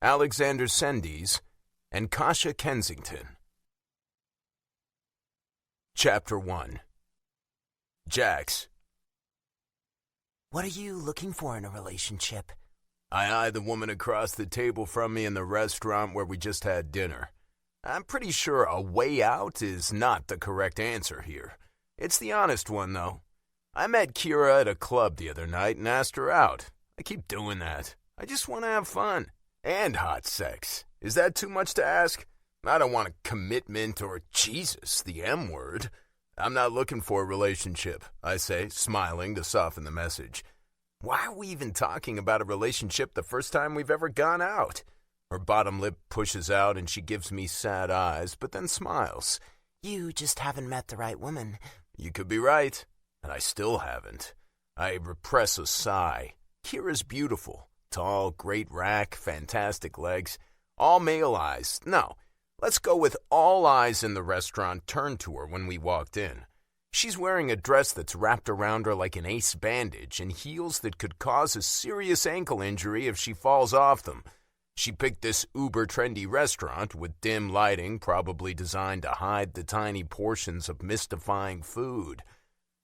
Alexander Sendes, and Kasha Kensington. Chapter 1. Jax. What are you looking for in a relationship? I eye the woman across the table from me in the restaurant where we just had dinner. I'm pretty sure a way out is not the correct answer here. It's the honest one, though. I met Kira at a club the other night and asked her out. I keep doing that. I just want to have fun. And hot sex. Is that too much to ask? I don't want a commitment or, Jesus, the M word. I'm not looking for a relationship, I say, smiling to soften the message. Why are we even talking about a relationship the first time we've ever gone out? Her bottom lip pushes out and she gives me sad eyes, but then smiles. You just haven't met the right woman. You could be right, and I still haven't. I repress a sigh. Kira's beautiful. Tall, great rack, fantastic legs. All male eyes. No, let's go with all eyes in the restaurant turned to her when we walked in. She's wearing a dress that's wrapped around her like an ace bandage and heels that could cause a serious ankle injury if she falls off them. She picked this uber-trendy restaurant with dim lighting, probably designed to hide the tiny portions of mystifying food.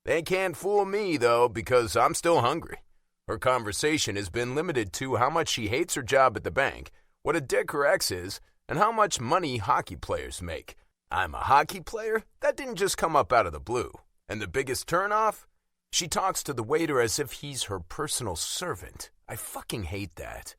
They can't fool me, though, because I'm still hungry. Her conversation has been limited to how much she hates her job at the bank, what a dick her ex is, and how much money hockey players make. I'm a hockey player? That didn't just come up out of the blue. And the biggest turnoff? She talks to the waiter as if he's her personal servant. I fucking hate that.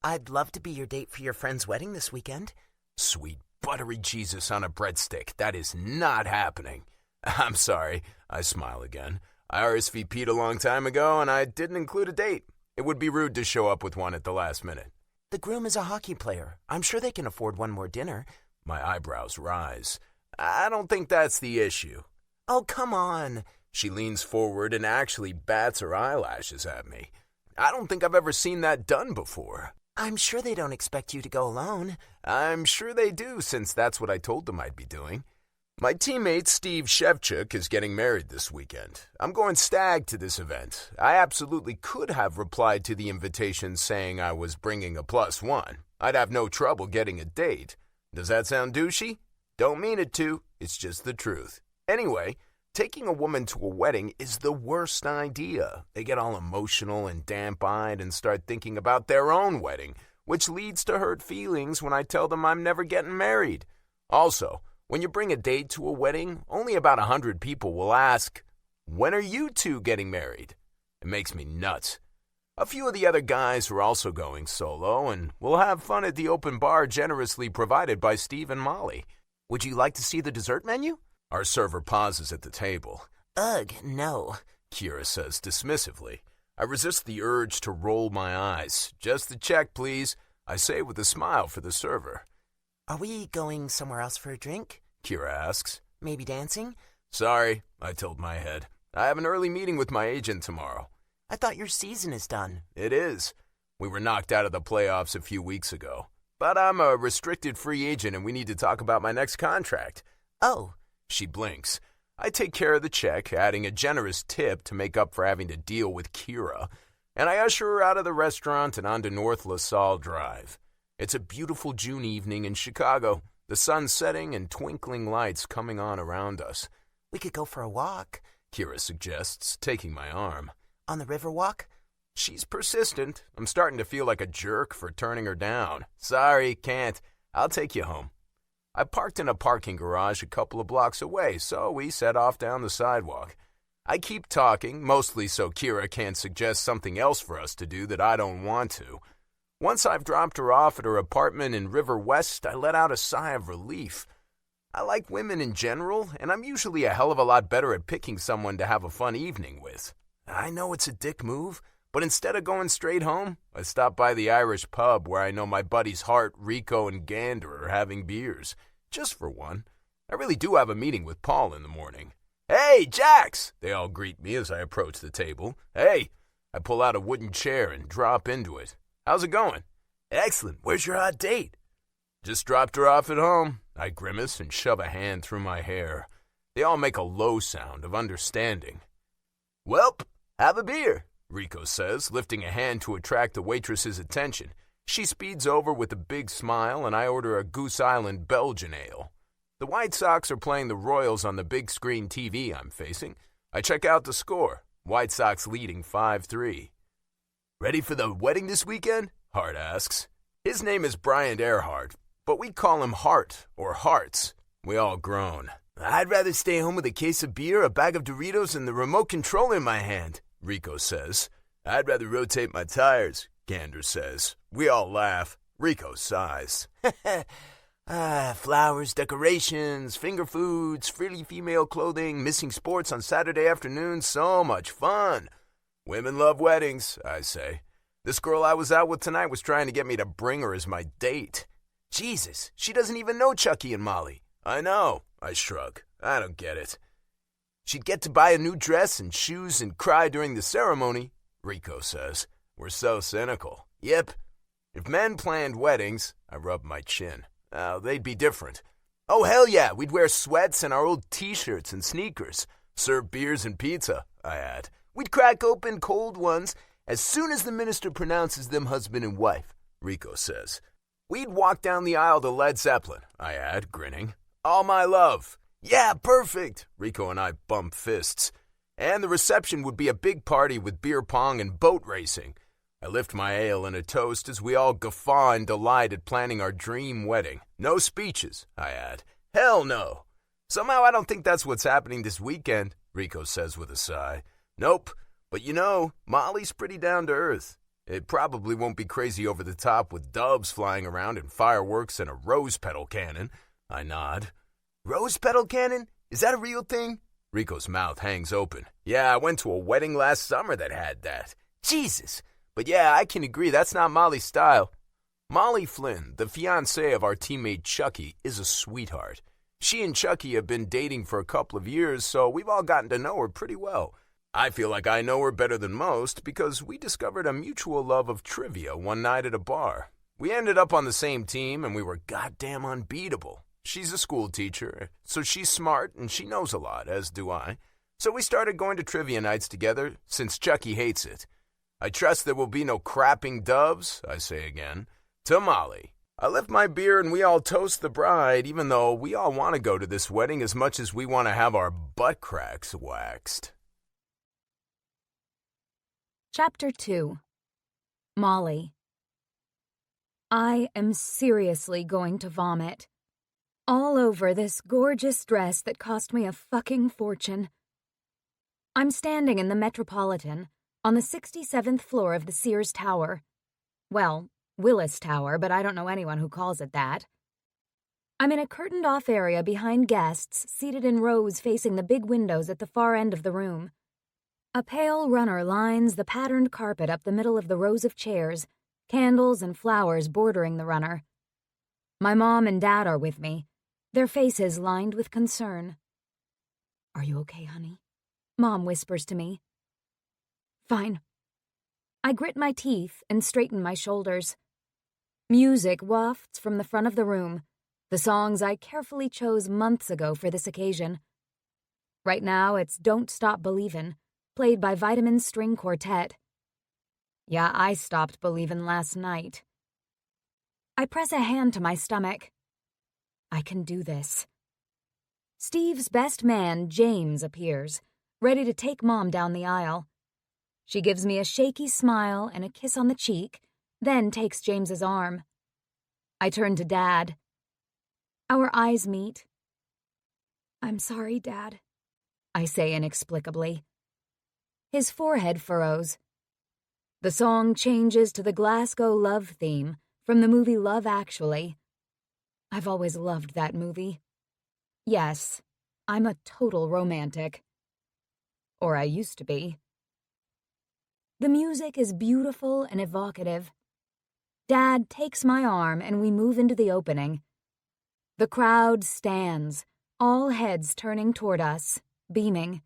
I'd love to be your date for your friend's wedding this weekend. Sweet buttery Jesus on a breadstick. That is not happening. I'm sorry. I smile again. I RSVP'd a long time ago, and I didn't include a date. It would be rude to show up with one at the last minute. The groom is a hockey player. I'm sure they can afford one more dinner. My eyebrows rise. I don't think that's the issue. Oh, come on. She leans forward and actually bats her eyelashes at me. I don't think I've ever seen that done before. I'm sure they don't expect you to go alone. I'm sure they do, since that's what I told them I'd be doing. My teammate Steve Shevchuk is getting married this weekend. I'm going stag to this event. I absolutely could have replied to the invitation saying I was bringing a +1. I'd have no trouble getting a date. Does that sound douchey? Don't mean it to. It's just the truth. Anyway, taking a woman to a wedding is the worst idea. They get all emotional and damp-eyed and start thinking about their own wedding, which leads to hurt feelings when I tell them I'm never getting married. Also, when you bring a date to a wedding, only about 100 people will ask, "When are you two getting married?" It makes me nuts. A few of the other guys are also going solo, and we'll have fun at the open bar generously provided by Steve and Molly. Would you like to see the dessert menu? Our server pauses at the table. Ugh, no, Kira says dismissively. I resist the urge to roll my eyes. Just the check, please, I say with a smile for the server. Are we going somewhere else for a drink? Kira asks. Maybe dancing? Sorry, I tilt my head. I have an early meeting with my agent tomorrow. I thought your season is done. It is. We were knocked out of the playoffs a few weeks ago. But I'm a restricted free agent and we need to talk about my next contract. Oh. She blinks. I take care of the check, adding a generous tip to make up for having to deal with Kira, and I usher her out of the restaurant and onto North LaSalle Drive. It's a beautiful June evening in Chicago, the sun setting and twinkling lights coming on around us. We could go for a walk, Kira suggests, taking my arm. On the river walk? She's persistent. I'm starting to feel like a jerk for turning her down. Sorry, can't. I'll take you home. I parked in a parking garage a couple of blocks away, so we set off down the sidewalk. I keep talking, mostly so Kira can't suggest something else for us to do that I don't want to. Once I've dropped her off at her apartment in River West, I let out a sigh of relief. I like women in general, and I'm usually a hell of a lot better at picking someone to have a fun evening with. I know it's a dick move, but instead of going straight home, I stop by the Irish pub where I know my buddies Hart, Rico, and Gander are having beers. Just for one. I really do have a meeting with Paul in the morning. Hey, Jax! They all greet me as I approach the table. Hey! I pull out a wooden chair and drop into it. How's it going? Excellent. Where's your hot date? Just dropped her off at home. I grimace and shove a hand through my hair. They all make a low sound of understanding. Welp, have a beer, Rico says, lifting a hand to attract the waitress's attention. She speeds over with a big smile, and I order a Goose Island Belgian ale. The White Sox are playing the Royals on the big screen TV I'm facing. I check out the score. White Sox leading 5-3. "Ready for the wedding this weekend?" Hart asks. His name is Brian Earhart, but we call him Hart or Hearts. We all groan. "I'd rather stay home with a case of beer, a bag of Doritos, and the remote control in my hand," Rico says. "I'd rather rotate my tires," Gander says. We all laugh. Rico sighs. "Flowers, decorations, finger foods, frilly female clothing, missing sports on Saturday afternoons, so much fun." "Women love weddings," I say. "This girl I was out with tonight was trying to get me to bring her as my date." "Jesus, she doesn't even know Chucky and Molly." "I know," I shrug. "I don't get it." "She'd get to buy a new dress and shoes and cry during the ceremony," Rico says. We're so cynical. "Yep. If men planned weddings," I rub my chin, "they'd be different. Oh, hell yeah, we'd wear sweats and our old t-shirts and sneakers. Serve beers and pizza," I add. "We'd crack open cold ones as soon as the minister pronounces them husband and wife," Rico says. "We'd walk down the aisle to Led Zeppelin," I add, grinning. "All My Love." "Yeah, perfect." Rico and I bump fists. "And the reception would be a big party with beer pong and boat racing." I lift my ale in a toast as we all guffaw in delight at planning our dream wedding. "No speeches," I add. "Hell no." "Somehow I don't think that's what's happening this weekend," Rico says with a sigh. "Nope, but Molly's pretty down to earth. It probably won't be crazy over the top with doves flying around and fireworks and a rose petal cannon." I nod. "Rose petal cannon? Is that a real thing?" Rico's mouth hangs open. "Yeah, I went to a wedding last summer that had that." "Jesus. But yeah, I can agree that's not Molly's style." Molly Flynn, the fiancé of our teammate Chucky, is a sweetheart. She and Chucky have been dating for a couple of years, so we've all gotten to know her pretty well. I feel like I know her better than most because we discovered a mutual love of trivia one night at a bar. We ended up on the same team, and we were goddamn unbeatable. She's a school teacher, so she's smart and she knows a lot, as do I. So we started going to trivia nights together since Chucky hates it. "I trust there will be no crapping doves," I say again. "To Molly." I lift my beer and we all toast the bride, even though we all want to go to this wedding as much as we want to have our butt cracks waxed. Chapter 2. Molly. I am seriously going to vomit. All over this gorgeous dress that cost me a fucking fortune. I'm standing in the Metropolitan, on the 67th floor of the Sears Tower. Well, Willis Tower, but I don't know anyone who calls it that. I'm in a curtained-off area behind guests seated in rows facing the big windows at the far end of the room. A pale runner lines the patterned carpet up the middle of the rows of chairs, candles and flowers bordering the runner. My mom and dad are with me, their faces lined with concern. "Are you okay, honey?" Mom whispers to me. "Fine." I grit my teeth and straighten my shoulders. Music wafts from the front of the room, the songs I carefully chose months ago for this occasion. Right now it's Don't Stop Believin', played by Vitamin String Quartet. Yeah, I stopped believin' last night. I press a hand to my stomach. I can do this. Steve's best man, James, appears, ready to take Mom down the aisle. She gives me a shaky smile and a kiss on the cheek, then takes James's arm. I turn to Dad. Our eyes meet. "I'm sorry, Dad," I say inexplicably. His forehead furrows. The song changes to the Glasgow love theme from the movie Love Actually. I've always loved that movie. Yes, I'm a total romantic. Or I used to be. The music is beautiful and evocative. Dad takes my arm and we move into the opening. The crowd stands, all heads turning toward us, beaming.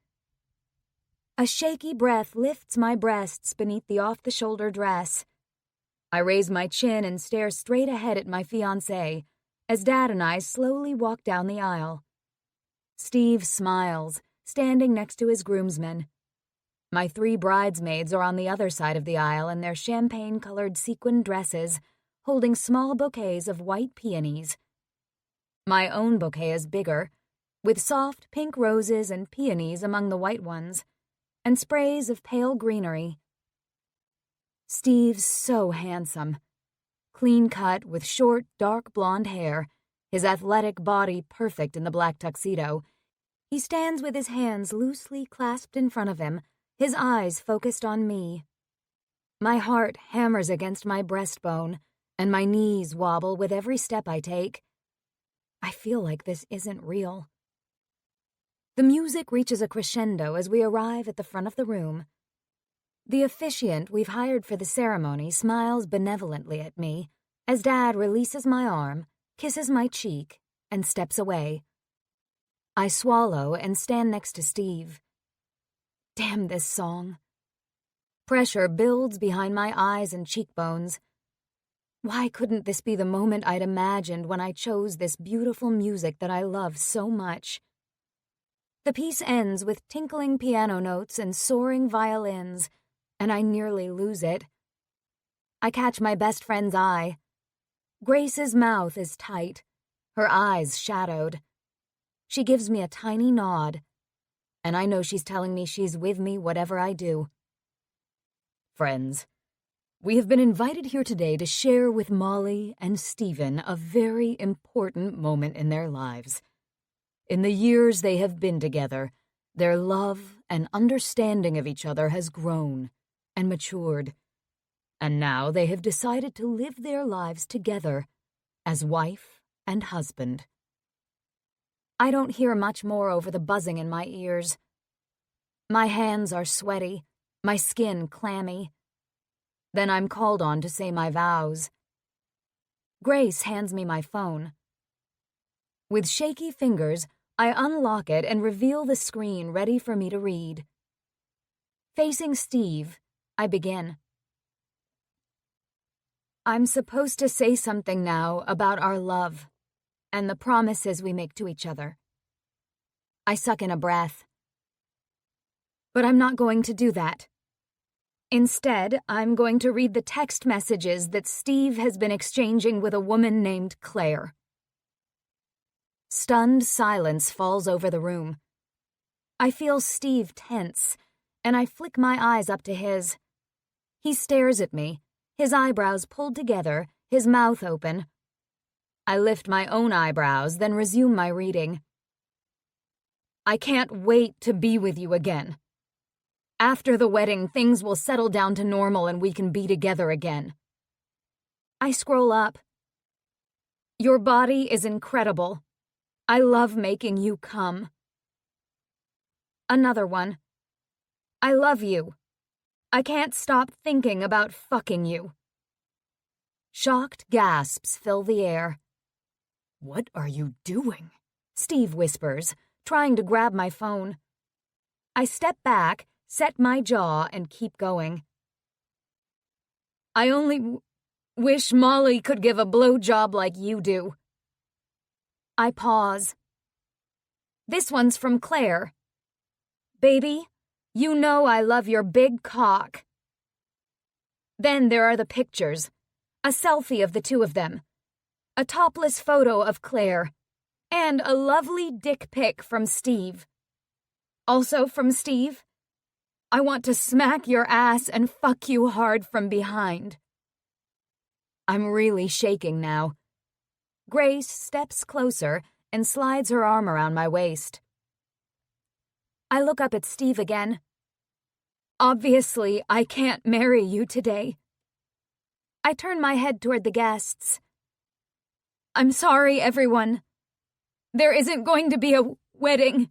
A shaky breath lifts my breasts beneath the off-the-shoulder dress. I raise my chin and stare straight ahead at my fiancé as Dad and I slowly walk down the aisle. Steve smiles, standing next to his groomsmen. My 3 bridesmaids are on the other side of the aisle in their champagne-colored sequin dresses, holding small bouquets of white peonies. My own bouquet is bigger, with soft pink roses and peonies among the white ones, and sprays of pale greenery. Steve's so handsome. Clean-cut with short, dark blonde hair, his athletic body perfect in the black tuxedo. He stands with his hands loosely clasped in front of him, his eyes focused on me. My heart hammers against my breastbone, and my knees wobble with every step I take. I feel like this isn't real. The music reaches a crescendo as we arrive at the front of the room. The officiant we've hired for the ceremony smiles benevolently at me as Dad releases my arm, kisses my cheek, and steps away. I swallow and stand next to Steve. Damn this song. Pressure builds behind my eyes and cheekbones. Why couldn't this be the moment I'd imagined when I chose this beautiful music that I love so much? The piece ends with tinkling piano notes and soaring violins, and I nearly lose it. I catch my best friend's eye. Grace's mouth is tight, her eyes shadowed. She gives me a tiny nod, and I know she's telling me she's with me whatever I do. Friends, we have been invited here today to share with Molly and Stephen a very important moment in their lives. In the years they have been together, their love and understanding of each other has grown and matured, and now they have decided to live their lives together as wife and husband. I don't hear much more over the buzzing in my ears. My hands are sweaty, my skin clammy. Then I'm called on to say my vows. Grace hands me my phone. With shaky fingers, I unlock it and reveal the screen ready for me to read. Facing Steve, I begin. I'm supposed to say something now about our love and the promises we make to each other. I suck in a breath. But I'm not going to do that. Instead, I'm going to read the text messages that Steve has been exchanging with a woman named Claire. Stunned silence falls over the room. I feel Steve tense, and I flick my eyes up to his. He stares at me, his eyebrows pulled together, his mouth open. I lift my own eyebrows, then resume my reading. I can't wait to be with you again. After the wedding, things will settle down to normal and we can be together again. I scroll up. Your body is incredible. I love making you come. Another one. I love you. I can't stop thinking about fucking you. Shocked gasps fill the air. What are you doing? Steve whispers, trying to grab my phone. I step back, set my jaw, and keep going. I only wish Molly could give a blowjob like you do. I pause. This one's from Claire. Baby, you know I love your big cock. Then there are the pictures. A selfie of the two of them. A topless photo of Claire. And a lovely dick pic from Steve. Also from Steve, I want to smack your ass and fuck you hard from behind. I'm really shaking now. Grace steps closer and slides her arm around my waist. I look up at Steve again. Obviously, I can't marry you today. I turn my head toward the guests. I'm sorry, everyone. There isn't going to be a wedding.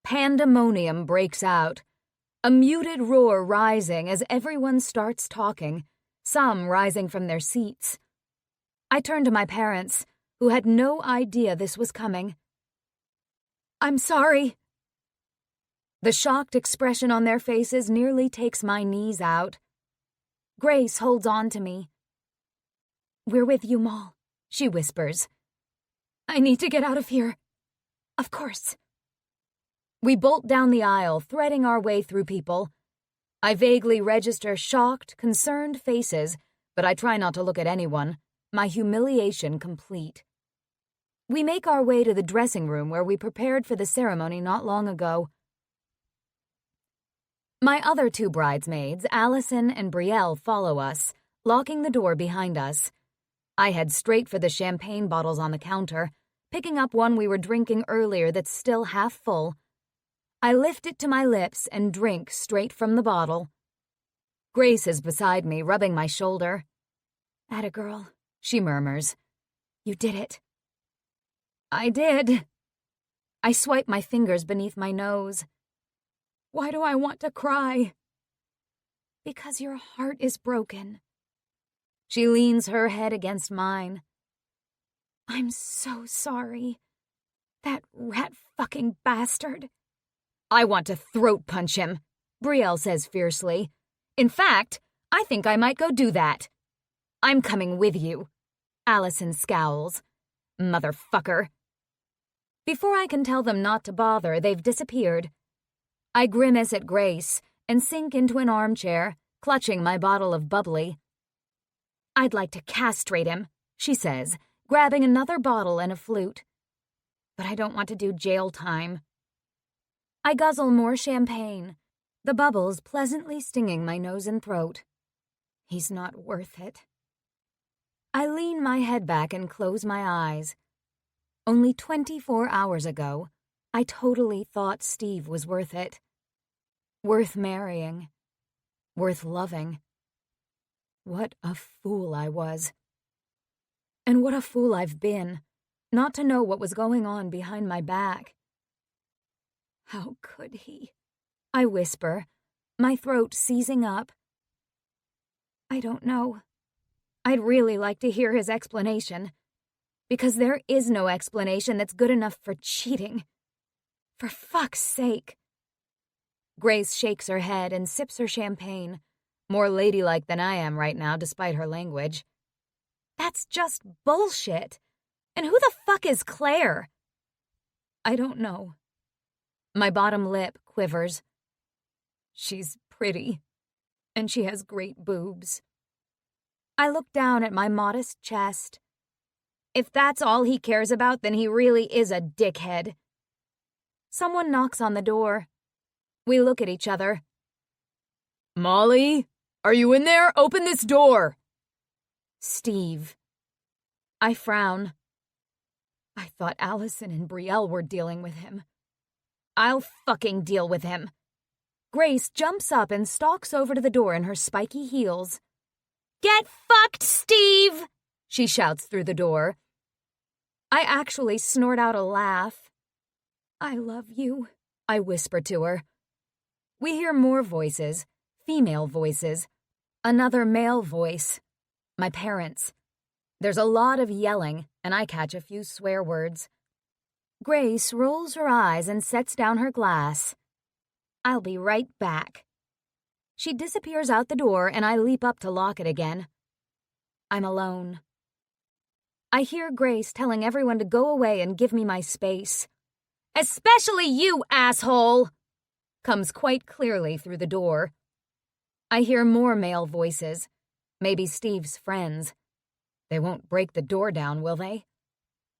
Pandemonium breaks out. A muted roar rising as everyone starts talking, some rising from their seats. I turn to my parents, who had no idea this was coming. I'm sorry. The shocked expression on their faces nearly takes my knees out. Grace holds on to me. We're with you, Moll, she whispers. I need to get out of here. Of course. We bolt down the aisle, threading our way through people. I vaguely register shocked, concerned faces, but I try not to look at anyone, my humiliation complete. We make our way to the dressing room where we prepared for the ceremony not long ago. My other two bridesmaids, Allison and Brielle, follow us, locking the door behind us. I head straight for the champagne bottles on the counter, picking up one we were drinking earlier that's still half full. I lift it to my lips and drink straight from the bottle. Grace is beside me, rubbing my shoulder. "Atta girl," she murmurs. "You did it." I did. I swipe my fingers beneath my nose. Why do I want to cry? Because your heart is broken. She leans her head against mine. I'm so sorry. That rat-fucking bastard. I want to throat punch him, Brielle says fiercely. In fact, I think I might go do that. I'm coming with you. Allison scowls. Motherfucker. Before I can tell them not to bother, they've disappeared. I grimace at Grace and sink into an armchair, clutching my bottle of bubbly. I'd like to castrate him, she says, grabbing another bottle and a flute. But I don't want to do jail time. I guzzle more champagne, the bubbles pleasantly stinging my nose and throat. He's not worth it. I lean my head back and close my eyes. Only 24 hours ago, I totally thought Steve was worth it. Worth marrying. Worth loving. What a fool I was. And what a fool I've been, not to know what was going on behind my back. How could he? I whisper, my throat seizing up. I don't know. I'd really like to hear his explanation. Because there is no explanation that's good enough for cheating. For fuck's sake. Grace shakes her head and sips her champagne, more ladylike than I am right now despite her language. That's just bullshit. And who the fuck is Claire? I don't know. My bottom lip quivers. She's pretty, and she has great boobs. I look down at my modest chest. If that's all he cares about, then he really is a dickhead. Someone knocks on the door. We look at each other. Molly, are you in there? Open this door. Steve. I frown. I thought Allison and Brielle were dealing with him. I'll fucking deal with him. Grace jumps up and stalks over to the door in her spiky heels. Get fucked, Steve! She shouts through the door. I actually snort out a laugh. I love you, I whisper to her. We hear more voices, female voices, another male voice, my parents. There's a lot of yelling, and I catch a few swear words. Grace rolls her eyes and sets down her glass. I'll be right back. She disappears out the door, and I leap up to lock it again. I'm alone. I hear Grace telling everyone to go away and give me my space. Especially you, asshole! Comes quite clearly through the door. I hear more male voices, maybe Steve's friends. They won't break the door down, will they?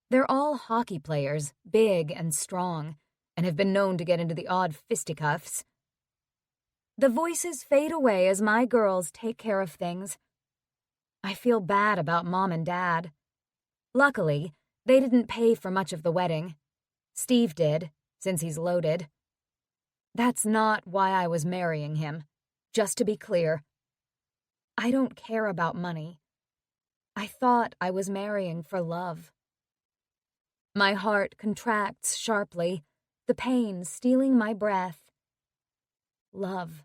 They're all hockey players, big and strong, and have been known to get into the odd fisticuffs. The voices fade away as my girls take care of things. I feel bad about Mom and Dad. Luckily, they didn't pay for much of the wedding. Steve did, since he's loaded. That's not why I was marrying him, just to be clear. I don't care about money. I thought I was marrying for love. My heart contracts sharply, the pain stealing my breath. Love.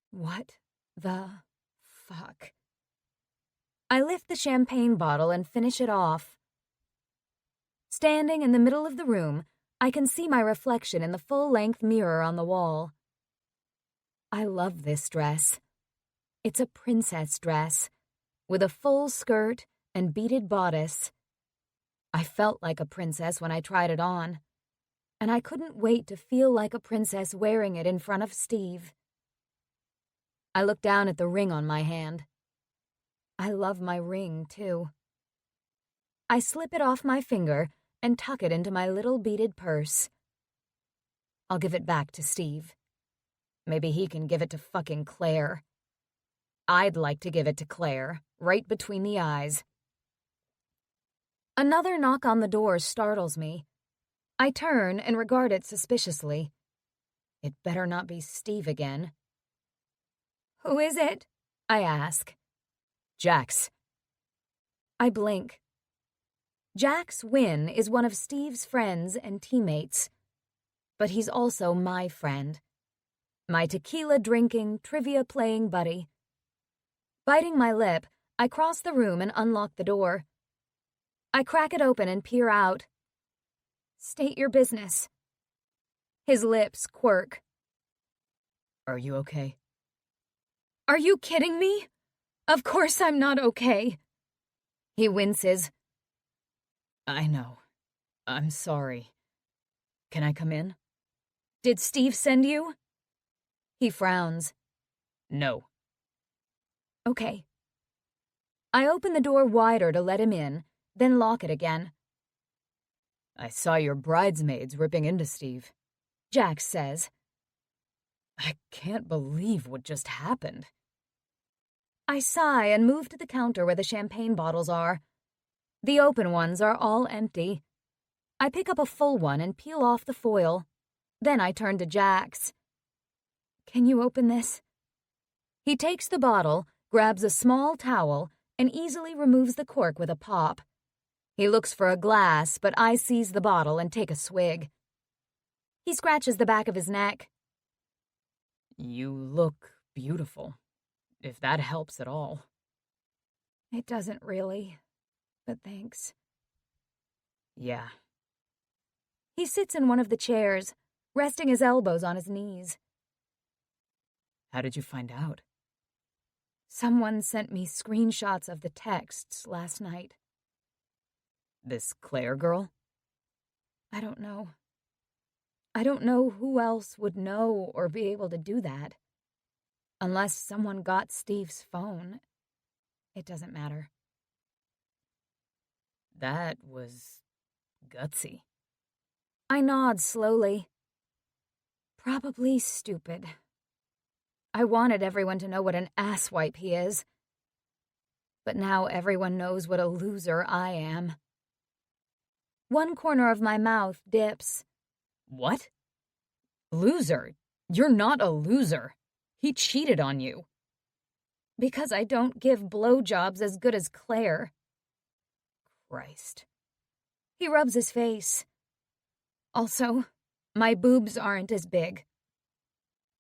What the fuck? I lift the champagne bottle and finish it off. Standing in the middle of the room, I can see my reflection in the full-length mirror on the wall. I love this dress. It's a princess dress, with a full skirt and beaded bodice. I felt like a princess when I tried it on, and I couldn't wait to feel like a princess wearing it in front of Steve. I look down at the ring on my hand. I love my ring, too. I slip it off my finger and tuck it into my little beaded purse. I'll give it back to Steve. Maybe he can give it to fucking Claire. I'd like to give it to Claire, right between the eyes. Another knock on the door startles me. I turn and regard it suspiciously. It better not be Steve again. "Who is it?" I ask. "Jax." I blink. Jax Wynn is one of Steve's friends and teammates, but he's also my friend. My tequila-drinking, trivia-playing buddy. Biting my lip, I cross the room and unlock the door. I crack it open and peer out. "State your business." His lips quirk. "Are you okay?" "Are you kidding me? Of course I'm not okay." He winces. "I know. I'm sorry. Can I come in?" "Did Steve send you?" He frowns. "No." "Okay." I open the door wider to let him in, then lock it again. "I saw your bridesmaids ripping into Steve," Jax says. "I can't believe what just happened." I sigh and move to the counter where the champagne bottles are. The open ones are all empty. I pick up a full one and peel off the foil. Then I turn to Jax. "Can you open this?" He takes the bottle, grabs a small towel, and easily removes the cork with a pop. He looks for a glass, but I seize the bottle and take a swig. He scratches the back of his neck. "You look beautiful, if that helps at all." "It doesn't really, but thanks." "Yeah." He sits in one of the chairs, resting his elbows on his knees. "How did you find out?" "Someone sent me screenshots of the texts last night." "This Claire girl?" "I don't know. I don't know who else would know or be able to do that. Unless someone got Steve's phone. It doesn't matter." "That was gutsy." I nod slowly. "Probably stupid. I wanted everyone to know what an asswipe he is. But now everyone knows what a loser I am." One corner of my mouth dips. "What? Loser? You're not a loser. He cheated on you." "Because I don't give blowjobs as good as Claire." Christ. He rubs his face. "Also, my boobs aren't as big.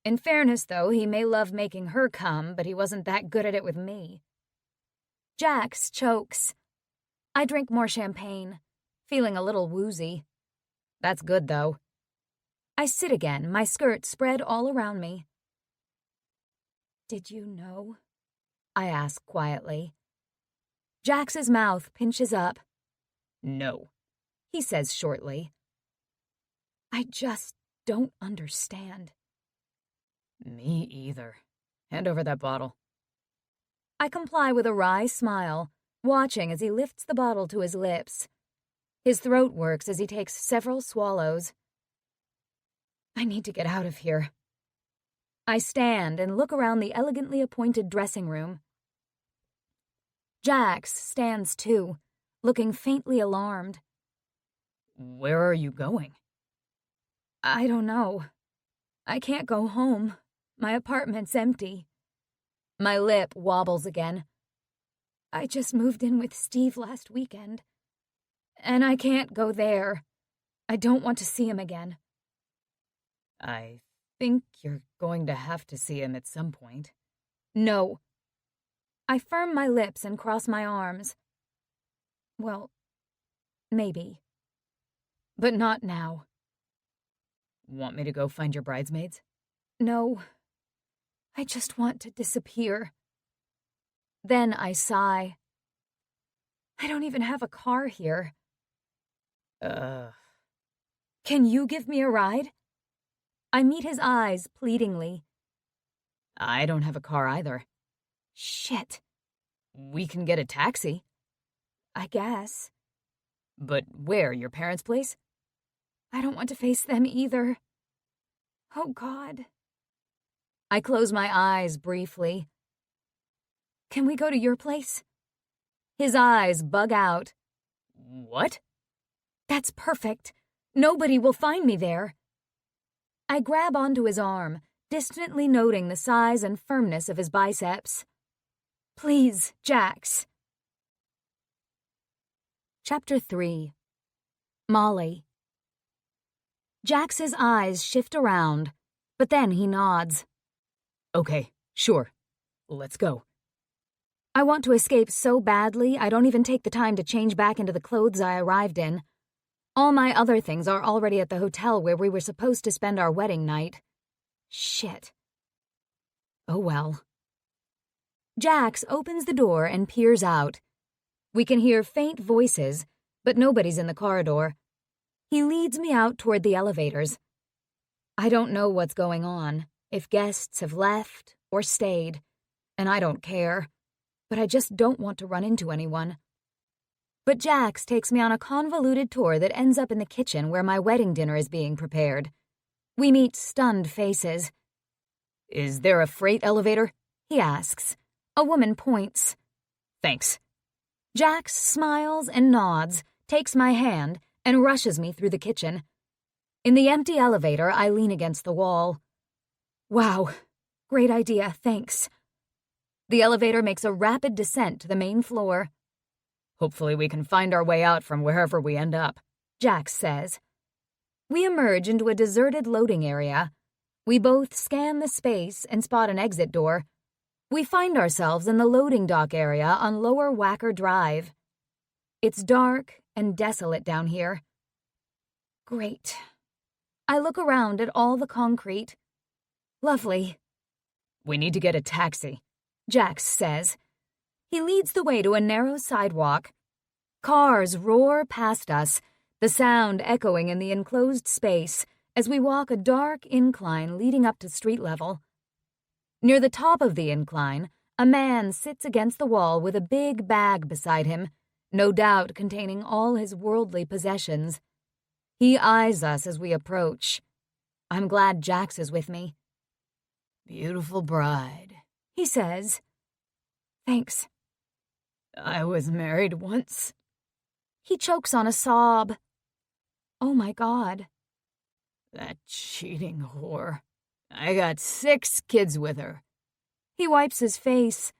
In fairness, though, he may love making her come, but he wasn't that good at it with me." Jax chokes. I drink more champagne, feeling a little woozy. That's good, though. I sit again, my skirt spread all around me. "Did you know?" I ask quietly. Jax's mouth pinches up. "No," he says shortly. I just don't understand. "Me either. Hand over that bottle." I comply with a wry smile, watching as he lifts the bottle to his lips. His throat works as he takes several swallows. I need to get out of here. I stand and look around the elegantly appointed dressing room. Jax stands too, looking faintly alarmed. "Where are you going?" "I don't know. I can't go home. My apartment's empty." My lip wobbles again. "I just moved in with Steve last weekend. And I can't go there. I don't want to see him again." "I think you're going to have to see him at some point." "No." I firm my lips and cross my arms. Well, maybe. But not now. "Want me to go find your bridesmaids?" "No. I just want to disappear." Then I sigh. I don't even have a car here. Can you give me a ride?" I meet his eyes pleadingly. "I don't have a car either." Shit. We can get a taxi. I guess. But where, your parents' place? I don't want to face them either. Oh, God. I close my eyes briefly. Can we go to your place? His eyes bug out. What? That's perfect. Nobody will find me there. I grab onto his arm, distantly noting the size and firmness of his biceps. Please, Jax. Chapter 3. Molly. Jax's eyes shift around, but then he nods. Okay, sure. Let's go. I want to escape so badly I don't even take the time to change back into the clothes I arrived in. All my other things are already at the hotel where we were supposed to spend our wedding night. Shit. Oh well. Jax opens the door and peers out. We can hear faint voices, but nobody's in the corridor. He leads me out toward the elevators. I don't know what's going on, if guests have left or stayed, and I don't care, but I just don't want to run into anyone. But Jax takes me on a convoluted tour that ends up in the kitchen where my wedding dinner is being prepared. We meet stunned faces. Is there a freight elevator? He asks. A woman points. Thanks. Jax smiles and nods, takes my hand, and rushes me through the kitchen. In the empty elevator, I lean against the wall. Wow, great idea, thanks. The elevator makes a rapid descent to the main floor. Hopefully we can find our way out from wherever we end up, Jax says. We emerge into a deserted loading area. We both scan the space and spot an exit door. We find ourselves in the loading dock area on Lower Wacker Drive. It's dark and desolate down here. Great. I look around at all the concrete. Lovely. We need to get a taxi, Jax says. He leads the way to a narrow sidewalk. Cars roar past us, the sound echoing in the enclosed space as we walk a dark incline leading up to street level. Near the top of the incline, a man sits against the wall with a big bag beside him, no doubt containing all his worldly possessions. He eyes us as we approach. I'm glad Jax is with me. Beautiful bride, he says. Thanks. I was married once. He chokes on a sob. Oh my God. That cheating whore. I got 6 kids with her. He wipes his face.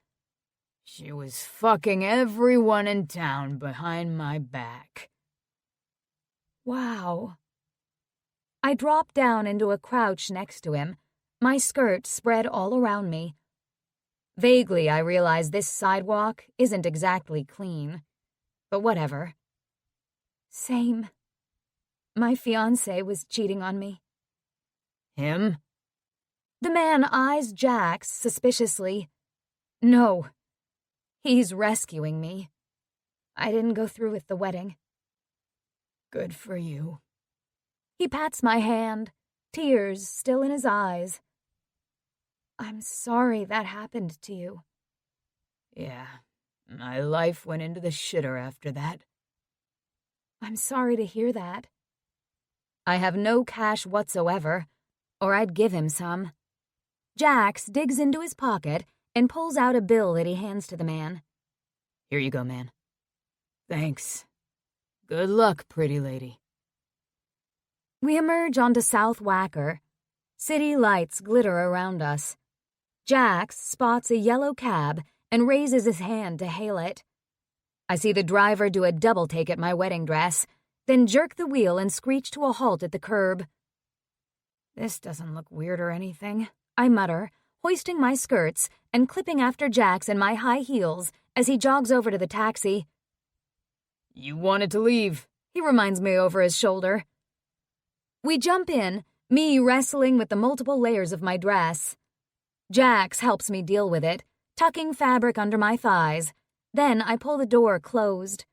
She was fucking everyone in town behind my back. Wow. I drop down into a crouch next to him, my skirt spread all around me. Vaguely, I realize this sidewalk isn't exactly clean, but whatever. Same. My fiancé was cheating on me. Him? The man eyes Jax suspiciously. No. He's rescuing me. I didn't go through with the wedding. Good for you. He pats my hand, tears still in his eyes. I'm sorry that happened to you. Yeah, my life went into the shitter after that. I'm sorry to hear that. I have no cash whatsoever, or I'd give him some. Jax digs into his pocket and pulls out a bill that he hands to the man. Here you go, man. Thanks. Good luck, pretty lady. We emerge onto South Wacker. City lights glitter around us. Jax spots a yellow cab and raises his hand to hail it. I see the driver do a double take at my wedding dress, then jerk the wheel and screech to a halt at the curb. This doesn't look weird or anything, I mutter, hoisting my skirts and clipping after Jax in my high heels as he jogs over to the taxi. You wanted to leave, he reminds me over his shoulder. We jump in, me wrestling with the multiple layers of my dress. Jax helps me deal with it, tucking fabric under my thighs. Then I pull the door closed.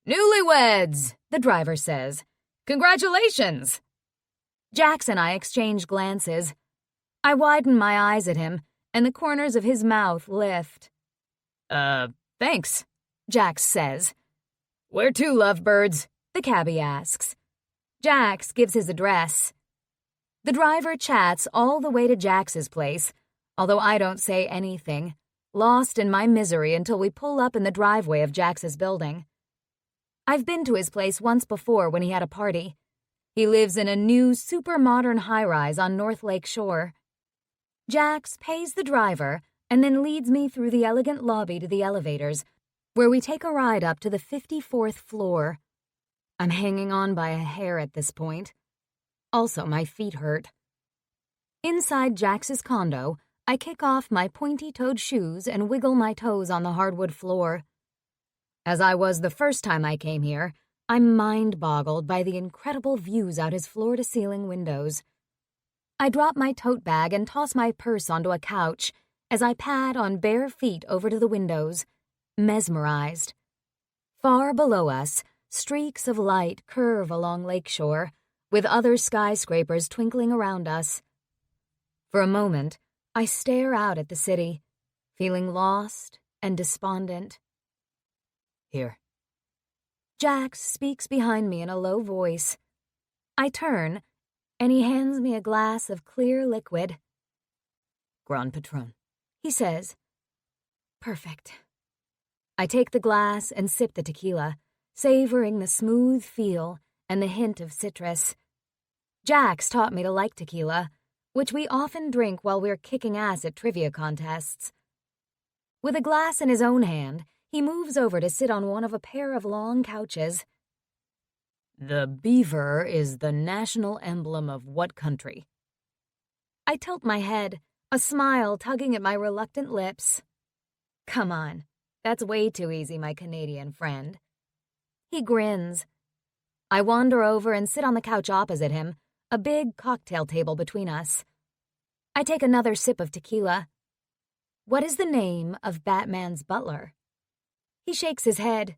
Newlyweds, the driver says. Congratulations! Jax and I exchange glances. I widen my eyes at him, and the corners of his mouth lift. Thanks, Jax says. Where to, lovebirds? The cabbie asks. Jax gives his address. The driver chats all the way to Jax's place, although I don't say anything, lost in my misery until we pull up in the driveway of Jax's building. I've been to his place once before when he had a party. He lives in a new, super modern high-rise on North Lake Shore. Jax pays the driver and then leads me through the elegant lobby to the elevators, where we take a ride up to the 54th floor. I'm hanging on by a hair at this point. Also, my feet hurt. Inside Jax's condo, I kick off my pointy-toed shoes and wiggle my toes on the hardwood floor. As I was the first time I came here, I'm mind-boggled by the incredible views out his floor-to-ceiling windows. I drop my tote bag and toss my purse onto a couch as I pad on bare feet over to the windows, mesmerized. Far below us, streaks of light curve along Lakeshore, with other skyscrapers twinkling around us. For a moment, I stare out at the city, feeling lost and despondent. Here. Jax speaks behind me in a low voice. I turn, and he hands me a glass of clear liquid. Grand Patron, he says. Perfect. I take the glass and sip the tequila, savoring the smooth feel and the hint of citrus. Jax taught me to like tequila, which we often drink while we're kicking ass at trivia contests. With a glass in his own hand, he moves over to sit on one of a pair of long couches. The beaver is the national emblem of what country? I tilt my head, a smile tugging at my reluctant lips. Come on, that's way too easy, my Canadian friend. He grins. I wander over and sit on the couch opposite him, a big cocktail table between us. I take another sip of tequila. What is the name of Batman's butler? He shakes his head.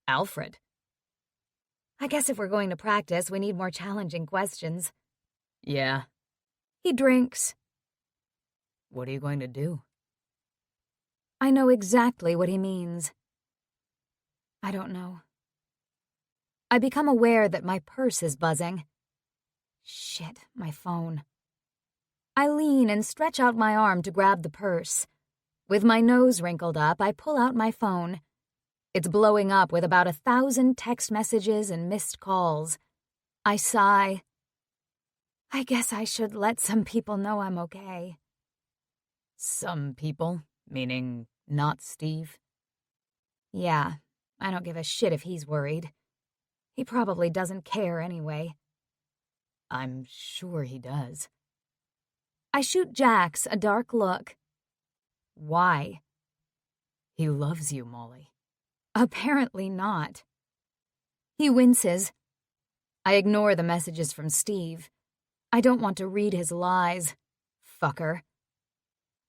Alfred. I guess if we're going to practice, we need more challenging questions. Yeah. He drinks. What are you going to do? I know exactly what he means. I don't know. I become aware that my purse is buzzing. Shit, my phone. I lean and stretch out my arm to grab the purse. With my nose wrinkled up, I pull out my phone. It's blowing up with about 1,000 text messages and missed calls. I sigh. I guess I should let some people know I'm okay. Some people? Meaning not Steve? Yeah, I don't give a shit if he's worried. He probably doesn't care anyway. I'm sure he does. I shoot Jax a dark look. Why? He loves you, Molly. Apparently not. He winces. I ignore the messages from Steve. I don't want to read his lies. Fucker.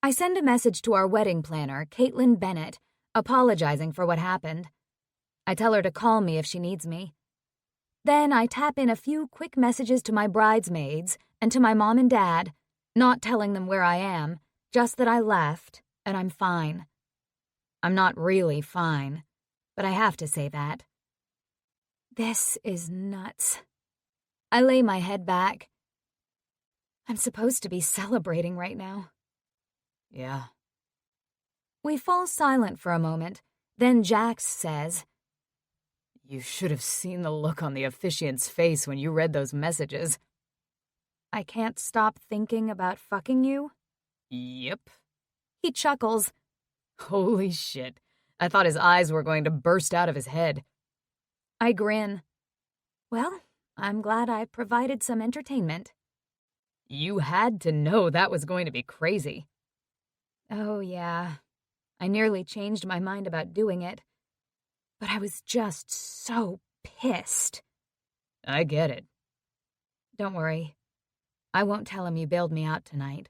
I send a message to our wedding planner, Caitlin Bennett, apologizing for what happened. I tell her to call me if she needs me. Then I tap in a few quick messages to my bridesmaids and to my mom and dad, not telling them where I am, just that I left and I'm fine. I'm not really fine, but I have to say that. This is nuts. I lay my head back. I'm supposed to be celebrating right now. Yeah. We fall silent for a moment, then Jax says, You should have seen the look on the officiant's face when you read those messages. I can't stop thinking about fucking you? Yep. He chuckles. Holy shit. I thought his eyes were going to burst out of his head. I grin. Well, I'm glad I provided some entertainment. You had to know that was going to be crazy. Oh, yeah. I nearly changed my mind about doing it. But I was just so pissed. I get it. Don't worry. I won't tell him you bailed me out tonight.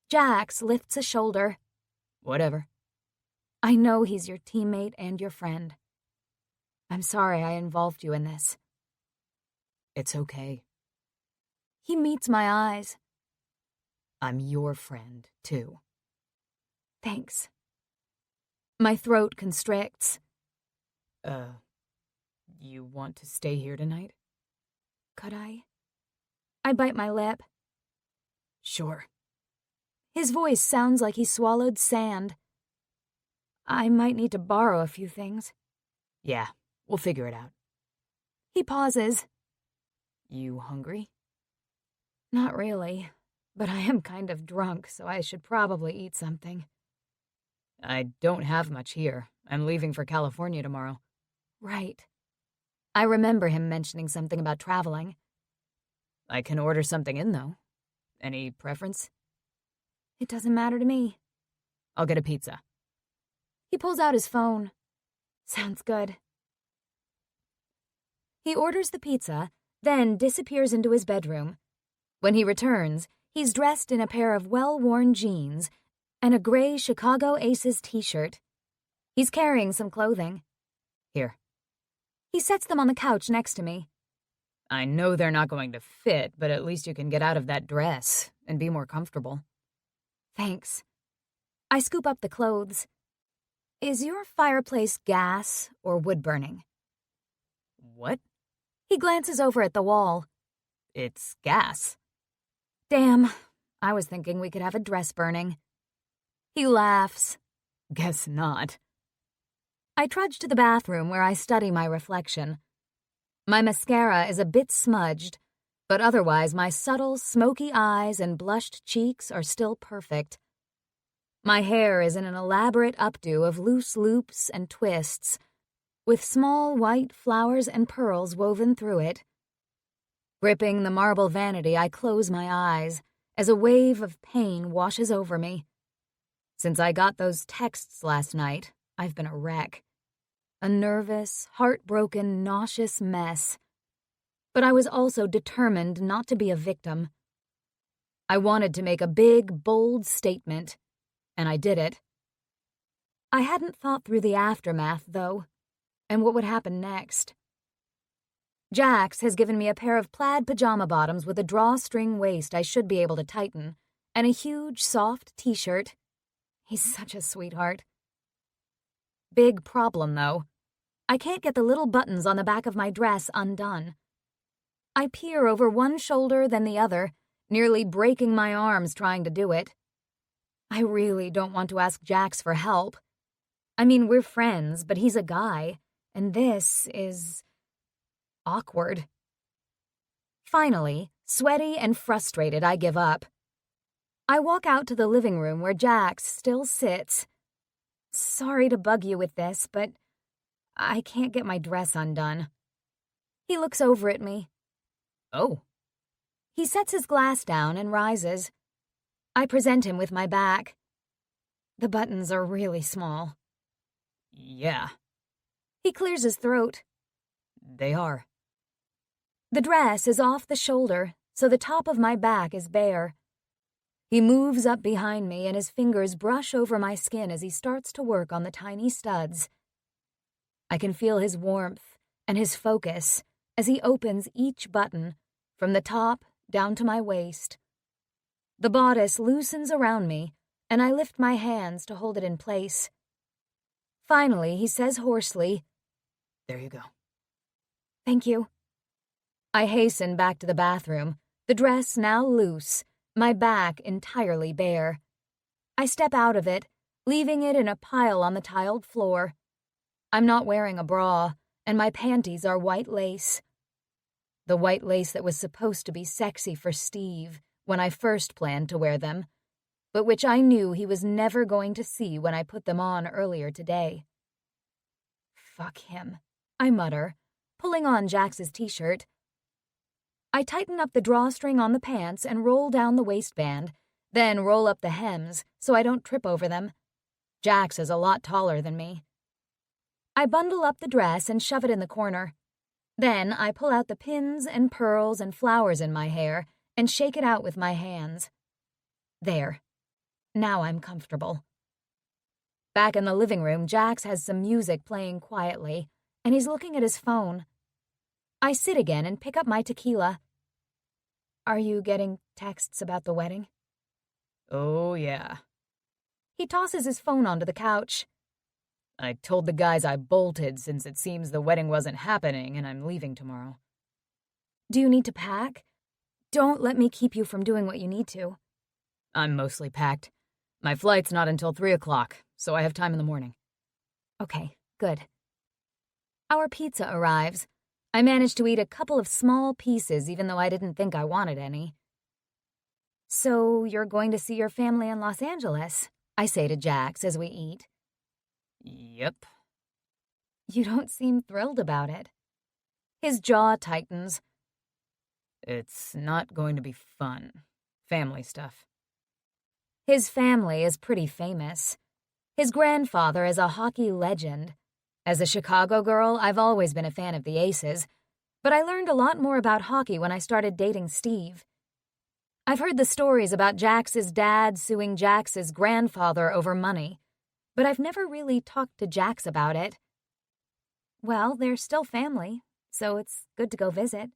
Jax lifts a shoulder. Whatever. I know he's your teammate and your friend. I'm sorry I involved you in this. It's okay. He meets my eyes. I'm your friend, too. Thanks. My throat constricts. You want to stay here tonight? Could I? I bite my lip. Sure. His voice sounds like he swallowed sand. I might need to borrow a few things. Yeah, we'll figure it out. He pauses. You hungry? Not really, but I am kind of drunk, so I should probably eat something. I don't have much here. I'm leaving for California tomorrow. Right. I remember him mentioning something about traveling. I can order something in, though. Any preference? It doesn't matter to me. I'll get a pizza. He pulls out his phone. Sounds good. He orders the pizza, then disappears into his bedroom. When he returns, he's dressed in a pair of well-worn jeans and a gray Chicago Aces t-shirt. He's carrying some clothing. Here. He sets them on the couch next to me. I know they're not going to fit, but at least you can get out of that dress and be more comfortable. Thanks. I scoop up the clothes. Is your fireplace gas or wood burning? What? He glances over at the wall. It's gas. Damn, I was thinking we could have a dress burning. He laughs. Guess not. I trudge to the bathroom where I study my reflection. My mascara is a bit smudged, but otherwise my subtle, smoky eyes and blushed cheeks are still perfect. My hair is in an elaborate updo of loose loops and twists, with small white flowers and pearls woven through it. Gripping the marble vanity, I close my eyes as a wave of pain washes over me. Since I got those texts last night, I've been a wreck. A nervous, heartbroken, nauseous mess. But I was also determined not to be a victim. I wanted to make a big, bold statement, and I did it. I hadn't thought through the aftermath, though, and what would happen next. Jax has given me a pair of plaid pajama bottoms with a drawstring waist I should be able to tighten, and a huge, soft t-shirt. He's such a sweetheart. Big problem, though. I can't get the little buttons on the back of my dress undone. I peer over one shoulder, then the other, nearly breaking my arms trying to do it. I really don't want to ask Jax for help. I mean, we're friends, but he's a guy, and this is awkward. Finally, sweaty and frustrated, I give up. I walk out to the living room where Jax still sits. Sorry to bug you with this, but I can't get my dress undone. He looks over at me. Oh. He sets his glass down and rises. I present him with my back. The buttons are really small. Yeah. He clears his throat. They are. The dress is off the shoulder, so the top of my back is bare. He moves up behind me and his fingers brush over my skin as he starts to work on the tiny studs. I can feel his warmth and his focus as he opens each button, from the top down to my waist. The bodice loosens around me, and I lift my hands to hold it in place. Finally, he says hoarsely, There you go. Thank you. I hasten back to the bathroom, the dress now loose, my back entirely bare. I step out of it, leaving it in a pile on the tiled floor. I'm not wearing a bra, and my panties are white lace. The white lace that was supposed to be sexy for Steve when I first planned to wear them, but which I knew he was never going to see when I put them on earlier today. Fuck him, I mutter, pulling on Jax's t-shirt. I tighten up the drawstring on the pants and roll down the waistband, then roll up the hems so I don't trip over them. Jax is a lot taller than me. I bundle up the dress and shove it in the corner. Then I pull out the pins and pearls and flowers in my hair and shake it out with my hands. There. Now I'm comfortable. Back in the living room, Jax has some music playing quietly, and he's looking at his phone. I sit again and pick up my tequila. Are you getting texts about the wedding? Oh, yeah. He tosses his phone onto the couch. I told the guys I bolted since it seems the wedding wasn't happening and I'm leaving tomorrow. Do you need to pack? Don't let me keep you from doing what you need to. I'm mostly packed. My flight's not until 3 o'clock, so I have time in the morning. Okay, good. Our pizza arrives. I managed to eat a couple of small pieces even though I didn't think I wanted any. So you're going to see your family in Los Angeles, I say to Jax as we eat. Yep. You don't seem thrilled about it. His jaw tightens. It's not going to be fun. Family stuff. His family is pretty famous. His grandfather is a hockey legend. As a Chicago girl, I've always been a fan of the Aces, but I learned a lot more about hockey when I started dating Steve. I've heard the stories about Jax's dad suing Jax's grandfather over money, but I've never really talked to Jax about it. Well, they're still family, so it's good to go visit.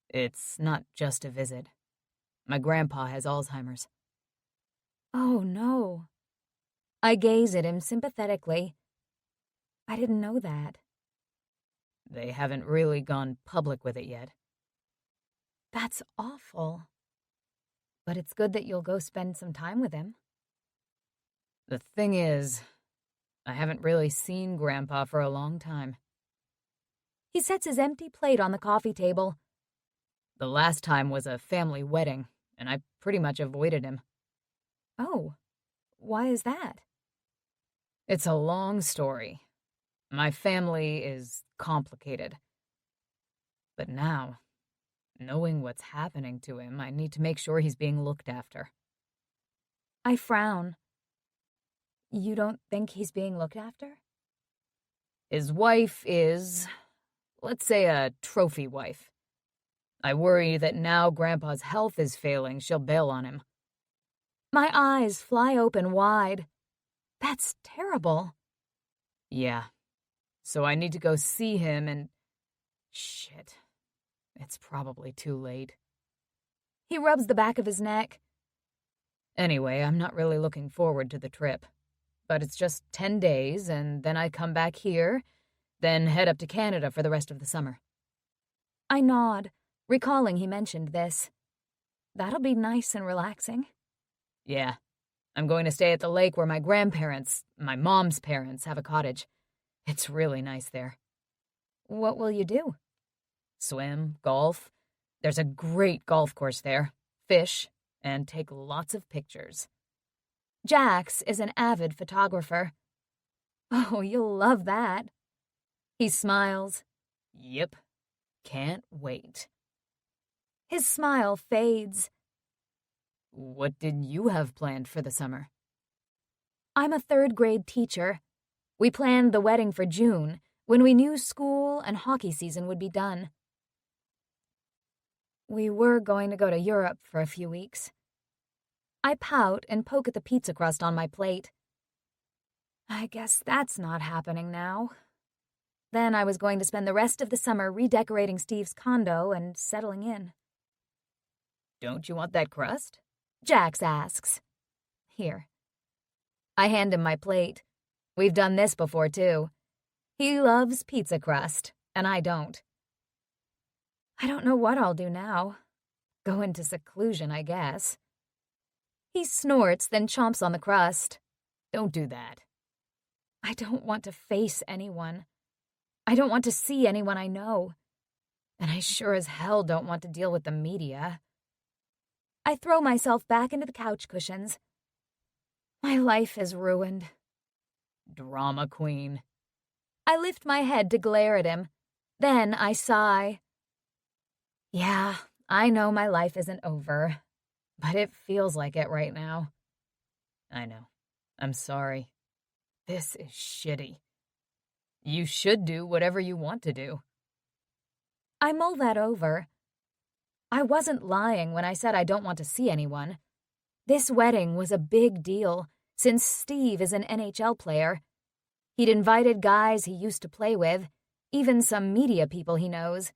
It's not just a visit. My grandpa has Alzheimer's. Oh, no. I gaze at him sympathetically. I didn't know that. They haven't really gone public with it yet. That's awful. But it's good that you'll go spend some time with him. The thing is, I haven't really seen Grandpa for a long time. He sets his empty plate on the coffee table. The last time was a family wedding, and I pretty much avoided him. Oh, why is that? It's a long story. My family is complicated. But now, knowing what's happening to him, I need to make sure he's being looked after. I frown. You don't think he's being looked after? His wife is, let's say, a trophy wife. I worry that now Grandpa's health is failing, she'll bail on him. My eyes fly open wide. That's terrible. Yeah. So I need to go see him and... Shit. It's probably too late. He rubs the back of his neck. Anyway, I'm not really looking forward to the trip. But it's just 10 days, and then I come back here, then head up to Canada for the rest of the summer. I nod, recalling he mentioned this. That'll be nice and relaxing. Yeah. I'm going to stay at the lake where my grandparents, my mom's parents, have a cottage. It's really nice there. What will you do? Swim, golf. There's a great golf course there. Fish, and take lots of pictures. Jax is an avid photographer. Oh, you'll love that. He smiles. Yep. Can't wait. His smile fades. What did you have planned for the summer? I'm a third-grade teacher. We planned the wedding for June, when we knew school and hockey season would be done. We were going to go to Europe for a few weeks. I pout and poke at the pizza crust on my plate. I guess that's not happening now. Then I was going to spend the rest of the summer redecorating Steve's condo and settling in. Don't you want that crust? Jax asks. Here. I hand him my plate. We've done this before, too. He loves pizza crust, and I don't. I don't know what I'll do now. Go into seclusion, I guess. He snorts, then chomps on the crust. Don't do that. I don't want to face anyone. I don't want to see anyone I know. And I sure as hell don't want to deal with the media. I throw myself back into the couch cushions. My life is ruined. Drama queen. I lift my head to glare at him. Then I sigh. Yeah, I know my life isn't over, but it feels like it right now. I know. I'm sorry. This is shitty. You should do whatever you want to do. I mull that over. I wasn't lying when I said I don't want to see anyone. This wedding was a big deal, since Steve is an NHL player. He'd invited guys he used to play with, even some media people he knows.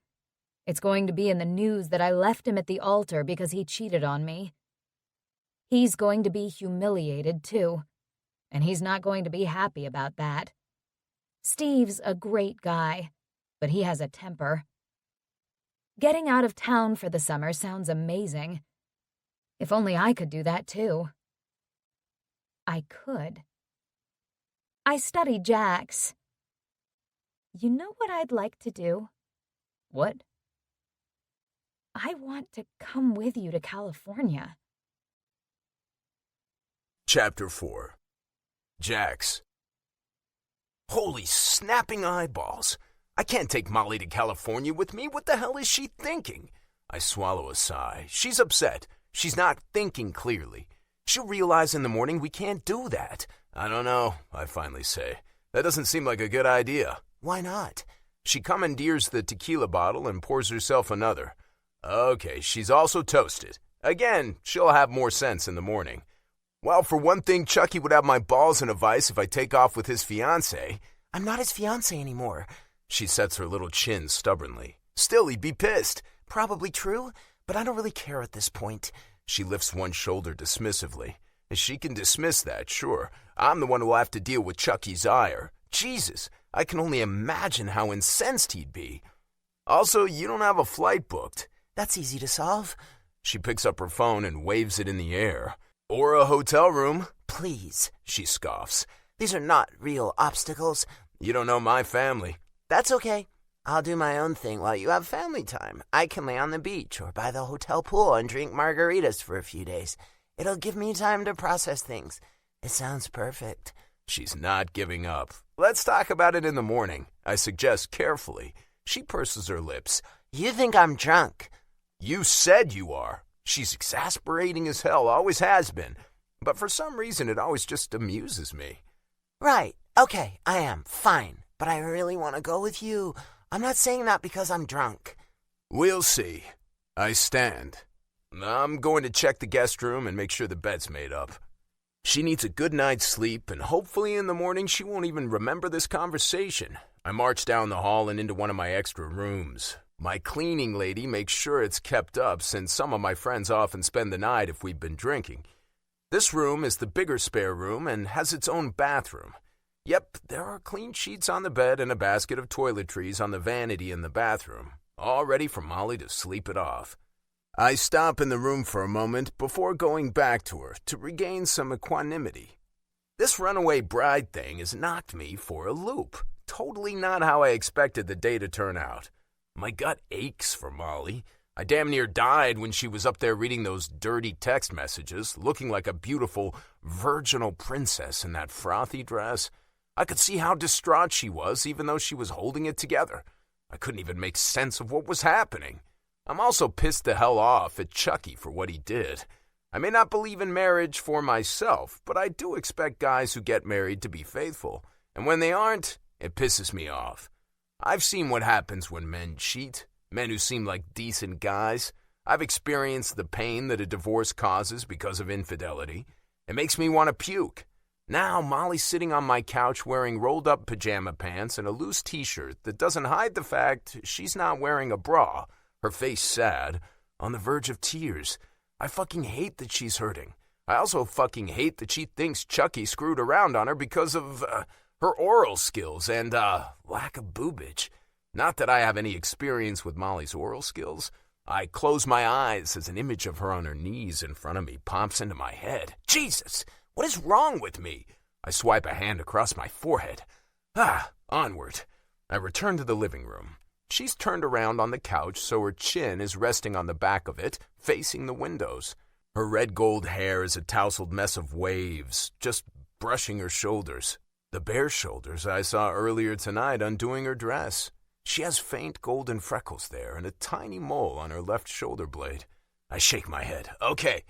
It's going to be in the news that I left him at the altar because he cheated on me. He's going to be humiliated, too. And he's not going to be happy about that. Steve's a great guy, but he has a temper. Getting out of town for the summer sounds amazing. If only I could do that too. I could. I study jacks. You know what I'd like to do? What? I want to come with you to California. Chapter 4. Jax. Holy snapping eyeballs. I can't take Molly to California with me. What the hell is she thinking? I swallow a sigh. She's upset. She's not thinking clearly. She'll realize in the morning we can't do that. I don't know, I finally say. That doesn't seem like a good idea. Why not? She commandeers the tequila bottle and pours herself another. Okay, she's also toasted. Again, she'll have more sense in the morning. Well, for one thing, Chucky would have my balls in a vice if I take off with his fiancé. I'm not his fiancé anymore. She sets her little chin stubbornly. Still, he'd be pissed. Probably true, but I don't really care at this point. She lifts one shoulder dismissively. She can dismiss that, sure. I'm the one who'll have to deal with Chucky's ire. Jesus, I can only imagine how incensed he'd be. Also, you don't have a flight booked. That's easy to solve. She picks up her phone and waves it in the air. Or a hotel room. Please, she scoffs. These are not real obstacles. You don't know my family. That's okay. I'll do my own thing while you have family time. I can lay on the beach or by the hotel pool and drink margaritas for a few days. It'll give me time to process things. It sounds perfect. She's not giving up. Let's talk about it in the morning, I suggest carefully. She purses her lips. You think I'm drunk? You said you are. She's exasperating as hell, always has been. But for some reason, it always just amuses me. Right. Okay, I am. Fine. But I really want to go with you. I'm not saying that because I'm drunk. We'll see. I stand. I'm going to check the guest room and make sure the bed's made up. She needs a good night's sleep, and hopefully in the morning she won't even remember this conversation. I march down the hall and into one of my extra rooms. My cleaning lady makes sure it's kept up, since some of my friends often spend the night if we've been drinking. This room is the bigger spare room and has its own bathroom. Yep, there are clean sheets on the bed and a basket of toiletries on the vanity in the bathroom, all ready for Molly to sleep it off. I stop in the room for a moment before going back to her to regain some equanimity. This runaway bride thing has knocked me for a loop. Totally not how I expected the day to turn out. My gut aches for Molly. I damn near died when she was up there reading those dirty text messages, looking like a beautiful, virginal princess in that frothy dress. I could see how distraught she was, even though she was holding it together. I couldn't even make sense of what was happening. I'm also pissed the hell off at Chucky for what he did. I may not believe in marriage for myself, but I do expect guys who get married to be faithful. And when they aren't, it pisses me off. I've seen what happens when men cheat, men who seem like decent guys. I've experienced the pain that a divorce causes because of infidelity. It makes me want to puke. Now Molly's sitting on my couch wearing rolled-up pajama pants and a loose t-shirt that doesn't hide the fact she's not wearing a bra. Her face sad, on the verge of tears. I fucking hate that she's hurting. I also fucking hate that she thinks Chucky screwed around on her because of her oral skills and lack of boobage. Not that I have any experience with Molly's oral skills. I close my eyes as an image of her on her knees in front of me pops into my head. Jesus, what is wrong with me? I swipe a hand across my forehead. Onward. I return to the living room. She's turned around on the couch so her chin is resting on the back of it, facing the windows. Her red gold hair is a tousled mess of waves, just brushing her shoulders. The bare shoulders I saw earlier tonight undoing her dress. She has faint golden freckles there and a tiny mole on her left shoulder blade. I shake my head. Okay,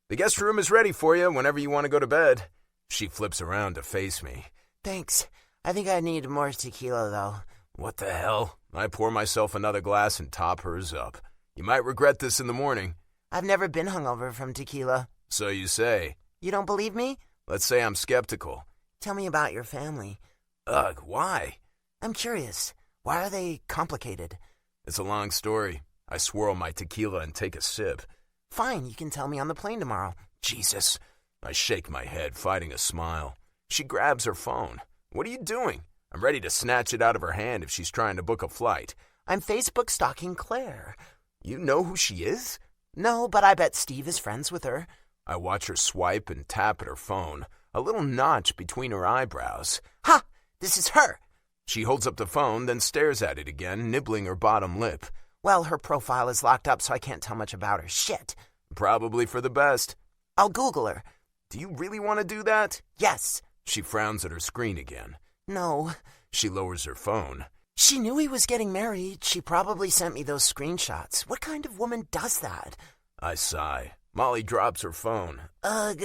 the guest room is ready for you whenever you want to go to bed. She flips around to face me. Thanks. I think I need more tequila, though. What the hell? I pour myself another glass and top hers up. You might regret this in the morning. I've never been hungover from tequila. So you say. You don't believe me? Let's say I'm skeptical. Tell me about your family. Ugh, why? I'm curious. Why are they complicated? It's a long story. I swirl my tequila and take a sip. Fine, you can tell me on the plane tomorrow. Jesus. I shake my head, fighting a smile. She grabs her phone. What are you doing? I'm ready to snatch it out of her hand if she's trying to book a flight. I'm Facebook stalking Claire. You know who she is? No, but I bet Steve is friends with her. I watch her swipe and tap at her phone, a little notch between her eyebrows. Ha! This is her! She holds up the phone, then stares at it again, nibbling her bottom lip. Well, her profile is locked up, so I can't tell much about her. Shit. Probably for the best. I'll Google her. Do you really want to do that? Yes. She frowns at her screen again. No. She lowers her phone. She knew he was getting married. She probably sent me those screenshots. What kind of woman does that? I sigh. Molly drops her phone. Ugh.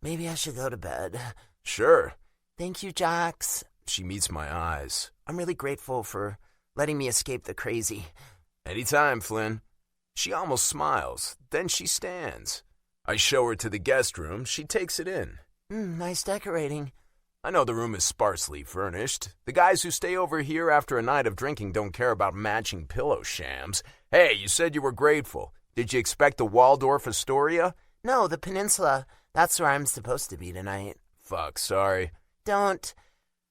Maybe I should go to bed. Sure. Thank you, Jax. She meets my eyes. I'm really grateful for letting me escape the crazy. Anytime, Flynn. She almost smiles. Then she stands. I show her to the guest room. She takes it in. Nice decorating. I know the room is sparsely furnished. The guys who stay over here after a night of drinking don't care about matching pillow shams. Hey, you said you were grateful. Did you expect the Waldorf Astoria? No, the Peninsula. That's where I'm supposed to be tonight. Fuck, sorry. Don't.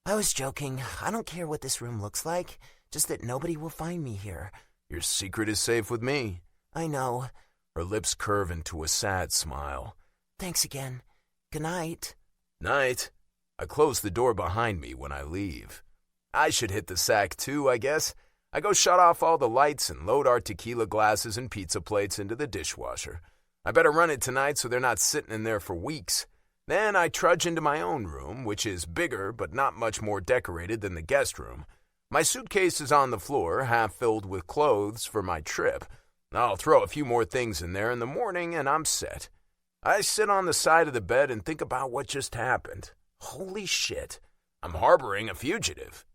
I was joking. I don't care what this room looks like. Just that nobody will find me here. Your secret is safe with me. I know. Her lips curve into a sad smile. Thanks again. Good night. Night. I close the door behind me when I leave. I should hit the sack too, I guess. I go shut off all the lights and load our tequila glasses and pizza plates into the dishwasher. I better run it tonight so they're not sitting in there for weeks. Then I trudge into my own room, which is bigger but not much more decorated than the guest room. My suitcase is on the floor, half filled with clothes for my trip. I'll throw a few more things in there in the morning and I'm set. I sit on the side of the bed and think about what just happened. Holy shit. I'm harboring a fugitive.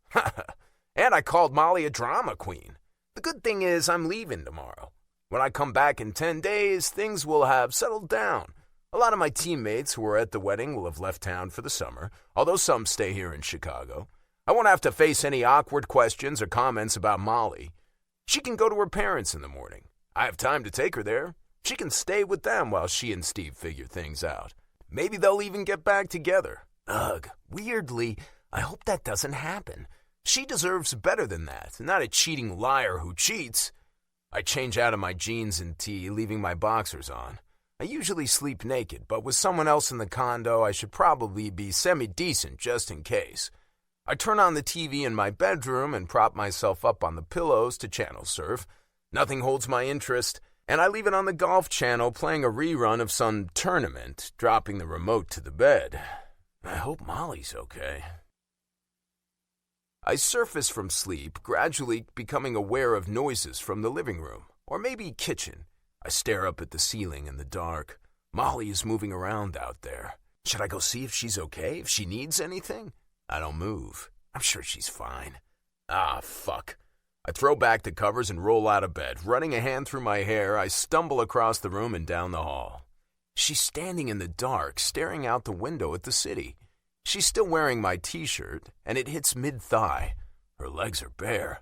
And I called Molly a drama queen. The good thing is I'm leaving tomorrow. When I come back in 10 days, things will have settled down. A lot of my teammates who were at the wedding will have left town for the summer, although some stay here in Chicago. I won't have to face any awkward questions or comments about Molly. She can go to her parents in the morning. I have time to take her there. She can stay with them while she and Steve figure things out. Maybe they'll even get back together. Ugh, weirdly, I hope that doesn't happen. She deserves better than that, not a cheating liar who cheats. I change out of my jeans and tee, leaving my boxers on. I usually sleep naked, but with someone else in the condo, I should probably be semi-decent just in case. I turn on the TV in my bedroom and prop myself up on the pillows to channel surf. Nothing holds my interest, and I leave it on the Golf Channel playing a rerun of some tournament, dropping the remote to the bed. I hope Molly's okay. I surface from sleep, gradually becoming aware of noises from the living room, or maybe kitchen. I stare up at the ceiling in the dark. Molly is moving around out there. Should I go see if she's okay, if she needs anything? I don't move. I'm sure she's fine. Ah, fuck. I throw back the covers and roll out of bed. Running a hand through my hair, I stumble across the room and down the hall. She's standing in the dark, staring out the window at the city. She's still wearing my t-shirt, and it hits mid-thigh. Her legs are bare.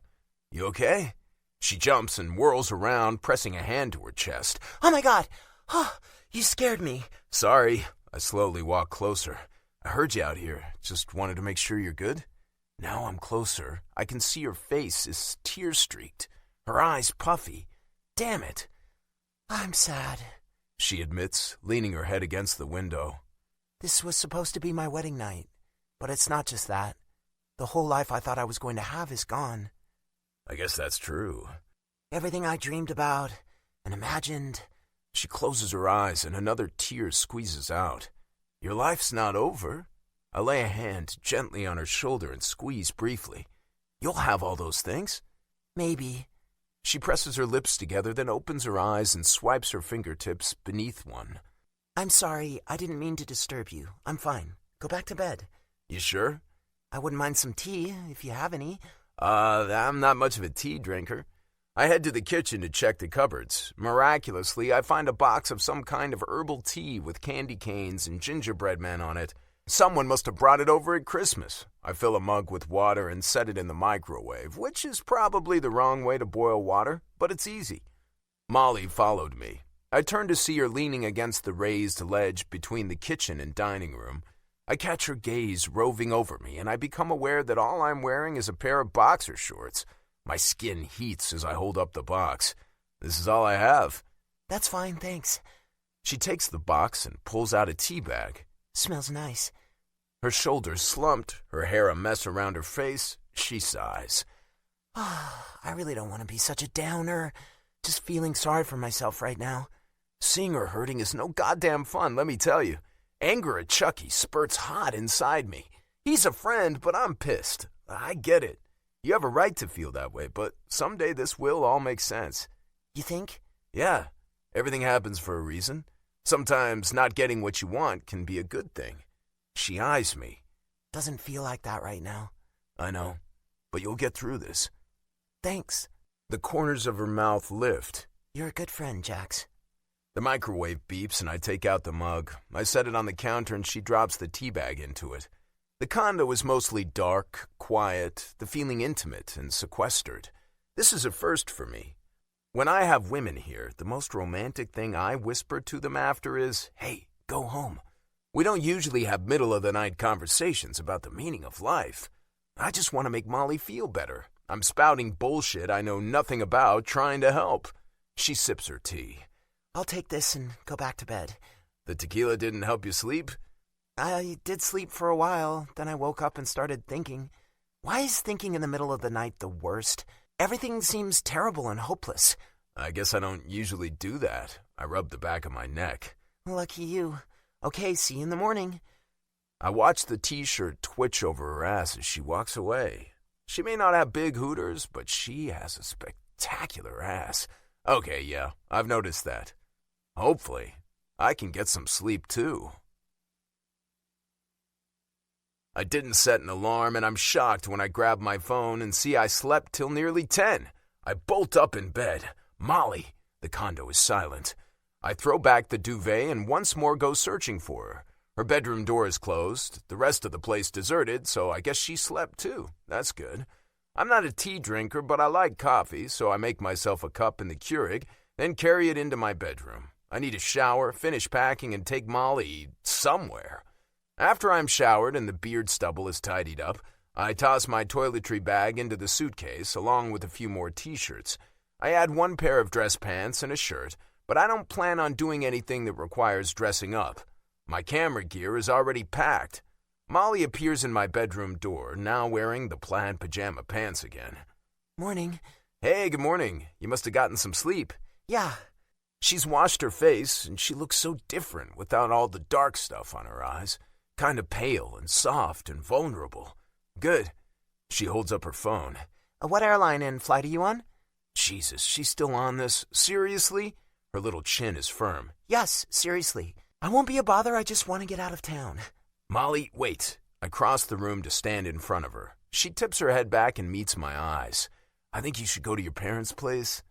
You okay? She jumps and whirls around, pressing a hand to her chest. Oh my God! Oh, you scared me. Sorry. I slowly walk closer. I heard you out here. Just wanted to make sure you're good. Now I'm closer. I can see her face is tear-streaked. Her eyes puffy. Damn it. I'm sad, she admits, leaning her head against the window. This was supposed to be my wedding night, but it's not just that. The whole life I thought I was going to have is gone. I guess that's true. Everything I dreamed about and imagined. She closes her eyes and another tear squeezes out. Your life's not over. I lay a hand gently on her shoulder and squeeze briefly. You'll have all those things. Maybe. She presses her lips together, then opens her eyes and swipes her fingertips beneath one. I'm sorry, I didn't mean to disturb you. I'm fine. Go back to bed. You sure? I wouldn't mind some tea, if you have any. I'm not much of a tea drinker. I head to the kitchen to check the cupboards. Miraculously, I find a box of some kind of herbal tea with candy canes and gingerbread men on it. Someone must have brought it over at Christmas. I fill a mug with water and set it in the microwave, which is probably the wrong way to boil water, but it's easy. Molly followed me. I turned to see her leaning against the raised ledge between the kitchen and dining room. I catch her gaze roving over me, and I become aware that all I'm wearing is a pair of boxer shorts. My skin heats as I hold up the box. This is all I have. That's fine, thanks. She takes the box and pulls out a tea bag. Smells nice. Her shoulders slumped, her hair a mess around her face. She sighs. I really don't want to be such a downer. Just feeling sorry for myself right now. Seeing her hurting is no goddamn fun, let me tell you. Anger at Chucky spurts hot inside me. He's a friend, but I'm pissed. I get it. You have a right to feel that way, but someday this will all make sense. You think? Yeah. Everything happens for a reason. Sometimes not getting what you want can be a good thing. She eyes me. Doesn't feel like that right now. I know, but you'll get through this. Thanks. The corners of her mouth lift. You're a good friend, Jax. The microwave beeps and I take out the mug. I set it on the counter and she drops the tea bag into it. The condo is mostly dark, quiet, the feeling intimate and sequestered. This is a first for me. When I have women here, the most romantic thing I whisper to them after is, "Hey, go home." We don't usually have middle-of-the-night conversations about the meaning of life. I just want to make Molly feel better. I'm spouting bullshit I know nothing about, trying to help. She sips her tea. I'll take this and go back to bed. The tequila didn't help you sleep? I did sleep for a while, then I woke up and started thinking. Why is thinking in the middle of the night the worst? Everything seems terrible and hopeless. I guess I don't usually do that. I rub the back of my neck. Lucky you. Okay, see you in the morning. I watch the t-shirt twitch over her ass as she walks away. She may not have big hooters, but she has a spectacular ass. Okay, yeah, I've noticed that. Hopefully, I can get some sleep too. I didn't set an alarm, and I'm shocked when I grab my phone and see I slept till nearly 10. I bolt up in bed. Molly. The condo is silent. I throw back the duvet and once more go searching for her. Her bedroom door is closed, the rest of the place deserted, so I guess she slept too. That's good. I'm not a tea drinker, but I like coffee, so I make myself a cup in the Keurig, then carry it into my bedroom. I need a shower, finish packing, and take Molly somewhere. After I'm showered and the beard stubble is tidied up, I toss my toiletry bag into the suitcase along with a few more t-shirts. I add one pair of dress pants and a shirt, but I don't plan on doing anything that requires dressing up. My camera gear is already packed. Molly appears in my bedroom door, now wearing the plaid pajama pants again. Morning. Hey, good morning. You must have gotten some sleep. Yeah. She's washed her face, and she looks so different without all the dark stuff on her eyes. Kind of pale and soft and vulnerable. Good. She holds up her phone. What airline and flight are you on? Jesus, she's still on this? Seriously? Her little chin is firm. Yes, seriously. I won't be a bother, I just want to get out of town. Molly, wait. I cross the room to stand in front of her. She tips her head back and meets my eyes. I think you should go to your parents' place.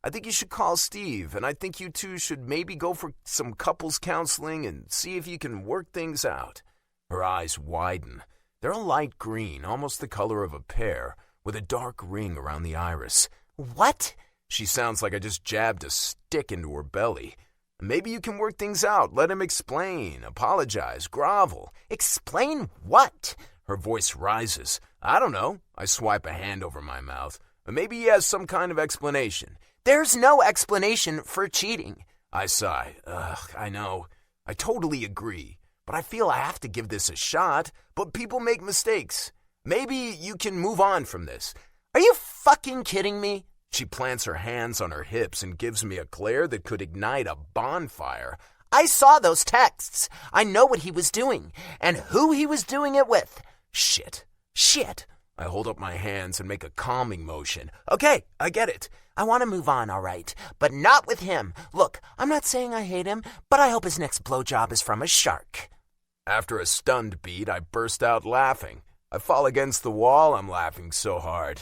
I think you should call Steve, and I think you two should maybe go for some couples counseling and see if you can work things out. Her eyes widen. They're a light green, almost the color of a pear, with a dark ring around the iris. What? She sounds like I just jabbed a stick into her belly. Maybe you can work things out. Let him explain, apologize, grovel. Explain what? Her voice rises. I don't know. I swipe a hand over my mouth. Maybe he has some kind of explanation. There's no explanation for cheating. I sigh. I know. I totally agree. But I feel I have to give this a shot. But people make mistakes. Maybe you can move on from this. Are you fucking kidding me? She plants her hands on her hips and gives me a glare that could ignite a bonfire. I saw those texts. I know what he was doing and who he was doing it with. Shit. I I hold up my hands and make a calming motion. Okay, I get it. I want to move on, all right, but not with him. Look, I'm not saying I hate him, but I hope his next blowjob is from a shark. After a stunned beat, I burst out laughing. I fall against the wall. I'm laughing so hard.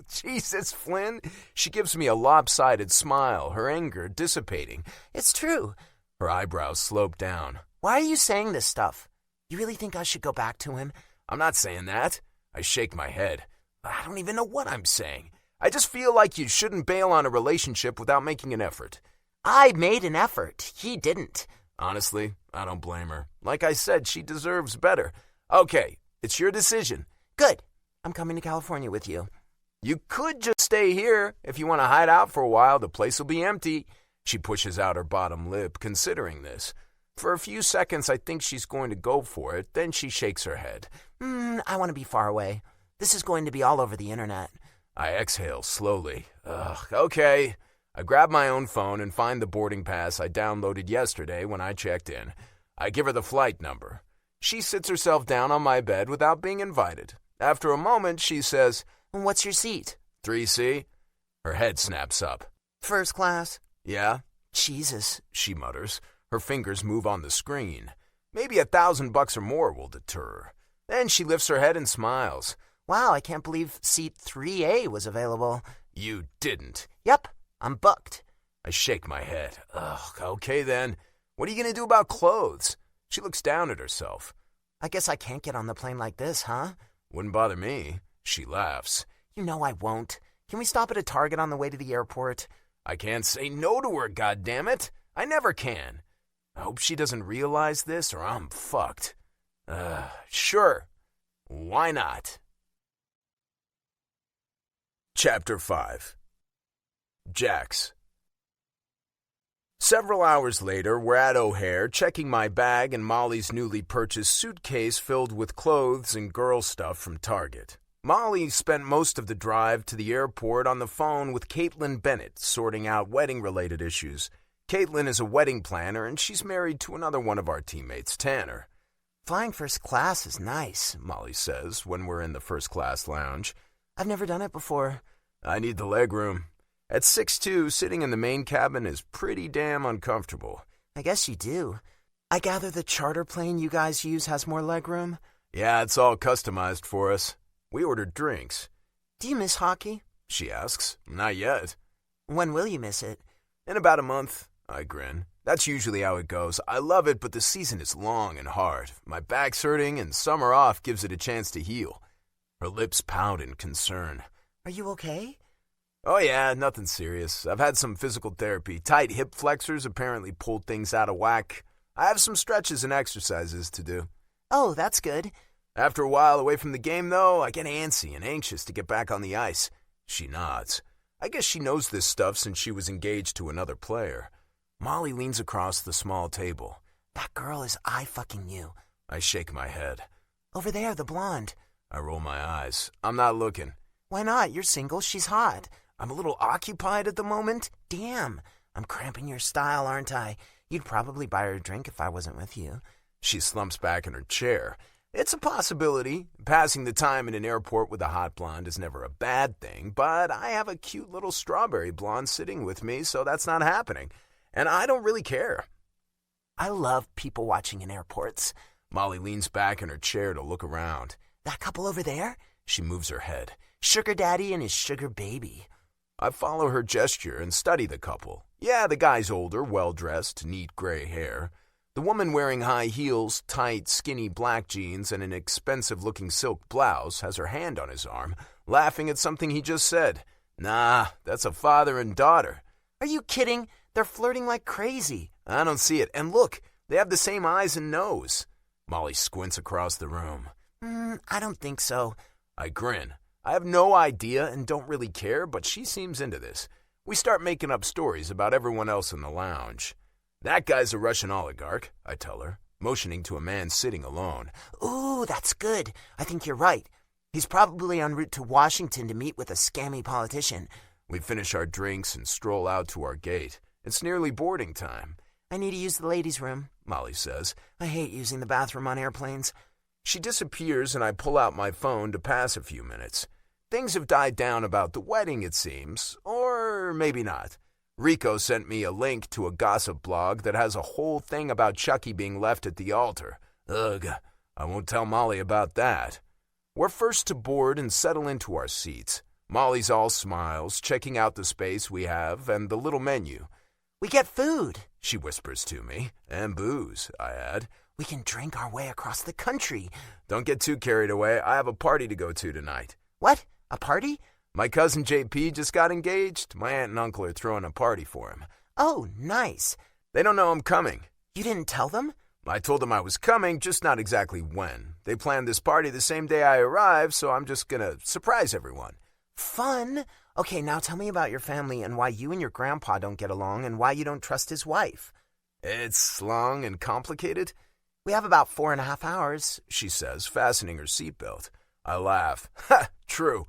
Jesus, Flynn. She gives me a lopsided smile, her anger dissipating. It's true. Her eyebrows slope down. Why are you saying this stuff? You really think I should go back to him? I'm not saying that. I shake my head. I don't even know what I'm saying. I just feel like you shouldn't bail on a relationship without making an effort. I made an effort. He didn't. Honestly, I don't blame her. Like I said, she deserves better. Okay, it's your decision. Good. I'm coming to California with you. You could just stay here. If you want to hide out for a while, the place will be empty. She pushes out her bottom lip, considering this. For a few seconds, I think she's going to go for it. Then she shakes her head. I want to be far away. This is going to be all over the internet. I exhale slowly. Okay. I grab my own phone and find the boarding pass I downloaded yesterday when I checked in. I give her the flight number. She sits herself down on my bed without being invited. After a moment, she says, What's your seat? 3C. Her head snaps up. First class? Yeah? Jesus, she mutters. Her fingers move on the screen. Maybe $1,000 or more will deter her. Then she lifts her head and smiles. Wow, I can't believe seat 3A was available. You didn't. Yep, I'm booked. I shake my head. Okay then. What are you going to do about clothes? She looks down at herself. I guess I can't get on the plane like this, huh? Wouldn't bother me. She laughs. You know I won't. Can we stop at a Target on the way to the airport? I can't say no to her, goddammit. I never can. I hope she doesn't realize this or I'm fucked. Sure. Why not? Chapter 5. Jax. Several hours later, we're at O'Hare, checking my bag and Molly's newly purchased suitcase filled with clothes and girl stuff from Target. Molly spent most of the drive to the airport on the phone with Caitlin Bennett, sorting out wedding-related issues. Caitlin is a wedding planner, and she's married to another one of our teammates, Tanner. Flying first class is nice, Molly says when we're in the first-class lounge. I've never done it before. I need the legroom. At 6'2", sitting in the main cabin is pretty damn uncomfortable. I guess you do. I gather the charter plane you guys use has more legroom? Yeah, it's all customized for us. We ordered drinks. Do you miss hockey? She asks. Not yet. When will you miss it? In about a month. I grin. That's usually how it goes. I love it, but the season is long and hard. My back's hurting, and summer off gives it a chance to heal. Her lips pout in concern. Are you okay? Oh yeah, nothing serious. I've had some physical therapy. Tight hip flexors apparently pulled things out of whack. I have some stretches and exercises to do. Oh, that's good. After a while away from the game, though, I get antsy and anxious to get back on the ice. She nods. I guess she knows this stuff since she was engaged to another player. Molly leans across the small table. That girl is eye-fucking you. I shake my head. Over there, the blonde. I roll my eyes. I'm not looking. Why not? You're single. She's hot. I'm a little occupied at the moment. Damn. I'm cramping your style, aren't I? You'd probably buy her a drink if I wasn't with you. She slumps back in her chair. It's a possibility. Passing the time in an airport with a hot blonde is never a bad thing, but I have a cute little strawberry blonde sitting with me, so that's not happening. And I don't really care. I love people watching in airports. Molly leans back in her chair to look around. That couple over there? She moves her head. Sugar daddy and his sugar baby. I follow her gesture and study the couple. Yeah, the guy's older, well-dressed, neat gray hair. The woman wearing high heels, tight, skinny black jeans, and an expensive-looking silk blouse has her hand on his arm, laughing at something he just said. Nah, that's a father and daughter. Are you kidding? They're flirting like crazy. I don't see it. And look, they have the same eyes and nose. Molly squints across the room. I don't think so. I grin. I have no idea and don't really care, but she seems into this. We start making up stories about everyone else in the lounge. That guy's a Russian oligarch, I tell her, motioning to a man sitting alone. Ooh, that's good. I think you're right. He's probably en route to Washington to meet with a scammy politician. We finish our drinks and stroll out to our gate. It's nearly boarding time. I need to use the ladies' room, Molly says. I hate using the bathroom on airplanes. She disappears and I pull out my phone to pass a few minutes. Things have died down about the wedding, it seems. Or maybe not. Rico sent me a link to a gossip blog that has a whole thing about Chucky being left at the altar. Ugh, I won't tell Molly about that. We're first to board and settle into our seats. Molly's all smiles, checking out the space we have and the little menu. We get food, she whispers to me. And booze, I add. We can drink our way across the country. Don't get too carried away. I have a party to go to tonight. What? A party? My cousin JP just got engaged. My aunt and uncle are throwing a party for him. Oh, nice. They don't know I'm coming. You didn't tell them? I told them I was coming, just not exactly when. They planned this party the same day I arrived, so I'm just gonna surprise everyone. Fun. Okay, now tell me about your family and why you and your grandpa don't get along and why you don't trust his wife. It's long and complicated. We have about 4.5 hours, she says, fastening her seatbelt. I laugh. Ha! True.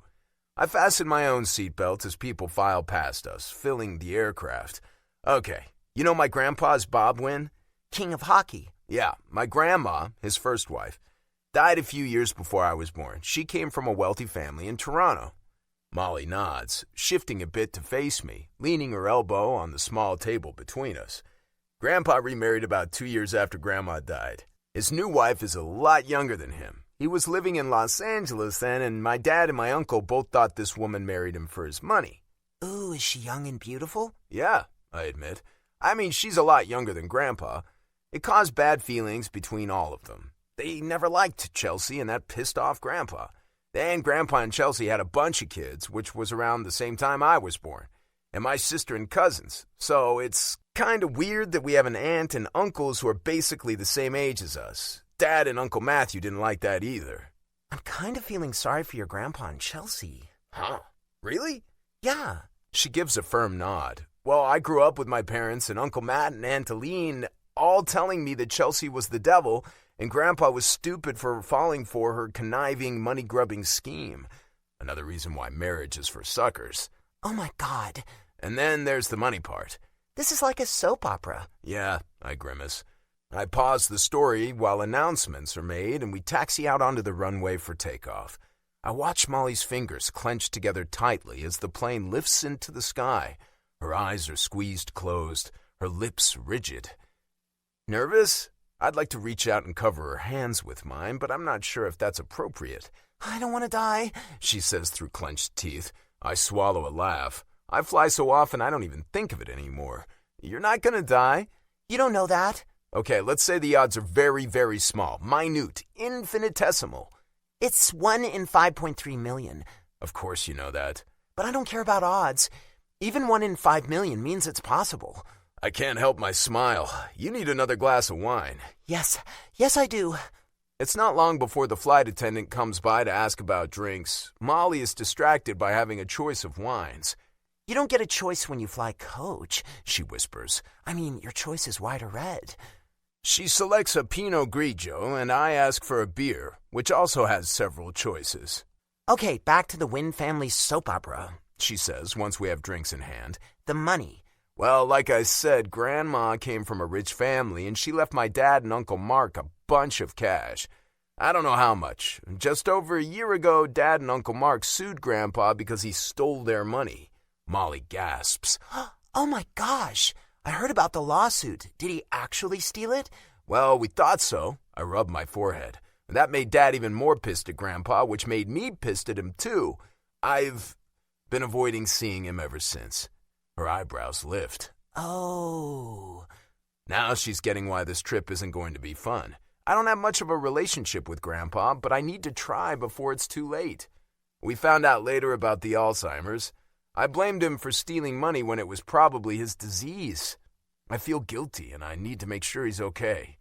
I fasten my own seatbelt as people file past us, filling the aircraft. Okay, you know my grandpa's Bob Wynn? King of hockey. Yeah, my grandma, his first wife, died a few years before I was born. She came from a wealthy family in Toronto. Molly nods, shifting a bit to face me, leaning her elbow on the small table between us. Grandpa remarried about 2 years after Grandma died. His new wife is a lot younger than him. He was living in Los Angeles then, and my dad and my uncle both thought this woman married him for his money. Ooh, is she young and beautiful? Yeah, I admit. I mean, she's a lot younger than Grandpa. It caused bad feelings between all of them. They never liked Chelsea, and that pissed off Grandpa. Then Grandpa and Chelsea had a bunch of kids, which was around the same time I was born, and my sister and cousins. So it's kind of weird that we have an aunt and uncles who are basically the same age as us. Dad and Uncle Matthew didn't like that either. I'm kind of feeling sorry for your grandpa and Chelsea. Huh? Really? Yeah. She gives a firm nod. Well, I grew up with my parents and Uncle Matt and Aunt Aline all telling me that Chelsea was the devil and Grandpa was stupid for falling for her conniving, money-grubbing scheme. Another reason why marriage is for suckers. Oh my God. And then there's the money part. This is like a soap opera. Yeah, I grimace. I pause the story while announcements are made and we taxi out onto the runway for takeoff. I watch Molly's fingers clench together tightly as the plane lifts into the sky. Her eyes are squeezed closed, her lips rigid. Nervous? I'd like to reach out and cover her hands with mine, but I'm not sure if that's appropriate. I don't want to die, she says through clenched teeth. I swallow a laugh. I fly so often I don't even think of it anymore. You're not gonna die. You don't know that. Okay, let's say the odds are very, very small, minute, infinitesimal. It's 1 in 5.3 million. Of course you know that. But I don't care about odds. Even 1 in 5 million means it's possible. I can't help my smile. You need another glass of wine. Yes, I do. It's not long before the flight attendant comes by to ask about drinks. Molly is distracted by having a choice of wines. You don't get a choice when you fly coach, she whispers. I mean, your choice is white or red. She selects a Pinot Grigio, and I ask for a beer, which also has several choices. Okay, back to the Wynn family soap opera, she says once we have drinks in hand. The money. Well, like I said, Grandma came from a rich family, and she left my dad and Uncle Mark a bunch of cash. I don't know how much. Just over a year ago, Dad and Uncle Mark sued Grandpa because he stole their money. Molly gasps. Oh my gosh! I heard about the lawsuit. Did he actually steal it? Well, we thought so. I rubbed my forehead. That made Dad even more pissed at Grandpa, which made me pissed at him too. I've been avoiding seeing him ever since. Her eyebrows lift. Oh. Now she's getting why this trip isn't going to be fun. I don't have much of a relationship with Grandpa, but I need to try before it's too late. We found out later about the Alzheimer's. I blamed him for stealing money when it was probably his disease. I feel guilty, and I need to make sure he's okay.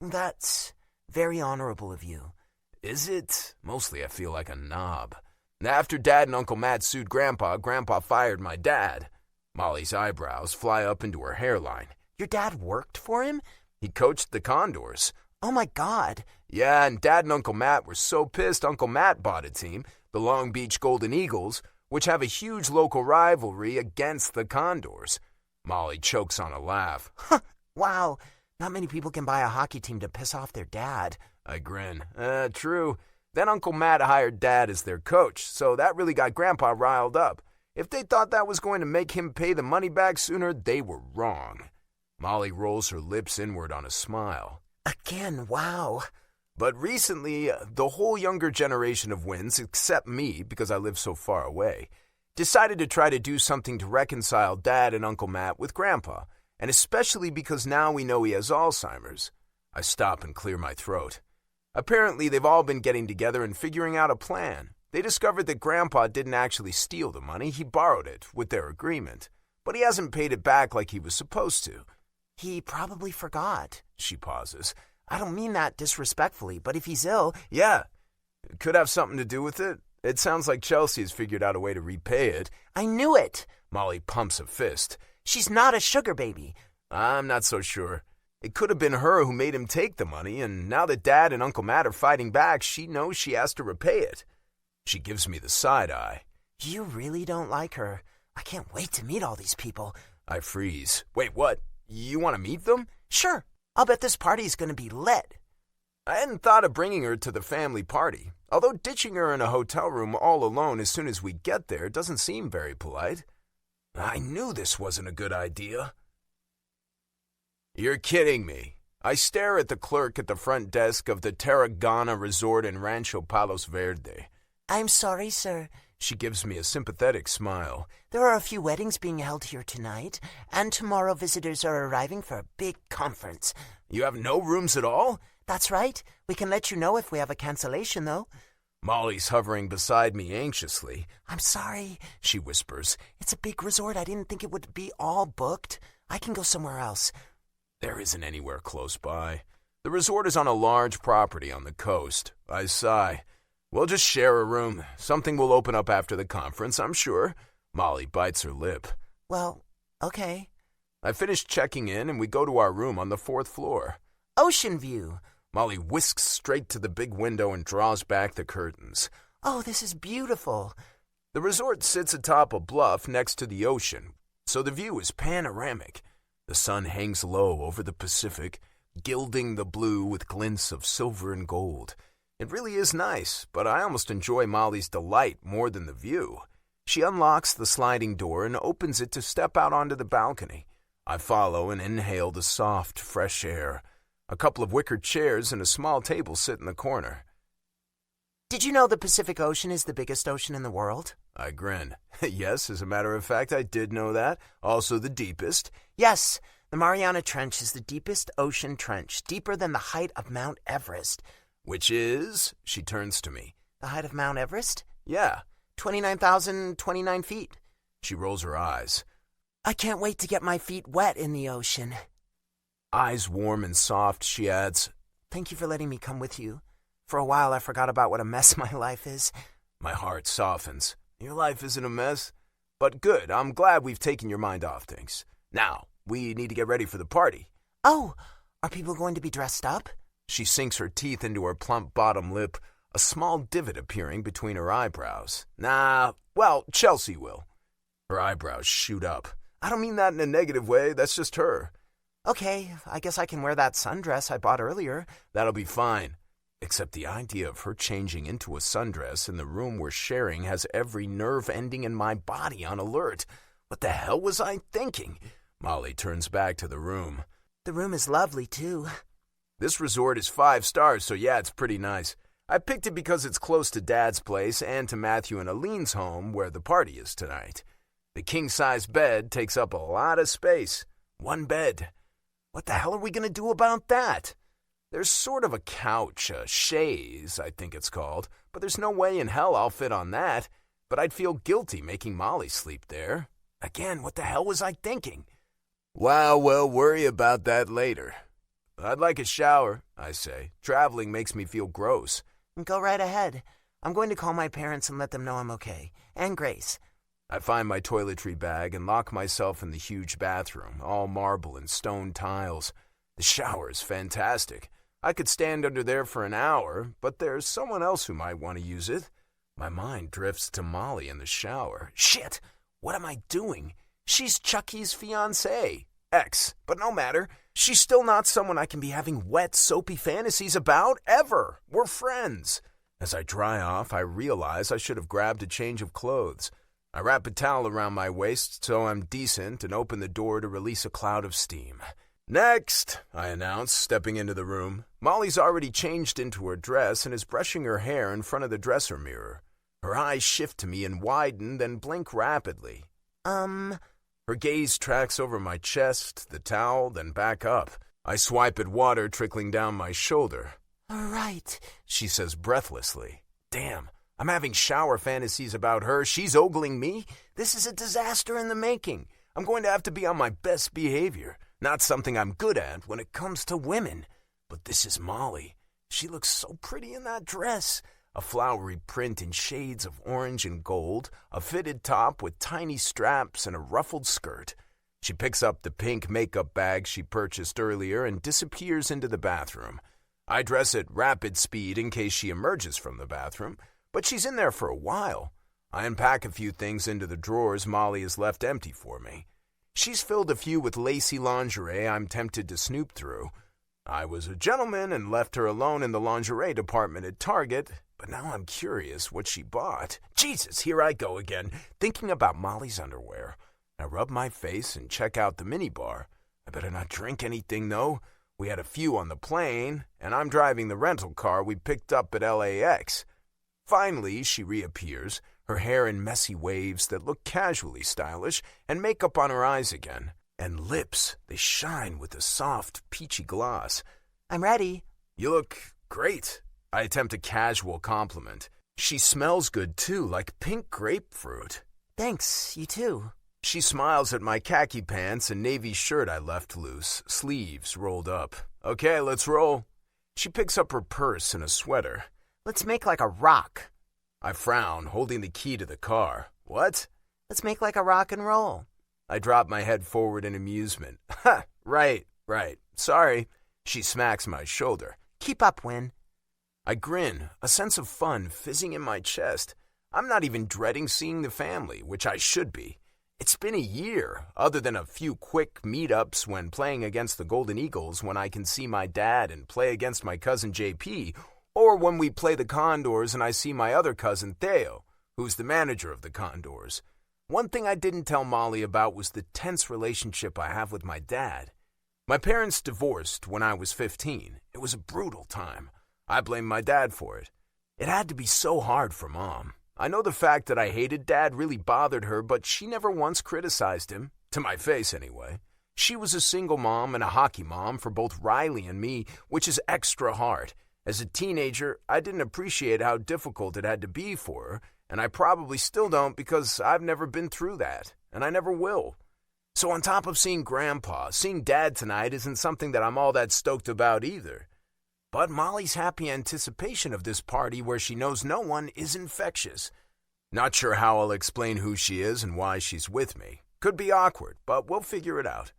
That's very honorable of you. Is it? Mostly I feel like a knob. After Dad and Uncle Matt sued Grandpa, Grandpa fired my dad. Molly's eyebrows fly up into her hairline. Your dad worked for him? He coached the Condors. Oh my God. Yeah, and Dad and Uncle Matt were so pissed Uncle Matt bought a team, the Long Beach Golden Eagles, which have a huge local rivalry against the Condors. Molly chokes on a laugh. Wow, not many people can buy a hockey team to piss off their dad. I grin. True. Then Uncle Matt hired Dad as their coach, so that really got Grandpa riled up. If they thought that was going to make him pay the money back sooner, they were wrong. Molly rolls her lips inward on a smile. Again, wow. But recently, the whole younger generation of Wynns, except me, because I live so far away, decided to try to do something to reconcile Dad and Uncle Matt with Grandpa, and especially because now we know he has Alzheimer's. I stop and clear my throat. Apparently, they've all been getting together and figuring out a plan. They discovered that Grandpa didn't actually steal the money, he borrowed it with their agreement, but he hasn't paid it back like he was supposed to. He probably forgot. She pauses. I don't mean that disrespectfully, but if he's ill... Yeah, it could have something to do with it. It sounds like Chelsea's figured out a way to repay it. I knew it! Molly pumps a fist. She's not a sugar baby. I'm not so sure. It could have been her who made him take the money, and now that Dad and Uncle Matt are fighting back, she knows she has to repay it. She gives me the side eye. You really don't like her. I can't wait to meet all these people. I freeze. Wait, what? You want to meet them? Sure. I'll bet this party's gonna be lit. I hadn't thought of bringing her to the family party, although ditching her in a hotel room all alone as soon as we get there doesn't seem very polite. I knew this wasn't a good idea. You're kidding me. I stare at the clerk at the front desk of the Tarragona Resort in Rancho Palos Verde. I'm sorry, sir. She gives me a sympathetic smile. There are a few weddings being held here tonight, and tomorrow visitors are arriving for a big conference. You have no rooms at all? That's right. We can let you know if we have a cancellation, though. Molly's hovering beside me anxiously. I'm sorry, she whispers. It's a big resort. I didn't think it would be all booked. I can go somewhere else. There isn't anywhere close by. The resort is on a large property on the coast. I sigh. We'll just share a room. Something will open up after the conference, I'm sure. Molly bites her lip. Well, okay. I finish checking in and we go to our room on the 4th floor. Ocean view. Molly whisks straight to the big window and draws back the curtains. Oh, this is beautiful. The resort sits atop a bluff next to the ocean, so the view is panoramic. The sun hangs low over the Pacific, gilding the blue with glints of silver and gold. It really is nice, but I almost enjoy Molly's delight more than the view. She unlocks the sliding door and opens it to step out onto the balcony. I follow and inhale the soft, fresh air. A couple of wicker chairs and a small table sit in the corner. Did you know the Pacific Ocean is the biggest ocean in the world? I grin. Yes, as a matter of fact, I did know that. Also the deepest. Yes, the Mariana Trench is the deepest ocean trench, deeper than the height of Mount Everest. Which is? She turns to me. The height of Mount Everest? Yeah. 29,029 feet. She rolls her eyes. I can't wait to get my feet wet in the ocean. Eyes warm and soft, she adds. Thank you for letting me come with you. For a while, I forgot about what a mess my life is. My heart softens. Your life isn't a mess. But good, I'm glad we've taken your mind off things. Now, we need to get ready for the party. Oh, are people going to be dressed up? She sinks her teeth into her plump bottom lip, a small divot appearing between her eyebrows. Nah, well, Chelsea will. Her eyebrows shoot up. I don't mean that in a negative way, that's just her. Okay, I guess I can wear that sundress I bought earlier. That'll be fine. Except the idea of her changing into a sundress in the room we're sharing has every nerve ending in my body on alert. What the hell was I thinking? Molly turns back to the room. The room is lovely, too. This resort is 5 stars, so yeah, it's pretty nice. I picked it because it's close to Dad's place and to Matthew and Aline's home where the party is tonight. The king-size bed takes up a lot of space. 1 bed. What the hell are we going to do about that? There's sort of a couch, a chaise, I think it's called, but there's no way in hell I'll fit on that. But I'd feel guilty making Molly sleep there. Again, what the hell was I thinking? Wow, we'll worry about that later. I'd like a shower, I say. Traveling makes me feel gross. Go right ahead. I'm going to call my parents and let them know I'm okay. And Grace. I find my toiletry bag and lock myself in the huge bathroom, all marble and stone tiles. The shower is fantastic. I could stand under there for an hour, but there's someone else who might want to use it. My mind drifts to Molly in the shower. Shit! What am I doing? She's Chucky's fiancé. Ex, but no matter. She's still not someone I can be having wet, soapy fantasies about, ever. We're friends. As I dry off, I realize I should have grabbed a change of clothes. I wrap a towel around my waist so I'm decent and open the door to release a cloud of steam. Next, I announce, stepping into the room. Molly's already changed into her dress and is brushing her hair in front of the dresser mirror. Her eyes shift to me and widen, then blink rapidly. Her gaze tracks over my chest, the towel, then back up. I swipe at water trickling down my shoulder. All right, she says breathlessly. Damn, I'm having shower fantasies about her. She's ogling me. This is a disaster in the making. I'm going to have to be on my best behavior. Not something I'm good at when it comes to women. But this is Molly. She looks so pretty in that dress. A flowery print in shades of orange and gold, a fitted top with tiny straps, and a ruffled skirt. She picks up the pink makeup bag she purchased earlier and disappears into the bathroom. I dress at rapid speed in case she emerges from the bathroom, but she's in there for a while. I unpack a few things into the drawers Molly has left empty for me. She's filled a few with lacy lingerie I'm tempted to snoop through. I was a gentleman and left her alone in the lingerie department at Target, but now I'm curious what she bought. Jesus, here I go again, thinking about Molly's underwear. I rub my face and check out the minibar. I better not drink anything, though. We had a few on the plane, and I'm driving the rental car we picked up at LAX. Finally, she reappears, her hair in messy waves that look casually stylish, and makeup on her eyes again. And lips, they shine with a soft, peachy gloss. I'm ready. You look great. I attempt a casual compliment. She smells good, too, like pink grapefruit. Thanks, you too. She smiles at my khaki pants and navy shirt I left loose, sleeves rolled up. Okay, let's roll. She picks up her purse and a sweater. Let's make like a rock. I frown, holding the key to the car. What? Let's make like a rock and roll. I drop my head forward in amusement. Ha! Right. Sorry. She smacks my shoulder. Keep up, Win. I grin, a sense of fun fizzing in my chest. I'm not even dreading seeing the family, which I should be. It's been a year, other than a few quick meetups when playing against the Golden Eagles when I can see my dad and play against my cousin JP, or when we play the Condors and I see my other cousin Theo, who's the manager of the Condors. One thing I didn't tell Molly about was the tense relationship I have with my dad. My parents divorced when I was 15. It was a brutal time. I blame my dad for it. It had to be so hard for Mom. I know the fact that I hated Dad really bothered her, but she never once criticized him, to my face anyway. She was a single mom and a hockey mom for both Riley and me, which is extra hard. As a teenager, I didn't appreciate how difficult it had to be for her, and I probably still don't because I've never been through that, and I never will. So on top of seeing Grandpa, seeing Dad tonight isn't something that I'm all that stoked about either. But Molly's happy anticipation of this party where she knows no one is infectious. Not sure how I'll explain who she is and why she's with me. Could be awkward, but we'll figure it out.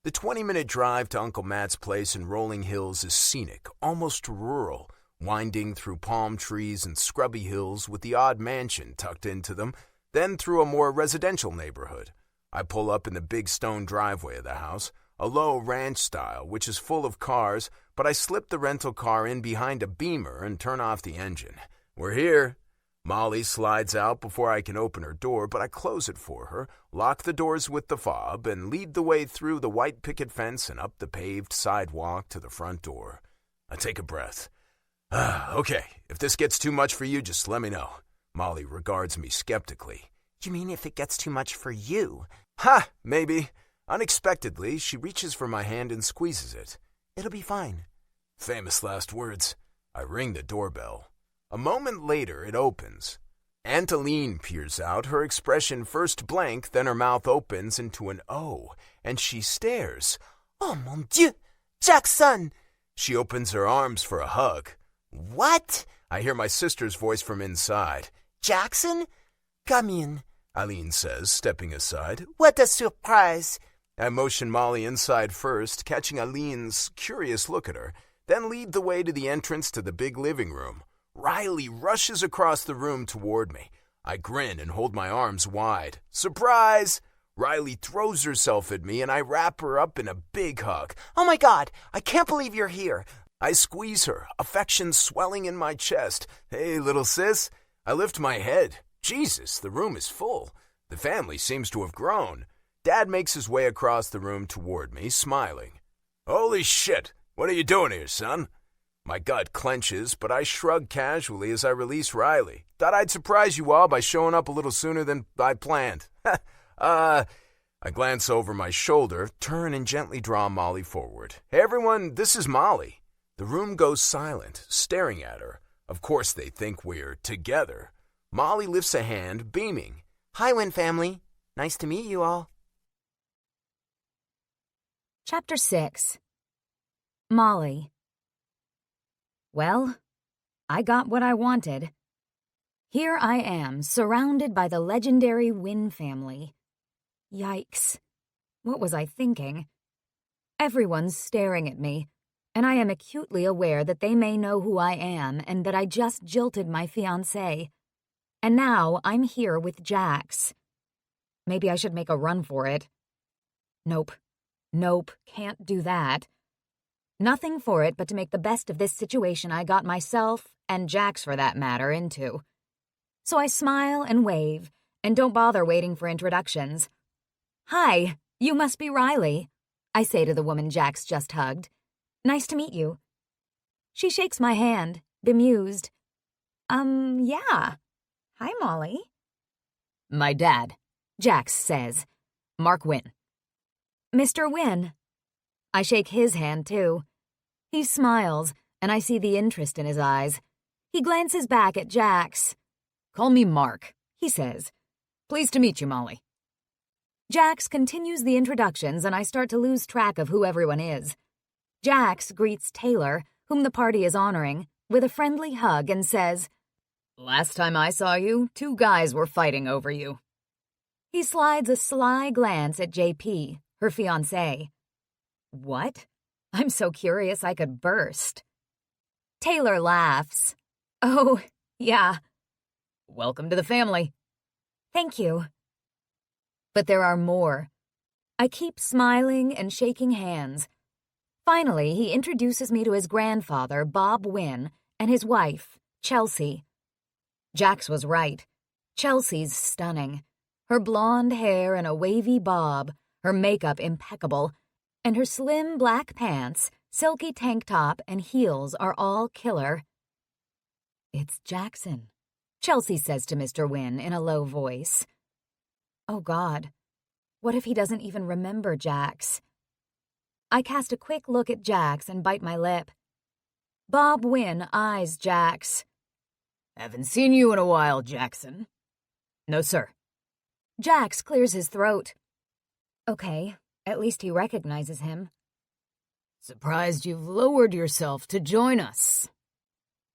The 20-minute drive to Uncle Matt's place in Rolling Hills is scenic, almost rural, winding through palm trees and scrubby hills with the odd mansion tucked into them, then through a more residential neighborhood. I pull up in the big stone driveway of the house, a low ranch style, which is full of cars, but I slip the rental car in behind a Beamer and turn off the engine. We're here. Molly slides out before I can open her door, but I close it for her, lock the doors with the fob, and lead the way through the white picket fence and up the paved sidewalk to the front door. I take a breath. Okay, if this gets too much for you, just let me know. Molly regards me skeptically. You mean if it gets too much for you? Ha! Maybe. Unexpectedly, she reaches for my hand and squeezes it. It'll be fine. Famous last words. I ring the doorbell. A moment later, it opens. Aunt Aline peers out, her expression first blank, then her mouth opens into an O, and she stares. Oh, mon Dieu! Jackson! She opens her arms for a hug. What? I hear my sister's voice from inside. Jackson? Come in, Aline says, stepping aside. What a surprise! I motion Molly inside first, catching Aline's curious look at her, then lead the way to the entrance to the big living room. Riley rushes across the room toward me. I grin and hold my arms wide. Surprise! Riley throws herself at me and I wrap her up in a big hug. Oh my God, I can't believe you're here. I squeeze her, affection swelling in my chest. Hey, little sis. I lift my head. Jesus, the room is full. The family seems to have grown. Dad makes his way across the room toward me, smiling. Holy shit, what are you doing here, son? My gut clenches, but I shrug casually as I release Riley. Thought I'd surprise you all by showing up a little sooner than I planned. I glance over my shoulder, turn and gently draw Molly forward. Hey everyone, this is Molly. The room goes silent, staring at her. Of course they think we're together. Molly lifts a hand, beaming. Hi, Win family. Nice to meet you all. Chapter 6. Molly. Well, I got what I wanted. Here I am, surrounded by the legendary Wynn family. Yikes. What was I thinking? Everyone's staring at me, and I am acutely aware that they may know who I am and that I just jilted my fiancé. And now I'm here with Jax. Maybe I should make a run for it. Nope, can't do that. Nothing for it but to make the best of this situation I got myself, and Jax for that matter, into. So I smile and wave, and don't bother waiting for introductions. Hi, you must be Riley, I say to the woman Jax just hugged. Nice to meet you. She shakes my hand, bemused. Yeah. Hi, Molly. My dad, Jax says. Mark Wynn. Mr. Wynn. I shake his hand, too. He smiles, and I see the interest in his eyes. He glances back at Jax. Call me Mark, he says. Pleased to meet you, Molly. Jax continues the introductions, and I start to lose track of who everyone is. Jax greets Taylor, whom the party is honoring, with a friendly hug and says, Last time I saw you, 2 guys were fighting over you. He slides a sly glance at JP, her fiancé. What? I'm so curious I could burst. Taylor laughs. Oh, yeah. Welcome to the family. Thank you. But there are more. I keep smiling and shaking hands. Finally, he introduces me to his grandfather, Bob Wynn, and his wife, Chelsea. Jax was right. Chelsea's stunning. Her blonde hair in a wavy bob, her makeup impeccable, and her slim black pants, silky tank top, and heels are all killer. It's Jackson, Chelsea says to Mr. Wynn in a low voice. Oh, God. What if he doesn't even remember Jax? I cast a quick look at Jax and bite my lip. Bob Wynn eyes Jax. Haven't seen you in a while, Jackson. No, sir. Jax clears his throat. Okay, at least he recognizes him. Surprised you've lowered yourself to join us.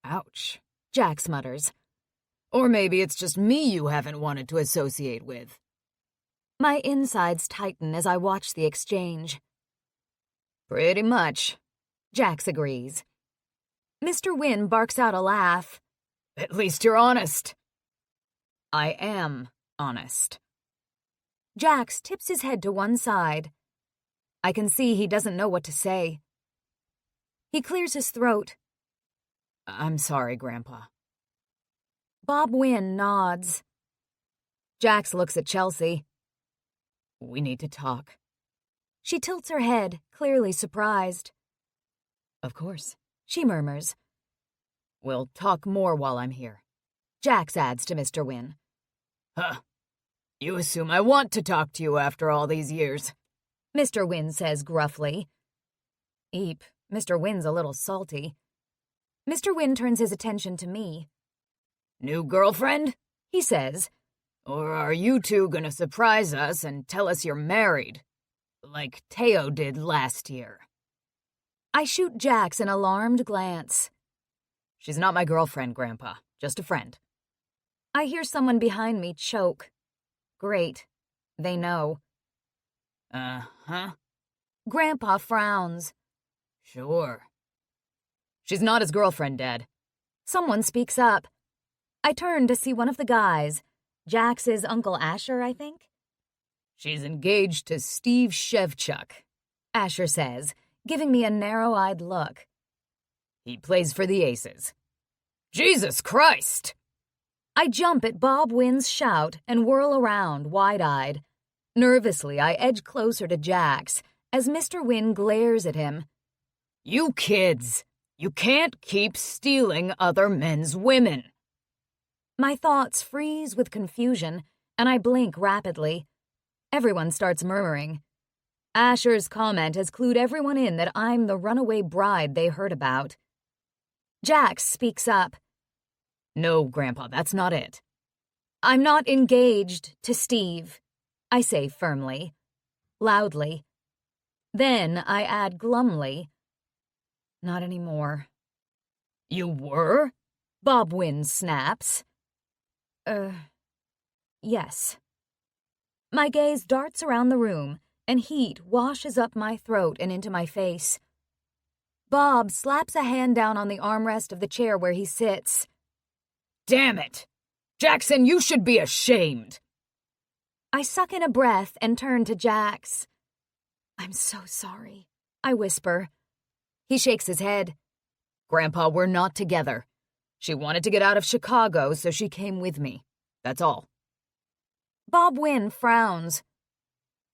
Ouch, Jax mutters. Or maybe it's just me you haven't wanted to associate with. My insides tighten as I watch the exchange. Pretty much, Jax agrees. Mr. Wynn barks out a laugh. At least you're honest. I am honest. Jax tips his head to one side. I can see he doesn't know what to say. He clears his throat. I'm sorry, Grandpa. Bob Wynn nods. Jax looks at Chelsea. We need to talk. She tilts her head, clearly surprised. Of course, she murmurs. We'll talk more while I'm here. Jax adds to Mr. Wynn. Huh. You assume I want to talk to you after all these years. Mr. Wynn says gruffly. Eep, Mr. Wynn's a little salty. Mr. Wynn turns his attention to me. New girlfriend? He says. Or are you 2 gonna surprise us and tell us you're married? Like Teo did last year. I shoot Jax an alarmed glance. She's not my girlfriend, Grandpa. Just a friend. I hear someone behind me choke. Great. They know. Uh-huh. Grandpa frowns. Sure. She's not his girlfriend, Dad. Someone speaks up. I turn to see one of the guys. Jax's Uncle Asher, I think. She's engaged to Steve Shevchuk, Asher says, giving me a narrow-eyed look. He plays for the Aces. Jesus Christ! I jump at Bob Wynn's shout and whirl around, wide-eyed. Nervously, I edge closer to Jax as Mr. Wynn glares at him. You kids! You can't keep stealing other men's women! My thoughts freeze with confusion, and I blink rapidly. Everyone starts murmuring. Asher's comment has clued everyone in that I'm the runaway bride they heard about. Jax speaks up. No, Grandpa, that's not it. I'm not engaged to Steve, I say firmly, loudly. Then I add glumly, "Not anymore." "You were?" Bob Wynne snaps. Yes. My gaze darts around the room, and heat washes up my throat and into my face. Bob slaps a hand down on the armrest of the chair where he sits. "Damn it! Jackson, you should be ashamed!" I suck in a breath and turn to Jax. "I'm so sorry," I whisper. He shakes his head. "Grandpa, we're not together. She wanted to get out of Chicago, so she came with me. That's all." Bob Wynne frowns.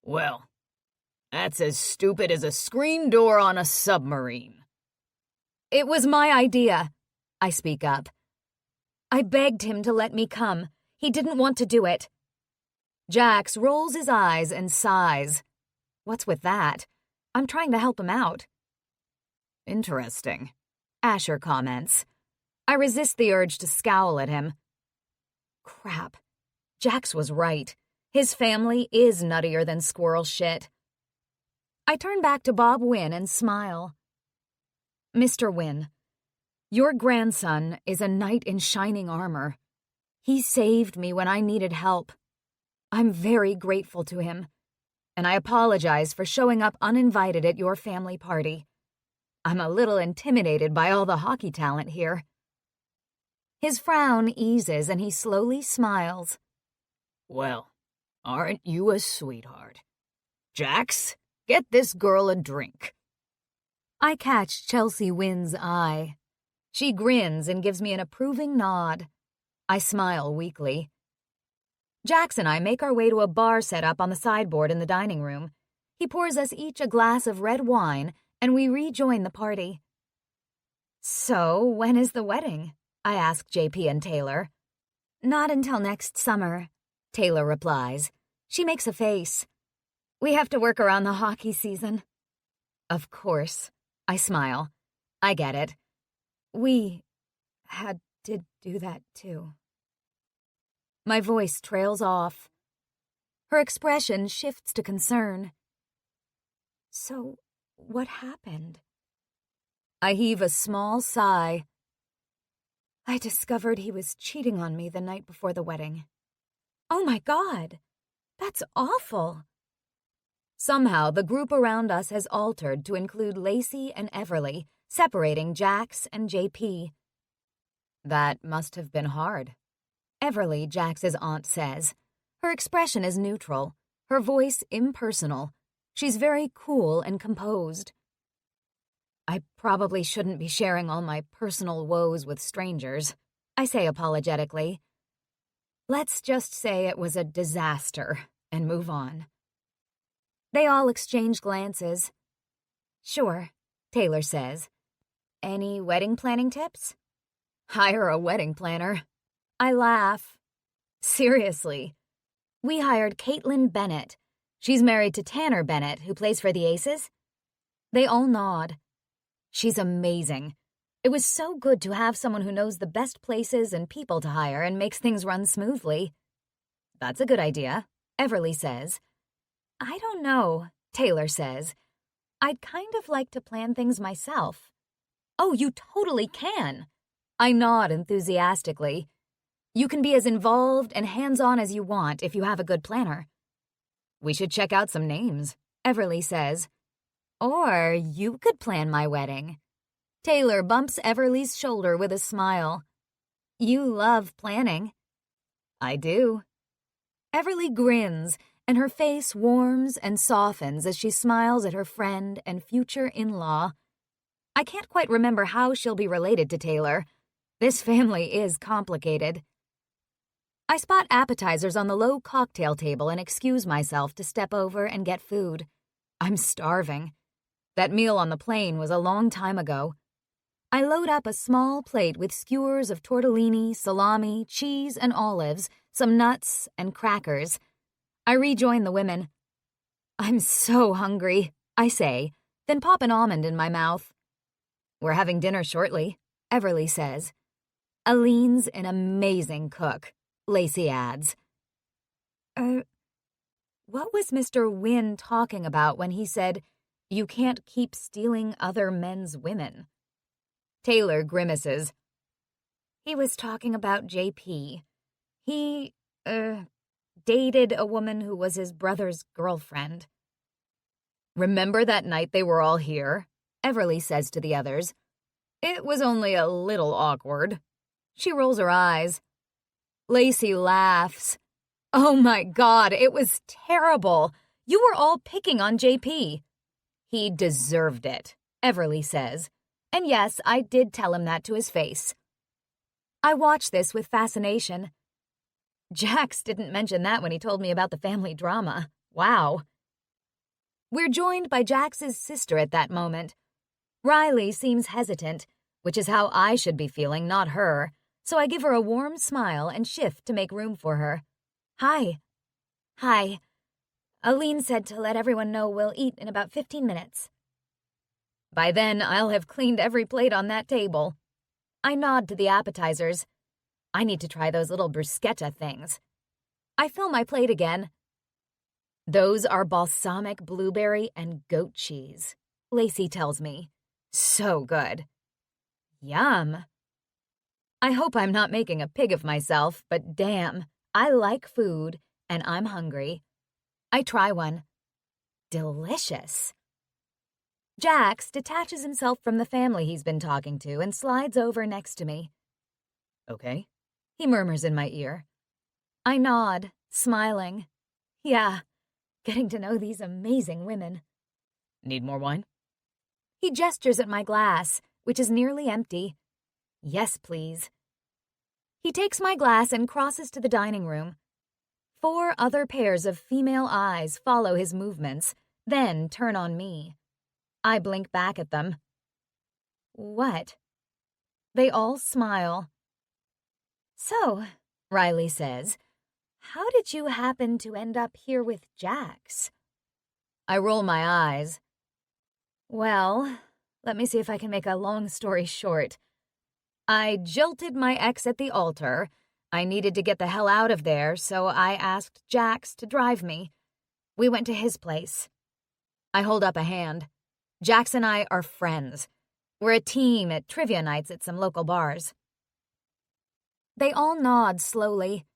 "Well, that's as stupid as a screen door on a submarine." "It was my idea," I speak up. "I begged him to let me come. He didn't want to do it." Jax rolls his eyes and sighs. What's with that? I'm trying to help him out. "Interesting," Asher comments. I resist the urge to scowl at him. Crap. Jax was right. His family is nuttier than squirrel shit. I turn back to Bob Wynne and smile. "Mr. Wynne, your grandson is a knight in shining armor. He saved me when I needed help. I'm very grateful to him, and I apologize for showing up uninvited at your family party. I'm a little intimidated by all the hockey talent here." His frown eases and he slowly smiles. "Well, aren't you a sweetheart? Jax, get this girl a drink." I catch Chelsea Wynne's eye. She grins and gives me an approving nod. I smile weakly. Jax and I make our way to a bar set up on the sideboard in the dining room. He pours us each a glass of red wine, and we rejoin the party. "So, when is the wedding?" I ask JP and Taylor. "Not until next summer," Taylor replies. She makes a face. "We have to work around the hockey season." "Of course." I smile. I get it. We had to do that too. My voice trails off. Her expression shifts to concern. "So, what happened?" I heave a small sigh. "I discovered he was cheating on me the night before the wedding." "Oh my God, that's awful." Somehow, the group around us has altered to include Lacey and Everly, separating Jax and JP. "That must have been hard," Everly, Jax's aunt, says. Her expression is neutral, her voice impersonal. She's very cool and composed. "I probably shouldn't be sharing all my personal woes with strangers," I say apologetically. "Let's just say it was a disaster and move on." They all exchange glances. "Sure," Taylor says. "Any wedding planning tips?" "Hire a wedding planner." I laugh. "Seriously. We hired Caitlin Bennett. She's married to Tanner Bennett, who plays for the Aces." They all nod. "She's amazing. It was so good to have someone who knows the best places and people to hire and makes things run smoothly." "That's a good idea," Everly says. "I don't know," Taylor says. "I'd kind of like to plan things myself." "Oh, you totally can." I nod enthusiastically. "You can be as involved and hands-on as you want if you have a good planner." "We should check out some names," Everly says. "Or you could plan my wedding." Taylor bumps Everly's shoulder with a smile. "You love planning." "I do." Everly grins, and her face warms and softens as she smiles at her friend and future in-law. I can't quite remember how she'll be related to Taylor. This family is complicated. I spot appetizers on the low cocktail table and excuse myself to step over and get food. I'm starving. That meal on the plane was a long time ago. I load up a small plate with skewers of tortellini, salami, cheese, and olives, some nuts, and crackers. I rejoin the women. "I'm so hungry," I say, then pop an almond in my mouth. "We're having dinner shortly," Everly says. "Aline's an amazing cook," Lacey adds. What was Mr. Wynne talking about when he said, You can't keep stealing other men's women. Taylor grimaces. He was talking about JP. He, dated a woman who was his brother's girlfriend. Remember that night they were all here? Everly says to the others. It was only a little awkward. She rolls her eyes. Lacey laughs. Oh my God, it was terrible. You were all picking on JP. He deserved it, Everly says. And yes, I did tell him that to his face. I watched this with fascination. Jax didn't mention that when he told me about the family drama. Wow. We're joined by Jax's sister at that moment. Riley seems hesitant, which is how I should be feeling, not her, so I give her a warm smile and shift to make room for her. Hi. Hi. Aline said to let everyone know we'll eat in about 15 minutes. By then, I'll have cleaned every plate on that table. I nod to the appetizers. I need to try those little bruschetta things. I fill my plate again. Those are balsamic blueberry and goat cheese, Lacey tells me. So good. Yum. I hope I'm not making a pig of myself, but damn, I like food, and I'm hungry. I try one. Delicious. Jax detaches himself from the family he's been talking to and slides over next to me. Okay, he murmurs in my ear. I nod, smiling. Yeah, getting to know these amazing women. Need more wine? He gestures at my glass, which is nearly empty. Yes, please. He takes my glass and crosses to the dining room. 4 other pairs of female eyes follow his movements, then turn on me. I blink back at them. What? They all smile. So, Riley says, how did you happen to end up here with Jax? I roll my eyes. Well, let me see if I can make a long story short. I jilted my ex at the altar. I needed to get the hell out of there, so I asked Jax to drive me. We went to his place. I hold up a hand. Jax and I are friends. We're a team at trivia nights at some local bars. They all nod slowly.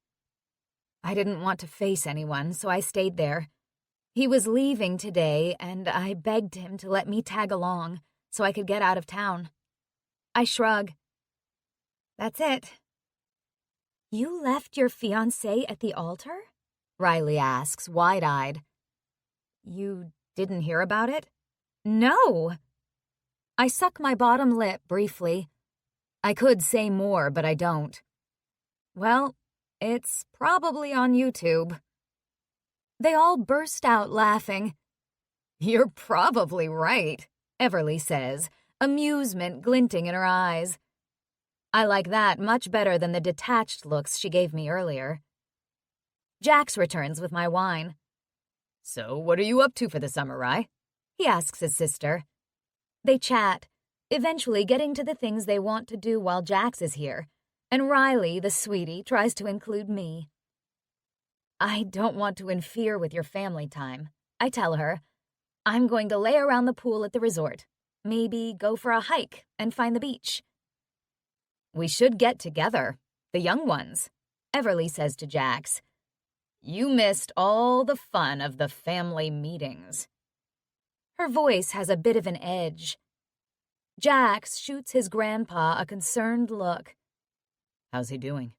I didn't want to face anyone, so I stayed there. He was leaving today, and I begged him to let me tag along so I could get out of town. I shrug. That's it. You left your fiancé at the altar? Riley asks, wide-eyed. You didn't hear about it? No. I suck my bottom lip briefly. I could say more, but I don't. Well, it's probably on YouTube. They all burst out laughing. You're probably right, Everly says, amusement glinting in her eyes. I like that much better than the detached looks she gave me earlier. Jax returns with my wine. So what are you up to for the summer, Rye? He asks his sister. They chat, eventually getting to the things they want to do while Jax is here, and Riley, the sweetie, tries to include me. I don't want to interfere with your family time, I tell her. I'm going to lay around the pool at the resort, maybe go for a hike and find the beach. We should get together, the young ones, Everly says to Jax. You missed all the fun of the family meetings. Her voice has a bit of an edge. Jax shoots his grandpa a concerned look. How's he doing?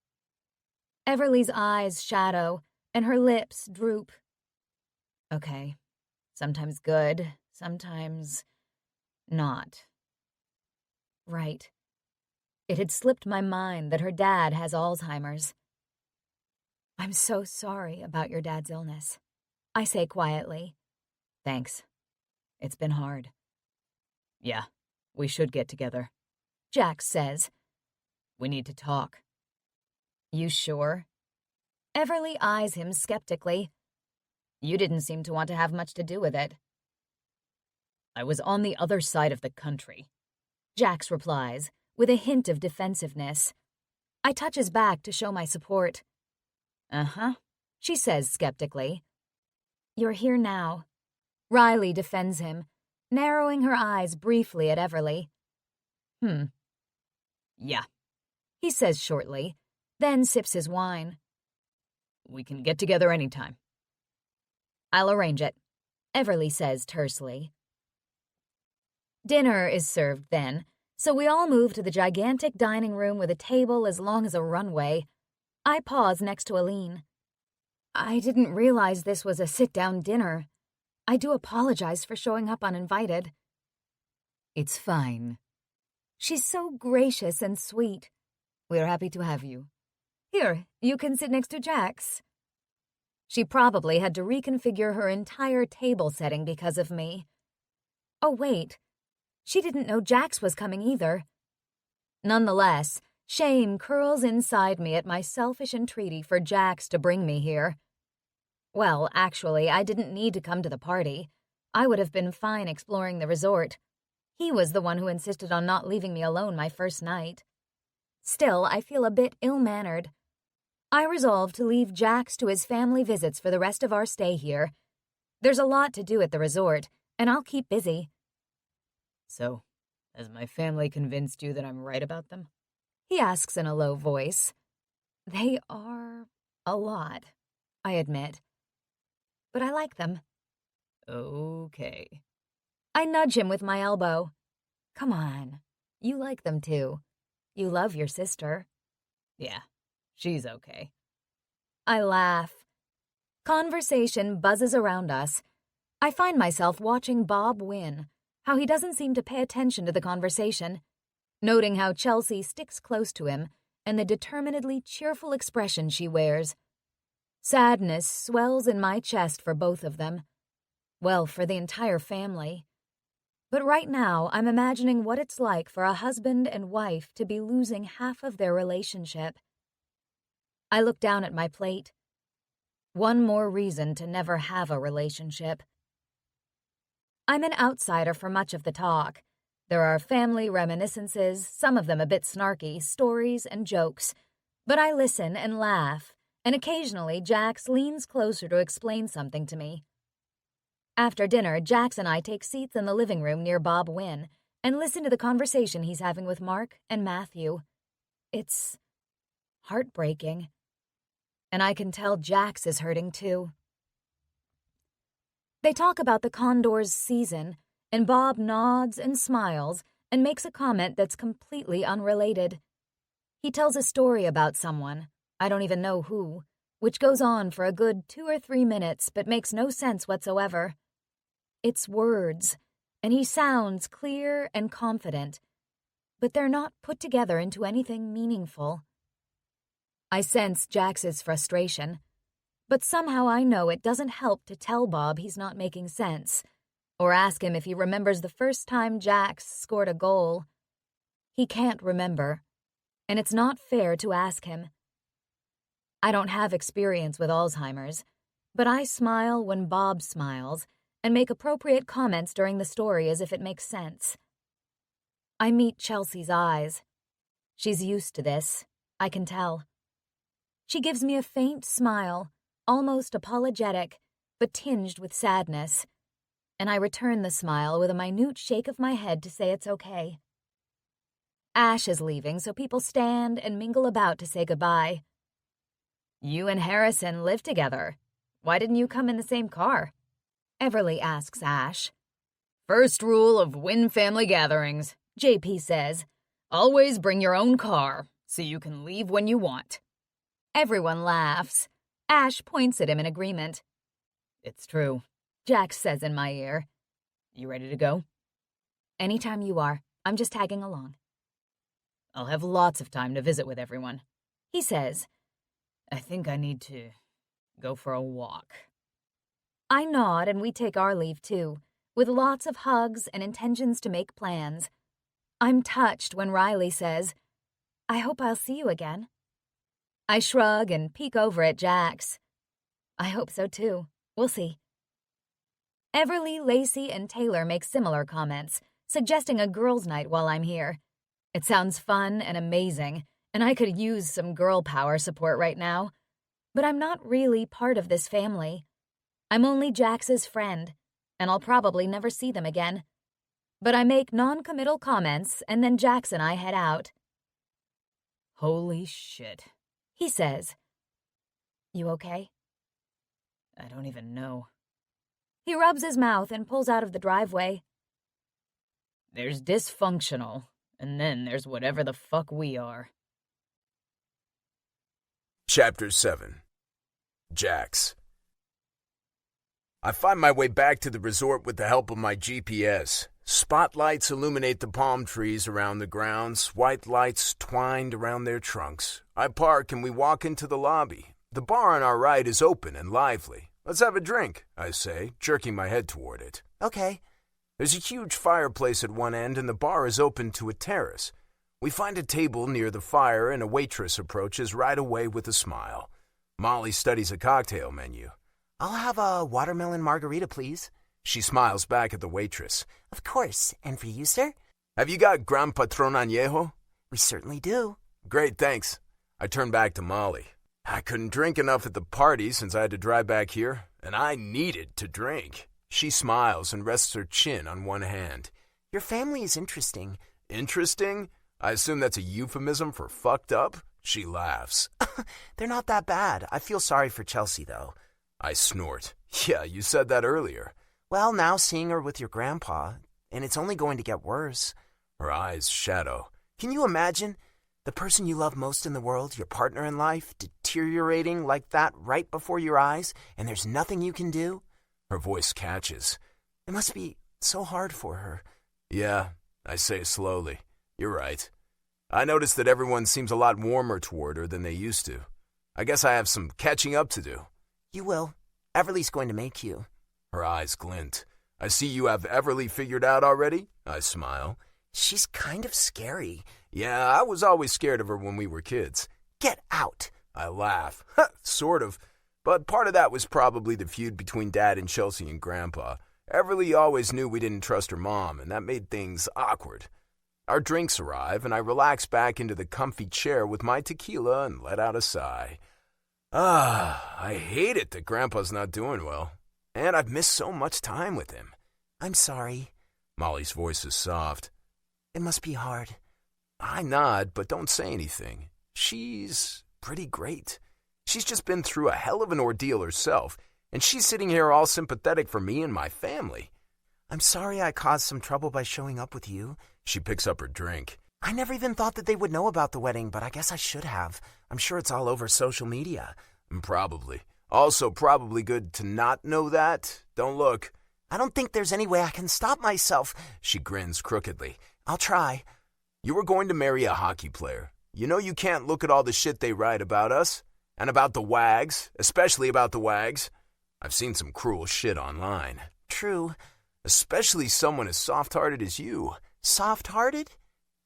Everly's eyes shadow, and her lips droop. Okay. Sometimes good, sometimes not. Right. It had slipped my mind that her dad has Alzheimer's. I'm so sorry about your dad's illness, I say quietly. Thanks. It's been hard. Yeah, we should get together, Jax says. We need to talk. You sure? Everly eyes him skeptically. You didn't seem to want to have much to do with it. I was on the other side of the country, Jax replies, with a hint of defensiveness. I touch his back to show my support. Uh-huh, she says skeptically. You're here now. Riley defends him. narrowing her eyes briefly at Everly. Yeah, He says shortly, then sips his wine. we can get together anytime. I'll arrange it, Everly says tersely. Dinner is served then, so we all move to the gigantic dining room with a table as long as a runway. I pause next to Aline. I didn't realize this was a sit-down dinner. I do apologize for showing up uninvited. It's fine. She's so gracious and sweet. We're happy to have you. Here, you can sit next to Jax. She probably had to reconfigure her entire table setting because of me. Oh, wait. She didn't know Jax was coming either. Nonetheless, shame curls inside me at my selfish entreaty for Jax to bring me here. Well, actually, I didn't need to come to the party. I would have been fine exploring the resort. He was the one who insisted on not leaving me alone my first night. Still, I feel a bit ill-mannered. I resolve to leave Jax to his family visits for the rest of our stay here. There's a lot to do at the resort, and I'll keep busy. So, has my family convinced you that I'm right about them? He asks in a low voice. They are a lot, I admit. But I like them. Okay. I nudge him with my elbow. Come on, you like them too. You love your sister. Yeah, she's okay. I laugh. Conversation buzzes around us. I find myself watching Bob win, how he doesn't seem to pay attention to the conversation, noting how Chelsea sticks close to him and the determinedly cheerful expression she wears. Sadness swells in my chest for both of them. Well, for the entire family. But right now, I'm imagining what it's like for a husband and wife to be losing half of their relationship. I look down at my plate. One more reason to never have a relationship. I'm an outsider for much of the talk. There are family reminiscences, some of them a bit snarky, stories and jokes. But I listen and laugh, and occasionally Jax leans closer to explain something to me. After dinner, Jax and I take seats in the living room near Bob Wynne and listen to the conversation he's having with Mark and Matthew. It's heartbreaking. And I can tell Jax is hurting too. They talk about the Condors' season, and Bob nods and smiles and makes a comment that's completely unrelated. He tells a story about someone, I don't even know who, which goes on for a good 2 or 3 minutes but makes no sense whatsoever. It's words, and he sounds clear and confident, but they're not put together into anything meaningful. I sense Jax's frustration, but somehow I know it doesn't help to tell Bob he's not making sense, or ask him if he remembers the first time Jax scored a goal. He can't remember, and it's not fair to ask him. I don't have experience with Alzheimer's, but I smile when Bob smiles and make appropriate comments during the story as if it makes sense. I meet Chelsea's eyes. She's used to this, I can tell. She gives me a faint smile, almost apologetic, but tinged with sadness, and I return the smile with a minute shake of my head to say it's okay. Ash is leaving, so people stand and mingle about to say goodbye. You and Harrison live together. Why didn't you come in the same car? Everly asks Ash. First rule of Wynn family gatherings, JP says. Always bring your own car, so you can leave when you want. Everyone laughs. Ash points at him in agreement. It's true, Jax says in my ear. You ready to go? Anytime you are. I'm just tagging along. I'll have lots of time to visit with everyone, he says. I think I need to go for a walk. I nod and we take our leave too, with lots of hugs and intentions to make plans. I'm touched when Riley says, I hope I'll see you again. I shrug and peek over at Jax. I hope so too. We'll see. Everly, Lacey, and Taylor make similar comments, suggesting a girls' night while I'm here. It sounds fun and amazing, and I could use some girl power support right now. But I'm not really part of this family. I'm only Jax's friend, and I'll probably never see them again, but I make non-committal comments and then Jax and I head out. Holy shit, He says. You okay? I don't even know. He rubs his mouth and pulls out of the driveway. There's dysfunctional, and then there's whatever the fuck we are. Chapter 7. Jax. I find my way back to the resort with the help of my GPS. Spotlights illuminate the palm trees around the grounds, white lights twined around their trunks. I park and we walk into the lobby. The bar on our right is open and lively. Let's have a drink, I say, jerking my head toward it. Okay. There's a huge fireplace at one end and the bar is open to a terrace. We find a table near the fire and a waitress approaches right away with a smile. Molly studies a cocktail menu. I'll have a watermelon margarita, please. She smiles back at the waitress. Of course. And for you, sir? Have you got Gran Patron Añejo? We certainly do. Great, thanks. I turn back to Molly. I couldn't drink enough at the party since I had to drive back here, and I needed to drink. She smiles and rests her chin on one hand. Your family is interesting. Interesting? I assume that's a euphemism for fucked up? She laughs. They're not that bad. I feel sorry for Chelsea, though. I snort. Yeah, you said that earlier. Well, now seeing her with your grandpa, and it's only going to get worse. Her eyes shadow. Can you imagine? The person you love most in the world, your partner in life, deteriorating like that right before your eyes, and there's nothing you can do? Her voice catches. It must be so hard for her. Yeah, I say slowly. You're right. I noticed that everyone seems a lot warmer toward her than they used to. I guess I have some catching up to do. You will. Everly's going to make you. Her eyes glint. I see you have Everly figured out already? I smile. She's kind of scary. Yeah, I was always scared of her when we were kids. Get out. I laugh. Sort of. But part of that was probably the feud between Dad and Chelsea and Grandpa. Everly always knew we didn't trust her mom, and that made things awkward. Our drinks arrive, and I relax back into the comfy chair with my tequila and let out a sigh. I hate it that Grandpa's not doing well. And I've missed so much time with him. I'm sorry. Molly's voice is soft. It must be hard. I nod, but don't say anything. She's pretty great. She's just been through a hell of an ordeal herself, and she's sitting here all sympathetic for me and my family. I'm sorry I caused some trouble by showing up with you. She picks up her drink. I never even thought that they would know about the wedding, but I guess I should have. I'm sure it's all over social media. Probably. Also, probably good to not know that. Don't look. I don't think there's any way I can stop myself. She grins crookedly. I'll try. You were going to marry a hockey player. You know you can't look at all the shit they write about us. And about the wags. Especially about the wags. I've seen some cruel shit online. True. Especially someone as soft-hearted as you. Soft-hearted?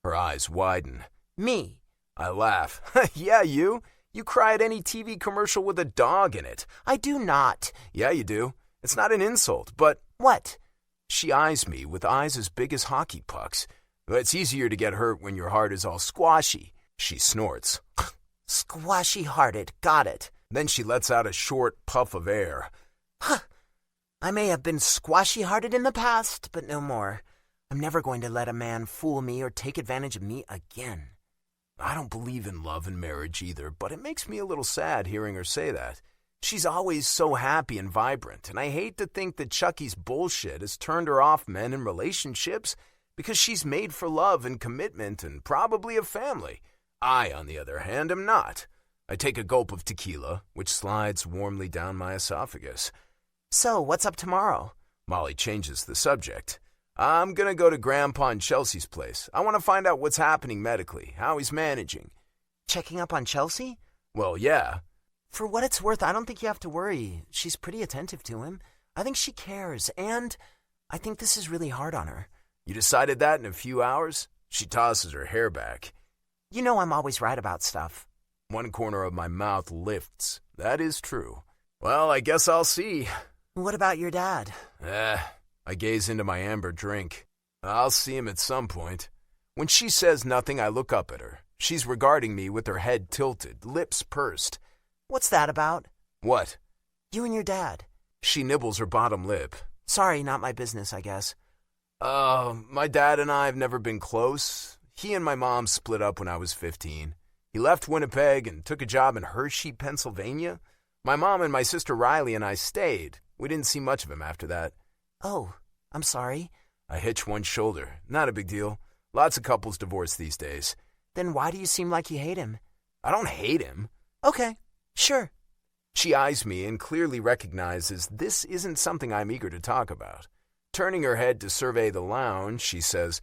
Her eyes widen. Me. I laugh. Yeah, you. You cry at any TV commercial with a dog in it. I do not. Yeah, you do. It's not an insult, but... What? She eyes me with eyes as big as hockey pucks. It's easier to get hurt when your heart is all squashy. She snorts. Squashy-hearted. Got it. Then she lets out a short puff of air. Huh. I may have been squashy-hearted in the past, but no more. I'm never going to let a man fool me or take advantage of me again. I don't believe in love and marriage either, but it makes me a little sad hearing her say that. She's always so happy and vibrant, and I hate to think that Chucky's bullshit has turned her off men and relationships because she's made for love and commitment and probably a family. I, on the other hand, am not. I take a gulp of tequila, which slides warmly down my esophagus. So, what's up tomorrow? Molly changes the subject. I'm gonna go to Grandpa and Chelsea's place. I want to find out what's happening medically, how he's managing. Checking up on Chelsea? Well, yeah. For what it's worth, I don't think you have to worry. She's pretty attentive to him. I think she cares, and I think this is really hard on her. You decided that in a few hours? She tosses her hair back. You know I'm always right about stuff. One corner of my mouth lifts. That is true. Well, I guess I'll see. What about your dad? I gaze into my amber drink. I'll see him at some point. When she says nothing, I look up at her. She's regarding me with her head tilted, lips pursed. What's that about? What? You and your dad. She nibbles her bottom lip. Sorry, not my business, I guess. My dad and I have never been close. He and my mom split up when I was 15. He left Winnipeg and took a job in Hershey, Pennsylvania. My mom and my sister Riley and I stayed. We didn't see much of him after that. Oh, I'm sorry. I hitch one shoulder. Not a big deal. Lots of couples divorce these days. Then why do you seem like you hate him? I don't hate him. Okay, sure. She eyes me and clearly recognizes this isn't something I'm eager to talk about. Turning her head to survey the lounge, she says,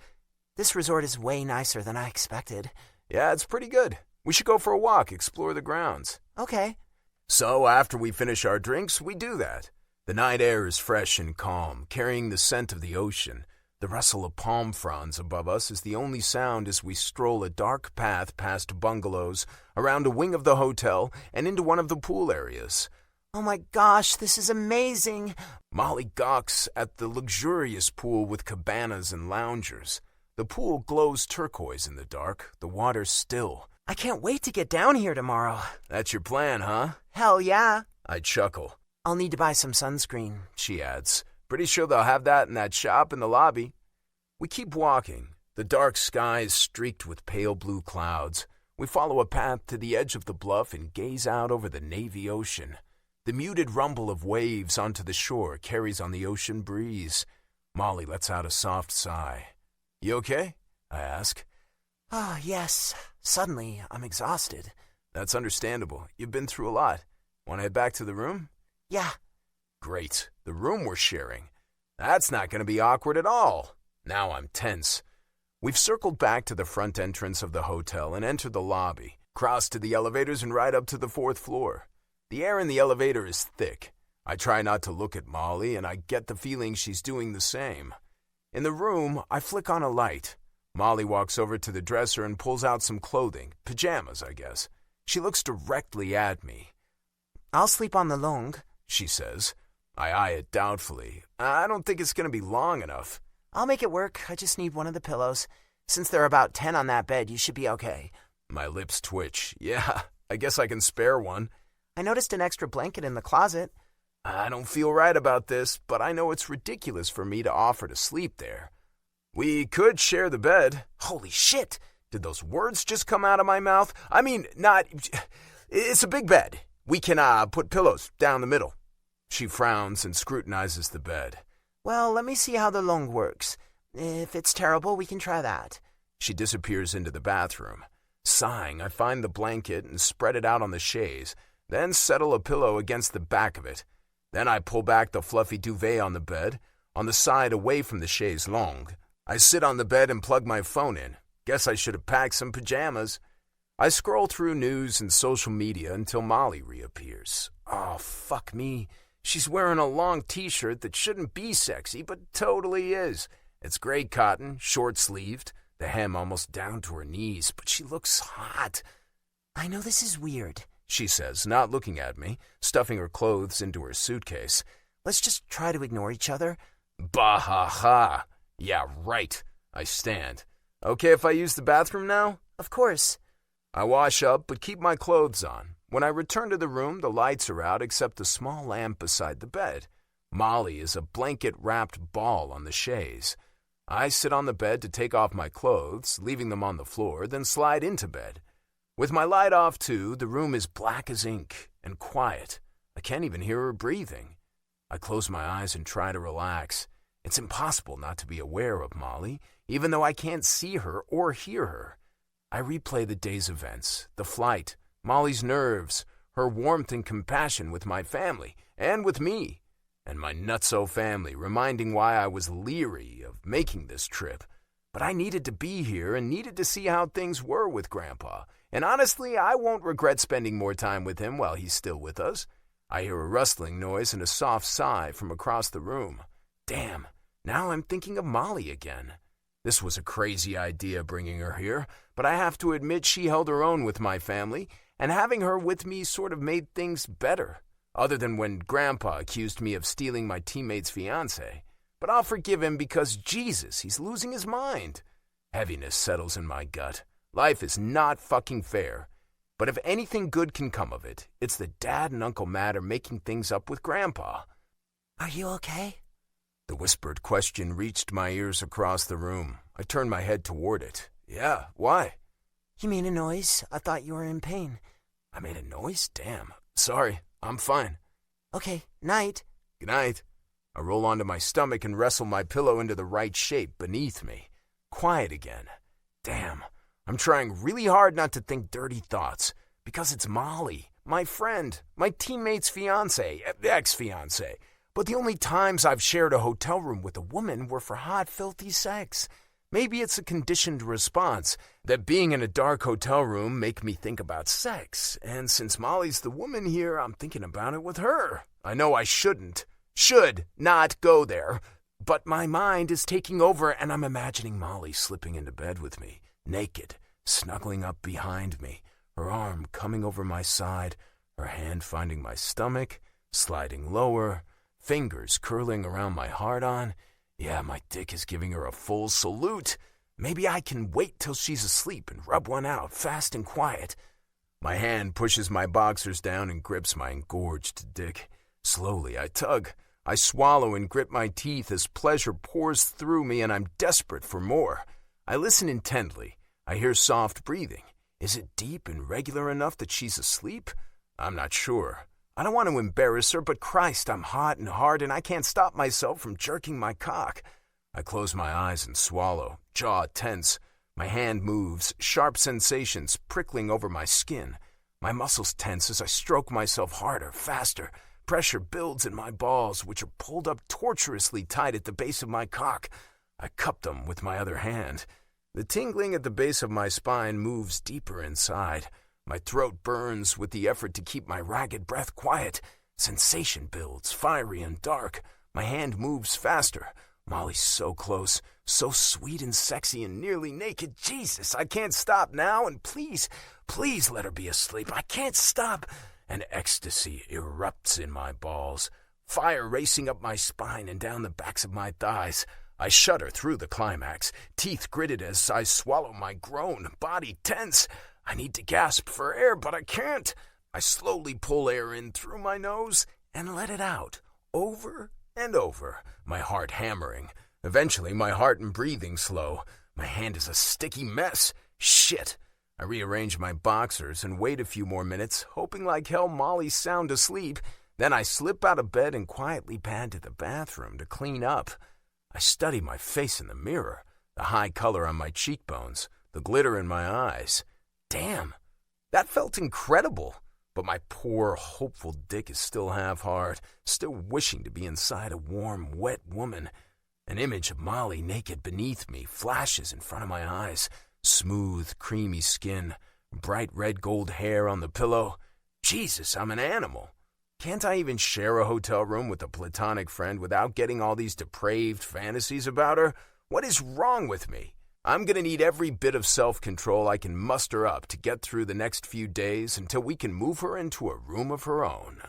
This resort is way nicer than I expected. Yeah, it's pretty good. We should go for a walk, explore the grounds. Okay. So after we finish our drinks, we do that. The night air is fresh and calm, carrying the scent of the ocean. The rustle of palm fronds above us is the only sound as we stroll a dark path past bungalows, around a wing of the hotel, and into one of the pool areas. Oh my gosh, this is amazing. Molly gawks at the luxurious pool with cabanas and loungers. The pool glows turquoise in the dark, the water still. I can't wait to get down here tomorrow. That's your plan, huh? Hell yeah. I chuckle. I'll need to buy some sunscreen, she adds. Pretty sure they'll have that in that shop in the lobby. We keep walking. The dark sky is streaked with pale blue clouds. We follow a path to the edge of the bluff and gaze out over the Navy Ocean. The muted rumble of waves onto the shore carries on the ocean breeze. Molly lets out a soft sigh. You okay? I ask. Ah, yes. Suddenly, I'm exhausted. That's understandable. You've been through a lot. Want to head back to the room? Yeah. Great. The room we're sharing. That's not going to be awkward at all. Now I'm tense. We've circled back to the front entrance of the hotel and entered the lobby, crossed to the elevators and right up to the 4th floor. The air in the elevator is thick. I try not to look at Molly, and I get the feeling she's doing the same. In the room, I flick on a light. Molly walks over to the dresser and pulls out some clothing, pajamas, I guess. She looks directly at me. I'll sleep on the long, she says. I eye it doubtfully. I don't think it's going to be long enough. I'll make it work. I just need one of the pillows. Since there are about 10 on that bed, you should be okay. My lips twitch. Yeah, I guess I can spare one. I noticed an extra blanket in the closet. I don't feel right about this, but I know it's ridiculous for me to offer to sleep there. We could share the bed. Holy shit! Did those words just come out of my mouth? I mean, not... It's a big bed. We can put pillows down the middle. She frowns and scrutinizes the bed. Well, let me see how the long works. If it's terrible, we can try that. She disappears into the bathroom. Sighing, I find the blanket and spread it out on the chaise, then settle a pillow against the back of it. Then I pull back the fluffy duvet on the bed, on the side away from the chaise longue. I sit on the bed and plug my phone in. Guess I should have packed some pajamas. I scroll through news and social media until Molly reappears. Oh, fuck me. She's wearing a long t-shirt that shouldn't be sexy, but totally is. It's gray cotton, short-sleeved, the hem almost down to her knees, but she looks hot. I know this is weird, she says, not looking at me, stuffing her clothes into her suitcase. Let's just try to ignore each other. Bah ha ha. Yeah, right. I stand. Okay if I use the bathroom now? Of course. I wash up but keep my clothes on. When I return to the room, the lights are out except the small lamp beside the bed. Molly is a blanket-wrapped ball on the chaise. I sit on the bed to take off my clothes, leaving them on the floor, then slide into bed. With my light off, too, the room is black as ink and quiet. I can't even hear her breathing. I close my eyes and try to relax. It's impossible not to be aware of Molly, even though I can't see her or hear her. I replay the day's events, the flight, Molly's nerves, her warmth and compassion with my family, and with me, and my nutso family, reminding why I was leery of making this trip. But I needed to be here and needed to see how things were with Grandpa, and honestly, I won't regret spending more time with him while he's still with us. I hear a rustling noise and a soft sigh from across the room. Damn, now I'm thinking of Molly again. This was a crazy idea bringing her here, but I have to admit she held her own with my family, and having her with me sort of made things better, other than when Grandpa accused me of stealing my teammate's fiancé. But I'll forgive him because, Jesus, he's losing his mind. Heaviness settles in my gut. Life is not fucking fair. But if anything good can come of it, it's that Dad and Uncle Matt are making things up with Grandpa. Are you okay? The The whispered question reached my ears across the room. I turned my head toward it. Yeah, why? You made a noise. I thought you were in pain. I made a noise? Damn. Sorry, I'm fine. Okay, night. Good night. I roll onto my stomach and wrestle my pillow into the right shape beneath me. Quiet again. Damn. I'm trying really hard not to think dirty thoughts. Because it's Molly, my friend, my teammate's fiancé, ex-fiancé. But the only times I've shared a hotel room with a woman were for hot, filthy sex. Maybe it's a conditioned response that being in a dark hotel room make me think about sex. And since Molly's the woman here, I'm thinking about it with her. I know I should not go there. But my mind is taking over and I'm imagining Molly slipping into bed with me, naked, snuggling up behind me, her arm coming over my side, her hand finding my stomach, sliding lower, fingers curling around my hard-on. Yeah, my dick is giving her a full salute. Maybe I can wait till she's asleep and rub one out, fast and quiet. My hand pushes my boxers down and grips my engorged dick. Slowly, I tug. I swallow and grit my teeth as pleasure pours through me and I'm desperate for more. I listen intently. I hear soft breathing. Is it deep and regular enough that she's asleep? I'm not sure. I don't want to embarrass her, but Christ, I'm hot and hard and I can't stop myself from jerking my cock. I close my eyes and swallow, jaw tense. My hand moves, sharp sensations prickling over my skin. My muscles tense as I stroke myself harder, faster. Pressure builds in my balls, which are pulled up tortuously tight at the base of my cock. I cup them with my other hand. The tingling at the base of my spine moves deeper inside. My throat burns with the effort to keep my ragged breath quiet. Sensation builds, fiery and dark. My hand moves faster. Molly's so close, so sweet and sexy and nearly naked. Jesus, I can't stop now, and please let her be asleep. I can't stop. An ecstasy erupts in my balls, fire racing up my spine and down the backs of my thighs. I shudder through the climax, teeth gritted as I swallow my groan, body tense. I need to gasp for air, but I can't. I slowly pull air in through my nose and let it out, over and over, my heart hammering. Eventually, my heart and breathing slow. My hand is a sticky mess. Shit. I rearrange my boxers and wait a few more minutes, hoping like hell Molly's sound asleep. Then I slip out of bed and quietly pad to the bathroom to clean up. I study my face in the mirror, the high color on my cheekbones, the glitter in my eyes. Damn, that felt incredible. But my poor, hopeful dick is still half hard, still wishing to be inside a warm, wet woman. An image of Molly naked beneath me flashes in front of my eyes. Smooth, creamy skin, bright red gold hair on the pillow. Jesus, I'm an animal. Can't I even share a hotel room with a platonic friend without getting all these depraved fantasies about her? What is wrong with me? I'm going to need every bit of self-control I can muster up to get through the next few days until we can move her into a room of her own.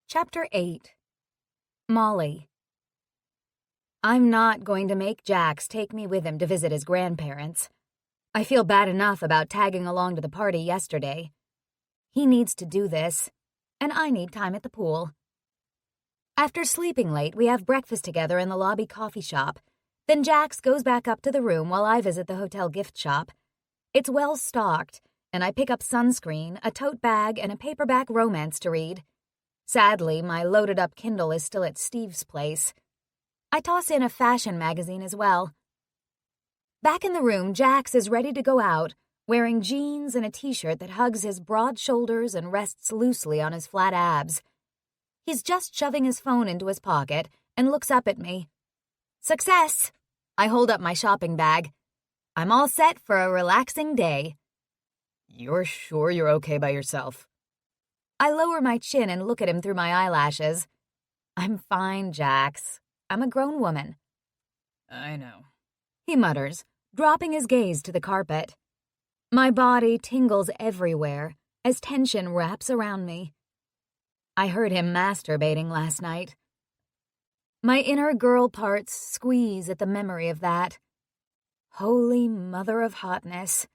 Chapter 8. Molly. I'm not going to make Jax take me with him to visit his grandparents. I feel bad enough about tagging along to the party yesterday. He needs to do this, and I need time at the pool. After sleeping late, we have breakfast together in the lobby coffee shop. Then Jax goes back up to the room while I visit the hotel gift shop. It's well stocked, and I pick up sunscreen, a tote bag, and a paperback romance to read. Sadly, my loaded-up Kindle is still at Steve's place. I toss in a fashion magazine as well. Back in the room, Jax is ready to go out, wearing jeans and a t-shirt that hugs his broad shoulders and rests loosely on his flat abs. He's just shoving his phone into his pocket and looks up at me. Success! I hold up my shopping bag. I'm all set for a relaxing day. You're sure you're okay by yourself? I lower my chin and look at him through my eyelashes. I'm fine, Jax. I'm a grown woman. I know, he mutters, dropping his gaze to the carpet. My body tingles everywhere as tension wraps around me. I heard him masturbating last night. My inner girl parts squeeze at the memory of that. Holy mother of hotness.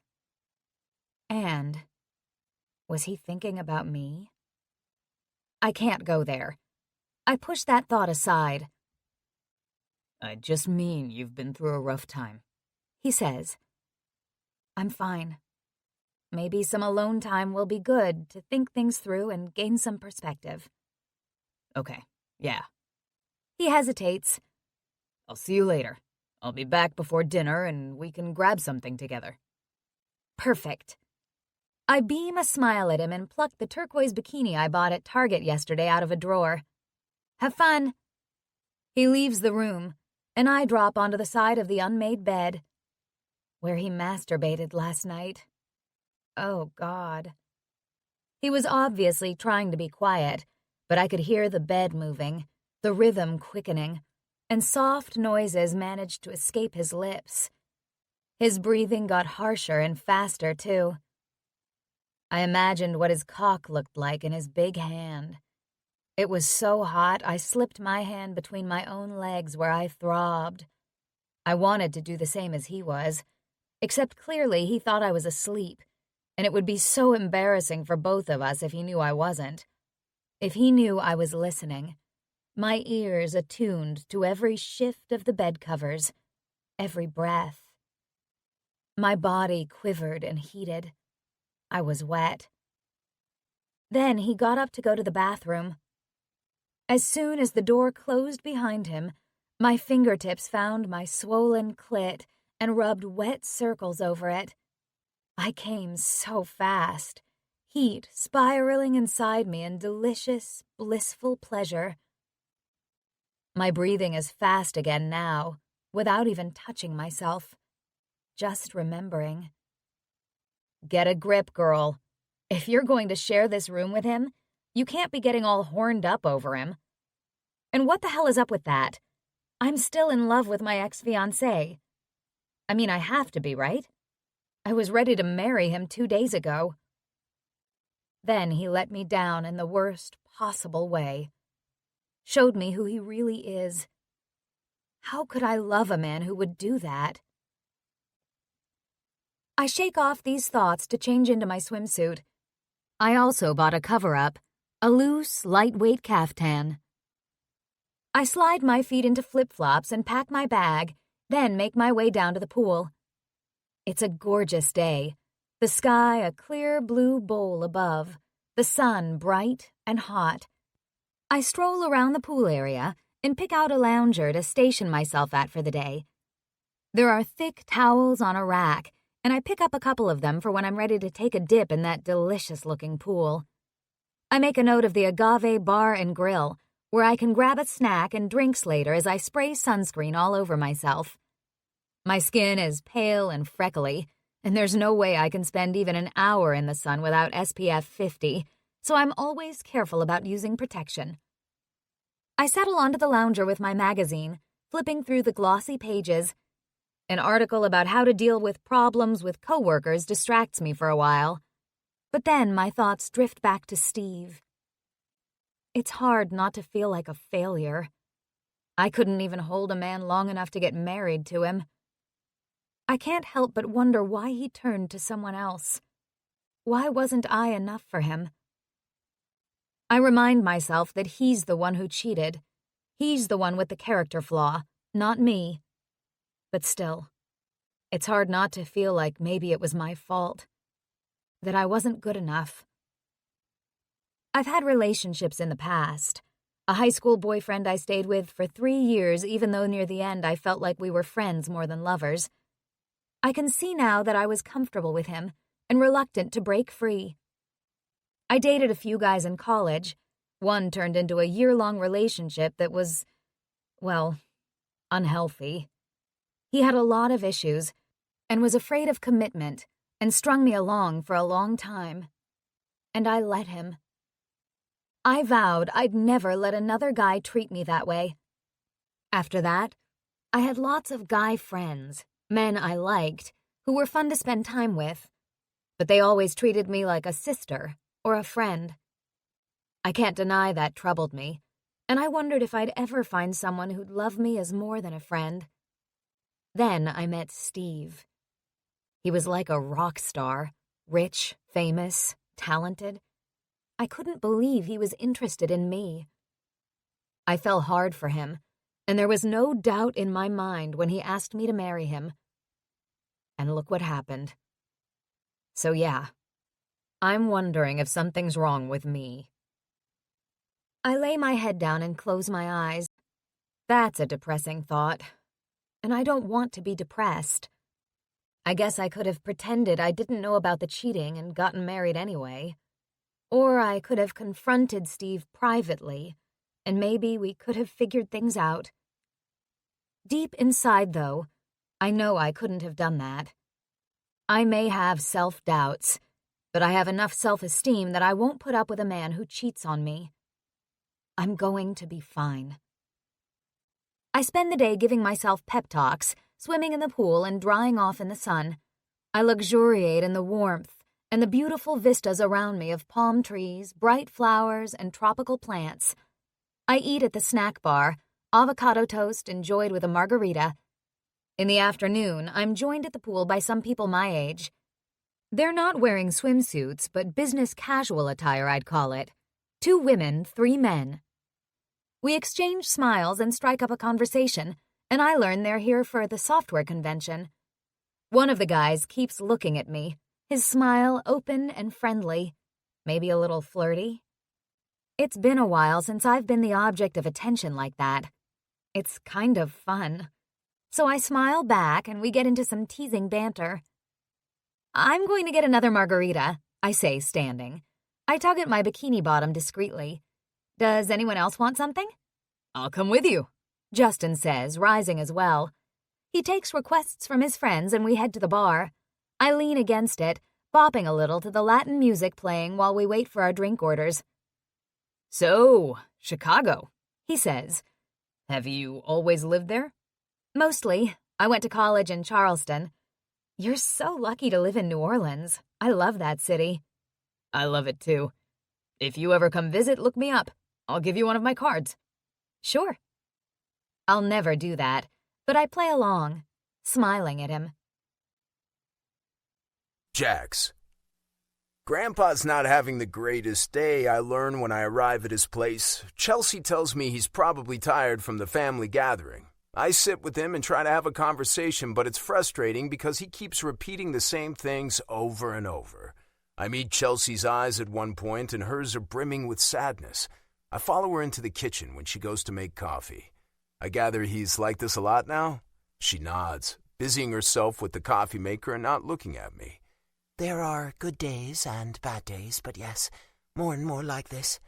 And was he thinking about me? I can't go there. I pushed that thought aside. I just mean you've been through a rough time, he says. I'm fine. Maybe some alone time will be good to think things through and gain some perspective. Okay, yeah. He hesitates. I'll see you later. I'll be back before dinner and we can grab something together. Perfect. I beam a smile at him and pluck the turquoise bikini I bought at Target yesterday out of a drawer. Have fun. He leaves the room, and I drop onto the side of the unmade bed, where he masturbated last night. Oh, God. He was obviously trying to be quiet, but I could hear the bed moving, the rhythm quickening, and soft noises managed to escape his lips. His breathing got harsher and faster, too. I imagined what his cock looked like in his big hand. It was so hot, I slipped my hand between my own legs where I throbbed. I wanted to do the same as he was, except clearly he thought I was asleep, and it would be so embarrassing for both of us if he knew I wasn't. If he knew I was listening, my ears attuned to every shift of the bed covers, every breath. My body quivered and heated. I was wet. Then he got up to go to the bathroom. As soon as the door closed behind him, my fingertips found my swollen clit and rubbed wet circles over it. I came so fast, heat spiraling inside me in delicious, blissful pleasure. My breathing is fast again now, without even touching myself, just remembering. Get a grip, girl. If you're going to share this room with him, you can't be getting all horned up over him. And what the hell is up with that? I'm still in love with my ex-fiancé. I mean, I have to be, right? I was ready to marry him 2 days ago. Then he let me down in the worst possible way. Showed me who he really is. How could I love a man who would do that? I shake off these thoughts to change into my swimsuit. I also bought a cover-up, a loose, lightweight caftan. I slide my feet into flip-flops and pack my bag, then make my way down to the pool. It's a gorgeous day, the sky a clear blue bowl above, the sun bright and hot. I stroll around the pool area and pick out a lounger to station myself at for the day. There are thick towels on a rack, and I pick up a couple of them for when I'm ready to take a dip in that delicious-looking pool. I make a note of the Agave Bar and Grill, where I can grab a snack and drinks later as I spray sunscreen all over myself. My skin is pale and freckly, and there's no way I can spend even an hour in the sun without SPF 50, so I'm always careful about using protection. I settle onto the lounger with my magazine, flipping through the glossy pages. An article about how to deal with problems with coworkers distracts me for a while, but then my thoughts drift back to Steve. It's hard not to feel like a failure. I couldn't even hold a man long enough to get married to him. I can't help but wonder why he turned to someone else. Why wasn't I enough for him? I remind myself that he's the one who cheated. He's the one with the character flaw, not me. But still, it's hard not to feel like maybe it was my fault. That I wasn't good enough. I've had relationships in the past. A high school boyfriend I stayed with for 3 years, even though near the end I felt like we were friends more than lovers. I can see now that I was comfortable with him and reluctant to break free. I dated a few guys in college. One turned into a year-long relationship that was, well, unhealthy. He had a lot of issues and was afraid of commitment and strung me along for a long time. And I let him. I vowed I'd never let another guy treat me that way. After that, I had lots of guy friends, men I liked, who were fun to spend time with, but they always treated me like a sister or a friend. I can't deny that troubled me, and I wondered if I'd ever find someone who'd love me as more than a friend. Then I met Steve. He was like a rock star, rich, famous, talented. I couldn't believe he was interested in me. I fell hard for him, and there was no doubt in my mind when he asked me to marry him. And look what happened. So yeah, I'm wondering if something's wrong with me. I lay my head down and close my eyes. That's a depressing thought, and I don't want to be depressed. I guess I could have pretended I didn't know about the cheating and gotten married anyway. Or I could have confronted Steve privately, and maybe we could have figured things out. Deep inside, though, I know I couldn't have done that. I may have self-doubts, but I have enough self-esteem that I won't put up with a man who cheats on me. I'm going to be fine. I spend the day giving myself pep talks, swimming in the pool and drying off in the sun. I luxuriate in the warmth and the beautiful vistas around me of palm trees, bright flowers, and tropical plants. I eat at the snack bar, avocado toast enjoyed with a margarita. In the afternoon, I'm joined at the pool by some people my age. They're not wearing swimsuits, but business casual attire, I'd call it. 2 women, 3 men. We exchange smiles and strike up a conversation, and I learn they're here for the software convention. One of the guys keeps looking at me, his smile open and friendly, maybe a little flirty. It's been a while since I've been the object of attention like that. It's kind of fun. So I smile back and we get into some teasing banter. I'm going to get another margarita, I say, standing. I tug at my bikini bottom discreetly. Does anyone else want something? I'll come with you, Justin says, rising as well. He takes requests from his friends and we head to the bar. I lean against it, bopping a little to the Latin music playing while we wait for our drink orders. So, Chicago, he says. Have you always lived there? Mostly. I went to college in Charleston. You're so lucky to live in New Orleans. I love that city. I love it too. If you ever come visit, look me up. I'll give you one of my cards. Sure. I'll never do that, but I play along, smiling at him. Jax. Grandpa's not having the greatest day, I learn when I arrive at his place. Chelsea tells me he's probably tired from the family gathering. I sit with him and try to have a conversation, but it's frustrating because he keeps repeating the same things over and over. I meet Chelsea's eyes at one point, and hers are brimming with sadness. I follow her into the kitchen when she goes to make coffee. I gather he's like this a lot now? She nods, busying herself with the coffee maker and not looking at me. There are good days and bad days, but yes, more and more like this.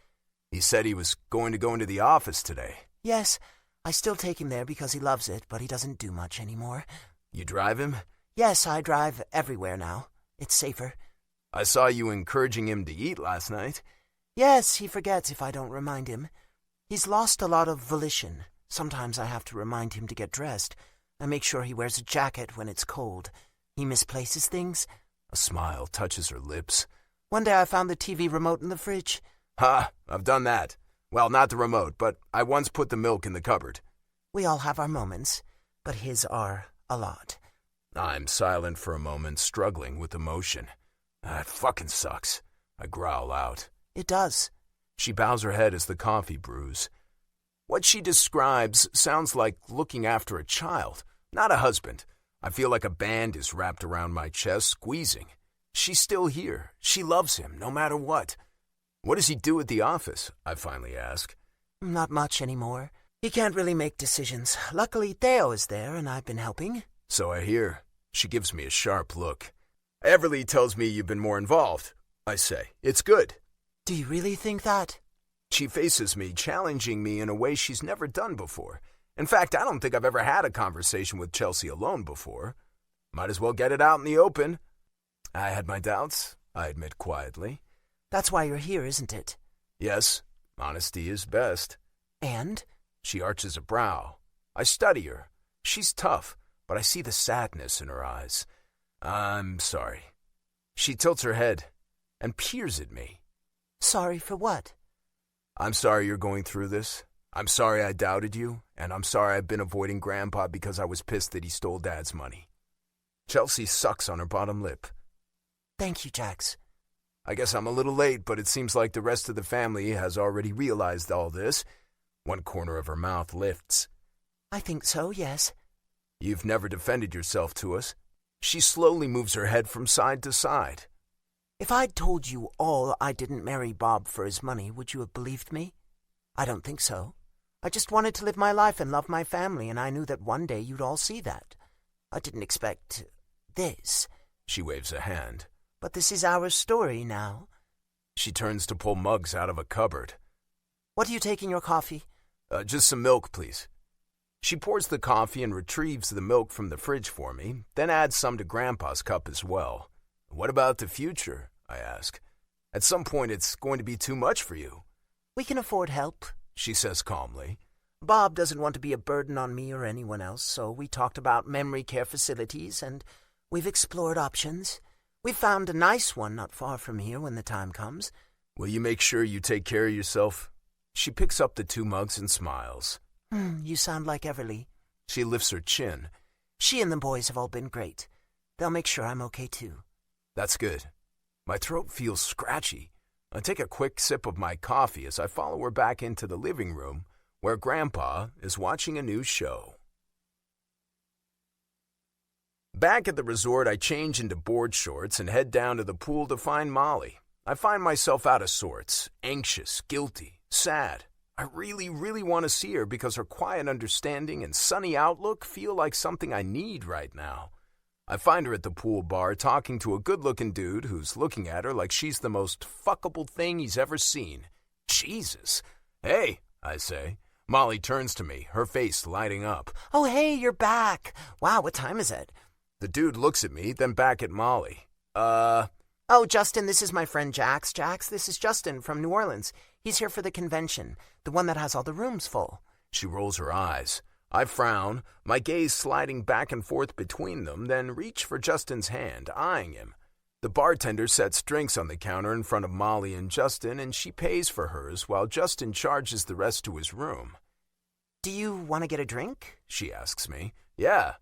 He said he was going to go into the office today. Yes, I still take him there because he loves it, but he doesn't do much anymore. You drive him? Yes, I drive everywhere now. It's safer. I saw you encouraging him to eat last night. Yes, he forgets if I don't remind him. He's lost a lot of volition. Sometimes I have to remind him to get dressed. I make sure he wears a jacket when it's cold. He misplaces things. A smile touches her lips. One day I found the TV remote in the fridge. Ha, I've done that. Well, not the remote, but I once put the milk in the cupboard. We all have our moments, but his are a lot. I'm silent for a moment, struggling with emotion. That fucking sucks. I growl out. It does. She bows her head as the coffee brews. What she describes sounds like looking after a child, not a husband. I feel like a band is wrapped around my chest, squeezing. She's still here. She loves him, no matter what. What does he do at the office? I finally ask. Not much anymore. He can't really make decisions. Luckily, Theo is there, and I've been helping. So I hear. She gives me a sharp look. Everly tells me you've been more involved. I say, it's good. Do you really think that? She faces me, challenging me in a way she's never done before. In fact, I don't think I've ever had a conversation with Chelsea alone before. Might as well get it out in the open. I had my doubts, I admit quietly. That's why you're here, isn't it? Yes, honesty is best. And? She arches a brow. I study her. She's tough, but I see the sadness in her eyes. I'm sorry. She tilts her head and peers at me. Sorry for what? I'm sorry you're going through this. I'm sorry I doubted you, and I'm sorry I've been avoiding Grandpa because I was pissed that he stole Dad's money. Chelsea sucks on her bottom lip. Thank you, Jax. I guess I'm a little late, but it seems like the rest of the family has already realized all this. One corner of her mouth lifts. I think so, yes. You've never defended yourself to us. She slowly moves her head from side to side. If I'd told you all I didn't marry Bob for his money, would you have believed me? I don't think so. I just wanted to live my life and love my family, and I knew that one day you'd all see that. I didn't expect this. She waves a hand. But this is our story now. She turns to pull mugs out of a cupboard. What do you take in your coffee? Just some milk, please. She pours the coffee and retrieves the milk from the fridge for me, then adds some to Grandpa's cup as well. What about the future? I ask. At some point it's going to be too much for you. We can afford help, she says calmly. Bob doesn't want to be a burden on me or anyone else, so we talked about memory care facilities, and we've explored options. We found a nice one not far from here when the time comes. Will you make sure you take care of yourself? She picks up the 2 mugs and smiles. You sound like Everly. She lifts her chin. She and the boys have all been great. They'll make sure I'm okay too. That's good. My throat feels scratchy. I take a quick sip of my coffee as I follow her back into the living room, where Grandpa is watching a new show. Back at the resort, I change into board shorts and head down to the pool to find Molly. I find myself out of sorts, anxious, guilty, sad. I really, really want to see her because her quiet understanding and sunny outlook feel like something I need right now. I find her at the pool bar talking to a good-looking dude who's looking at her like she's the most fuckable thing he's ever seen. Jesus. Hey, I say. Molly turns to me, her face lighting up. Oh, hey, you're back. Wow, what time is it? The dude looks at me, then back at Molly. Oh, Justin, this is my friend Jax. Jax, this is Justin from New Orleans. He's here for the convention, the one that has all the rooms full. She rolls her eyes. I frown, my gaze sliding back and forth between them, then reach for Justin's hand, eyeing him. The bartender sets drinks on the counter in front of Molly and Justin, and she pays for hers while Justin charges the rest to his room. Do you want to get a drink? She asks me. Yeah.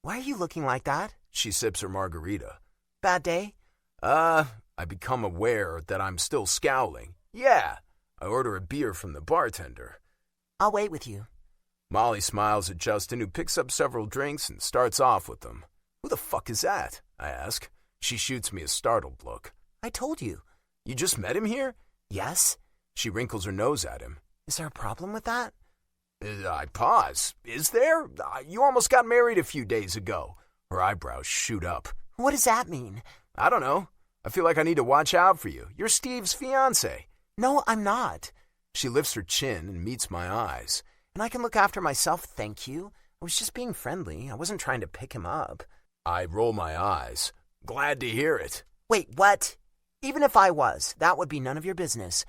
Why are you looking like that? She sips her margarita. Bad day? I become aware that I'm still scowling. Yeah. I order a beer from the bartender. I'll wait with you. Molly smiles at Justin, who picks up several drinks and starts off with them. Who the fuck is that? I ask. She shoots me a startled look. I told you. You just met him here? Yes. She wrinkles her nose at him. Is there a problem with that? I pause. Is there? You almost got married a few days ago. Her eyebrows shoot up. What does that mean? I don't know. I feel like I need to watch out for you. You're Steve's fiancé. No, I'm not. She lifts her chin and meets my eyes. And I can look after myself, thank you. I was just being friendly. I wasn't trying to pick him up. I roll my eyes. Glad to hear it. Wait, what? Even if I was, that would be none of your business.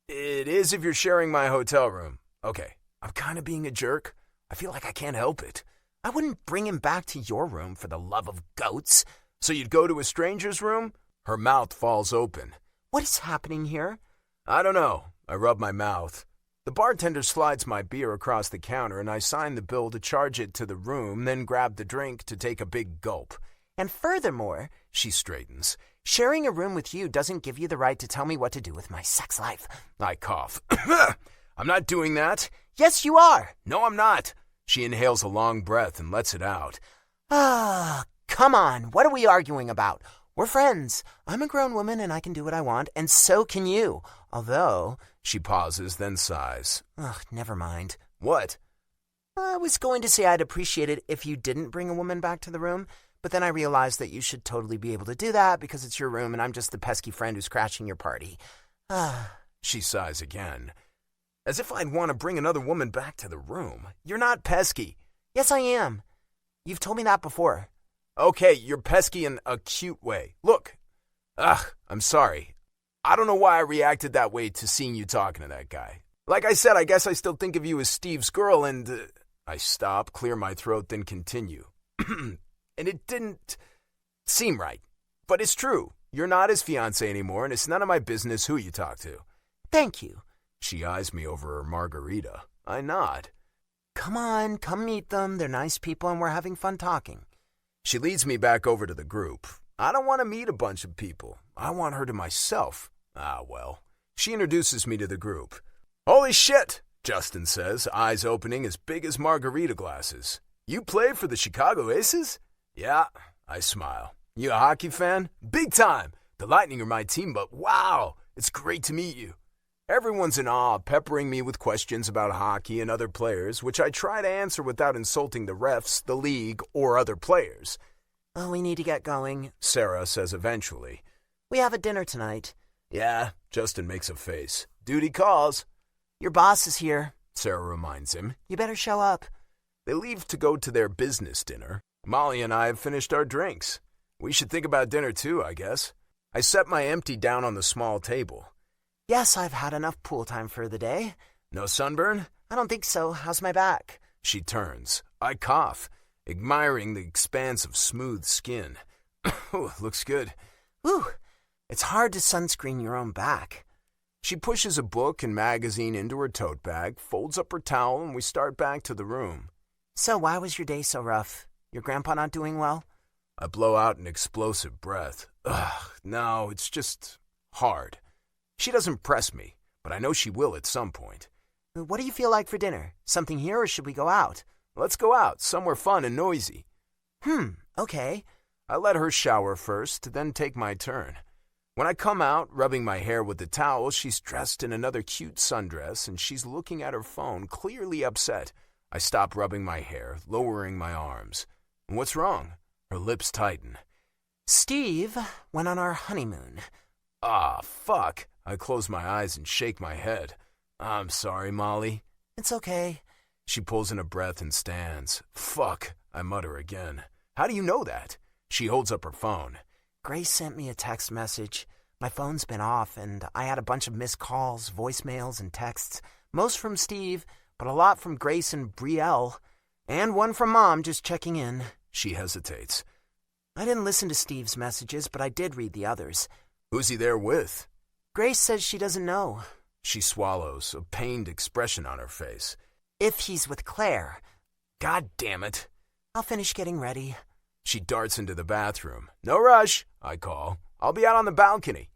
It is if you're sharing my hotel room. Okay, I'm kind of being a jerk. I feel like I can't help it. I wouldn't bring him back to your room for the love of goats. So you'd go to a stranger's room? Her mouth falls open. What is happening here? I don't know. I rub my mouth. The bartender slides my beer across the counter and I sign the bill to charge it to the room, then grab the drink to take a big gulp. And furthermore, she straightens, sharing a room with you doesn't give you the right to tell me what to do with my sex life. I cough. I'm not doing that. Yes, you are. No, I'm not. She inhales a long breath and lets it out. Come on. What are we arguing about? We're friends. I'm a grown woman and I can do what I want, and so can you. Although... She pauses, then sighs. Never mind. What? I was going to say I'd appreciate it if you didn't bring a woman back to the room, but then I realized that you should totally be able to do that because it's your room and I'm just the pesky friend who's crashing your party. She sighs again. As if I'd want to bring another woman back to the room. You're not pesky. Yes, I am. You've told me that before. Okay, you're pesky in a cute way. Look. I'm sorry. I don't know why I reacted that way to seeing you talking to that guy. Like I said, I guess I still think of you as Steve's girl and... I stop, clear my throat, then continue. And it didn't seem right. But it's true. You're not his fiancé anymore, and it's none of my business who you talk to. Thank you. She eyes me over her margarita. I nod. Come on, come meet them. They're nice people and we're having fun talking. She leads me back over to the group. I don't want to meet a bunch of people. I want her to myself. Well. She introduces me to the group. Holy shit! Justin says, eyes opening as big as margarita glasses. You play for the Chicago Aces? Yeah, I smile. You a hockey fan? Big time! The Lightning are my team, but wow, it's great to meet you. Everyone's in awe, peppering me with questions about hockey and other players, which I try to answer without insulting the refs, the league, or other players. Oh, we need to get going, Sarah says eventually. We have a dinner tonight. Yeah, Justin makes a face. Duty calls. Your boss is here, Sarah reminds him. You better show up. They leave to go to their business dinner. Molly and I have finished our drinks. We should think about dinner too, I guess. I set my empty down on the small table. Yes, I've had enough pool time for the day. No sunburn? I don't think so. How's my back? She turns. I cough, admiring the expanse of smooth skin. Oh, looks good. Whew. It's hard to sunscreen your own back. She pushes a book and magazine into her tote bag, folds up her towel, and we start back to the room. So why was your day so rough? Your grandpa not doing well? I blow out an explosive breath. Ugh, no, it's just hard. She doesn't press me, but I know she will at some point. What do you feel like for dinner? Something here or should we go out? Let's go out, somewhere fun and noisy. Okay. I let her shower first, then take my turn. When I come out, rubbing my hair with the towel, she's dressed in another cute sundress and she's looking at her phone, clearly upset. I stop rubbing my hair, lowering my arms. What's wrong? Her lips tighten. Steve went on our honeymoon. Ah, fuck. I close my eyes and shake my head. I'm sorry, Molly. It's okay. She pulls in a breath and stands. Fuck, I mutter again. How do you know that? She holds up her phone. Grace sent me a text message. My phone's been off, and I had a bunch of missed calls, voicemails, and texts. Most from Steve, but a lot from Grace and Brielle. And one from Mom just checking in. She hesitates. I didn't listen to Steve's messages, but I did read the others. Who's he there with? Grace says she doesn't know. She swallows, a pained expression on her face. If he's with Claire. God damn it. I'll finish getting ready. She darts into the bathroom. No rush, I call. I'll be out on the balcony.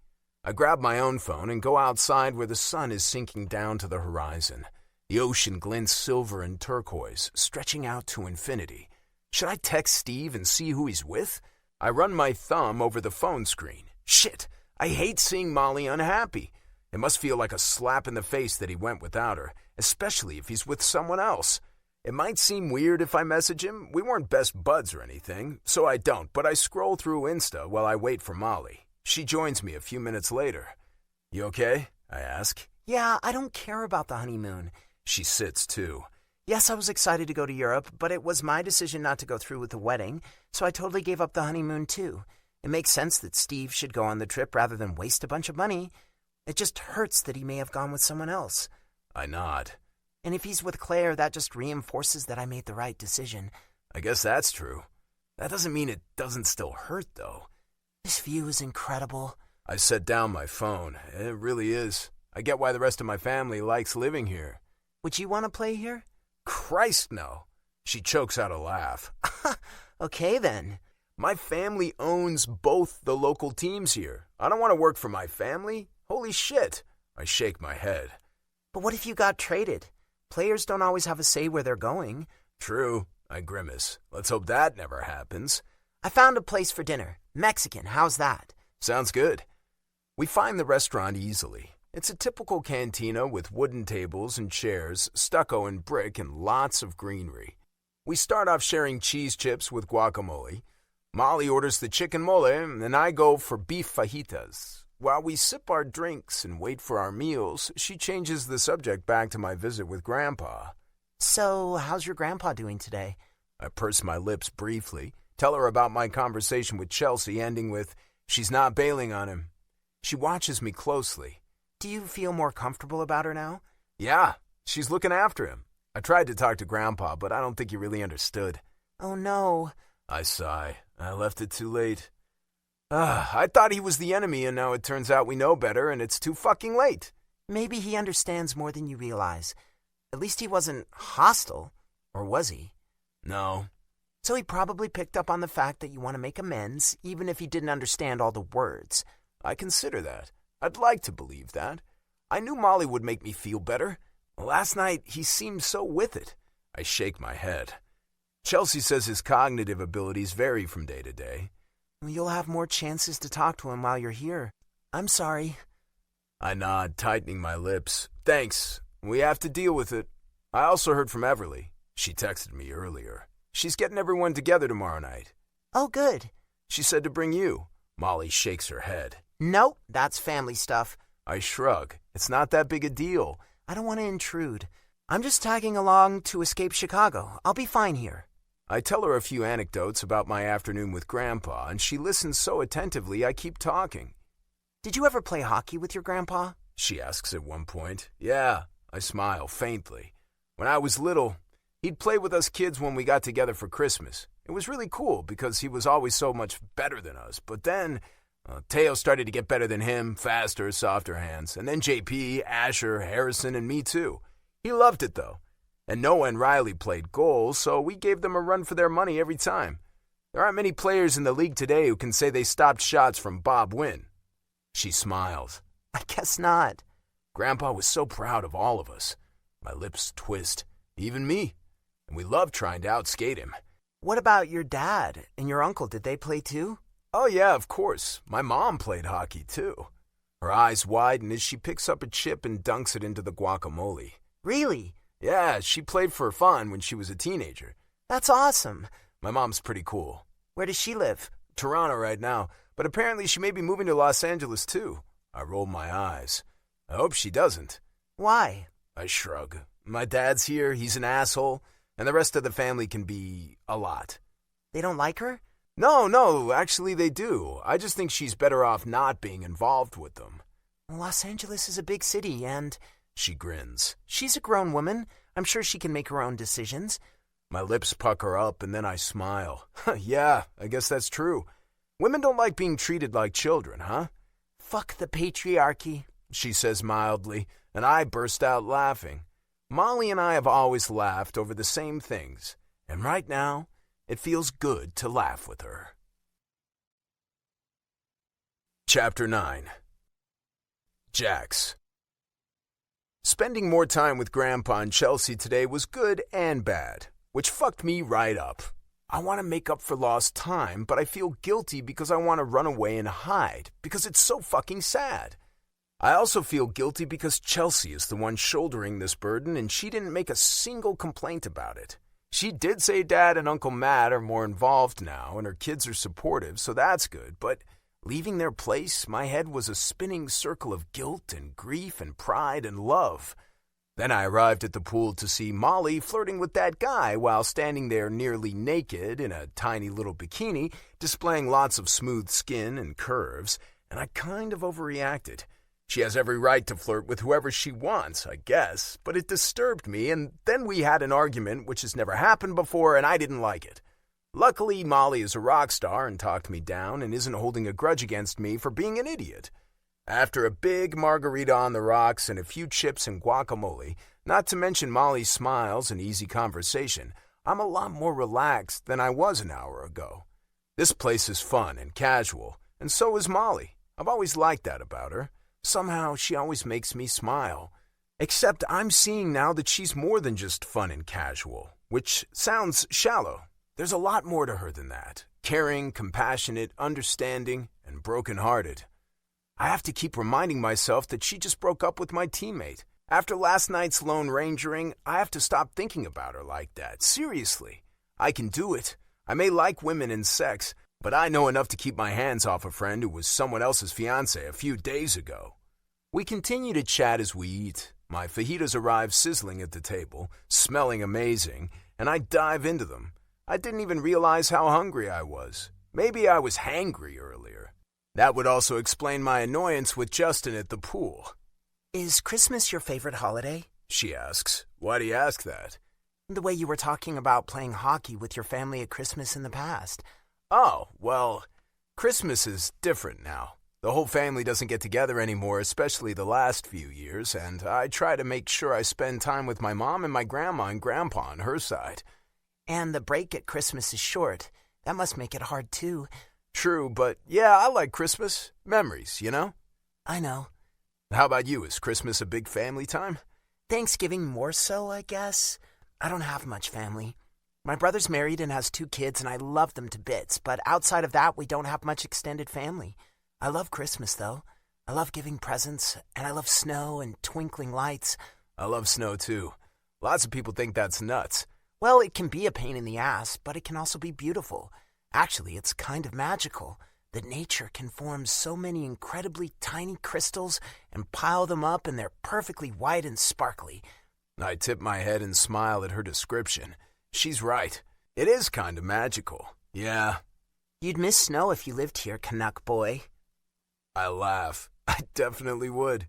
I grab my own phone and go outside where the sun is sinking down to the horizon. The ocean glints silver and turquoise, stretching out to infinity. Should I text Steve and see who he's with? I run my thumb over the phone screen. Shit, I hate seeing Molly unhappy. It must feel like a slap in the face that he went without her, especially if he's with someone else. It might seem weird if I message him. We weren't best buds or anything, so I don't, but I scroll through Insta while I wait for Molly. She joins me a few minutes later. You okay? I ask. Yeah, I don't care about the honeymoon. She sits too. Yes, I was excited to go to Europe, but it was my decision not to go through with the wedding, so I totally gave up the honeymoon too. It makes sense that Steve should go on the trip rather than waste a bunch of money. It just hurts that he may have gone with someone else. I nod. And if he's with Claire, that just reinforces that I made the right decision. I guess that's true. That doesn't mean it doesn't still hurt, though. This view is incredible. I set down my phone. It really is. I get why the rest of my family likes living here. Would you want to play here? Christ, no. She chokes out a laugh. Okay, then. My family owns both the local teams here. I don't want to work for my family. Holy shit. I shake my head. But what if you got traded? Players don't always have a say where they're going. True. I grimace. Let's hope that never happens. I found a place for dinner. Mexican, how's that? Sounds good. We find the restaurant easily. It's a typical cantina with wooden tables and chairs, stucco and brick, and lots of greenery. We start off sharing cheese chips with guacamole. Molly orders the chicken mole, and I go for beef fajitas. While we sip our drinks and wait for our meals, she changes the subject back to my visit with Grandpa. So, how's your grandpa doing today? I purse my lips briefly, tell her about my conversation with Chelsea, ending with, she's not bailing on him. She watches me closely. Do you feel more comfortable about her now? Yeah, she's looking after him. I tried to talk to Grandpa, but I don't think he really understood. Oh, no. I sigh. I left it too late. I thought he was the enemy, and now it turns out we know better, and it's too fucking late. Maybe he understands more than you realize. At least he wasn't hostile, or was he? No. So he probably picked up on the fact that you want to make amends, even if he didn't understand all the words. I consider that. I'd like to believe that. I knew Molly would make me feel better. Last night, he seemed so with it. I shake my head. Chelsea says his cognitive abilities vary from day to day. You'll have more chances to talk to him while you're here. I'm sorry. I nod, tightening my lips. Thanks. We have to deal with it. I also heard from Everly. She texted me earlier. She's getting everyone together tomorrow night. Oh, good. She said to bring you. Molly shakes her head. Nope, that's family stuff. I shrug. It's not that big a deal. I don't want to intrude. I'm just tagging along to escape Chicago. I'll be fine here. I tell her a few anecdotes about my afternoon with Grandpa, and she listens so attentively I keep talking. Did you ever play hockey with your grandpa? She asks at one point. Yeah, I smile faintly. When I was little, he'd play with us kids when we got together for Christmas. It was really cool because he was always so much better than us. But then, Teo started to get better than him, faster, softer hands. And then JP, Asher, Harrison, and me too. He loved it though. And Noah and Riley played goals, so we gave them a run for their money every time. There aren't many players in the league today who can say they stopped shots from Bob Wynn. She smiles. I guess not. Grandpa was so proud of all of us. My lips twist. Even me. And we loved trying to outskate him. What about your dad and your uncle? Did they play too? Oh yeah, of course. My mom played hockey too. Her eyes widen as she picks up a chip and dunks it into the guacamole. Really? Yeah, she played for fun when she was a teenager. That's awesome. My mom's pretty cool. Where does she live? Toronto right now, but apparently she may be moving to Los Angeles too. I roll my eyes. I hope she doesn't. Why? I shrug. My dad's here, he's an asshole, and the rest of the family can be a lot. They don't like her? No, actually they do. I just think she's better off not being involved with them. Los Angeles is a big city, and... She grins. She's a grown woman. I'm sure she can make her own decisions. My lips pucker up, and then I smile. Yeah, I guess that's true. Women don't like being treated like children, huh? Fuck the patriarchy, she says mildly, and I burst out laughing. Molly and I have always laughed over the same things, and right now, it feels good to laugh with her. Chapter 9. Jax. Spending more time with Grandpa and Chelsea today was good and bad, which fucked me right up. I want to make up for lost time, but I feel guilty because I want to run away and hide, because it's so fucking sad. I also feel guilty because Chelsea is the one shouldering this burden and she didn't make a single complaint about it. She did say Dad and Uncle Matt are more involved now and her kids are supportive, so that's good, but leaving their place, my head was a spinning circle of guilt and grief and pride and love. Then I arrived at the pool to see Molly flirting with that guy while standing there nearly naked in a tiny little bikini, displaying lots of smooth skin and curves, and I kind of overreacted. She has every right to flirt with whoever she wants, I guess, but it disturbed me, and then we had an argument which has never happened before, and I didn't like it. Luckily, Molly is a rock star and talked me down and isn't holding a grudge against me for being an idiot. After a big margarita on the rocks and a few chips and guacamole, not to mention Molly's smiles and easy conversation, I'm a lot more relaxed than I was an hour ago. This place is fun and casual, and so is Molly. I've always liked that about her. Somehow, she always makes me smile. Except I'm seeing now that she's more than just fun and casual, which sounds shallow. There's a lot more to her than that. Caring, compassionate, understanding, and broken-hearted. I have to keep reminding myself that she just broke up with my teammate. After last night's Lone Rangering, I have to stop thinking about her like that. Seriously. I can do it. I may like women and sex, but I know enough to keep my hands off a friend who was someone else's fiancé a few days ago. We continue to chat as we eat. My fajitas arrive sizzling at the table, smelling amazing, and I dive into them. I didn't even realize how hungry I was. Maybe I was hangry earlier. That would also explain my annoyance with Justin at the pool. Is Christmas your favorite holiday? She asks. Why do you ask that? The way you were talking about playing hockey with your family at Christmas in the past. Oh, well, Christmas is different now. The whole family doesn't get together anymore, especially the last few years, and I try to make sure I spend time with my mom and my grandma and grandpa on her side. And the break at Christmas is short. That must make it hard, too. True, but yeah, I like Christmas. Memories, you know? I know. How about you? Is Christmas a big family time? Thanksgiving more so, I guess. I don't have much family. My brother's married and has 2 kids, and I love them to bits, but outside of that, we don't have much extended family. I love Christmas, though. I love giving presents, and I love snow and twinkling lights. I love snow, too. Lots of people think that's nuts. Well, it can be a pain in the ass, but it can also be beautiful. Actually, it's kind of magical that nature can form so many incredibly tiny crystals and pile them up, and they're perfectly white and sparkly. I tip my head and smile at her description. She's right. It is kind of magical. Yeah. You'd miss snow if you lived here, Canuck boy. I laugh. I definitely would.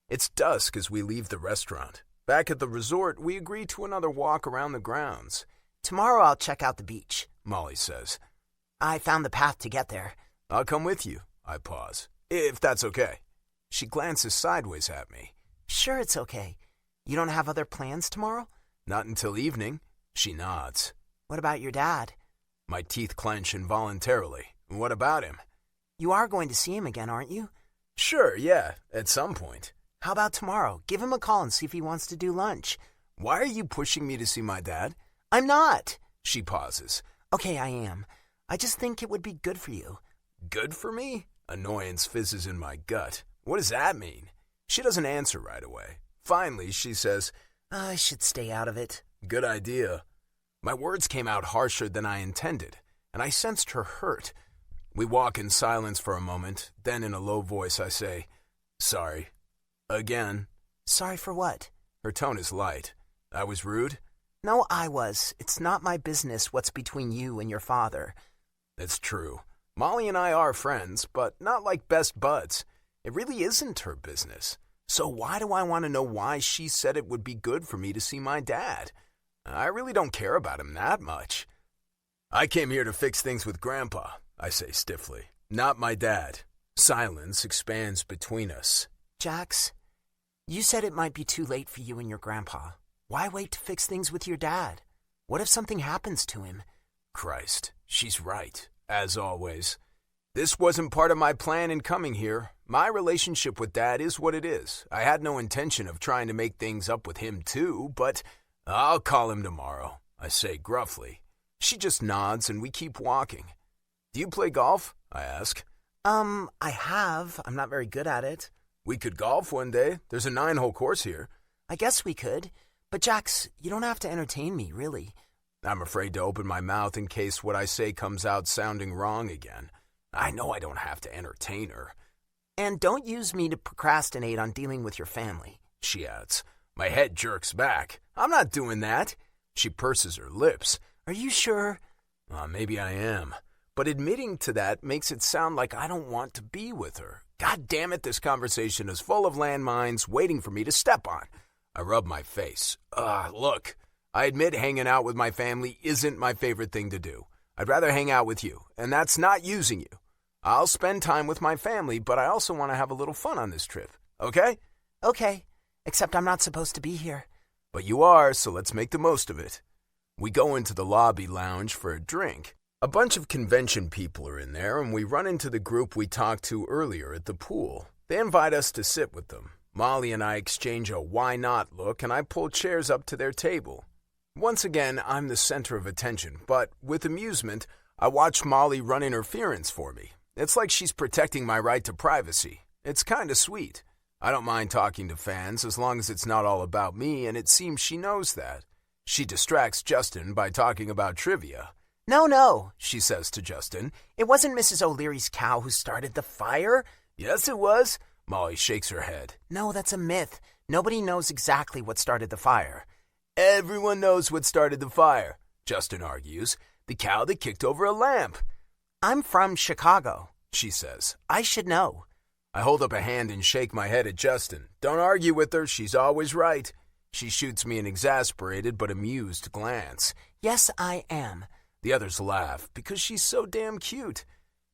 It's dusk as we leave the restaurant. Back at the resort, we agree to another walk around the grounds. Tomorrow I'll check out the beach, Molly says. I found the path to get there. I'll come with you. I pause. If that's okay. She glances sideways at me. Sure, it's okay. You don't have other plans tomorrow? Not until evening. She nods. What about your dad? My teeth clench involuntarily. What about him? You are going to see him again, aren't you? Sure, yeah, at some point. How about tomorrow? Give him a call and see if he wants to do lunch. Why are you pushing me to see my dad? I'm not. She pauses. Okay, I am. I just think it would be good for you. Good for me? Annoyance fizzes in my gut. What does that mean? She doesn't answer right away. Finally, she says, I should stay out of it. Good idea. My words came out harsher than I intended, and I sensed her hurt. We walk in silence for a moment, then in a low voice I say, Sorry. Again. Sorry for what? Her tone is light. I was rude? No, I was. It's not my business what's between you and your father. It's true. Molly and I are friends, but not like best buds. It really isn't her business. So why do I want to know why she said it would be good for me to see my dad? I really don't care about him that much. I came here to fix things with Grandpa, I say stiffly. Not my dad. Silence expands between us. Jax, you said it might be too late for you and your grandpa. Why wait to fix things with your dad? What if something happens to him? Christ, she's right, as always. This wasn't part of my plan in coming here. My relationship with Dad is what it is. I had no intention of trying to make things up with him too, but I'll call him tomorrow, I say gruffly. She just nods and we keep walking. Do you play golf? I ask. I have. I'm not very good at it. We could golf one day. There's a 9-hole course here. I guess we could. But Jax, you don't have to entertain me, really. I'm afraid to open my mouth in case what I say comes out sounding wrong again. I know I don't have to entertain her. And don't use me to procrastinate on dealing with your family, she adds. My head jerks back. I'm not doing that. She purses her lips. Are you sure? Maybe I am. But admitting to that makes it sound like I don't want to be with her. God damn it, this conversation is full of landmines waiting for me to step on. I rub my face. Look, I admit hanging out with my family isn't my favorite thing to do. I'd rather hang out with you, and that's not using you. I'll spend time with my family, but I also want to have a little fun on this trip. Okay? Okay, except I'm not supposed to be here. But you are, so let's make the most of it. We go into the lobby lounge for a drink. A bunch of convention people are in there, and we run into the group we talked to earlier at the pool. They invite us to sit with them. Molly and I exchange a why not look, and I pull chairs up to their table. Once again, I'm the center of attention, but with amusement, I watch Molly run interference for me. It's like she's protecting my right to privacy. It's kind of sweet. I don't mind talking to fans as long as it's not all about me, and it seems she knows that. She distracts Justin by talking about trivia. No, she says to Justin. It wasn't Mrs. O'Leary's cow who started the fire. Yes, it was. Molly shakes her head. No, that's a myth. Nobody knows exactly what started the fire. Everyone knows what started the fire, Justin argues. The cow that kicked over a lamp. I'm from Chicago, she says. I should know. I hold up a hand and shake my head at Justin. Don't argue with her. She's always right. She shoots me an exasperated but amused glance. Yes, I am. The others laugh because she's so damn cute.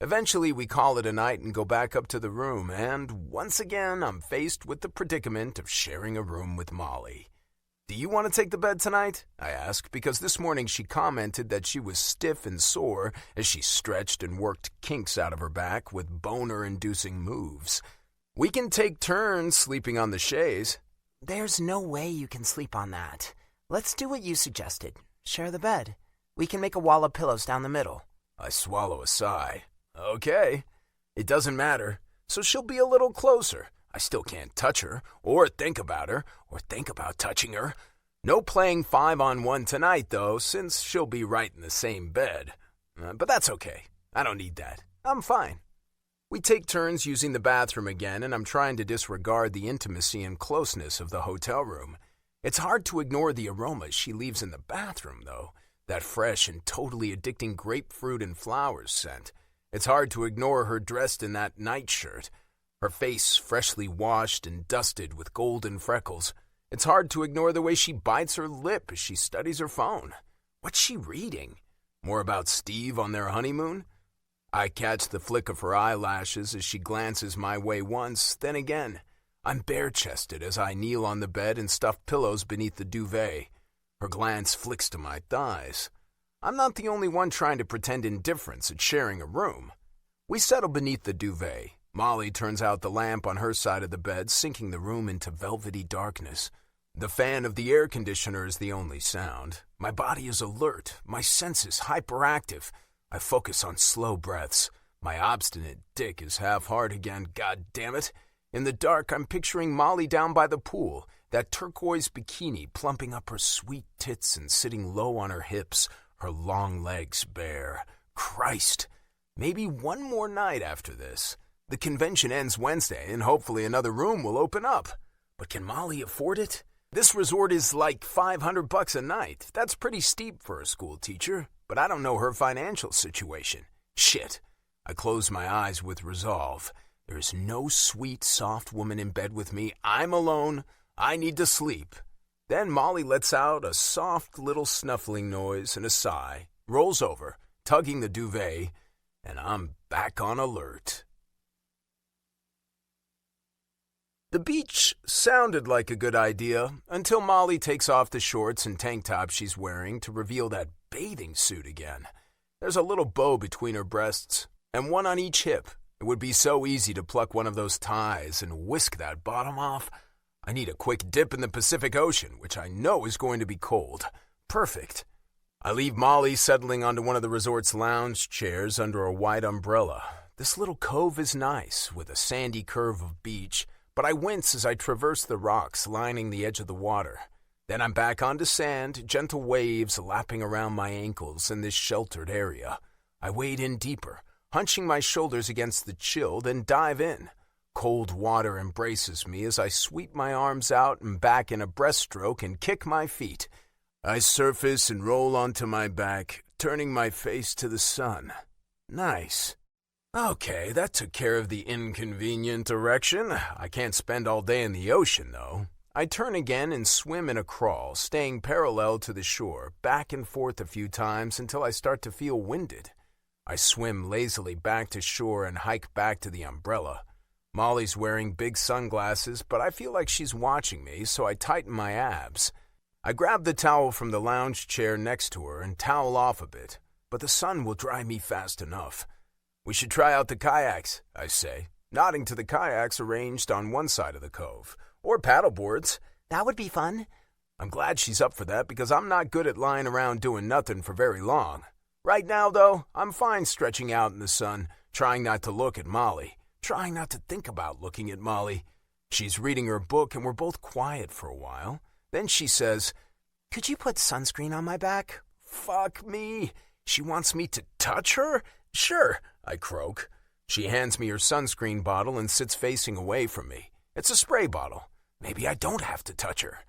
Eventually, we call it a night and go back up to the room, and once again, I'm faced with the predicament of sharing a room with Molly. Do you want to take the bed tonight? I ask, because this morning she commented that she was stiff and sore as she stretched and worked kinks out of her back with boner-inducing moves. We can take turns sleeping on the chaise. There's no way you can sleep on that. Let's do what you suggested. Share the bed. We can make a wall of pillows down the middle. I swallow a sigh. Okay. It doesn't matter. So she'll be a little closer. I still can't touch her, or think about touching her. No playing 5-on-1 tonight, though, since she'll be right in the same bed. But that's okay. I don't need that. I'm fine. We take turns using the bathroom again, and I'm trying to disregard the intimacy and closeness of the hotel room. It's hard to ignore the aromas she leaves in the bathroom, though. That fresh and totally addicting grapefruit and flowers scent. It's hard to ignore her dressed in that nightshirt. Her face freshly washed and dusted with golden freckles. It's hard to ignore the way she bites her lip as she studies her phone. What's she reading? More about Steve on their honeymoon? I catch the flick of her eyelashes as she glances my way once, then again. I'm bare-chested as I kneel on the bed and stuff pillows beneath the duvet. Her glance flicks to my thighs. I'm not the only one trying to pretend indifference at sharing a room. We settle beneath the duvet. Molly turns out the lamp on her side of the bed, sinking the room into velvety darkness. The fan of the air conditioner is the only sound. My body is alert, my senses hyperactive. I focus on slow breaths. My obstinate dick is half hard again, god damn it. In the dark, I'm picturing Molly down by the pool, that turquoise bikini plumping up her sweet tits and sitting low on her hips, her long legs bare. Christ! Maybe one more night after this. The convention ends Wednesday, and hopefully another room will open up. But can Molly afford it? This resort is like $500 a night. That's pretty steep for a school teacher, but I don't know her financial situation. Shit. I close my eyes with resolve. There's no sweet, soft woman in bed with me. I'm alone. I need to sleep. Then Molly lets out a soft little snuffling noise and a sigh, rolls over, tugging the duvet, and I'm back on alert. The beach sounded like a good idea until Molly takes off the shorts and tank top she's wearing to reveal that bathing suit again. There's a little bow between her breasts and one on each hip. It would be so easy to pluck one of those ties and whisk that bottom off. I need a quick dip in the Pacific Ocean, which I know is going to be cold. Perfect. I leave Molly settling onto one of the resort's lounge chairs under a wide umbrella. This little cove is nice, with a sandy curve of beach, but I wince as I traverse the rocks lining the edge of the water. Then I'm back onto sand, gentle waves lapping around my ankles in this sheltered area. I wade in deeper, hunching my shoulders against the chill, then dive in. Cold water embraces me as I sweep my arms out and back in a breaststroke and kick my feet. I surface and roll onto my back, turning my face to the sun. Nice. Okay, that took care of the inconvenient erection. I can't spend all day in the ocean, though. I turn again and swim in a crawl, staying parallel to the shore, back and forth a few times until I start to feel winded. I swim lazily back to shore and hike back to the umbrella. Molly's wearing big sunglasses, but I feel like she's watching me, so I tighten my abs. I grab the towel from the lounge chair next to her and towel off a bit, but the sun will dry me fast enough. We should try out the kayaks, I say, nodding to the kayaks arranged on one side of the cove. Or paddleboards. That would be fun. I'm glad she's up for that because I'm not good at lying around doing nothing for very long. Right now, though, I'm fine stretching out in the sun, trying not to look at Molly, trying not to think about looking at Molly. She's reading her book and we're both quiet for a while. Then she says, "Could you put sunscreen on my back?" Fuck me. She wants me to touch her? Sure, I croak. She hands me her sunscreen bottle and sits facing away from me. It's a spray bottle. Maybe I don't have to touch her.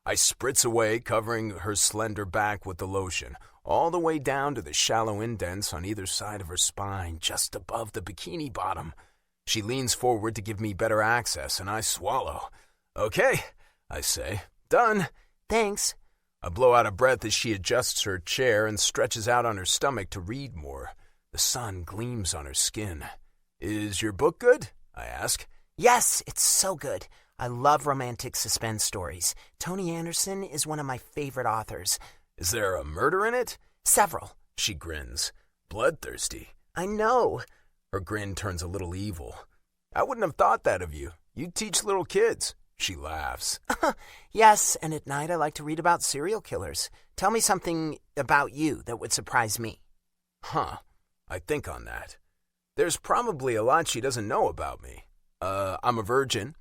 I spritz away, covering her slender back with the lotion, all the way down to the shallow indents on either side of her spine, just above the bikini bottom. She leans forward to give me better access, and I swallow. Okay, I say. Done. Thanks. I blow out a breath as she adjusts her chair and stretches out on her stomach to read more. The sun gleams on her skin. Is your book good? I ask. Yes, it's so good. I love romantic suspense stories. Toni Anderson is one of my favorite authors. Is there a murder in it? Several. She grins. Bloodthirsty. I know. Her grin turns a little evil. I wouldn't have thought that of you. You teach little kids. She laughs. Yes, and at night I like to read about serial killers. Tell me something about you that would surprise me. Huh. I think on that. There's probably a lot she doesn't know about me. I'm a virgin.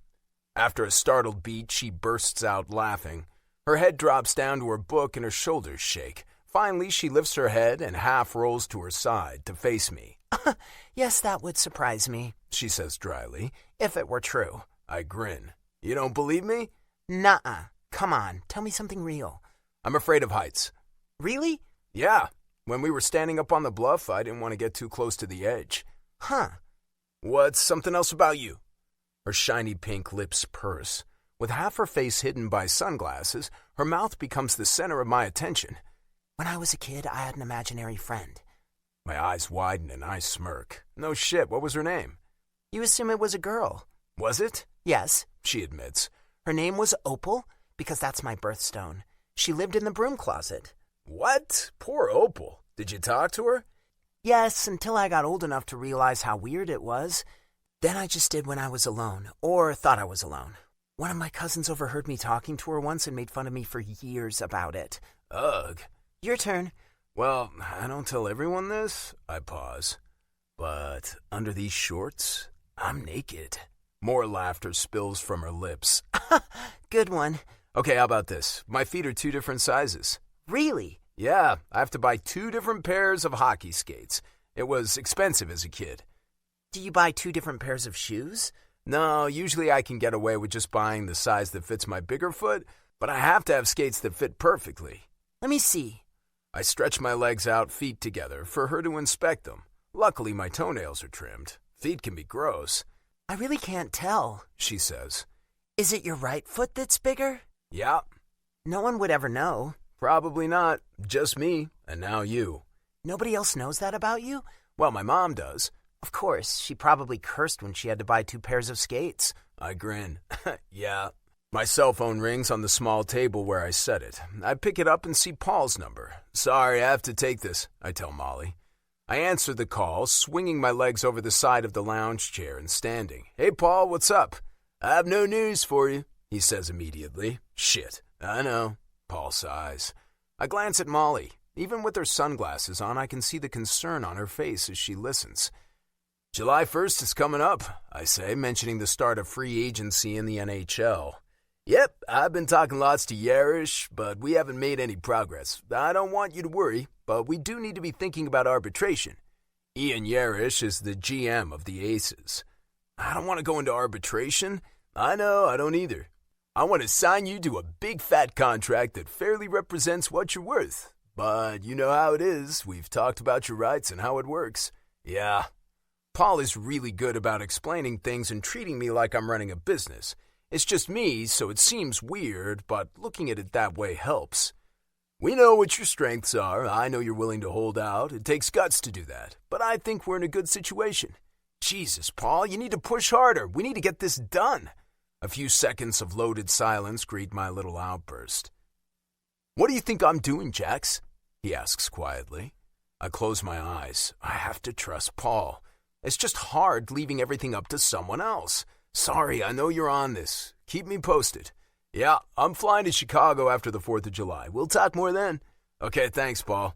After a startled beat, she bursts out laughing. Her head drops down to her book and her shoulders shake. Finally, she lifts her head and half rolls to her side to face me. Yes, that would surprise me, she says dryly. if it were true. I grin. You don't believe me? Nuh-uh. Come on, tell me something real. I'm afraid of heights. Really? Yeah. When we were standing up on the bluff, I didn't want to get too close to the edge. Huh. What's something else about you? Her shiny pink lips purse. With half her face hidden by sunglasses, her mouth becomes the center of my attention. When I was a kid, I had an imaginary friend. My eyes widen and I smirk. No shit, what was her name? You assume it was a girl. Was it? Yes, She admits. her name was Opal, because that's my birthstone. She lived in the broom closet. What? Poor Opal. Did you talk to her? Yes, until I got old enough to realize how weird it was. Then I just did when I was alone, or thought I was alone. One of my cousins overheard me talking to her once and made fun of me for years about it. Ugh. Your turn. Well, I don't tell everyone this. I pause. But under these shorts, I'm naked. More laughter spills from her lips. Good one. Okay, how about this? My feet are 2 different sizes. Really? Yeah, I have to buy 2 different pairs of hockey skates. It was expensive as a kid. Do you buy 2 different pairs of shoes? No, usually I can get away with just buying the size that fits my bigger foot, but I have to have skates that fit perfectly. Let me see. I stretch my legs out, feet together, for her to inspect them. Luckily, my toenails are trimmed. Feet can be gross. I really can't tell. She says. Is it your right foot that's bigger? Yeah, No one would ever know. probably not. Just me, and now you. Nobody else knows that about you? Well, my mom does. Of course, she probably cursed when she had to buy 2 pairs of skates. I grin. Yeah. My cell phone rings on the small table where I set it. I pick it up and see Paul's number. Sorry, I have to take this, I tell Molly. I answer the call, swinging my legs over the side of the lounge chair and standing. Hey, Paul, what's up? I have no news for you, he says immediately. Shit, I know. Paul sighs. I glance at Molly. Even with her sunglasses on, I can see the concern on her face as she listens. July 1st is coming up, I say, mentioning the start of free agency in the NHL. Yep, I've been talking lots to Yarish, but we haven't made any progress. I don't want you to worry, but we do need to be thinking about arbitration. Ian Yarish is the GM of the Aces. I don't want to go into arbitration. I know, I don't either. I want to sign you to a big fat contract that fairly represents what you're worth. But you know how it is. We've talked about your rights and how it works. Yeah. Paul is really good about explaining things and treating me like I'm running a business. It's just me, so it seems weird, but looking at it that way helps. We know what your strengths are. I know you're willing to hold out. It takes guts to do that. But I think we're in a good situation. Jesus, Paul, you need to push harder. We need to get this done. A few seconds of loaded silence greet my little outburst. What do you think I'm doing, Jax? He asks quietly. I close my eyes. I have to trust Paul. It's just hard leaving everything up to someone else. Sorry, I know you're on this. Keep me posted. Yeah, I'm flying to Chicago after the 4th of July. We'll talk more then. Okay, thanks, Paul.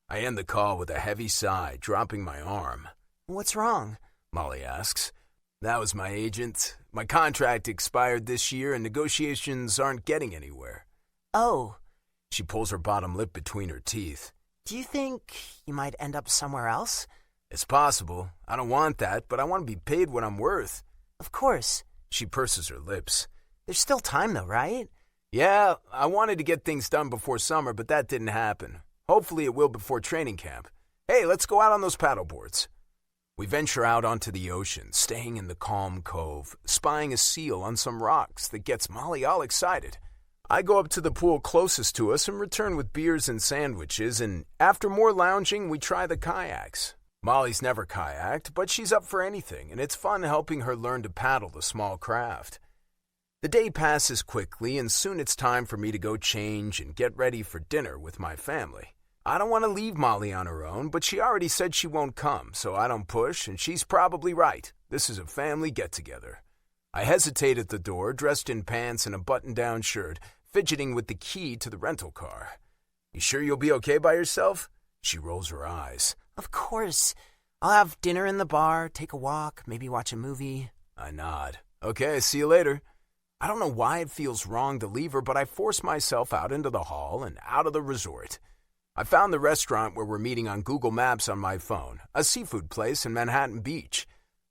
I end the call with a heavy sigh, dropping my arm. What's wrong? Molly asks. That was my agent. My contract expired this year and negotiations aren't getting anywhere. Oh. She pulls her bottom lip between her teeth. Do you think you might end up somewhere else? It's possible. I don't want that, but I want to be paid what I'm worth. Of course. She purses her lips. There's still time though, right? Yeah, I wanted to get things done before summer, but that didn't happen. Hopefully it will before training camp. Hey, let's go out on those paddleboards. We venture out onto the ocean, staying in the calm cove, spying a seal on some rocks that gets Molly all excited. I go up to the pool closest to us and return with beers and sandwiches, and after more lounging, we try the kayaks. Molly's never kayaked, but she's up for anything, and it's fun helping her learn to paddle the small craft. The day passes quickly, and soon it's time for me to go change and get ready for dinner with my family. I don't want to leave Molly on her own, but she already said she won't come, so I don't push, and she's probably right. This is a family get-together. I hesitate at the door, dressed in pants and a button-down shirt, fidgeting with the key to the rental car. You sure you'll be okay by yourself? She rolls her eyes. Of course. I'll have dinner in the bar, take a walk, maybe watch a movie. I nod. Okay, see you later. I don't know why it feels wrong to leave her, but I force myself out into the hall and out of the resort. I found the restaurant where we're meeting on Google Maps on my phone, a seafood place in Manhattan Beach.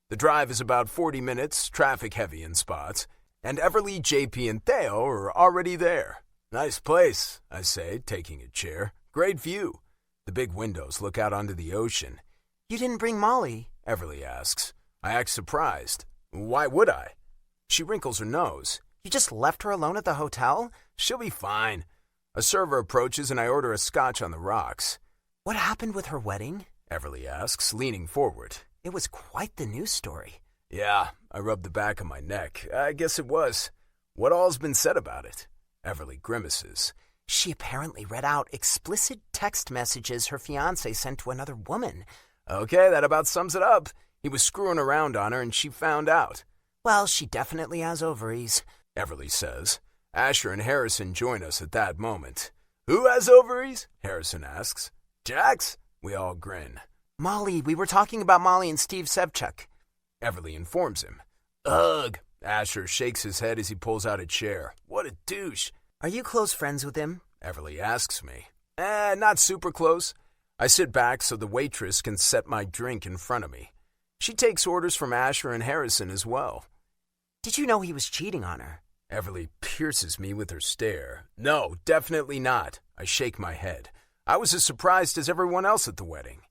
The drive is about 40 minutes, traffic heavy in spots, and Everly, JP, and Theo are already there. Nice place, I say, taking a chair. Great view. The big windows look out onto the ocean. You didn't bring Molly? Everly asks. I act surprised. Why would I? She wrinkles her nose. You just left her alone at the hotel? She'll be fine. A server approaches and I order a scotch on the rocks. What happened with her wedding? Everly asks, leaning forward. It was quite the news story. Yeah, I rub the back of my neck. I guess it was. What all's been said about it? Everly grimaces. She apparently read out explicit text messages her fiancé sent to another woman. Okay, that about sums it up. He was screwing around on her and she found out. Well, she definitely has ovaries, Everly says. Asher and Harrison join us at that moment. Who has ovaries? Harrison asks. Jax? We all grin. Molly, we were talking about Molly and Steve Sevchuk. Everly informs him. Ugh. Asher shakes his head as he pulls out a chair. What a douche. Are you close friends with him? Everly asks me. Not super close. I sit back so the waitress can set my drink in front of me. She takes orders from Asher and Harrison as well. Did you know he was cheating on her? Everly pierces me with her stare. No, definitely not. I shake my head. I was as surprised as everyone else at the wedding.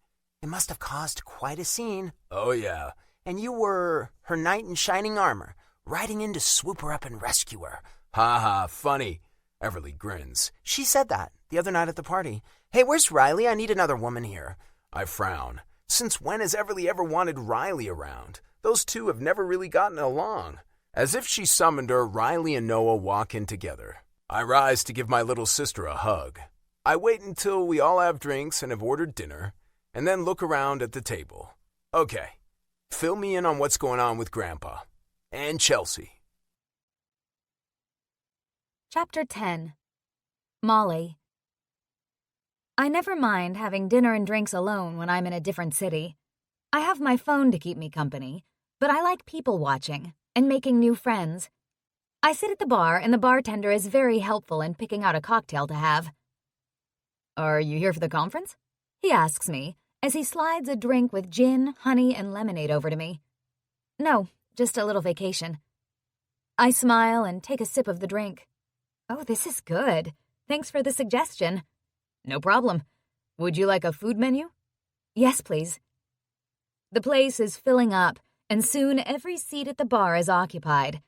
It must have caused quite a scene. Oh, yeah. And you were her knight in shining armor, riding in to swoop her up and rescue her. Ha ha, funny. Everly grins. She said that the other night at the party. Hey, where's Riley? I need another woman here. I frown. Since when has Everly ever wanted Riley around? Those two have never really gotten along. As if she summoned her, Riley and Noah walk in together. I rise to give my little sister a hug. I wait until we all have drinks and have ordered dinner, and then look around at the table. Okay, fill me in on what's going on with Grandpa. And Chelsea. Chapter 10. Molly. I never mind having dinner and drinks alone when I'm in a different city. I have my phone to keep me company, but I like people watching and making new friends. I sit at the bar and the bartender is very helpful in picking out a cocktail to have. Are you here for the conference? He asks me as he slides a drink with gin, honey, and lemonade over to me. No, just a little vacation. I smile and take a sip of the drink. Oh, this is good. Thanks for the suggestion. No problem. Would you like a food menu? Yes, please. The place is filling up, and soon every seat at the bar is occupied.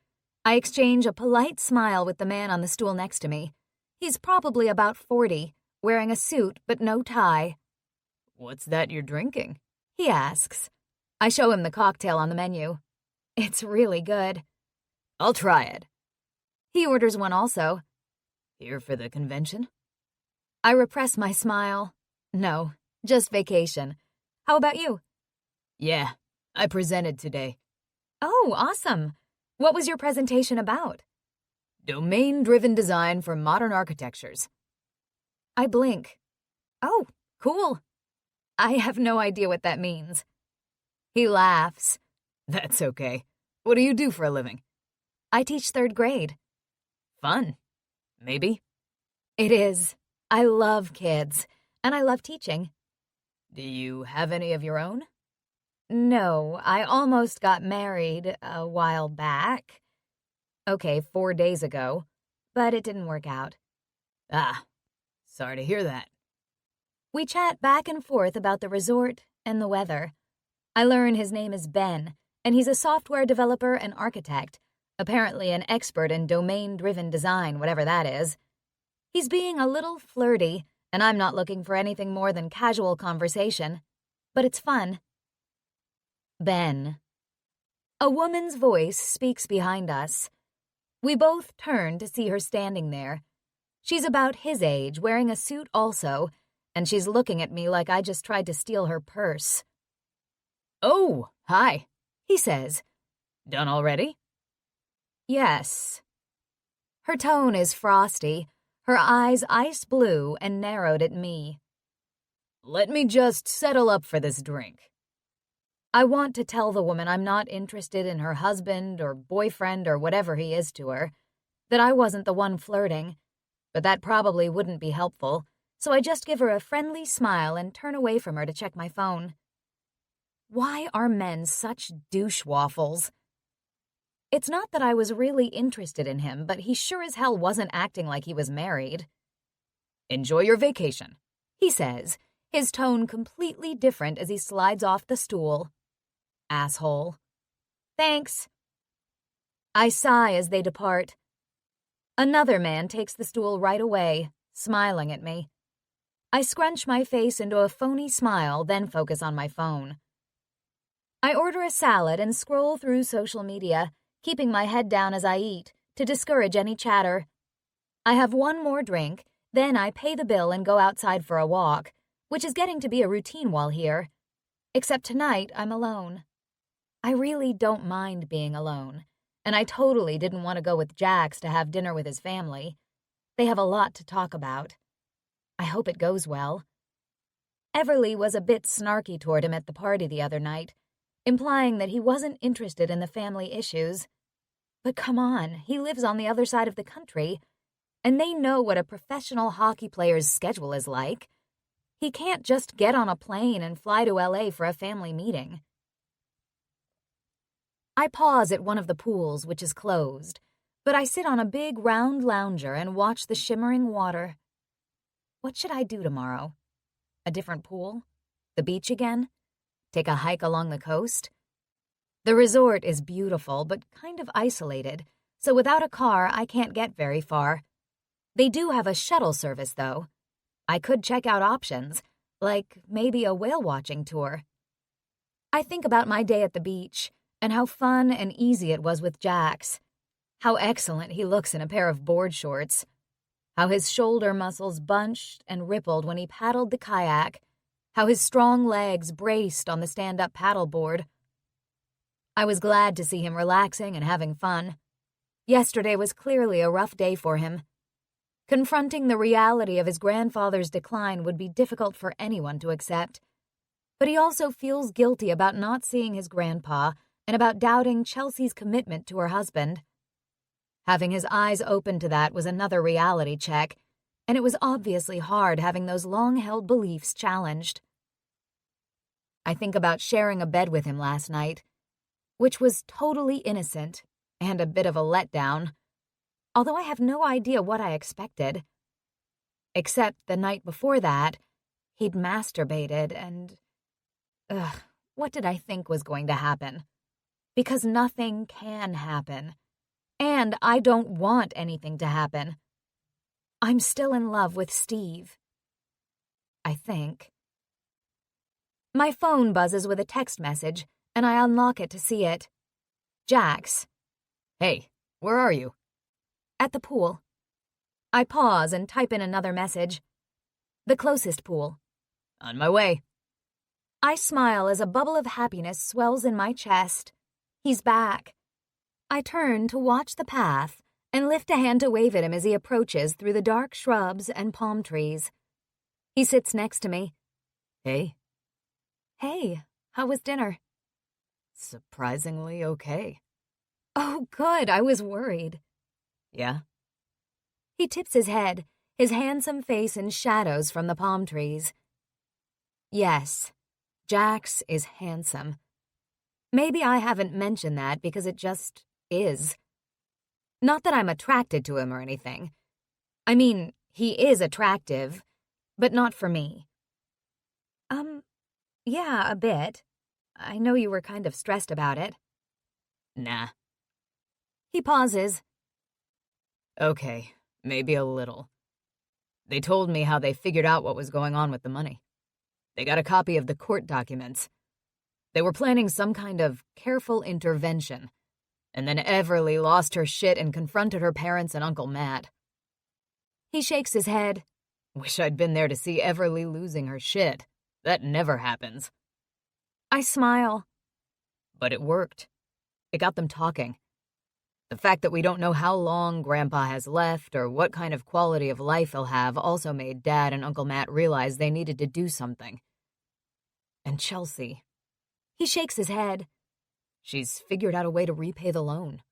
I exchange a polite smile with the man on the stool next to me. He's probably about 40, wearing a suit but no tie. What's that you're drinking? He asks. I show him the cocktail on the menu. It's really good. I'll try it. He orders one also. Here for the convention? I repress my smile. No, just vacation. How about you? Yeah, I presented today. Oh, awesome. What was your presentation about? Domain-driven design for modern architectures. I blink. Oh, cool. I have no idea what that means. He laughs. That's okay. What do you do for a living? I teach 3rd grade. Fun. Maybe? It is. I love kids, and I love teaching. Do you have any of your own? No, I almost got married a while back. Okay, 4 days ago, but it didn't work out. Ah, sorry to hear that. We chat back and forth about the resort and the weather. I learn his name is Ben, and he's a software developer and architect, apparently an expert in domain-driven design, whatever that is. He's being a little flirty, and I'm not looking for anything more than casual conversation, but it's fun. Ben. A woman's voice speaks behind us. We both turn to see her standing there. She's about his age, wearing a suit also, and she's looking at me like I just tried to steal her purse. Oh, hi, he says. Done already? Yes. Her tone is frosty, her eyes ice blue and narrowed at me. Let me just settle up for this drink. I want to tell the woman I'm not interested in her husband or boyfriend or whatever he is to her, that I wasn't the one flirting, but that probably wouldn't be helpful, so I just give her a friendly smile and turn away from her to check my phone. Why are men such douche waffles? It's not that I was really interested in him, but he sure as hell wasn't acting like he was married. Enjoy your vacation, he says, his tone completely different as he slides off the stool. Asshole. Thanks. I sigh as they depart. Another man takes the stool right away, smiling at me. I scrunch my face into a phony smile, then focus on my phone. I order a salad and scroll through social media, keeping my head down as I eat, to discourage any chatter. I have one more drink, then I pay the bill and go outside for a walk, which is getting to be a routine while here. Except tonight, I'm alone. I really don't mind being alone, and I totally didn't want to go with Jax to have dinner with his family. They have a lot to talk about. I hope it goes well. Everly was a bit snarky toward him at the party the other night, implying that he wasn't interested in the family issues. But come on, he lives on the other side of the country, and they know what a professional hockey player's schedule is like. He can't just get on a plane and fly to LA for a family meeting. I pause at one of the pools, which is closed, but I sit on a big round lounger and watch the shimmering water. What should I do tomorrow? A different pool? The beach again? Take a hike along the coast? The resort is beautiful, but kind of isolated, so without a car, I can't get very far. They do have a shuttle service, though. I could check out options, like maybe a whale-watching tour. I think about my day at the beach, and how fun and easy it was with Jax. How excellent he looks in a pair of board shorts. How his shoulder muscles bunched and rippled when he paddled the kayak. How his strong legs braced on the stand-up paddleboard. I was glad to see him relaxing and having fun. Yesterday was clearly a rough day for him. Confronting the reality of his grandfather's decline would be difficult for anyone to accept. But he also feels guilty about not seeing his grandpa and about doubting Chelsea's commitment to her husband. Having his eyes open to that was another reality check, and it was obviously hard having those long-held beliefs challenged. I think about sharing a bed with him last night, which was totally innocent and a bit of a letdown, although I have no idea what I expected. Except the night before that, he'd masturbated and... what did I think was going to happen? Because nothing can happen. And I don't want anything to happen. I'm still in love with Steve. I think. My phone buzzes with a text message, and I unlock it to see it. Jax. Hey, where are you? At the pool. I pause and type in another message. The closest pool. On my way. I smile as a bubble of happiness swells in my chest. He's back. I turn to watch the path and lift a hand to wave at him as he approaches through the dark shrubs and palm trees. He sits next to me. Hey. Hey, how was dinner? Surprisingly okay. Oh, good, I was worried. Yeah? He tips his head, his handsome face in shadows from the palm trees. Yes, Jax is handsome. Maybe I haven't mentioned that because it just is. Not that I'm attracted to him or anything. I mean, he is attractive, but not for me. Yeah, a bit. I know you were kind of stressed about it. Nah. He pauses. Okay, maybe a little. They told me how they figured out what was going on with the money. They got a copy of the court documents. They were planning some kind of careful intervention, and then Everly lost her shit and confronted her parents and Uncle Matt. He shakes his head. Wish I'd been there to see Everly losing her shit. That never happens. I smile. But it worked. It got them talking. The fact that we don't know how long Grandpa has left or what kind of quality of life he'll have also made Dad and Uncle Matt realize they needed to do something. And Chelsea. He shakes his head. She's figured out a way to repay the loan.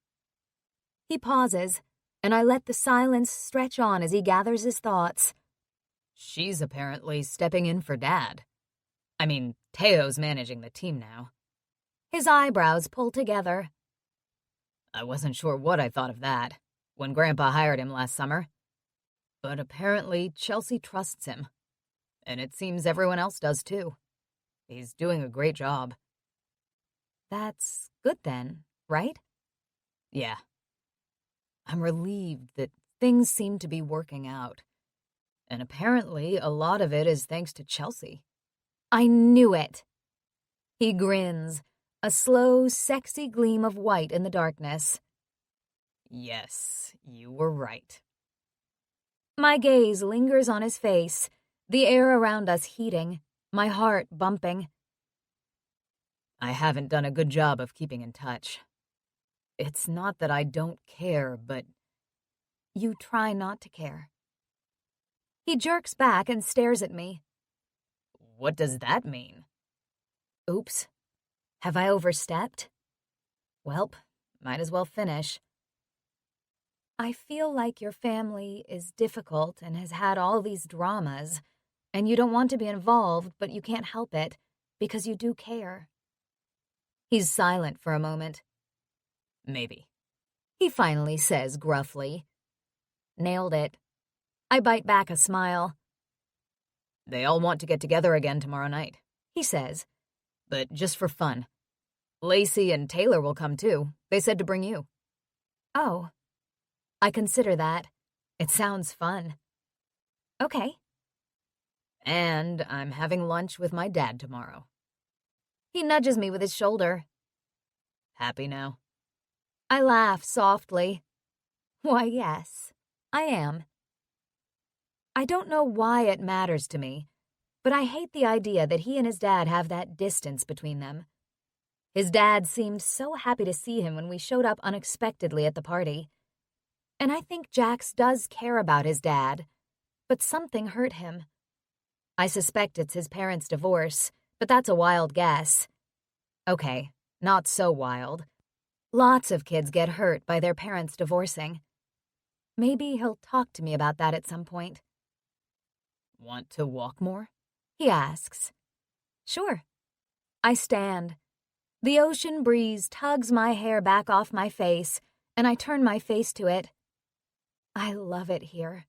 He pauses, and I let the silence stretch on as he gathers his thoughts. She's apparently stepping in for Dad. I mean, Teo's managing the team now. His eyebrows pull together. I wasn't sure what I thought of that when Grandpa hired him last summer. But apparently Chelsea trusts him. And it seems everyone else does too. He's doing a great job. That's good then, right? Yeah. I'm relieved that things seem to be working out. And apparently a lot of it is thanks to Chelsea. I knew it. He grins, a slow, sexy gleam of white in the darkness. Yes, you were right. My gaze lingers on his face, the air around us heating, my heart bumping. I haven't done a good job of keeping in touch. It's not that I don't care, but you try not to care. He jerks back and stares at me. What does that mean? Oops. Have I overstepped? Welp, might as well finish. I feel like your family is difficult and has had all these dramas, and you don't want to be involved, but you can't help it, because you do care. He's silent for a moment. Maybe. He finally says gruffly. Nailed it. I bite back a smile. They all want to get together again tomorrow night, he says. But just for fun. Lacey and Taylor will come too. They said to bring you. Oh. I consider that. It sounds fun. Okay. And I'm having lunch with my dad tomorrow. He nudges me with his shoulder. Happy now? I laugh softly. Why, yes, I am. I don't know why it matters to me, but I hate the idea that he and his dad have that distance between them. His dad seemed so happy to see him when we showed up unexpectedly at the party. And I think Jax does care about his dad, but something hurt him. I suspect it's his parents' divorce, but that's a wild guess. Okay, not so wild. Lots of kids get hurt by their parents divorcing. Maybe he'll talk to me about that at some point. Want to walk more? He asks. Sure. I stand. The ocean breeze tugs my hair back off my face, and I turn my face to it. I love it here.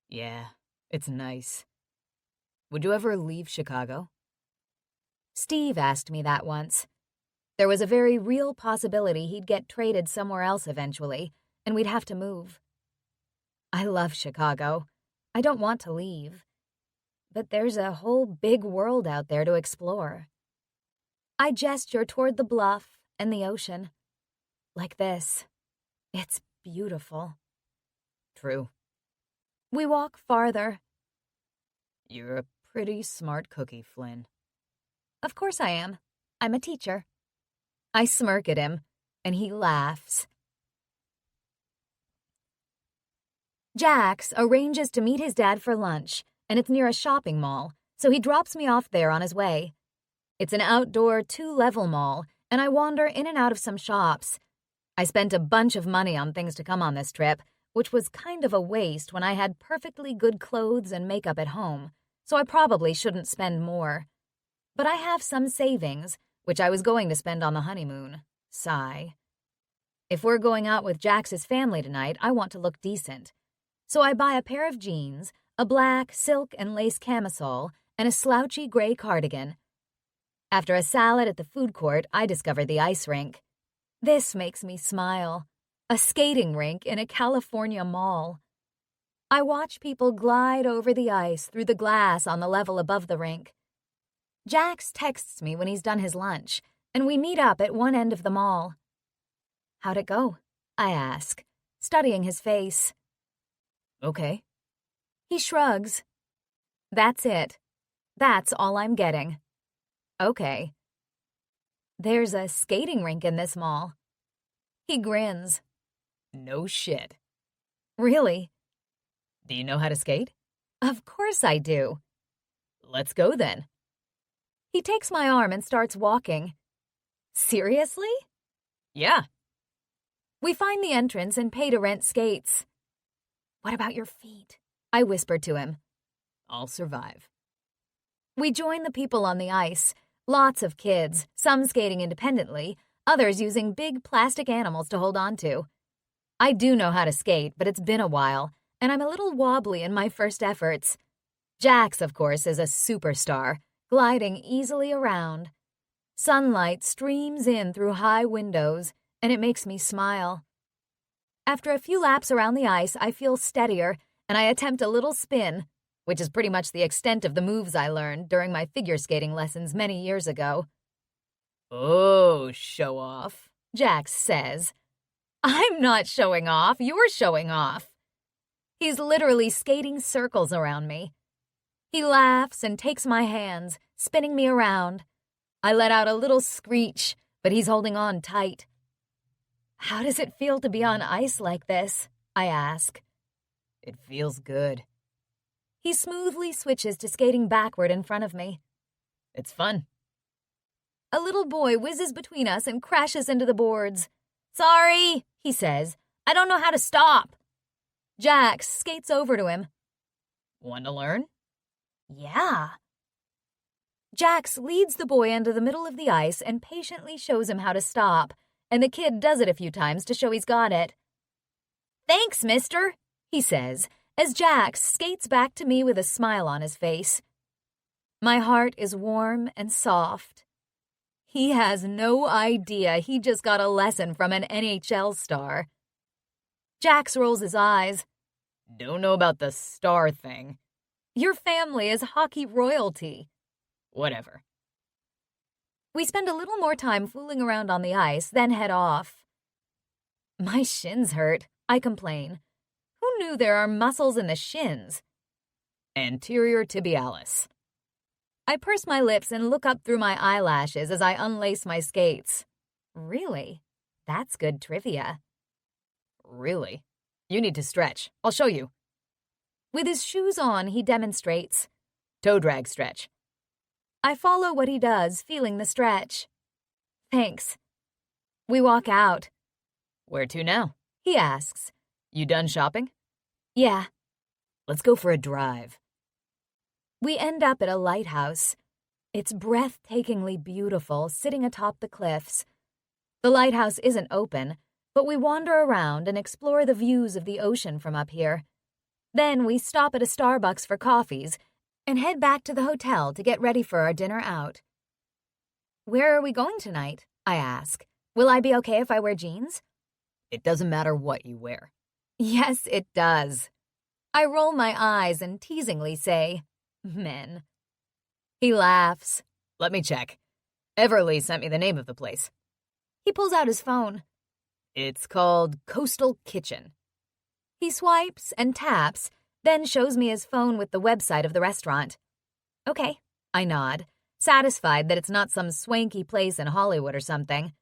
Yeah, it's nice. Would you ever leave Chicago? Steve asked me that once. There was a very real possibility he'd get traded somewhere else eventually, and we'd have to move. I love Chicago. I don't want to leave. But there's a whole big world out there to explore. I gesture toward the bluff and the ocean. Like this. It's beautiful. True. We walk farther. You're a pretty smart cookie, Flynn. Of course I am. I'm a teacher. I smirk at him, and he laughs. Jax arranges to meet his dad for lunch, and it's near a shopping mall, so he drops me off there on his way. It's an outdoor 2-level mall, and I wander in and out of some shops. I spent a bunch of money on things to come on this trip, which was kind of a waste when I had perfectly good clothes and makeup at home, so I probably shouldn't spend more. But I have some savings, which I was going to spend on the honeymoon. Sigh. If we're going out with Jax's family tonight, I want to look decent. So I buy a pair of jeans, a black silk and lace camisole, and a slouchy gray cardigan. After a salad at the food court, I discover the ice rink. This makes me smile. A skating rink in a California mall. I watch people glide over the ice through the glass on the level above the rink. Jax texts me when he's done his lunch, and we meet up at one end of the mall. How'd it go? I ask, studying his face. Okay. He shrugs. That's it. That's all I'm getting. Okay. There's a skating rink in this mall. He grins. No shit. Really? Do you know how to skate? Of course I do. Let's go then. He takes my arm and starts walking. Seriously? Yeah. We find the entrance and pay to rent skates. What about your feet? I whispered to him. I'll survive. We join the people on the ice. Lots of kids, some skating independently, others using big plastic animals to hold on to. I do know how to skate, but it's been a while, and I'm a little wobbly in my first efforts. Jax, of course, is a superstar, gliding easily around. Sunlight streams in through high windows, and it makes me smile. After a few laps around the ice, I feel steadier, and I attempt a little spin, which is pretty much the extent of the moves I learned during my figure skating lessons many years ago. Oh, show off, Jax says. I'm not showing off, you're showing off. He's literally skating circles around me. He laughs and takes my hands, spinning me around. I let out a little screech, but he's holding on tight. How does it feel to be on ice like this? I ask. It feels good. He smoothly switches to skating backward in front of me. It's fun. A little boy whizzes between us and crashes into the boards. Sorry, he says. I don't know how to stop. Jax skates over to him. Want to learn? Yeah. Jax leads the boy into the middle of the ice and patiently shows him how to stop, and the kid does it a few times to show he's got it. Thanks, mister, he says, as Jax skates back to me with a smile on his face. My heart is warm and soft. He has no idea he just got a lesson from an NHL star. Jax rolls his eyes. Don't know about the star thing. Your family is hockey royalty. Whatever. We spend a little more time fooling around on the ice, then head off. My shins hurt, I complain. Who knew there are muscles in the shins? Anterior tibialis. I purse my lips and look up through my eyelashes as I unlace my skates. Really? That's good trivia. Really? You need to stretch. I'll show you. With his shoes on, he demonstrates. Toe drag stretch. I follow what he does, feeling the stretch. Thanks. We walk out. Where to now? He asks. You done shopping? Yeah. Let's go for a drive. We end up at a lighthouse. It's breathtakingly beautiful, sitting atop the cliffs. The lighthouse isn't open, but we wander around and explore the views of the ocean from up here. Then we stop at a Starbucks for coffees and head back to the hotel to get ready for our dinner out. Where are we going tonight? I ask. Will I be okay if I wear jeans? It doesn't matter what you wear. Yes, it does. I roll my eyes and teasingly say, men. He laughs. Let me check. Everly sent me the name of the place. He pulls out his phone. It's called Coastal Kitchen. He swipes and taps, then shows me his phone with the website of the restaurant. Okay, I nod, satisfied that it's not some swanky place in Hollywood or something.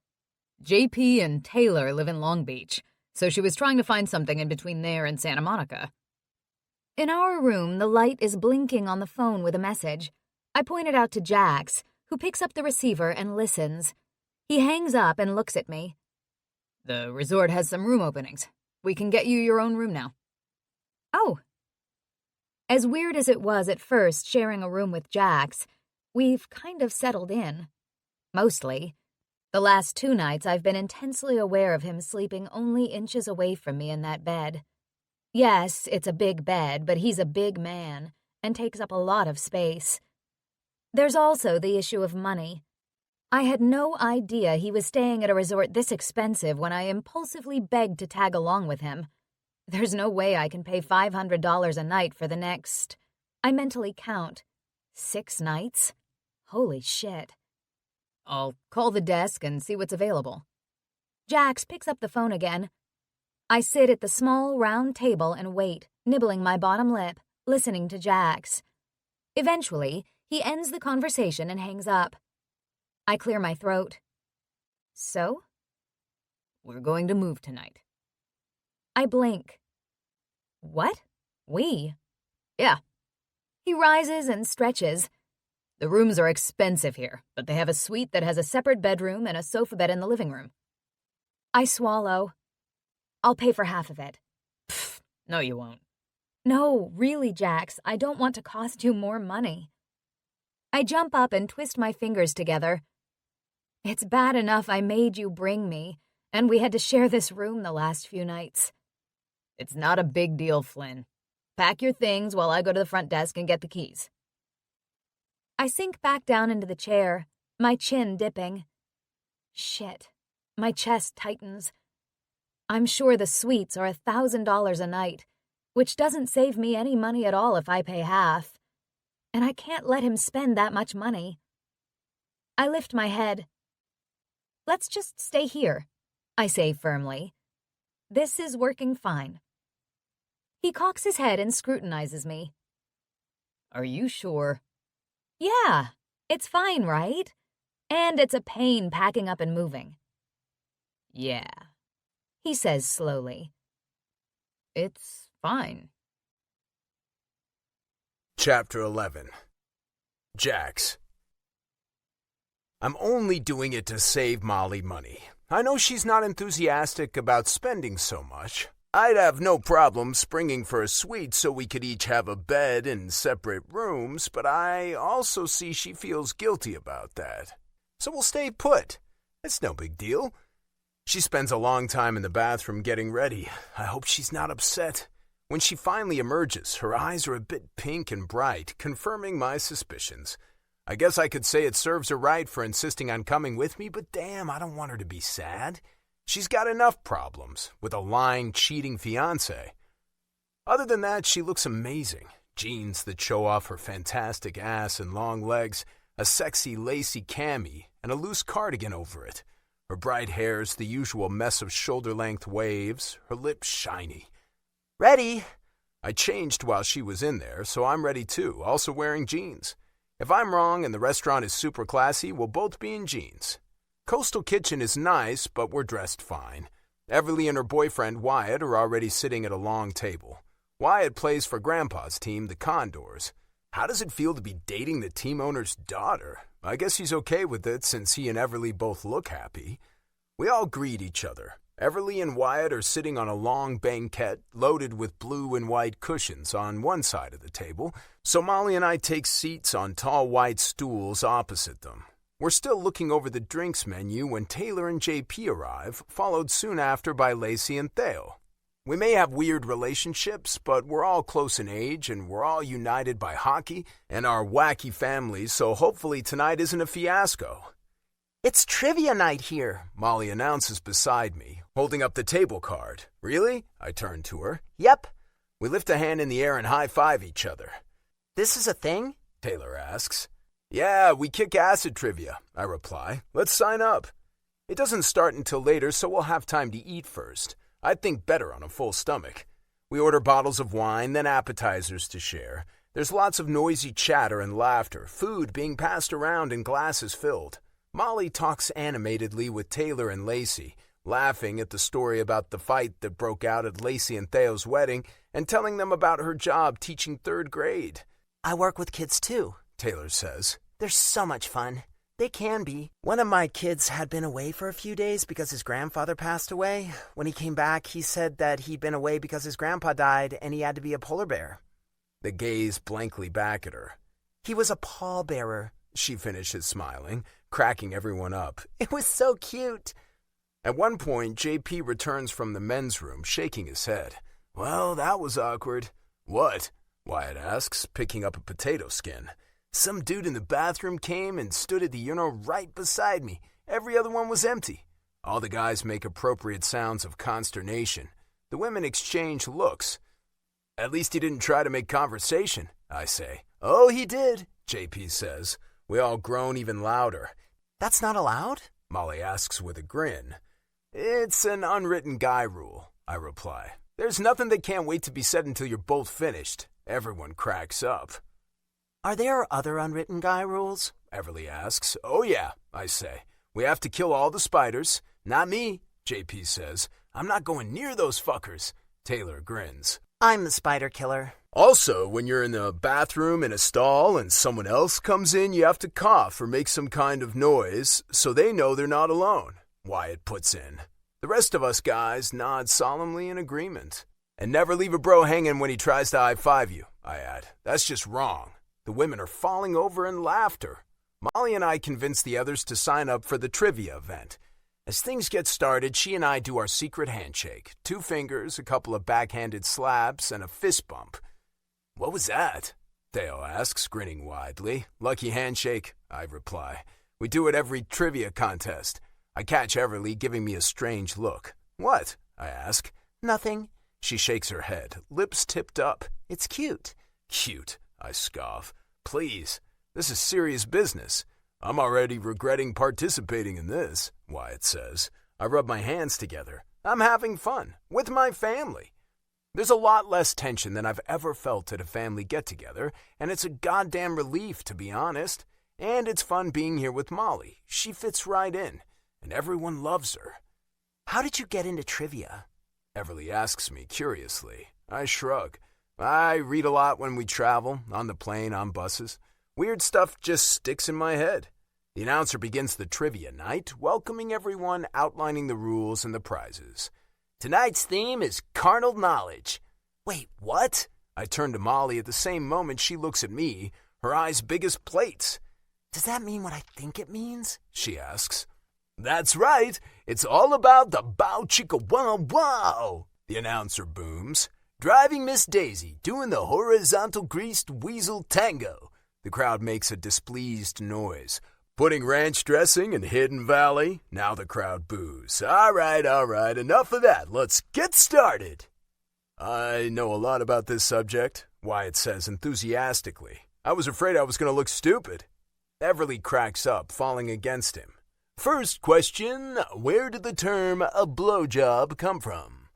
JP and Taylor live in Long Beach, so she was trying to find something in between there and Santa Monica. In our room, the light is blinking on the phone with a message. I point it out to Jax, who picks up the receiver and listens. He hangs up and looks at me. The resort has some room openings. We can get you your own room now. Oh. As weird as it was at first sharing a room with Jax, we've kind of settled in. Mostly. The last 2 nights I've been intensely aware of him sleeping only inches away from me in that bed. Yes, it's a big bed, but he's a big man and takes up a lot of space. There's also the issue of money. I had no idea he was staying at a resort this expensive when I impulsively begged to tag along with him. There's no way I can pay $500 a night for the next, I mentally count, 6 nights? Holy shit. I'll call the desk and see what's available. Jax picks up the phone again. I sit at the small, round table and wait, nibbling my bottom lip, listening to Jax. Eventually, he ends the conversation and hangs up. I clear my throat. So? We're going to move tonight. I blink. What? We? Yeah. He rises and stretches. The rooms are expensive here, but they have a suite that has a separate bedroom and a sofa bed in the living room. I swallow. I'll pay for half of it. Pfft, no, you won't. No, really, Jax, I don't want to cost you more money. I jump up and twist my fingers together. It's bad enough I made you bring me, and we had to share this room the last few nights. It's not a big deal, Flynn. Pack your things while I go to the front desk and get the keys. I sink back down into the chair, my chin dipping. Shit. My chest tightens. I'm sure the suites are $1,000 a night, which doesn't save me any money at all if I pay half. And I can't let him spend that much money. I lift my head. Let's just stay here, I say firmly. This is working fine. He cocks his head and scrutinizes me. Are you sure? Yeah, it's fine, right? And it's a pain packing up and moving. Yeah, he says slowly. It's fine. Chapter 11. Jax. I'm only doing it to save Molly money. I know she's not enthusiastic about spending so much. I'd have no problem springing for a suite so we could each have a bed in separate rooms, but I also see she feels guilty about that. So we'll stay put. It's no big deal. She spends a long time in the bathroom getting ready. I hope she's not upset. When she finally emerges, her eyes are a bit pink and bright, confirming my suspicions. I guess I could say it serves her right for insisting on coming with me, but damn, I don't want her to be sad. She's got enough problems with a lying, cheating fiancé. Other than that, she looks amazing. Jeans that show off her fantastic ass and long legs, a sexy lacy cami, and a loose cardigan over it. Her bright hair's the usual mess of shoulder-length waves, her lips shiny. Ready? I changed while she was in there, so I'm ready too, also wearing jeans. If I'm wrong and the restaurant is super classy, we'll both be in jeans. Coastal Kitchen is nice, but we're dressed fine. Everly and her boyfriend Wyatt are already sitting at a long table. Wyatt plays for Grandpa's team, the Condors. How does it feel to be dating the team owner's daughter? I guess he's okay with it since he and Everly both look happy. We all greet each other. Everly and Wyatt are sitting on a long banquette loaded with blue and white cushions on one side of the table, so Molly and I take seats on tall white stools opposite them. We're still looking over the drinks menu when Taylor and JP arrive, followed soon after by Lacey and Theo. We may have weird relationships, but we're all close in age and we're all united by hockey and our wacky families, so hopefully tonight isn't a fiasco. It's trivia night here, Molly announces beside me, holding up the table card. Really? I turn to her. Yep. We lift a hand in the air and high-five each other. This is a thing? Taylor asks. Yeah, we kick acid trivia, I reply. Let's sign up. It doesn't start until later, so we'll have time to eat first. I'd think better on a full stomach. We order bottles of wine, then appetizers to share. There's lots of noisy chatter and laughter, food being passed around and glasses filled. Molly talks animatedly with Taylor and Lacey, laughing at the story about the fight that broke out at Lacey and Theo's wedding and telling them about her job teaching third grade. I work with kids too, Taylor says. They're so much fun. They can be. One of my kids had been away for a few days because his grandfather passed away. When he came back, he said that he'd been away because his grandpa died and he had to be a polar bear. They gaze blankly back at her. He was a pallbearer, she finishes smiling, cracking everyone up. It was so cute. At one point, JP returns from the men's room, shaking his head. Well, that was awkward. What? Wyatt asks, picking up a potato skin. Some dude in the bathroom came and stood at the urinal right beside me. Every other one was empty. All the guys make appropriate sounds of consternation. The women exchange looks. At least he didn't try to make conversation, I say. Oh, he did, JP says. We all groan even louder. That's not allowed? Molly asks with a grin. It's an unwritten guy rule, I reply. There's nothing that can't wait to be said until you're both finished. Everyone cracks up. Are there other unwritten guy rules? Everly asks. Oh yeah, I say. We have to kill all the spiders. Not me, JP says. I'm not going near those fuckers. Taylor grins. I'm the spider killer. Also, when you're in the bathroom in a stall and someone else comes in, you have to cough or make some kind of noise so they know they're not alone, Wyatt puts in. The rest of us guys nod solemnly in agreement. And never leave a bro hanging when he tries to high-five you, I add. That's just wrong. The women are falling over in laughter. Molly and I convince the others to sign up for the trivia event. As things get started, she and I do our secret handshake. 2 fingers, a couple of backhanded slaps, and a fist bump. What was that? Theo asks, grinning widely. Lucky handshake, I reply. We do it every trivia contest. I catch Everly giving me a strange look. What? I ask. Nothing. She shakes her head, lips tipped up. It's cute. Cute, I scoff. Please, this is serious business. I'm already regretting participating in this, Wyatt says. I rub my hands together. I'm having fun, with my family. There's a lot less tension than I've ever felt at a family get-together, and it's a goddamn relief, to be honest. And it's fun being here with Molly. She fits right in, and everyone loves her. How did you get into trivia? Everly asks me curiously. I shrug. I read a lot when we travel, on the plane, on buses. Weird stuff just sticks in my head. The announcer begins the trivia night, welcoming everyone, outlining the rules and the prizes. Tonight's theme is carnal knowledge. Wait, what? I turn to Molly at the same moment she looks at me, her eyes big as plates. Does that mean what I think it means? She asks. That's right. It's all about the bow chicka wow wow, the announcer booms. Driving Miss Daisy, doing the horizontal greased weasel tango. The crowd makes a displeased noise. Putting ranch dressing in Hidden Valley. Now the crowd boos. All right, enough of that. Let's get started. I know a lot about this subject, Wyatt says enthusiastically. I was afraid I was going to look stupid. Everly cracks up, falling against him. First question, where did the term a blowjob come from?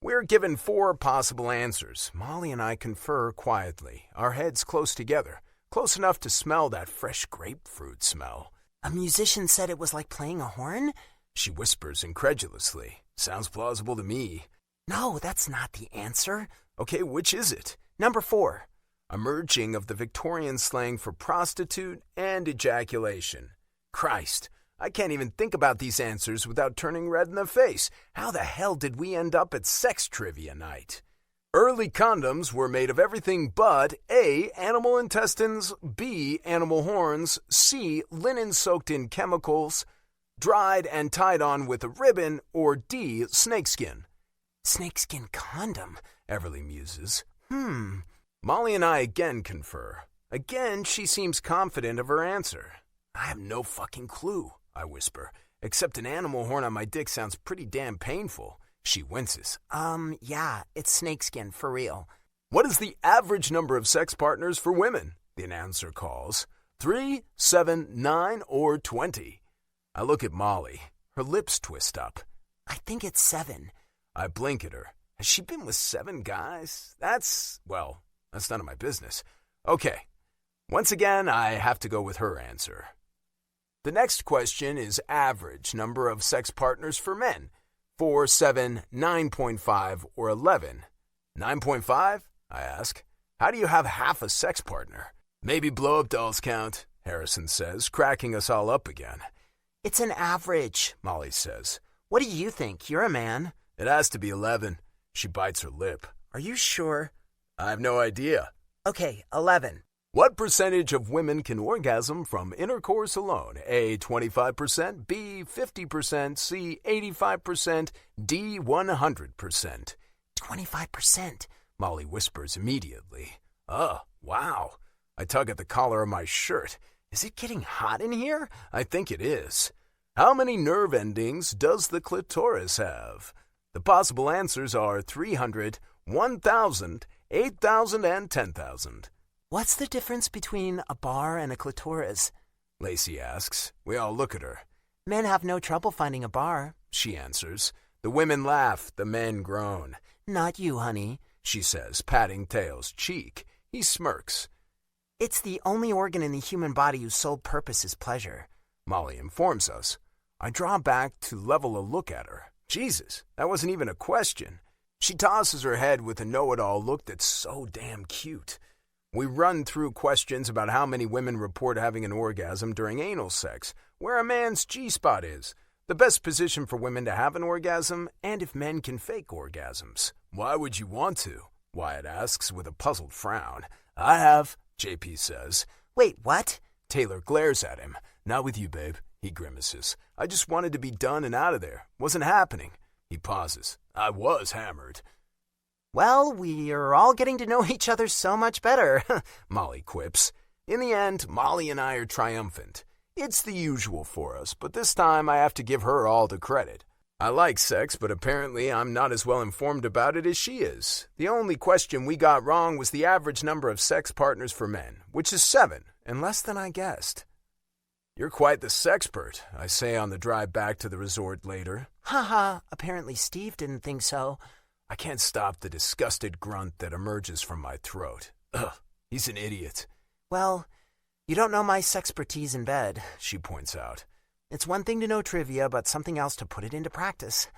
We're given 4 possible answers. Molly and I confer quietly, our heads close together, close enough to smell that fresh grapefruit smell. A musician said it was like playing a horn? She whispers incredulously. Sounds plausible to me. No, that's not the answer. Okay, which is it? Number 4. A merging of the Victorian slang for prostitute and ejaculation. Christ, I can't even think about these answers without turning red in the face. How the hell did we end up at sex trivia night? Early condoms were made of everything but A, animal intestines, B, animal horns, C, linen soaked in chemicals, dried and tied on with a ribbon, or D, snakeskin. Snakeskin condom, Everly muses. Molly and I again confer. Again, she seems confident of her answer. I have no fucking clue, I whisper, except an animal horn on my dick sounds pretty damn painful. She winces. Yeah, it's snakeskin, for real. What is the average number of sex partners for women? The announcer calls. 3, 7, 9, or 20? I look at Molly. Her lips twist up. I think it's 7. I blink at her. Has she been with 7 guys? That's none of my business. Okay. Once again, I have to go with her answer. The next question is average number of sex partners for men. 4, 7, 9.5, or 11. 9.5? I ask. How do you have half a sex partner? Maybe blow-up dolls count, Harrison says, cracking us all up again. It's an average, Molly says. What do you think? You're a man. It has to be 11. She bites her lip. Are you sure? I have no idea. Okay, 11. What percentage of women can orgasm from intercourse alone? A, 25%, B, 50%, C, 85%, D, 100%. 25%, Molly whispers immediately. Oh, wow. I tug at the collar of my shirt. Is it getting hot in here? I think it is. How many nerve endings does the clitoris have? The possible answers are 300, 1,000, 8,000, and 10,000. What's the difference between a bar and a clitoris? Lacey asks. We all look at her. Men have no trouble finding a bar, she answers. The women laugh, the men groan. Not you, honey, she says, patting Theo's cheek. He smirks. It's the only organ in the human body whose sole purpose is pleasure, Molly informs us. I draw back to level a look at her. Jesus, that wasn't even a question. She tosses her head with a know-it-all look that's so damn cute. We run through questions about how many women report having an orgasm during anal sex, where a man's G-spot is, the best position for women to have an orgasm, and if men can fake orgasms. Why would you want to? Wyatt asks with a puzzled frown. I have, JP says. Wait, what? Taylor glares at him. Not with you, babe, he grimaces. I just wanted to be done and out of there. Wasn't happening. He pauses. I was hammered. Well, we're all getting to know each other so much better, Molly quips. In the end, Molly and I are triumphant. It's the usual for us, but this time I have to give her all the credit. I like sex, but apparently I'm not as well informed about it as she is. The only question we got wrong was the average number of sex partners for men, which is 7, and less than I guessed. You're quite the sexpert, I say on the drive back to the resort later. Haha, apparently Steve didn't think so. I can't stop the disgusted grunt that emerges from my throat. Ugh, he's an idiot. Well, you don't know my sexpertise in bed, she points out. It's one thing to know trivia, but something else to put it into practice.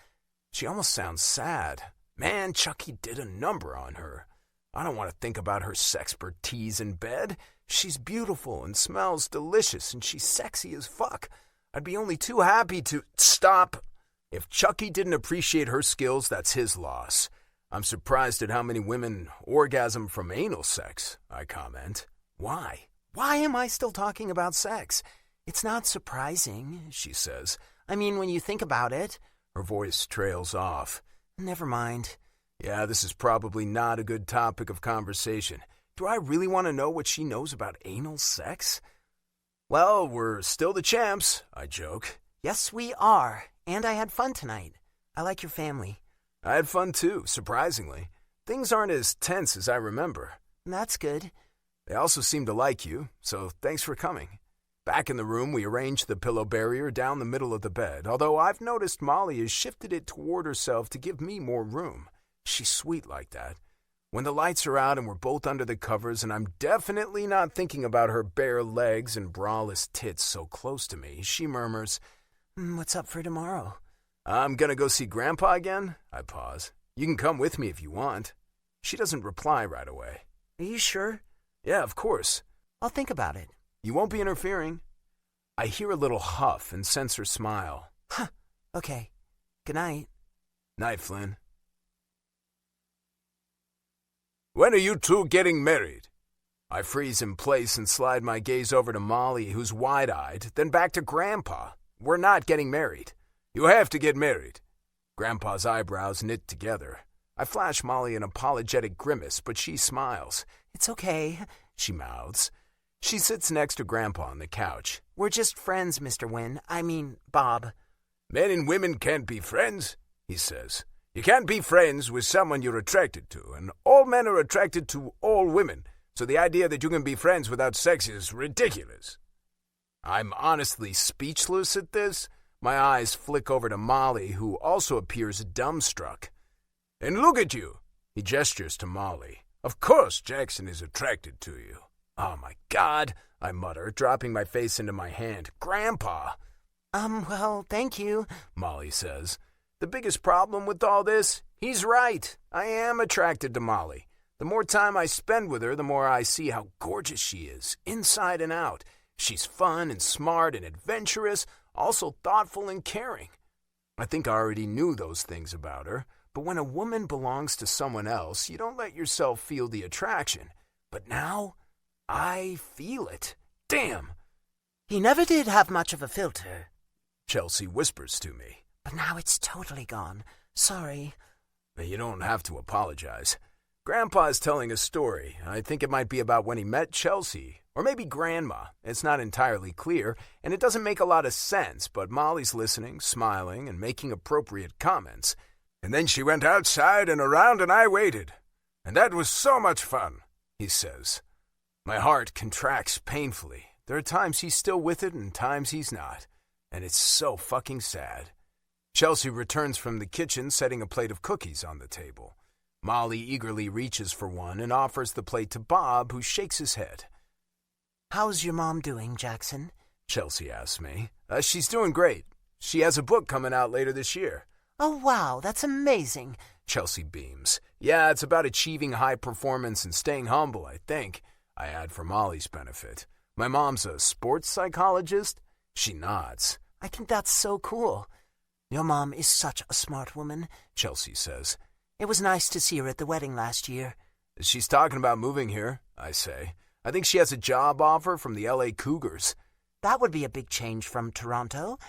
She almost sounds sad. Man, Chucky did a number on her. I don't want to think about her sexpertise in bed. She's beautiful and smells delicious, and she's sexy as fuck. I'd be only too happy to... Stop! If Chucky didn't appreciate her skills, that's his loss. I'm surprised at how many women orgasm from anal sex, I comment. Why? Why am I still talking about sex? It's not surprising, she says. I mean, when you think about it. Her voice trails off. Never mind. Yeah, this is probably not a good topic of conversation. Do I really want to know what she knows about anal sex? Well, we're still the champs, I joke. Yes, we are. And I had fun tonight. I like your family. I had fun too, surprisingly. Things aren't as tense as I remember. That's good. They also seem to like you, so thanks for coming. Back in the room, we arranged the pillow barrier down the middle of the bed, although I've noticed Molly has shifted it toward herself to give me more room. She's sweet like that. When the lights are out and we're both under the covers and I'm definitely not thinking about her bare legs and braless tits so close to me, she murmurs, What's up for tomorrow? I'm gonna go see Grandpa again? I pause. You can come with me if you want. She doesn't reply right away. Are you sure? Yeah, of course. I'll think about it. You won't be interfering. I hear a little huff and sense her smile. Huh. Okay. Good night. Night, Flynn. When are you two getting married? I freeze in place and slide my gaze over to Molly, who's wide-eyed, then back to Grandpa. We're not getting married. You have to get married. Grandpa's eyebrows knit together. I flash Molly an apologetic grimace, but she smiles. It's okay, she mouths. She sits next to Grandpa on the couch. We're just friends, Mr. Wynn. I mean, Bob. Men and women can't be friends, he says. You can't be friends with someone you're attracted to, and all men are attracted to all women, so the idea that you can be friends without sex is ridiculous. I'm honestly speechless at this. My eyes flick over to Molly, who also appears dumbstruck. And look at you, he gestures to Molly. Of course Jackson is attracted to you. Oh my God, I mutter, dropping my face into my hand. Grandpa! Well, thank you, Molly says. The biggest problem with all this? He's right. I am attracted to Molly. The more time I spend with her, the more I see how gorgeous she is, inside and out. She's fun and smart and adventurous, also thoughtful and caring. I think I already knew those things about her, but when a woman belongs to someone else, you don't let yourself feel the attraction. But now, I feel it. Damn! He never did have much of a filter, Chelsea whispers to me. But now it's totally gone. Sorry. You don't have to apologize. Grandpa's telling a story. I think it might be about when he met Chelsea, or maybe Grandma. It's not entirely clear, and it doesn't make a lot of sense, but Molly's listening, smiling, and making appropriate comments. And then she went outside and around and I waited. And that was so much fun, he says. My heart contracts painfully. There are times he's still with it and times he's not. And it's so fucking sad. Chelsea returns from the kitchen, setting a plate of cookies on the table. Molly eagerly reaches for one and offers the plate to Bob, who shakes his head. How's your mom doing, Jackson? Chelsea asks me. She's doing great. She has a book coming out later this year. Oh, wow, that's amazing. Chelsea beams. Yeah, it's about achieving high performance and staying humble, I think. I add for Molly's benefit. My mom's a sports psychologist. She nods. I think that's so cool. Your mom is such a smart woman, Chelsea says. It was nice to see her at the wedding last year. She's talking about moving here, I say. I think she has a job offer from the LA Cougars. That would be a big change from Toronto.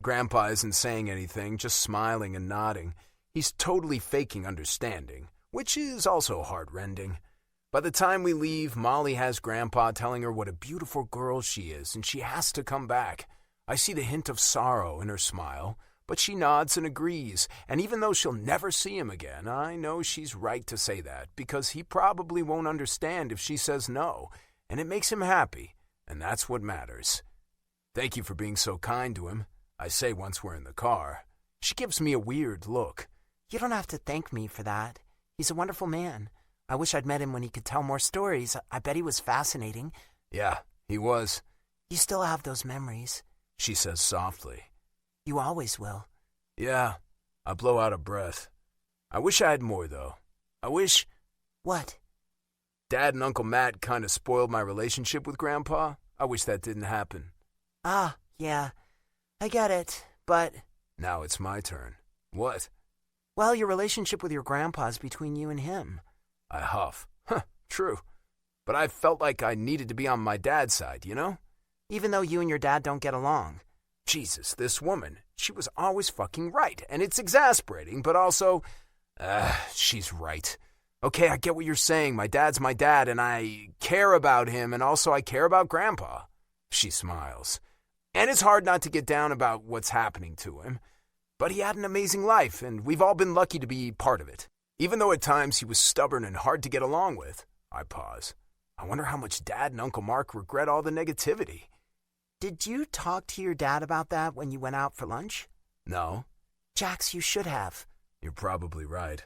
Grandpa isn't saying anything, just smiling and nodding. He's totally faking understanding, which is also heart-rending. By the time we leave, Molly has Grandpa telling her what a beautiful girl she is, and she has to come back. I see the hint of sorrow in her smile, but she nods and agrees, and even though she'll never see him again, I know she's right to say that, because he probably won't understand if she says no, and it makes him happy, and that's what matters. Thank you for being so kind to him, I say once we're in the car. She gives me a weird look. You don't have to thank me for that. He's a wonderful man. I wish I'd met him when he could tell more stories. I bet he was fascinating. Yeah, he was. You still have those memories, she says softly. You always will. Yeah, I blow out of breath. I wish I had more, though. I wish... What? Dad and Uncle Matt kind of spoiled my relationship with Grandpa. I wish that didn't happen. Ah, yeah. I get it, but... Now it's my turn. What? Well, your relationship with your grandpa's between you and him. I huff. Huh, true. But I felt like I needed to be on my dad's side, you know? Even though you and your dad don't get along. Jesus, this woman. She was always fucking right, and it's exasperating, but also... she's right. Okay, I get what you're saying. My dad's my dad, and I care about him, and also I care about Grandpa. She smiles. And it's hard not to get down about what's happening to him. But he had an amazing life, and we've all been lucky to be part of it. Even though at times he was stubborn and hard to get along with. I pause. I wonder how much Dad and Uncle Mark regret all the negativity. Did you talk to your dad about that when you went out for lunch? No. Jax, you should have. You're probably right.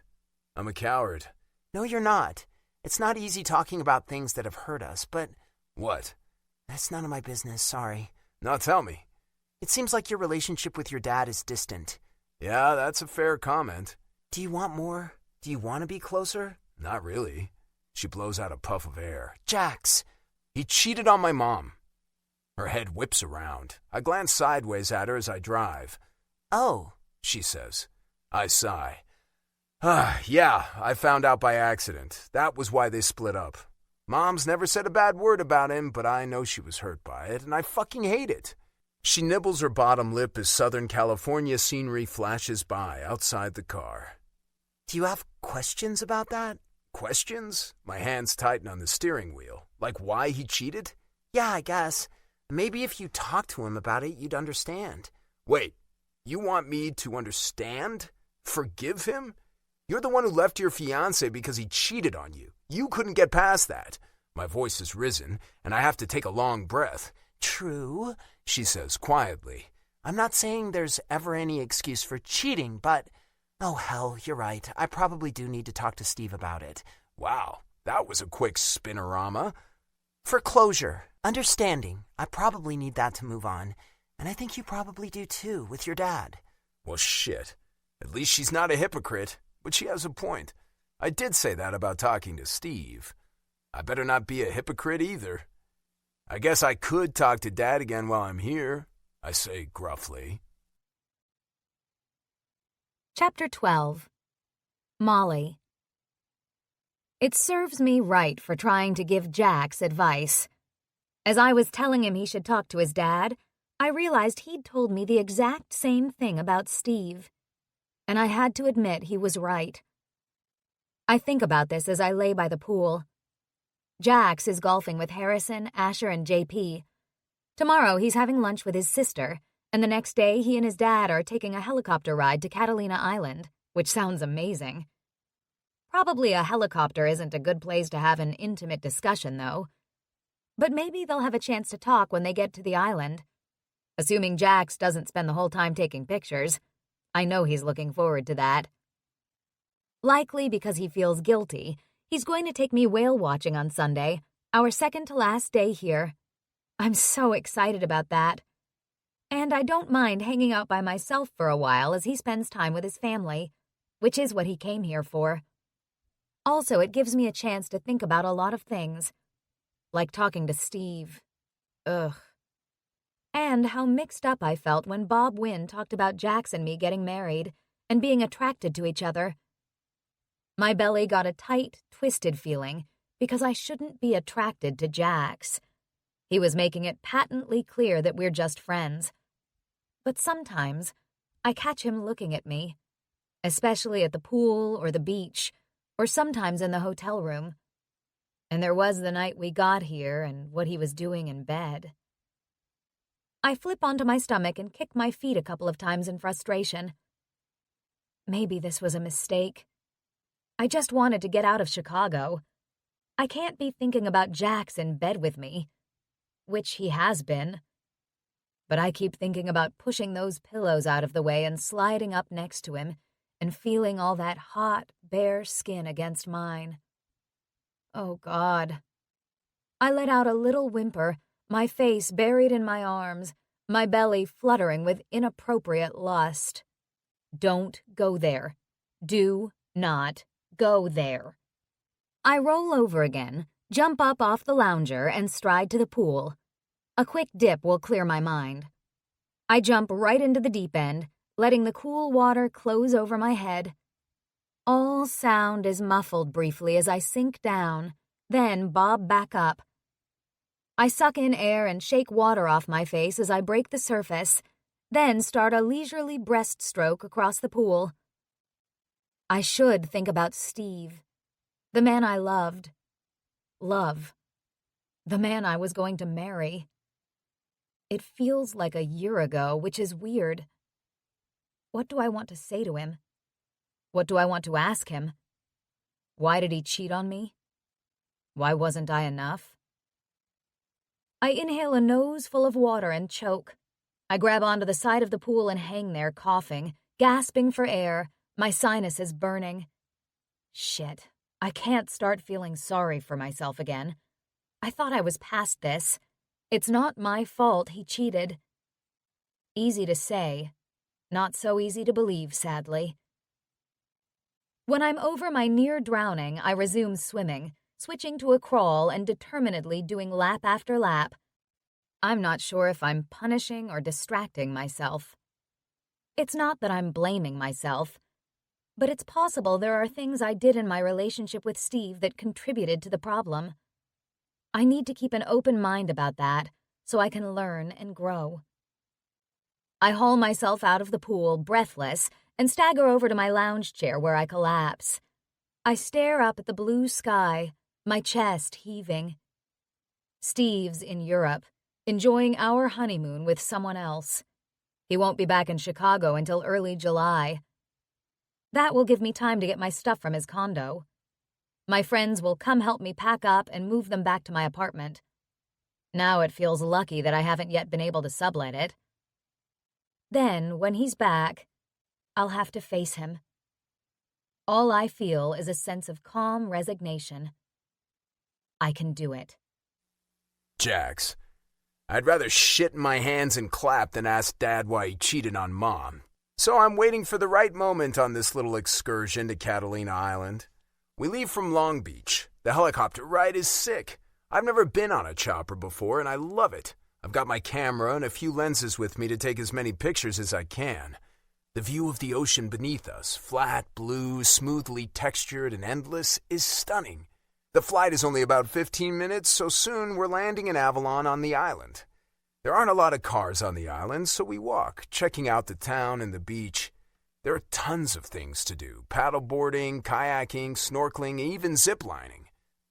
I'm a coward. No, you're not. It's not easy talking about things that have hurt us, but... What? That's none of my business, sorry. Now tell me. It seems like your relationship with your dad is distant. Yeah, that's a fair comment. Do you want more? Do you want to be closer? Not really. She blows out a puff of air. Jax! He cheated on my mom. Her head whips around. I glance sideways at her as I drive. Oh, she says. I sigh. Yeah, I found out by accident. That was why they split up. Mom's never said a bad word about him, but I know she was hurt by it, and I fucking hate it. She nibbles her bottom lip as Southern California scenery flashes by outside the car. Do you have questions about that? Questions? My hands tighten on the steering wheel. Like why he cheated? Yeah, I guess. Maybe if you talked to him about it, you'd understand. Wait, you want me to understand? Forgive him? You're the one who left your fiancé because he cheated on you. You couldn't get past that. My voice has risen, and I have to take a long breath. True, she says quietly. I'm not saying there's ever any excuse for cheating, but... Oh, hell, you're right. I probably do need to talk to Steve about it. Wow, that was a quick spinorama. For closure, understanding, I probably need that to move on. And I think you probably do too, with your dad. Well, shit. At least she's not a hypocrite, but she has a point. I did say that about talking to Steve. I better not be a hypocrite either. I guess I could talk to Dad again while I'm here, I say gruffly. Chapter 12. Molly. It serves me right for trying to give Jax advice. As I was telling him he should talk to his dad, I realized he'd told me the exact same thing about Steve. And I had to admit he was right. I think about this as I lay by the pool. Jax is golfing with Harrison, Asher, and JP. Tomorrow he's having lunch with his sister, and the next day he and his dad are taking a helicopter ride to Catalina Island, which sounds amazing. Probably a helicopter isn't a good place to have an intimate discussion, though. But maybe they'll have a chance to talk when they get to the island. Assuming Jax doesn't spend the whole time taking pictures. I know he's looking forward to that. Likely because he feels guilty, he's going to take me whale watching on Sunday, our second to last day here. I'm so excited about that. And I don't mind hanging out by myself for a while as he spends time with his family, which is what he came here for. Also, it gives me a chance to think about a lot of things, like talking to Steve. Ugh. And how mixed up I felt when Bob Wynne talked about Jax and me getting married and being attracted to each other. My belly got a tight, twisted feeling because I shouldn't be attracted to Jax. He was making it patently clear that we're just friends. But sometimes I catch him looking at me, especially at the pool or the beach, or sometimes in the hotel room. And there was the night we got here and what he was doing in bed. I flip onto my stomach and kick my feet a couple of times in frustration. Maybe this was a mistake. I just wanted to get out of Chicago. I can't be thinking about Jax in bed with me, which he has been. But I keep thinking about pushing those pillows out of the way and sliding up next to him and feeling all that hot, bare skin against mine. Oh, God. I let out a little whimper, my face buried in my arms, my belly fluttering with inappropriate lust. Don't go there. Do not go there. I roll over again, jump up off the lounger, and stride to the pool. A quick dip will clear my mind. I jump right into the deep end, letting the cool water close over my head. All sound is muffled briefly as I sink down, then bob back up. I suck in air and shake water off my face as I break the surface, then start a leisurely breaststroke across the pool. I should think about Steve, the man I loved. Love. The man I was going to marry. It feels like a year ago, which is weird. What do I want to say to him? What do I want to ask him? Why did he cheat on me? Why wasn't I enough? I inhale a nose full of water and choke. I grab onto the side of the pool and hang there, coughing, gasping for air, my sinuses burning. Shit, I can't start feeling sorry for myself again. I thought I was past this. It's not my fault he cheated. Easy to say, not so easy to believe, sadly. When I'm over my near drowning, I resume swimming, switching to a crawl and determinedly doing lap after lap. I'm not sure if I'm punishing or distracting myself. It's not that I'm blaming myself, but it's possible there are things I did in my relationship with Steve that contributed to the problem. I need to keep an open mind about that so I can learn and grow. I haul myself out of the pool, breathless, and stagger over to my lounge chair where I collapse. I stare up at the blue sky, my chest heaving. Steve's in Europe, enjoying our honeymoon with someone else. He won't be back in Chicago until early July. That will give me time to get my stuff from his condo. My friends will come help me pack up and move them back to my apartment. Now it feels lucky that I haven't yet been able to sublet it. Then, when he's back, I'll have to face him. All I feel is a sense of calm resignation. I can do it. Jax, I'd rather shit in my hands and clap than ask Dad why he cheated on Mom. So I'm waiting for the right moment on this little excursion to Catalina Island. We leave from Long Beach. The helicopter ride is sick. I've never been on a chopper before, and I love it. I've got my camera and a few lenses with me to take as many pictures as I can. The view of the ocean beneath us, flat, blue, smoothly textured, and endless, is stunning. The flight is only about 15 minutes, so soon we're landing in Avalon on the island. There aren't a lot of cars on the island, so we walk, checking out the town and the beach. There are tons of things to do: paddleboarding, kayaking, snorkeling, even ziplining.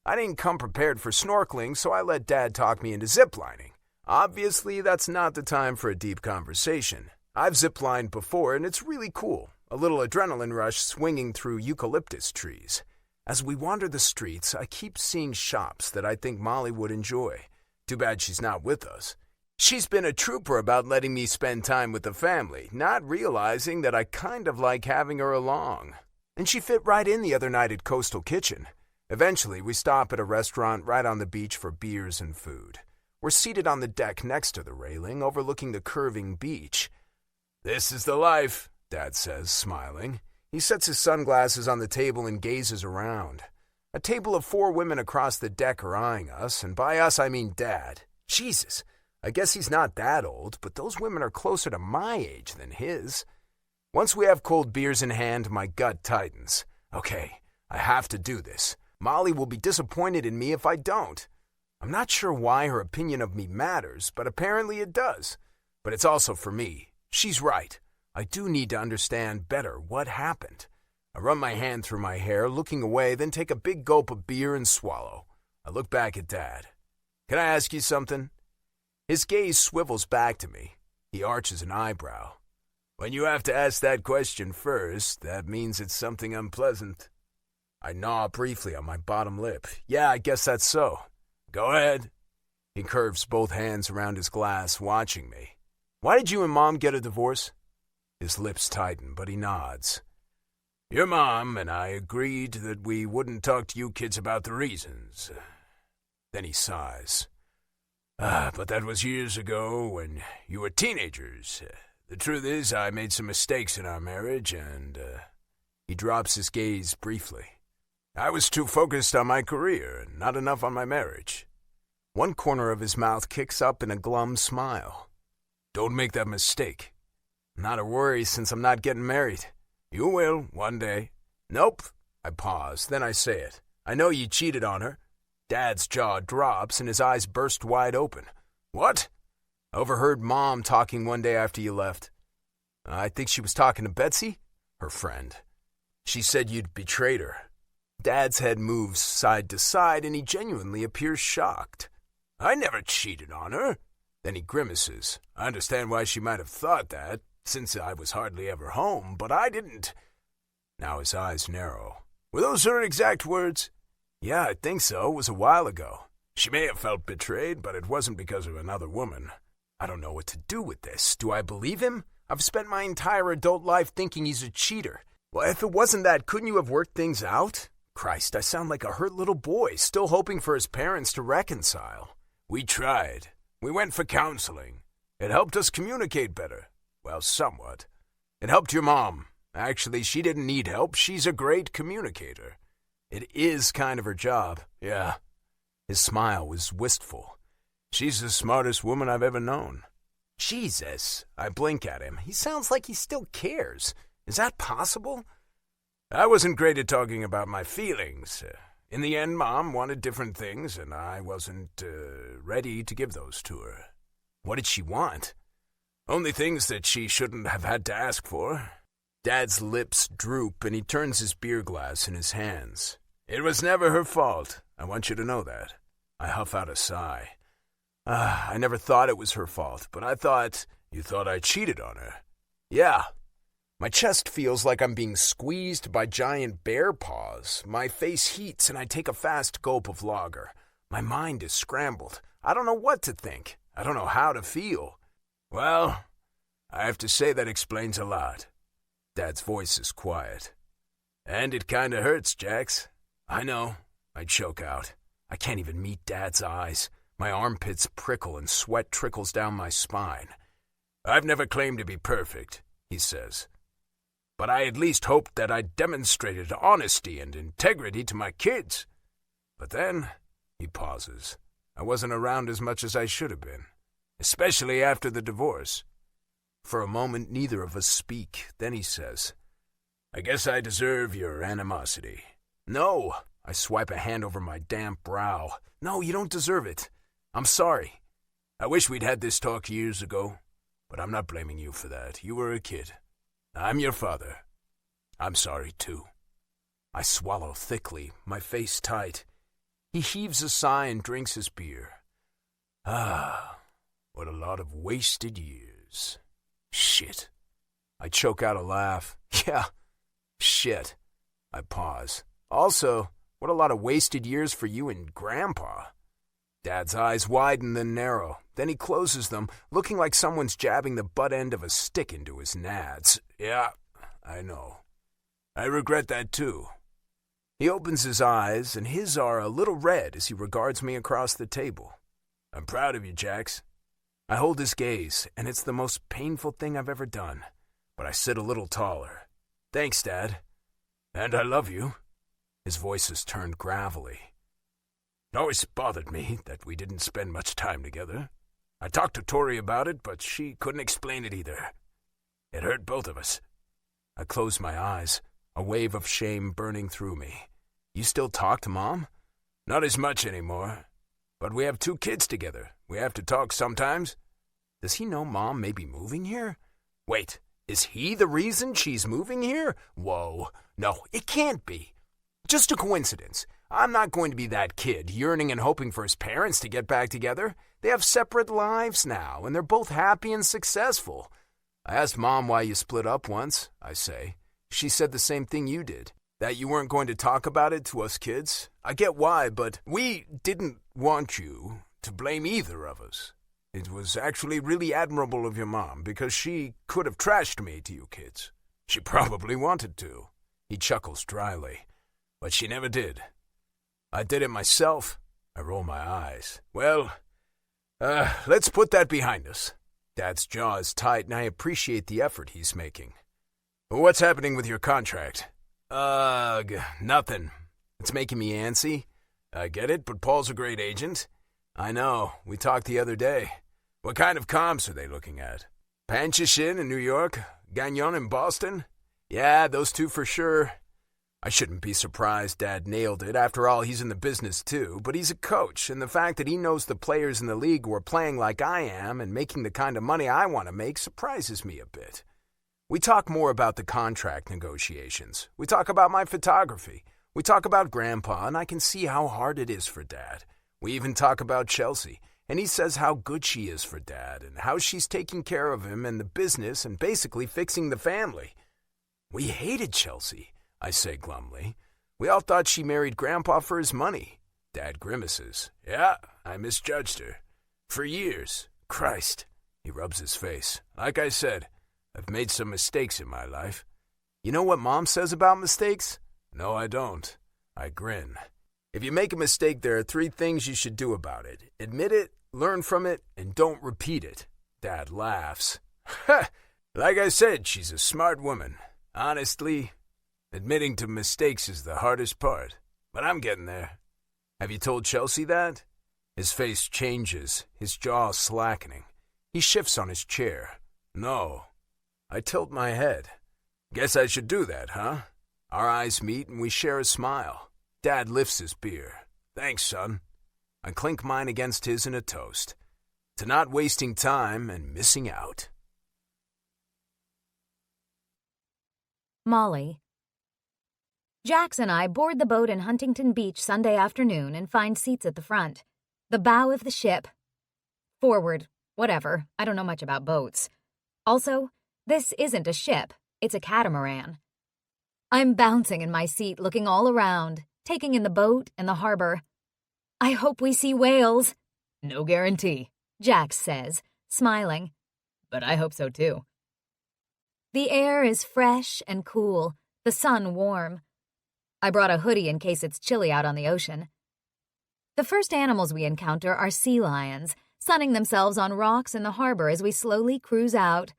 I didn't come prepared for snorkeling, so I let Dad talk me into ziplining. Obviously, that's not the time for a deep conversation. I've ziplined before, and it's really cool. A little adrenaline rush swinging through eucalyptus trees. As we wander the streets, I keep seeing shops that I think Molly would enjoy. Too bad she's not with us. She's been a trooper about letting me spend time with the family, not realizing that I kind of like having her along. And she fit right in the other night at Coastal Kitchen. Eventually, we stop at a restaurant right on the beach for beers and food. We're seated on the deck next to the railing, overlooking the curving beach. "This is the life," Dad says, smiling. He sets his sunglasses on the table and gazes around. A table of 4 women across the deck are eyeing us, and by us I mean Dad. Jesus, I guess he's not that old, but those women are closer to my age than his. Once we have cold beers in hand, my gut tightens. Okay, I have to do this. Molly will be disappointed in me if I don't. I'm not sure why her opinion of me matters, but apparently it does. But it's also for me. She's right. I do need to understand better what happened. I run my hand through my hair, looking away, then take a big gulp of beer and swallow. I look back at Dad. Can I ask you something? His gaze swivels back to me. He arches an eyebrow. When you have to ask that question first, that means it's something unpleasant. I gnaw briefly on my bottom lip. Yeah, I guess that's so. Go ahead. He curves both hands around his glass, watching me. Why did you and Mom get a divorce? His lips tighten, but he nods. Your mom and I agreed that we wouldn't talk to you kids about the reasons. Then he sighs. But that was years ago when you were teenagers. The truth is, I made some mistakes in our marriage, and he drops his gaze briefly. I was too focused on my career and not enough on my marriage. One corner of his mouth kicks up in a glum smile. Don't make that mistake. Not a worry since I'm not getting married. You will, one day. Nope. I pause, then I say it. I know you cheated on her. Dad's jaw drops and his eyes burst wide open. What? Overheard Mom talking one day after you left. I think she was talking to Betsy, her friend. She said you'd betrayed her. Dad's head moves side to side and he genuinely appears shocked. I never cheated on her. Then he grimaces. I understand why she might have thought that, since I was hardly ever home, but I didn't. Now his eyes narrow. Were those her exact words? Yeah, I think so. It was a while ago. She may have felt betrayed, but it wasn't because of another woman. I don't know what to do with this. Do I believe him? I've spent my entire adult life thinking he's a cheater. Well, if it wasn't that, couldn't you have worked things out? Christ, I sound like a hurt little boy, still hoping for his parents to reconcile. We tried. We went for counseling. It helped us communicate better. Well, somewhat. It helped your mom. Actually, she didn't need help. She's a great communicator. It is kind of her job, yeah. His smile was wistful. She's the smartest woman I've ever known. Jesus, I blink at him. He sounds like he still cares. Is that possible? I wasn't great at talking about my feelings. In the end, Mom wanted different things, and I wasn't ready to give those to her. What did she want? Only things that she shouldn't have had to ask for. Dad's lips droop, and he turns his beer glass in his hands. It was never her fault. I want you to know that. I huff out a sigh. I never thought it was her fault, but I thought... You thought I cheated on her? Yeah. My chest feels like I'm being squeezed by giant bear paws. My face heats, and I take a fast gulp of lager. My mind is scrambled. I don't know what to think. I don't know how to feel. Well, I have to say that explains a lot. Dad's voice is quiet. And it kinda hurts, Jax. I know. I choke out. I can't even meet Dad's eyes. My armpits prickle and sweat trickles down my spine. I've never claimed to be perfect, he says. But I at least hoped that I'd demonstrated honesty and integrity to my kids. But then, he pauses. I wasn't around as much as I should have been, especially after the divorce. For a moment, neither of us speak. Then he says, I guess I deserve your animosity. No, I swipe a hand over my damp brow. No, you don't deserve it. I'm sorry. I wish we'd had this talk years ago, but I'm not blaming you for that. You were a kid. I'm your father. I'm sorry, too. I swallow thickly, my face tight. He heaves a sigh and drinks his beer. Ah, what a lot of wasted years. Shit. I choke out a laugh. Yeah, shit. I pause. Also, what a lot of wasted years for you and Grandpa. Dad's eyes widen then narrow. Then he closes them, looking like someone's jabbing the butt end of a stick into his nads. Yeah, I know. I regret that too. He opens his eyes, and his are a little red as he regards me across the table. I'm proud of you, Jax. I hold his gaze, and it's the most painful thing I've ever done. But I sit a little taller. Thanks, Dad. And I love you. His voice has turned gravelly. It always bothered me that we didn't spend much time together. I talked to Tori about it, but she couldn't explain it either. It hurt both of us. I closed my eyes, a wave of shame burning through me. You still talk to Mom? Not as much anymore. But we have 2 kids together. We have to talk sometimes. Does he know Mom may be moving here? Wait, is he the reason she's moving here? Whoa, no, it can't be. Just a coincidence. I'm not going to be that kid yearning and hoping for his parents to get back together. They have separate lives now, and they're both happy and successful. I asked Mom why you split up once, I say. She said the same thing you did, that you weren't going to talk about it to us kids. I get why, but we didn't want you to blame either of us. It was actually really admirable of your Mom, because she could have trashed me to you kids. She probably wanted to. He chuckles dryly. But she never did. I did it myself. I roll my eyes. Well, let's put that behind us. Dad's jaw is tight, and I appreciate the effort he's making. What's happening with your contract? Nothing. It's making me antsy. I get it, but Paul's a great agent. I know. We talked the other day. What kind of comps are they looking at? Panchashin in New York? Gagnon in Boston? Yeah, those 2 for sure. I shouldn't be surprised Dad nailed it. After all, he's in the business too, but he's a coach, and the fact that he knows the players in the league who are playing like I am and making the kind of money I want to make surprises me a bit. We talk more about the contract negotiations. We talk about my photography. We talk about Grandpa, and I can see how hard it is for Dad. We even talk about Chelsea, and he says how good she is for Dad and how she's taking care of him and the business and basically fixing the family. We hated Chelsea, I say glumly. We all thought she married Grandpa for his money. Dad grimaces. Yeah, I misjudged her. For years. Christ. He rubs his face. Like I said, I've made some mistakes in my life. You know what Mom says about mistakes? No, I don't. I grin. If you make a mistake, there are 3 things you should do about it. Admit it, learn from it, and don't repeat it. Dad laughs. Ha! Like I said, she's a smart woman. Honestly, admitting to mistakes is the hardest part. But I'm getting there. Have you told Chelsea that? His face changes, his jaw slackening. He shifts on his chair. No. I tilt my head. Guess I should do that, huh? Our eyes meet and we share a smile. Dad lifts his beer. Thanks, son. I clink mine against his in a toast. To not wasting time and missing out. Molly. Jax and I board the boat in Huntington Beach Sunday afternoon and find seats at the front. The bow of the ship. Forward. Whatever. I don't know much about boats. Also, this isn't a ship. It's a catamaran. I'm bouncing in my seat, looking all around, taking in the boat and the harbor. I hope we see whales. No guarantee, Jax says, smiling. but I hope so too. The air is fresh and cool, the sun warm. I brought a hoodie in case it's chilly out on the ocean. The first animals we encounter are sea lions, sunning themselves on rocks in the harbor as we slowly cruise out.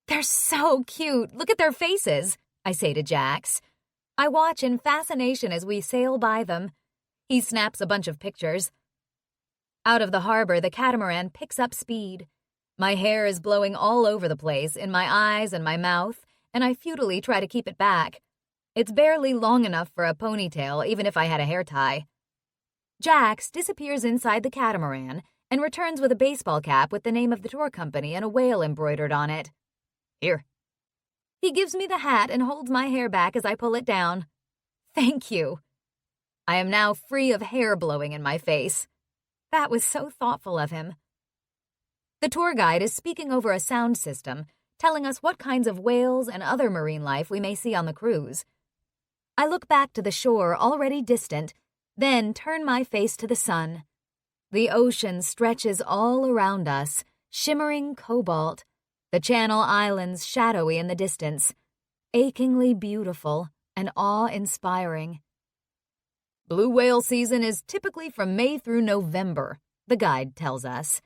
They're so cute. Look at their faces, I say to Jax. I watch in fascination as we sail by them. He snaps a bunch of pictures. Out of the harbor, the catamaran picks up speed. My hair is blowing all over the place, in my eyes and my mouth, and I futilely try to keep it back. It's barely long enough for a ponytail, even if I had a hair tie. Jax disappears inside the catamaran and returns with a baseball cap with the name of the tour company and a whale embroidered on it. Here. He gives me the hat and holds my hair back as I pull it down. Thank you. I am now free of hair blowing in my face. That was so thoughtful of him. The tour guide is speaking over a sound system, telling us what kinds of whales and other marine life we may see on the cruise. I look back to the shore, already distant, then turn my face to the sun. The ocean stretches all around us, shimmering cobalt, the Channel Islands shadowy in the distance, achingly beautiful and awe-inspiring. Blue whale season is typically from May through November, the guide tells us.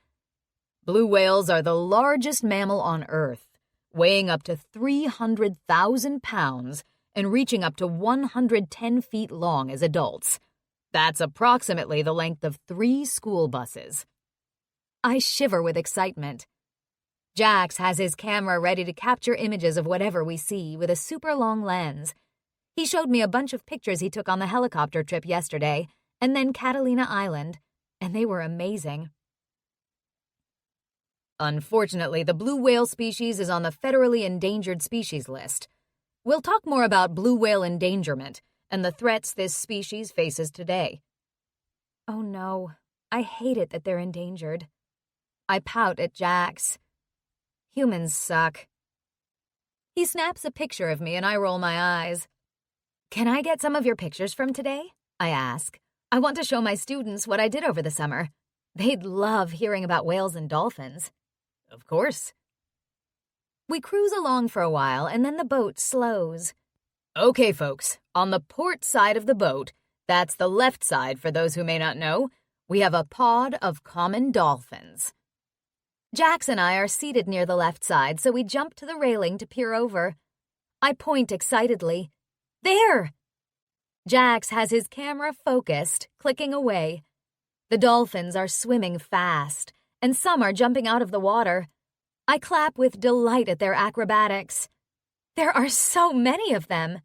Blue whales are the largest mammal on Earth. weighing up to 300,000 pounds and reaching up to 110 feet long as adults. That's approximately the length of 3 school buses. I shiver with excitement. Jax has his camera ready to capture images of whatever we see with a super long lens. He showed me a bunch of pictures he took on the helicopter trip yesterday, and then Catalina Island, and they were amazing. Unfortunately, the blue whale species is on the federally endangered species list. We'll talk more about blue whale endangerment and the threats this species faces today. Oh no, I hate it that they're endangered. I pout at Jax. Humans suck. He snaps a picture of me and I roll my eyes. Can I get some of your pictures from today? I ask. I want to show my students what I did over the summer. They'd love hearing about whales and dolphins. Of course. We cruise along for a while and then the boat slows. Okay, folks, on the port side of the boat, that's the left side for those who may not know, we have a pod of common dolphins. Jax and I are seated near the left side, so we jump to the railing to peer over. I point excitedly. There! Jax has his camera focused, clicking away. The dolphins are swimming fast, and some are jumping out of the water. I clap with delight at their acrobatics. There are so many of them.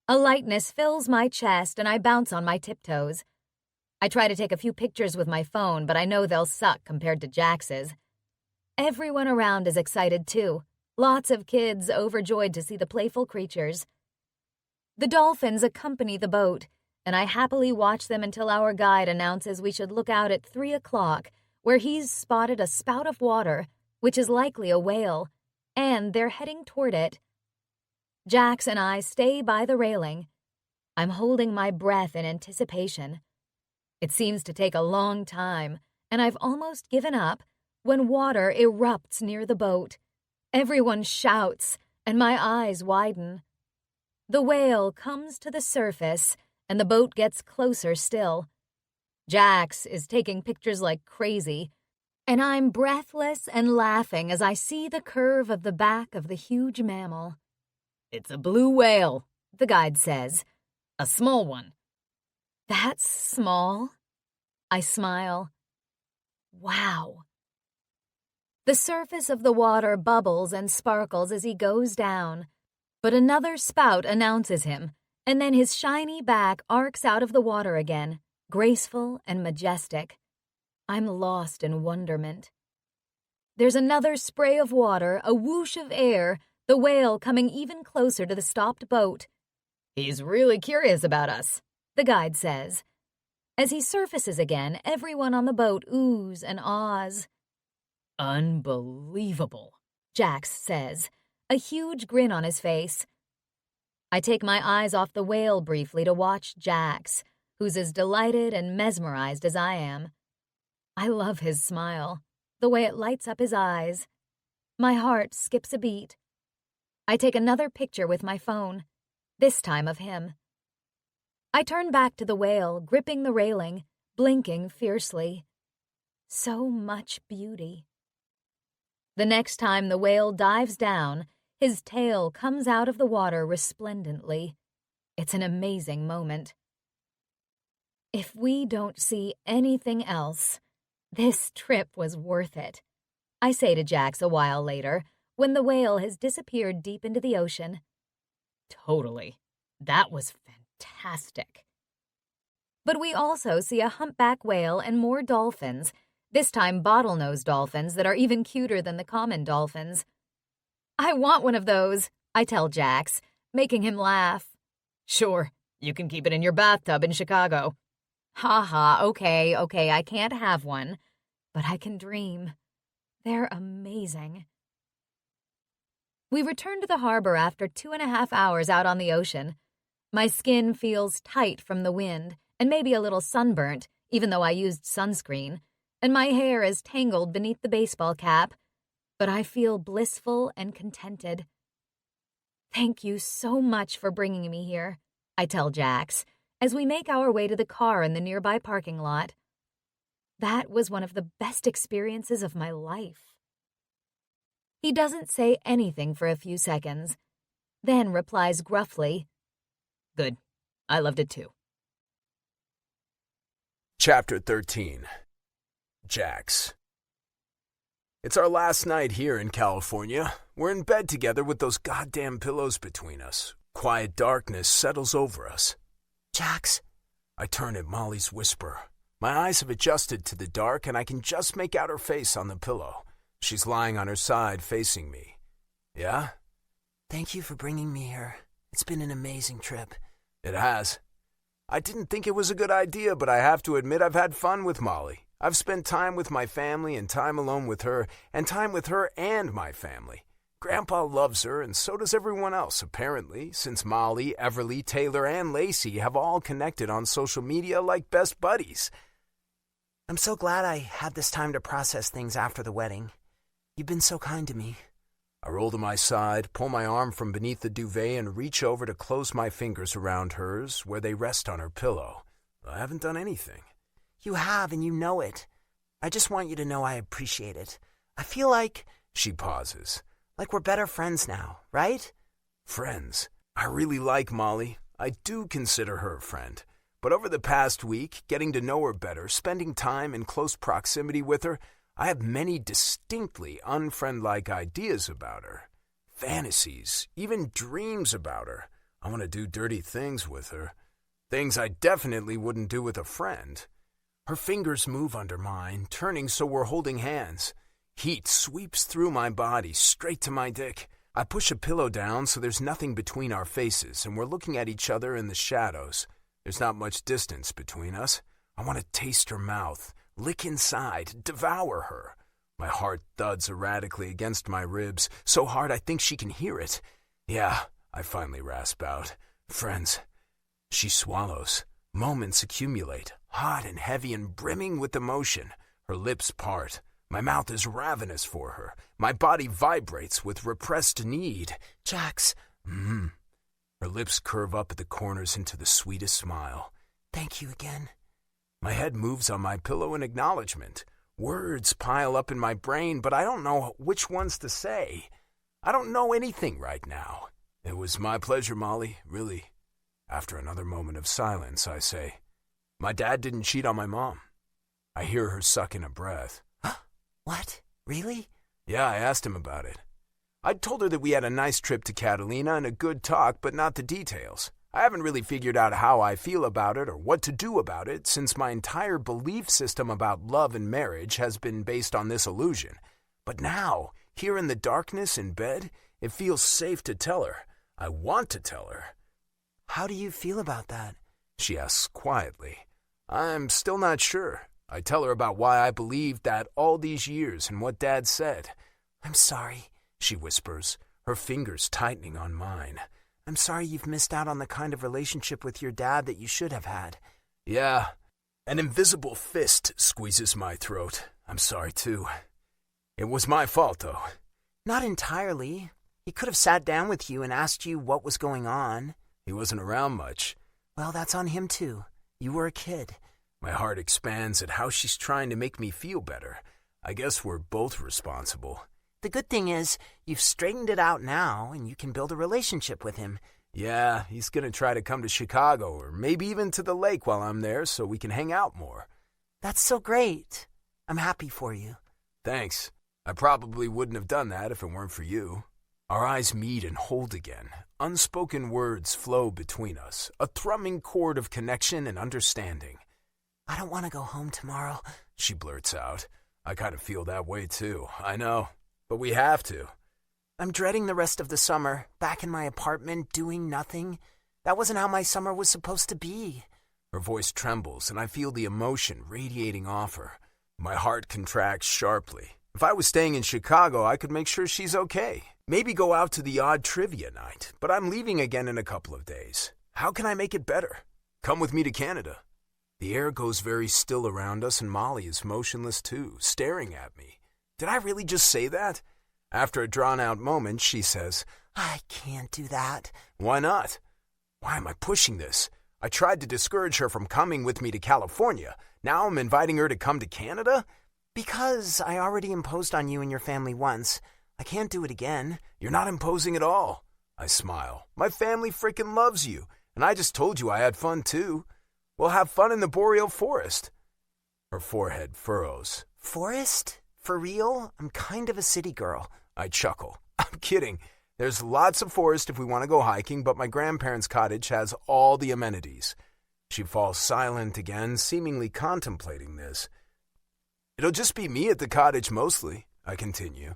A lightness fills my chest, and I bounce on my tiptoes. I try to take a few pictures with my phone, but I know they'll suck compared to Jax's. Everyone around is excited, too. Lots of kids overjoyed to see the playful creatures. The dolphins accompany the boat, and I happily watch them until our guide announces we should look out at 3 o'clock, where he's spotted a spout of water, which is likely a whale, and they're heading toward it. Jax and I stay by the railing. I'm holding my breath in anticipation. It seems to take a long time, and I've almost given up when water erupts near the boat. Everyone shouts, and my eyes widen. The whale comes to the surface, and the boat gets closer still. Jax is taking pictures like crazy, and I'm breathless and laughing as I see the curve of the back of the huge mammal. It's a blue whale, the guide says. A small one. That's small? I smile. Wow. The surface of the water bubbles and sparkles as he goes down, but another spout announces him, and then his shiny back arcs out of the water again, graceful and majestic. I'm lost in wonderment. There's another spray of water, a whoosh of air, the whale coming even closer to the stopped boat. He's really curious about us, the guide says. As he surfaces again, everyone on the boat oohs and ahs. Unbelievable, Jax says, a huge grin on his face. I take my eyes off the whale briefly to watch Jax, who's as delighted and mesmerized as I am. I love his smile, the way it lights up his eyes. My heart skips a beat. I take another picture with my phone, this time of him. I turn back to the whale, gripping the railing, blinking fiercely. So much beauty. The next time the whale dives down, his tail comes out of the water resplendently. It's an amazing moment. If we don't see anything else, this trip was worth it, I say to Jax a while later, when the whale has disappeared deep into the ocean. Totally. That was fantastic. But we also see a humpback whale and more dolphins, this time bottlenose dolphins that are even cuter than the common dolphins. I want one of those, I tell Jax, making him laugh. Sure, you can keep it in your bathtub in Chicago. Ha ha, okay, I can't have one, but I can dream. They're amazing. We return to the harbor after 2.5 hours out on the ocean. My skin feels tight from the wind and maybe a little sunburnt, even though I used sunscreen, and my hair is tangled beneath the baseball cap, but I feel blissful and contented. Thank you so much for bringing me here, I tell Jax, as we make our way to the car in the nearby parking lot. That was one of the best experiences of my life. He doesn't say anything for a few seconds, then replies gruffly, "Good. I loved it too." Chapter 13. Jax. It's our last night here in California. We're in bed together with those goddamn pillows between us. Quiet darkness settles over us. Jax? I turn at Molly's whisper. My eyes have adjusted to the dark, and I can just make out her face on the pillow. She's lying on her side, facing me. Yeah? Thank you for bringing me here. It's been an amazing trip. It has. I didn't think it was a good idea, but I have to admit I've had fun with Molly. I've spent time with my family and time alone with her, and time with her and my family. Grandpa loves her, and so does everyone else, apparently, since Molly, Everly, Taylor, and Lacey have all connected on social media like best buddies. I'm so glad I had this time to process things after the wedding. You've been so kind to me. I roll to my side, pull my arm from beneath the duvet, and reach over to close my fingers around hers, where they rest on her pillow. I haven't done anything. You have, and you know it. I just want you to know I appreciate it. I feel like... She pauses. Like we're better friends now, right? Friends? I really like Molly. I do consider her a friend. But over the past week, getting to know her better, spending time in close proximity with her, I have many distinctly unfriend-like ideas about her. Fantasies, even dreams about her. I want to do dirty things with her. Things I definitely wouldn't do with a friend. Her fingers move under mine, turning so we're holding hands. Heat sweeps through my body, straight to my dick. I push a pillow down so there's nothing between our faces, and we're looking at each other in the shadows. There's not much distance between us. I want to taste her mouth, lick inside, devour her. My heart thuds erratically against my ribs, so hard I think she can hear it. Yeah, I finally rasp out. Friends. She swallows. Moments accumulate, hot and heavy and brimming with emotion. Her lips part. My mouth is ravenous for her. My body vibrates with repressed need. Jax. Her lips curve up at the corners into the sweetest smile. Thank you again. My head moves on my pillow in acknowledgement. Words pile up in my brain, but I don't know which ones to say. I don't know anything right now. It was my pleasure, Molly, really. After another moment of silence, I say, my dad didn't cheat on my mom. I hear her suck in a breath. What? Really? Yeah, I asked him about it. I'd told her that we had a nice trip to Catalina and a good talk, but not the details. I haven't really figured out how I feel about it or what to do about it, since my entire belief system about love and marriage has been based on this illusion. But now, here in the darkness in bed, it feels safe to tell her. I want to tell her. How do you feel about that? She asks quietly. I'm still not sure. I tell her about why I believed that all these years and what Dad said. I'm sorry, she whispers, her fingers tightening on mine. I'm sorry you've missed out on the kind of relationship with your dad that you should have had. Yeah. An invisible fist squeezes my throat. I'm sorry, too. It was my fault, though. Not entirely. He could have sat down with you and asked you what was going on. He wasn't around much. Well, that's on him, too. You were a kid. My heart expands at how she's trying to make me feel better. I guess we're both responsible. The good thing is, you've straightened it out now, and you can build a relationship with him. Yeah, he's going to try to come to Chicago, or maybe even to the lake while I'm there so we can hang out more. That's so great. I'm happy for you. Thanks. I probably wouldn't have done that if it weren't for you. Our eyes meet and hold again. Unspoken words flow between us, a thrumming chord of connection and understanding. I don't want to go home tomorrow, she blurts out. I kind of feel that way too, I know. But we have to. I'm dreading the rest of the summer, back in my apartment, doing nothing. That wasn't how my summer was supposed to be. Her voice trembles, and I feel the emotion radiating off her. My heart contracts sharply. If I was staying in Chicago, I could make sure she's okay. Maybe go out to the odd trivia night, but I'm leaving again in a couple of days. How can I make it better? Come with me to Canada. The air goes very still around us, and Molly is motionless too, staring at me. Did I really just say that? After a drawn-out moment, she says, I can't do that. Why not? Why am I pushing this? I tried to discourage her from coming with me to California. Now I'm inviting her to come to Canada? Because I already imposed on you and your family once. I can't do it again. You're not imposing at all. I smile. My family freaking loves you, and I just told you I had fun too. We'll have fun in the boreal forest. Her forehead furrows. Forest? For real? I'm kind of a city girl. I chuckle. I'm kidding. There's lots of forest if we want to go hiking, but my grandparents' cottage has all the amenities. She falls silent again, seemingly contemplating this. It'll just be me at the cottage mostly, I continue.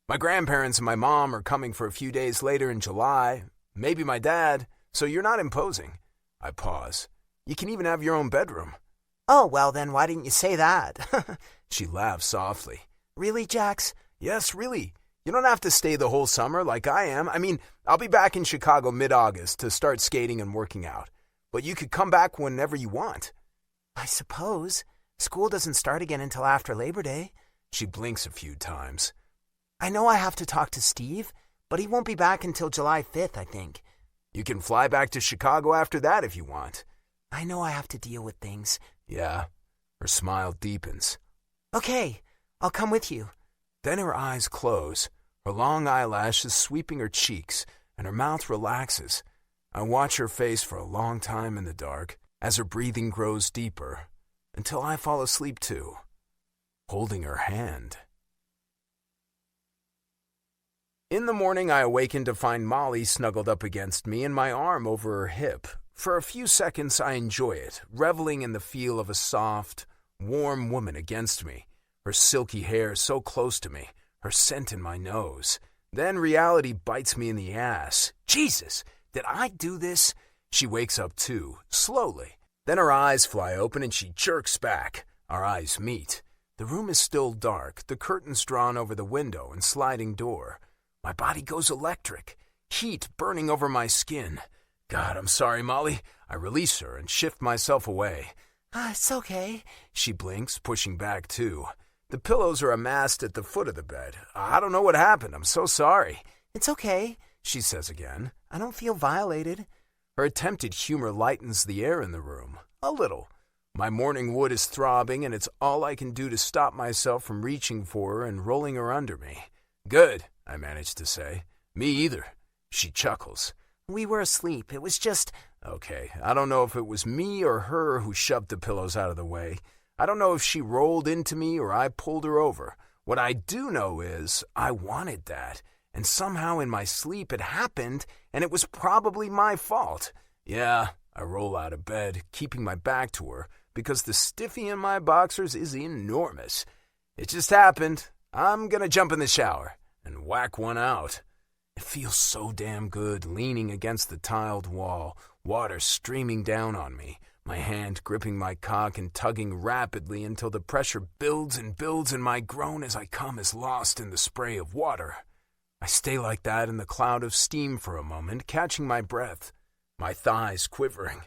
My grandparents and my mom are coming for a few days later in July. Maybe my dad, so you're not imposing. I pause. You can even have your own bedroom. Oh, well then why didn't you say that? She laughs softly. Really, Jax? Yes, really. You don't have to stay the whole summer like I am. I mean, I'll be back in Chicago mid-August to start skating and working out. But you could come back whenever you want. I suppose. School doesn't start again until after Labor Day. She blinks a few times. I know I have to talk to Steve, but he won't be back until July 5th, I think. You can fly back to Chicago after that if you want. I know I have to deal with things. Yeah. Her smile deepens. Okay, I'll come with you. Then her eyes close, her long eyelashes sweeping her cheeks, and her mouth relaxes. I watch her face for a long time in the dark as her breathing grows deeper, until I fall asleep too, holding her hand. In the morning, I awaken to find Molly snuggled up against me and my arm over her hip. For a few seconds, I enjoy it, reveling in the feel of a soft, warm woman against me, her silky hair so close to me, her scent in my nose. Then reality bites me in the ass. Jesus, did I do this? She wakes up too, slowly. Then her eyes fly open and she jerks back. Our eyes meet. The room is still dark, the curtains drawn over the window and sliding door. My body goes electric, heat burning over my skin. God, I'm sorry, Molly. I release her and shift myself away. It's okay. She blinks, pushing back too. The pillows are amassed at the foot of the bed. I don't know what happened. I'm so sorry. It's okay, she says again. I don't feel violated. Her attempted humor lightens the air in the room. A little. My morning wood is throbbing, and it's all I can do to stop myself from reaching for her and rolling her under me. Good, I manage to say. Me either. She chuckles. We were asleep. It was just... Okay, I don't know if it was me or her who shoved the pillows out of the way. I don't know if she rolled into me or I pulled her over. What I do know is I wanted that. And somehow in my sleep it happened, and it was probably my fault. Yeah, I roll out of bed, keeping my back to her, because the stiffy in my boxers is enormous. It just happened. I'm gonna jump in the shower and whack one out. It feels so damn good leaning against the tiled wall, water streaming down on me, my hand gripping my cock and tugging rapidly until the pressure builds and builds and my groan as I come is lost in the spray of water. I stay like that in the cloud of steam for a moment, catching my breath, my thighs quivering.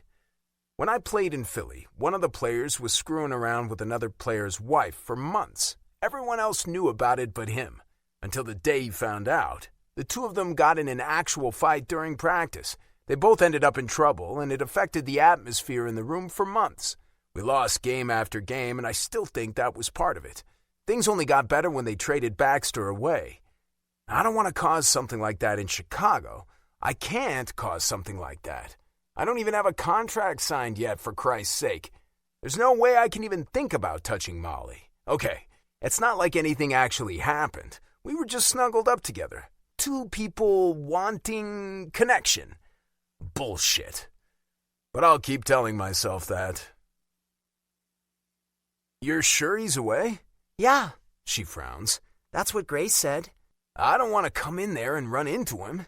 When I played in Philly, one of the players was screwing around with another player's wife for months. Everyone else knew about it but him, until the day he found out. The two of them got in an actual fight during practice. They both ended up in trouble, and it affected the atmosphere in the room for months. We lost game after game, and I still think that was part of it. Things only got better when they traded Baxter away. I don't want to cause something like that in Chicago. I can't cause something like that. I don't even have a contract signed yet, for Christ's sake. There's no way I can even think about touching Molly. Okay, it's not like anything actually happened. We were just snuggled up together. Two people wanting connection. Bullshit. But I'll keep telling myself that. You're sure he's away? Yeah, she frowns. That's what Grace said. I don't want to come in there and run into him.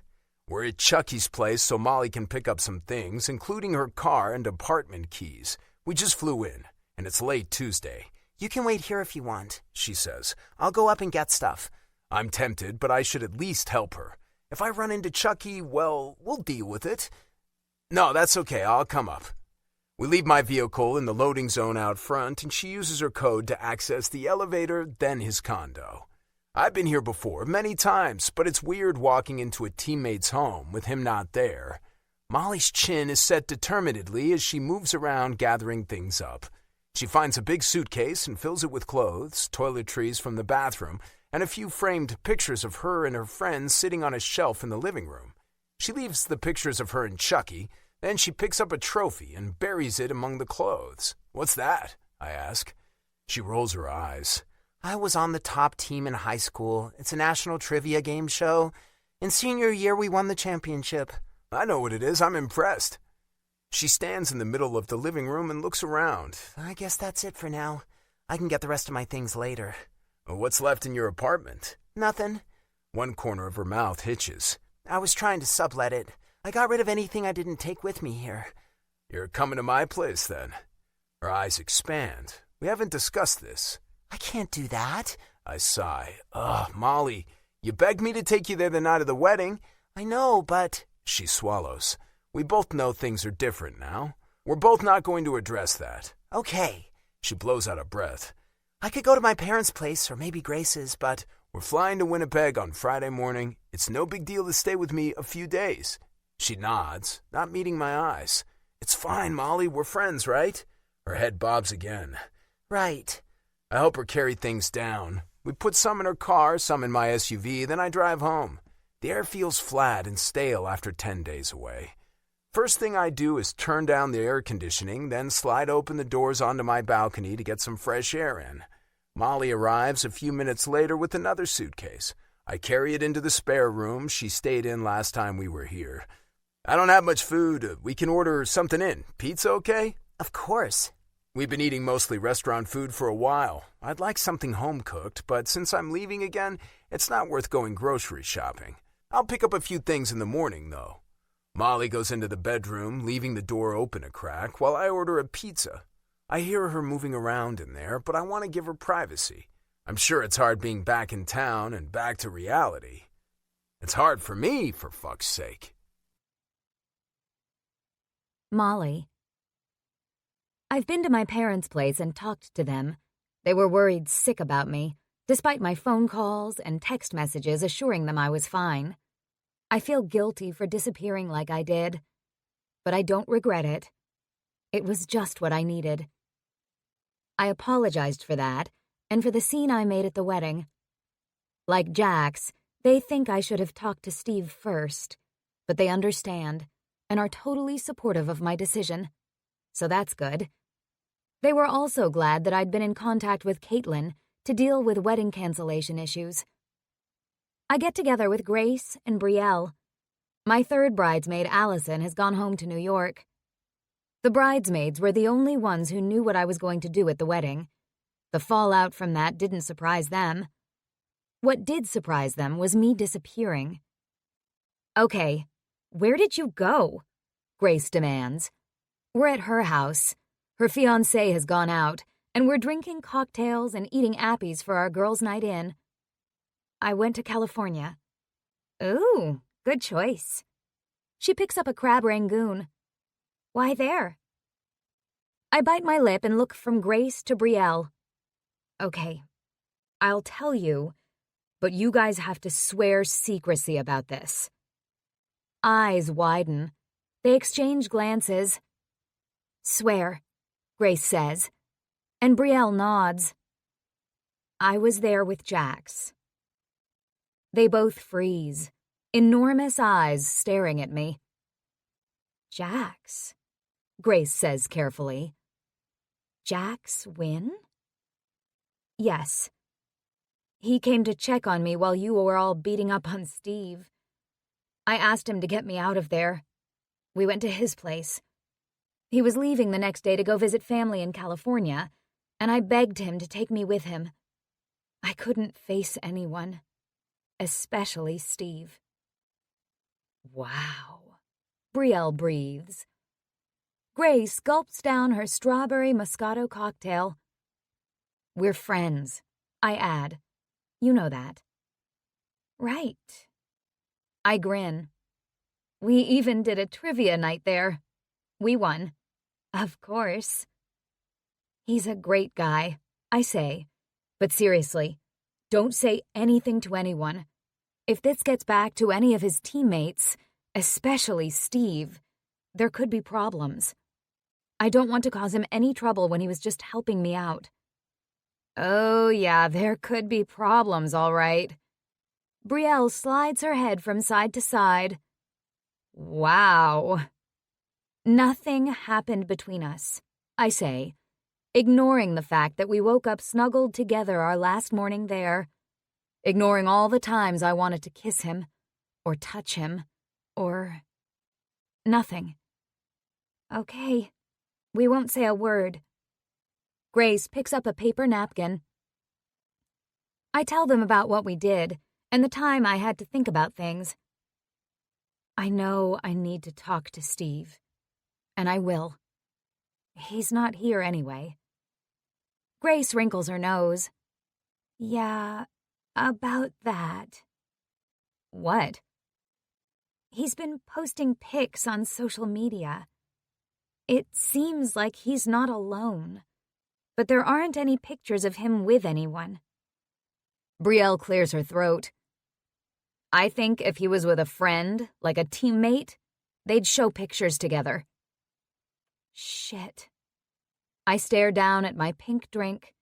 We're at Chucky's place so Molly can pick up some things, including her car and apartment keys. We just flew in, and it's late Tuesday. You can wait here if you want, she says. I'll go up and get stuff. I'm tempted, but I should at least help her. If I run into Chucky, well, we'll deal with it. No, that's okay. I'll come up. We leave my vehicle in the loading zone out front, and she uses her code to access the elevator, then his condo. I've been here before, many times, but it's weird walking into a teammate's home with him not there. Molly's chin is set determinedly as she moves around gathering things up. She finds a big suitcase and fills it with clothes, toiletries from the bathroom, and a few framed pictures of her and her friends sitting on a shelf in the living room. She leaves the pictures of her and Chucky, then she picks up a trophy and buries it among the clothes. "What's that?" I ask. She rolls her eyes. I was on the top team in high school. It's a national trivia game show. In senior year, we won the championship. "I know what it is. I'm impressed." She stands in the middle of the living room and looks around. I guess that's it for now. I can get the rest of my things later. "What's left in your apartment?" Nothing. One corner of her mouth hitches. I was trying to sublet it. I got rid of anything I didn't take with me here. "You're coming to my place, then?" Her eyes expand. "We haven't discussed this." I can't do that. I sigh. "Ugh, Molly, you begged me to take you there the night of the wedding." I know, but... She swallows. "We both know things are different now. We're both not going to address that." Okay. She blows out a breath. I could go to my parents' place or maybe Grace's, but... "We're flying to Winnipeg on Friday morning. It's no big deal to stay with me a few days." She nods, not meeting my eyes. "It's fine, Molly. We're friends, right?" Her head bobs again. Right. I help her carry things down. We put some in her car, some in my SUV, then I drive home. The air feels flat and stale after 10 days away. First thing I do is turn down the air conditioning, then slide open the doors onto my balcony to get some fresh air in. Molly arrives a few minutes later with another suitcase. I carry it into the spare room she stayed in last time we were here. "I don't have much food. We can order something in. Pizza okay?" Of course. "We've been eating mostly restaurant food for a while. I'd like something home-cooked, but since I'm leaving again, it's not worth going grocery shopping. I'll pick up a few things in the morning, though." Molly goes into the bedroom, leaving the door open a crack, while I order a pizza. I hear her moving around in there, but I want to give her privacy. I'm sure it's hard being back in town and back to reality. It's hard for me, for fuck's sake. Molly. I've been to my parents' place and talked to them. They were worried sick about me, despite my phone calls and text messages assuring them I was fine. I feel guilty for disappearing like I did, but I don't regret it. It was just what I needed. I apologized for that and for the scene I made at the wedding. Like Jax, they think I should have talked to Steve first, but they understand and are totally supportive of my decision, so that's good. They were also glad that I'd been in contact with Caitlin to deal with wedding cancellation issues. I get together with Grace and Brielle. My third bridesmaid, Allison, has gone home to New York. The bridesmaids were the only ones who knew what I was going to do at the wedding. The fallout from that didn't surprise them. What did surprise them was me disappearing. "Okay, where did you go?" Grace demands. We're at her house. Her fiancé has gone out, and we're drinking cocktails and eating appies for our girls' night in. I went to California. Ooh, good choice. She picks up a crab rangoon. Why there? I bite my lip and look from Grace to Brielle. Okay, I'll tell you, but you guys have to swear secrecy about this. Eyes widen. They exchange glances. Swear, Grace says, and Brielle nods. I was there with Jax. They both freeze, enormous eyes staring at me. Jax, Grace says carefully. Jax Wynn? Yes. He came to check on me while you were all beating up on Steve. I asked him to get me out of there. We went to his place. He was leaving the next day to go visit family in California, and I begged him to take me with him. I couldn't face anyone, especially Steve. Wow, Brielle breathes. Grace gulps down her strawberry Moscato cocktail. We're friends, I add. You know that. Right. I grin. We even did a trivia night there. We won. Of course. He's a great guy, I say. But seriously, don't say anything to anyone. If this gets back to any of his teammates, especially Steve, there could be problems. I don't want to cause him any trouble when he was just helping me out. Oh, yeah, there could be problems, all right. Brielle slides her head from side to side. Wow. Nothing happened between us, I say, ignoring the fact that we woke up snuggled together our last morning there, ignoring all the times I wanted to kiss him, or touch him, or nothing. Okay, we won't say a word. Grace picks up a paper napkin. I tell them about what we did and the time I had to think about things. I know I need to talk to Steve, and I will. He's not here anyway. Grace wrinkles her nose. Yeah, about that. What? He's been posting pics on social media. It seems like he's not alone, but there aren't any pictures of him with anyone. Brielle clears her throat. I think if he was with a friend, like a teammate, they'd show pictures together. Shit. I stare down at my pink drink.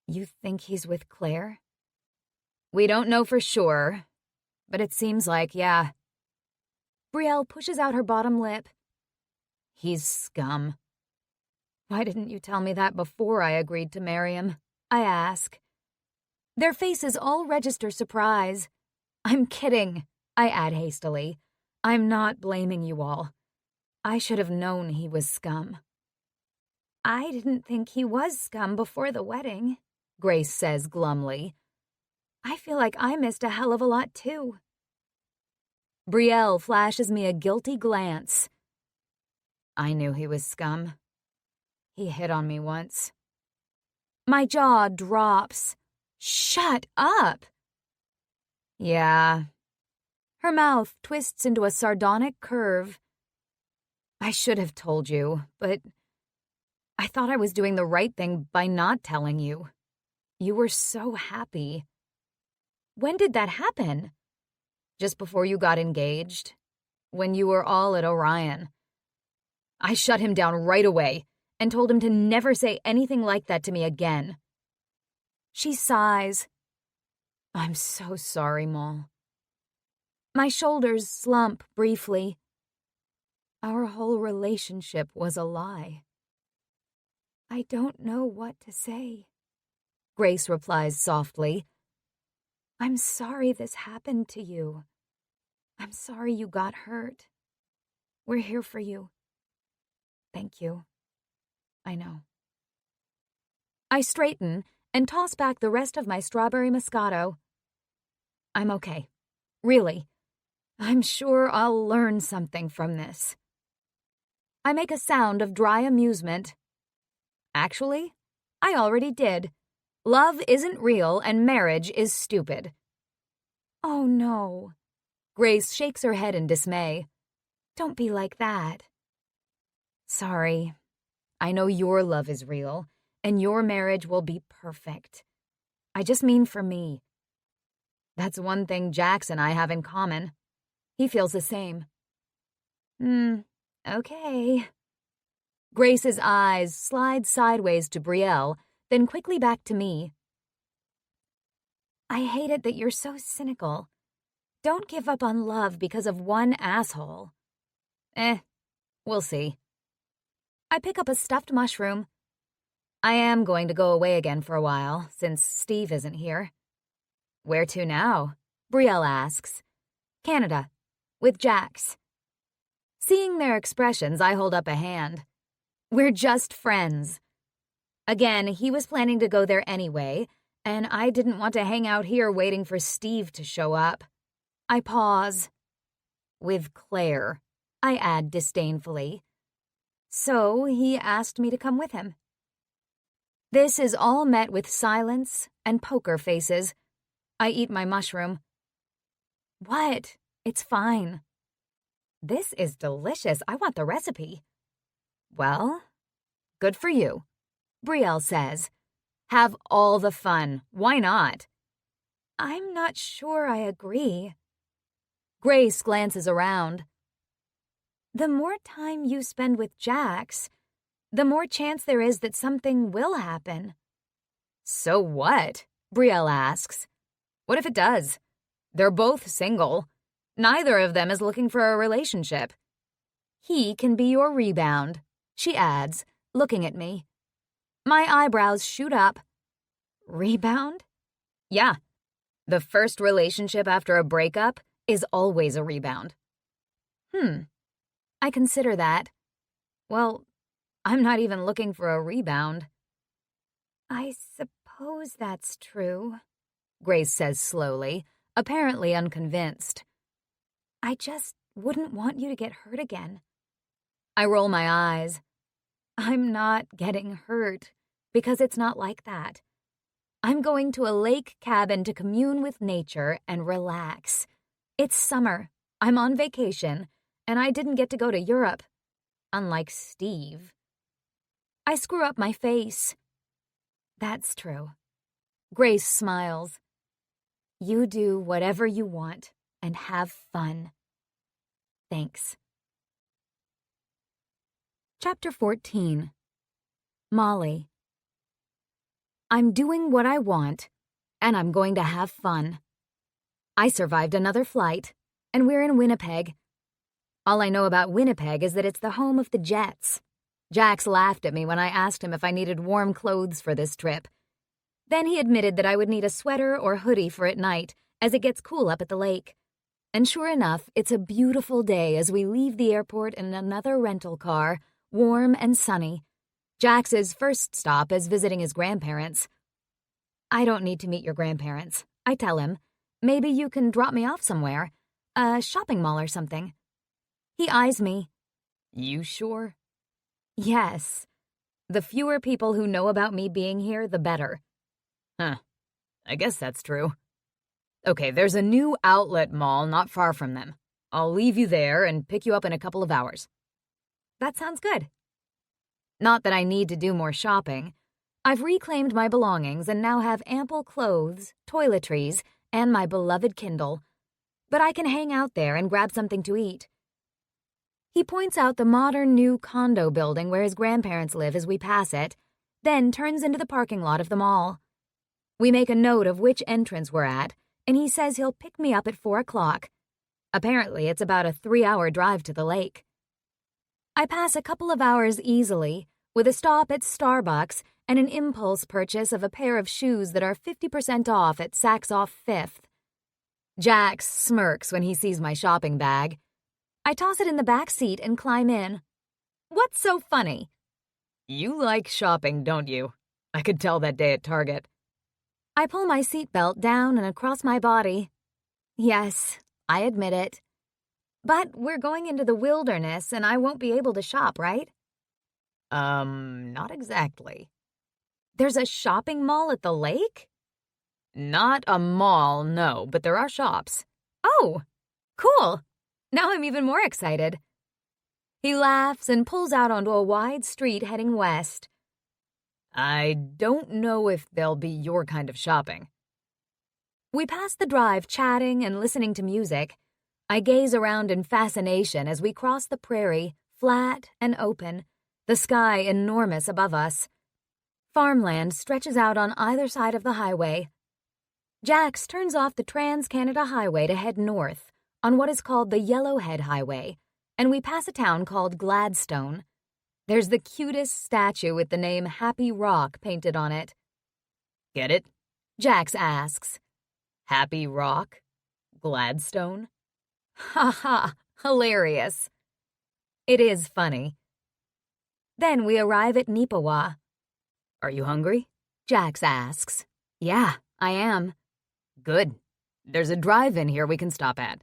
You think he's with Claire? We don't know for sure, but it seems like, yeah. Brielle pushes out her bottom lip. He's scum. Why didn't you tell me that before I agreed to marry him? I ask. Their faces all register surprise. I'm kidding, I add hastily. I'm not blaming you all. I should have known he was scum. I didn't think he was scum before the wedding, Grace says glumly. I feel like I missed a hell of a lot too. Brielle flashes me a guilty glance. I knew he was scum. He hit on me once. My jaw drops. Shut up! Yeah. Her mouth twists into a sardonic curve. I should have told you, but I thought I was doing the right thing by not telling you. You were so happy. When did that happen? Just before you got engaged? When you were all at Orion. I shut him down right away and told him to never say anything like that to me again. She sighs. I'm so sorry, Moll. My shoulders slump briefly. Our whole relationship was a lie. I don't know what to say, Grace replies softly. I'm sorry this happened to you. I'm sorry you got hurt. We're here for you. Thank you. I know. I straighten and toss back the rest of my strawberry Moscato. I'm okay. Really. I'm sure I'll learn something from this. I make a sound of dry amusement. Actually, I already did. Love isn't real and marriage is stupid. Oh no. Grace shakes her head in dismay. Don't be like that. Sorry. I know your love is real, and your marriage will be perfect. I just mean for me. That's one thing Jax and I have in common. He feels the same. Okay. Grace's eyes slide sideways to Brielle, then quickly back to me. I hate it that you're so cynical. Don't give up on love because of one asshole. We'll see. I pick up a stuffed mushroom. I am going to go away again for a while, since Steve isn't here. Where to now? Brielle asks. Canada, with Jax. Seeing their expressions, I hold up a hand. We're just friends. Again, he was planning to go there anyway, and I didn't want to hang out here waiting for Steve to show up. I pause. With Claire, I add disdainfully. So he asked me to come with him. This is all met with silence and poker faces. I eat my mushroom. What? It's fine. This is delicious. I want the recipe. Well, good for you, Brielle says. Have all the fun. Why not? I'm not sure I agree. Grace glances around. The more time you spend with Jax, the more chance there is that something will happen. So what? Brielle asks. What if it does? They're both single. Neither of them is looking for a relationship. He can be your rebound, she adds, looking at me. My eyebrows shoot up. Rebound? Yeah. The first relationship after a breakup is always a rebound. I consider that. Well, I'm not even looking for a rebound. I suppose that's true, Grace says slowly, apparently unconvinced. I just wouldn't want you to get hurt again. I roll my eyes. I'm not getting hurt, because it's not like that. I'm going to a lake cabin to commune with nature and relax. It's summer, I'm on vacation, and I didn't get to go to Europe. Unlike Steve. I screw up my face. That's true. Grace smiles. You do whatever you want and have fun. Thanks. Chapter 14. Molly. I'm doing what I want, and I'm going to have fun. I survived another flight, and we're in Winnipeg. All I know about Winnipeg is that it's the home of the Jets. Jax laughed at me when I asked him if I needed warm clothes for this trip. Then he admitted that I would need a sweater or hoodie for at night, as it gets cool up at the lake. And sure enough, it's a beautiful day as we leave the airport in another rental car, warm and sunny. Jax's first stop is visiting his grandparents. I don't need to meet your grandparents, I tell him. Maybe you can drop me off somewhere, a shopping mall or something. He eyes me. You sure? Yes. The fewer people who know about me being here, the better. Huh. I guess that's true. Okay, there's a new outlet mall not far from them. I'll leave you there and pick you up in a couple of hours. That sounds good. Not that I need to do more shopping. I've reclaimed my belongings and now have ample clothes, toiletries, and my beloved Kindle. But I can hang out there and grab something to eat. He points out the modern new condo building where his grandparents live as we pass it, then turns into the parking lot of the mall. We make a note of which entrance we're at, and he says he'll pick me up at 4 o'clock. Apparently, it's about a 3-hour drive to the lake. I pass a couple of hours easily, with a stop at Starbucks and an impulse purchase of a pair of shoes that are 50% off at Saks Off 5th. Jax smirks when he sees my shopping bag. I toss it in the back seat and climb in. What's so funny? You like shopping, don't you? I could tell that day at Target. I pull my seatbelt down and across my body. Yes, I admit it. But we're going into the wilderness and I won't be able to shop, right? Not exactly. There's a shopping mall at the lake? Not a mall, no, but there are shops. Oh, cool. Now I'm even more excited. He laughs and pulls out onto a wide street heading west. I don't know if they'll be your kind of shopping. We pass the drive chatting and listening to music. I gaze around in fascination as we cross the prairie, flat and open, the sky enormous above us. Farmland stretches out on either side of the highway. Jax turns off the Trans-Canada Highway to head north on what is called the Yellowhead Highway, and we pass a town called Gladstone. There's the cutest statue with the name Happy Rock painted on it. Get it? Jax asks. Happy Rock? Gladstone? Ha ha, hilarious. It is funny. Then we arrive at Neepawa. Are you hungry? Jax asks. Yeah, I am. Good. There's a drive-in here we can stop at.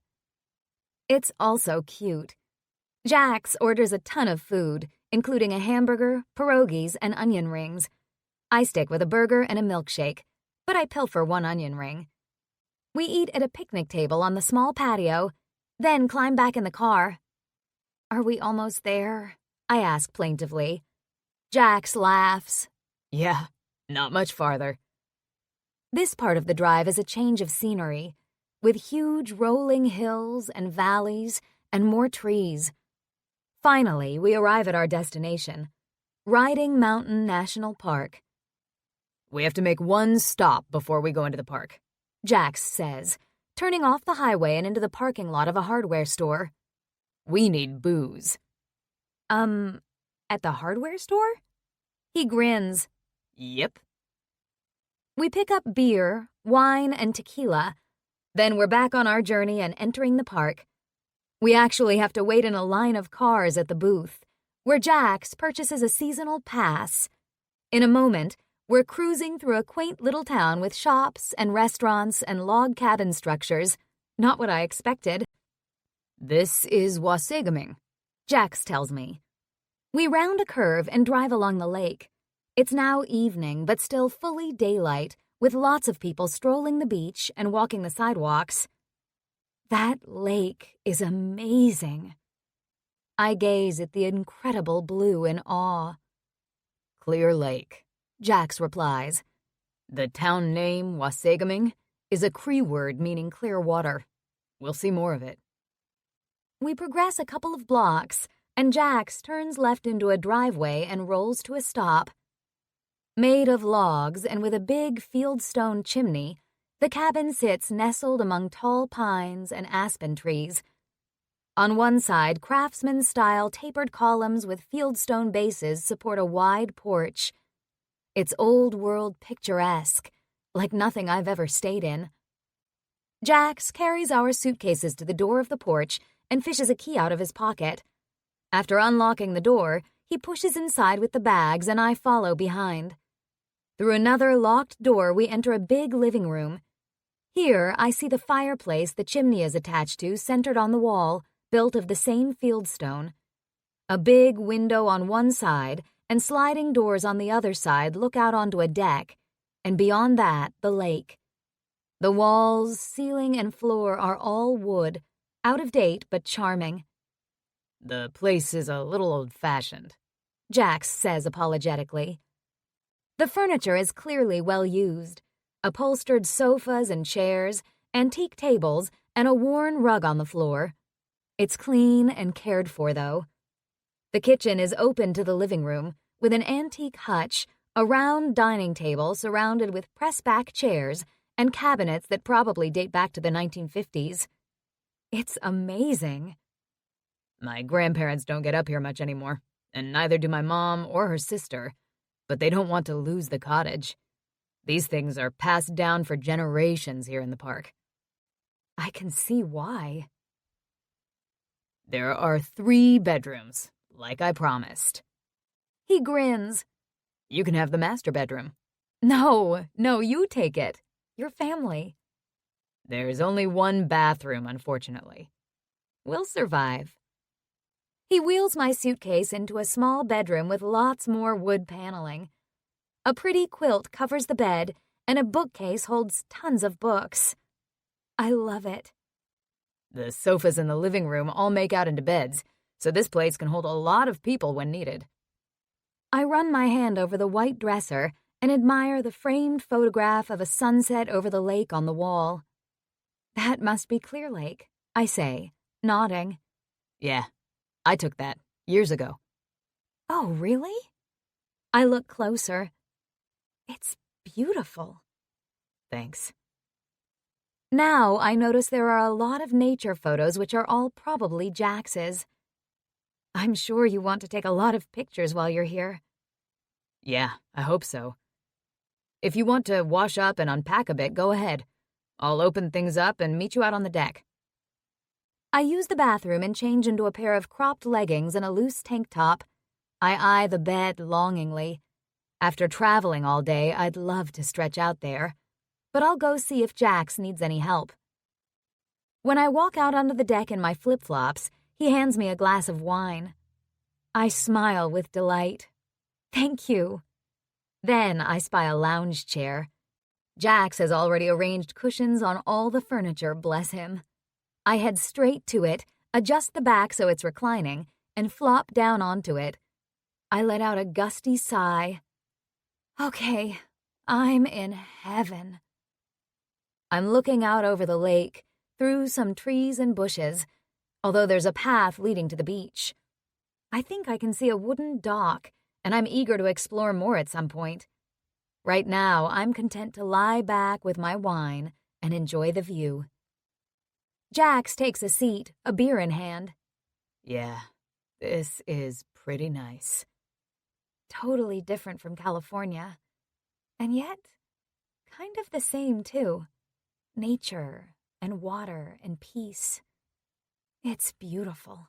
It's also cute. Jax orders a ton of food, including a hamburger, pierogies, and onion rings. I stick with a burger and a milkshake, but I pilfer one onion ring. We eat at a picnic table on the small patio, then climb back in the car. Are we almost there? I ask plaintively. Jax laughs. Yeah, not much farther. This part of the drive is a change of scenery, with huge rolling hills and valleys and more trees. Finally, we arrive at our destination, Riding Mountain National Park. We have to make one stop before we go into the park, Jax says, turning off the highway and into the parking lot of a hardware store. We need booze. At the hardware store? He grins. Yep. We pick up beer, wine, and tequila. Then we're back on our journey and entering the park. We actually have to wait in a line of cars at the booth, where Jax purchases a seasonal pass. In a moment, we're cruising through a quaint little town with shops and restaurants and log cabin structures. Not what I expected. This is Wasagaming, Jax tells me. We round a curve and drive along the lake. It's now evening, but still fully daylight, with lots of people strolling the beach and walking the sidewalks. That lake is amazing. I gaze at the incredible blue in awe. Clear Lake, Jax replies. The town name, Wasagaming, is a Cree word meaning clear water. We'll see more of it. We progress a couple of blocks, and Jax turns left into a driveway and rolls to a stop. Made of logs and with a big fieldstone chimney, the cabin sits nestled among tall pines and aspen trees. On one side, craftsman-style tapered columns with fieldstone bases support a wide porch. It's old-world picturesque, like nothing I've ever stayed in. Jax carries our suitcases to the door of the porch and fishes a key out of his pocket. After unlocking the door, he pushes inside with the bags and I follow behind. Through another locked door, we enter a big living room. Here, I see the fireplace the chimney is attached to centered on the wall, built of the same fieldstone. A big window on one side and sliding doors on the other side look out onto a deck, and beyond that, the lake. The walls, ceiling, and floor are all wood, out of date but charming. The place is a little old-fashioned, Jax says apologetically. The furniture is clearly well used. Upholstered sofas and chairs, antique tables, and a worn rug on the floor. It's clean and cared for, though. The kitchen is open to the living room, with an antique hutch, a round dining table surrounded with press-back chairs, and cabinets that probably date back to the 1950s. It's amazing. My grandparents don't get up here much anymore, and neither do my mom or her sister, but they don't want to lose the cottage. These things are passed down for generations here in the park. I can see why. There are 3 bedrooms, like I promised. He grins. You can have the master bedroom. No, you take it. Your family. There's only 1 bathroom, unfortunately. We'll survive. He wheels my suitcase into a small bedroom with lots more wood paneling. A pretty quilt covers the bed, and a bookcase holds tons of books. I love it. The sofas in the living room all make out into beds, so this place can hold a lot of people when needed. I run my hand over the white dresser and admire the framed photograph of a sunset over the lake on the wall. That must be Clear Lake, I say, nodding. Yeah, I took that years ago. Oh, really? I look closer. It's beautiful. Thanks. Now I notice there are a lot of nature photos which are all probably Jax's. I'm sure you want to take a lot of pictures while you're here. Yeah, I hope so. If you want to wash up and unpack a bit, go ahead. I'll open things up and meet you out on the deck. I use the bathroom and change into a pair of cropped leggings and a loose tank top. I eye the bed longingly. After traveling all day, I'd love to stretch out there, but I'll go see if Jax needs any help. When I walk out onto the deck in my flip-flops, he hands me a glass of wine. I smile with delight. Thank you. Then I spy a lounge chair. Jax has already arranged cushions on all the furniture, bless him. I head straight to it, adjust the back so it's reclining, and flop down onto it. I let out a gusty sigh. Okay, I'm in heaven. I'm looking out over the lake, through some trees and bushes, although there's a path leading to the beach. I think I can see a wooden dock, and I'm eager to explore more at some point. Right now, I'm content to lie back with my wine and enjoy the view. Jax takes a seat, a beer in hand. Yeah, this is pretty nice. Totally different from California. And yet, kind of the same, too. Nature and water and peace. It's beautiful.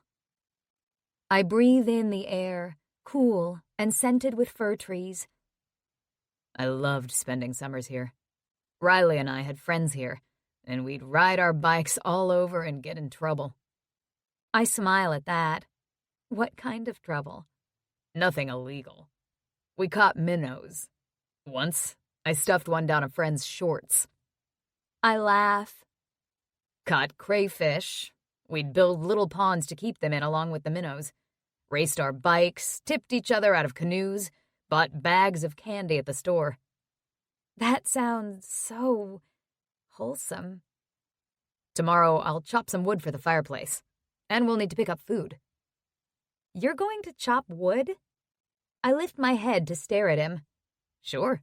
I breathe in the air, cool and scented with fir trees. I loved spending summers here. Riley and I had friends here, and we'd ride our bikes all over and get in trouble. I smile at that. What kind of trouble? Nothing illegal. We caught minnows. Once, I stuffed one down a friend's shorts. I laugh. Caught crayfish. We'd build little ponds to keep them in along with the minnows. Raced our bikes, tipped each other out of canoes, bought bags of candy at the store. That sounds so wholesome. Tomorrow, I'll chop some wood for the fireplace, and we'll need to pick up food. You're going to chop wood? I lift my head to stare at him. Sure.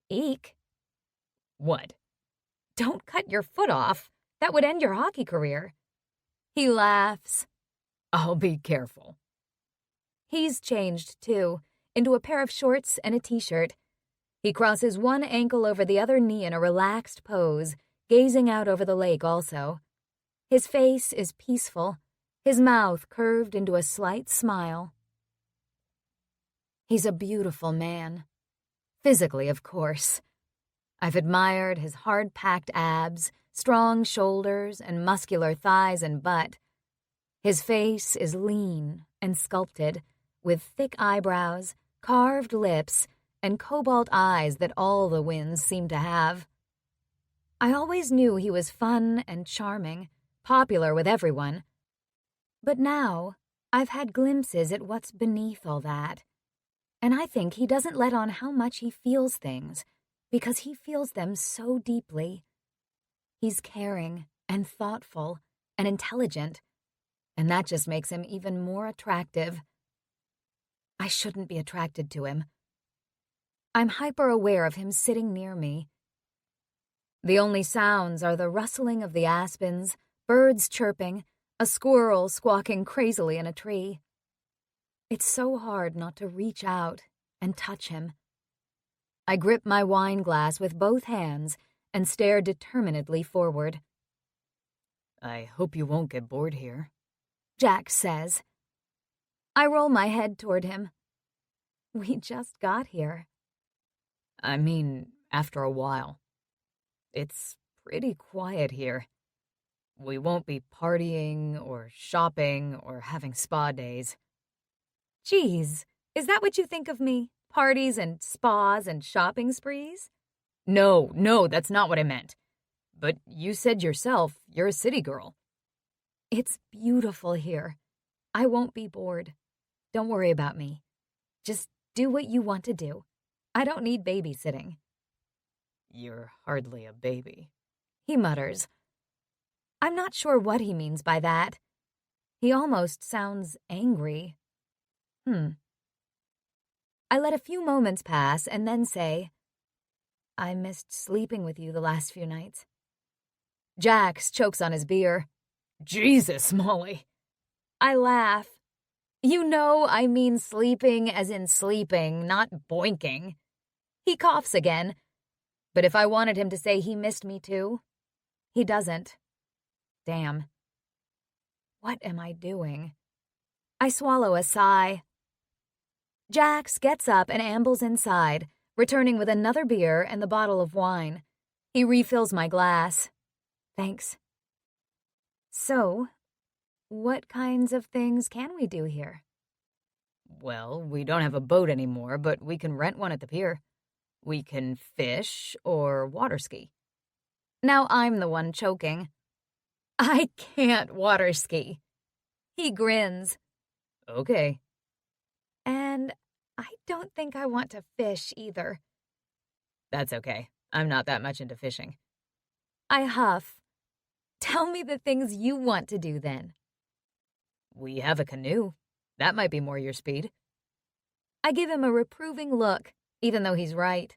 Eek. What? Don't cut your foot off. That would end your hockey career. He laughs. I'll be careful. He's changed, too, into a pair of shorts and a t-shirt. He crosses one ankle over the other knee in a relaxed pose, gazing out over the lake also. His face is peaceful, his mouth curved into a slight smile. He's a beautiful man. Physically, of course. I've admired his hard-packed abs, strong shoulders, and muscular thighs and butt. His face is lean and sculpted, with thick eyebrows, carved lips, and cobalt eyes that all the winds seem to have. I always knew he was fun and charming, popular with everyone. But now, I've had glimpses at what's beneath all that. And I think he doesn't let on how much he feels things, because he feels them so deeply. He's caring and thoughtful and intelligent, and that just makes him even more attractive. I shouldn't be attracted to him. I'm hyper-aware of him sitting near me. The only sounds are the rustling of the aspens, birds chirping, a squirrel squawking crazily in a tree. It's so hard not to reach out and touch him. I grip my wine glass with both hands and stare determinedly forward. I hope you won't get bored here, Jack says. I roll my head toward him. We just got here. I mean, after a while. It's pretty quiet here. We won't be partying or shopping or having spa days. Geez, is that what you think of me? Parties and spas and shopping sprees? No, that's not what I meant. But you said yourself you're a city girl. It's beautiful here. I won't be bored. Don't worry about me. Just do what you want to do. I don't need babysitting. You're hardly a baby, he mutters. I'm not sure what he means by that. He almost sounds angry. I let a few moments pass and then say, I missed sleeping with you the last few nights. Jax chokes on his beer. Jesus, Molly. I laugh. You know I mean sleeping as in sleeping, not boinking. He coughs again. But if I wanted him to say he missed me too, he doesn't. Damn. What am I doing? I swallow a sigh. Jax gets up and ambles inside, returning with another beer and the bottle of wine. He refills my glass. Thanks. So, what kinds of things can we do here? Well, we don't have a boat anymore, but we can rent one at the pier. We can fish or water ski. Now I'm the one choking. I can't water ski. He grins. Okay. And I don't think I want to fish either. That's okay. I'm not that much into fishing. I huff. Tell me the things you want to do then. We have a canoe. That might be more your speed. I give him a reproving look, even though he's right.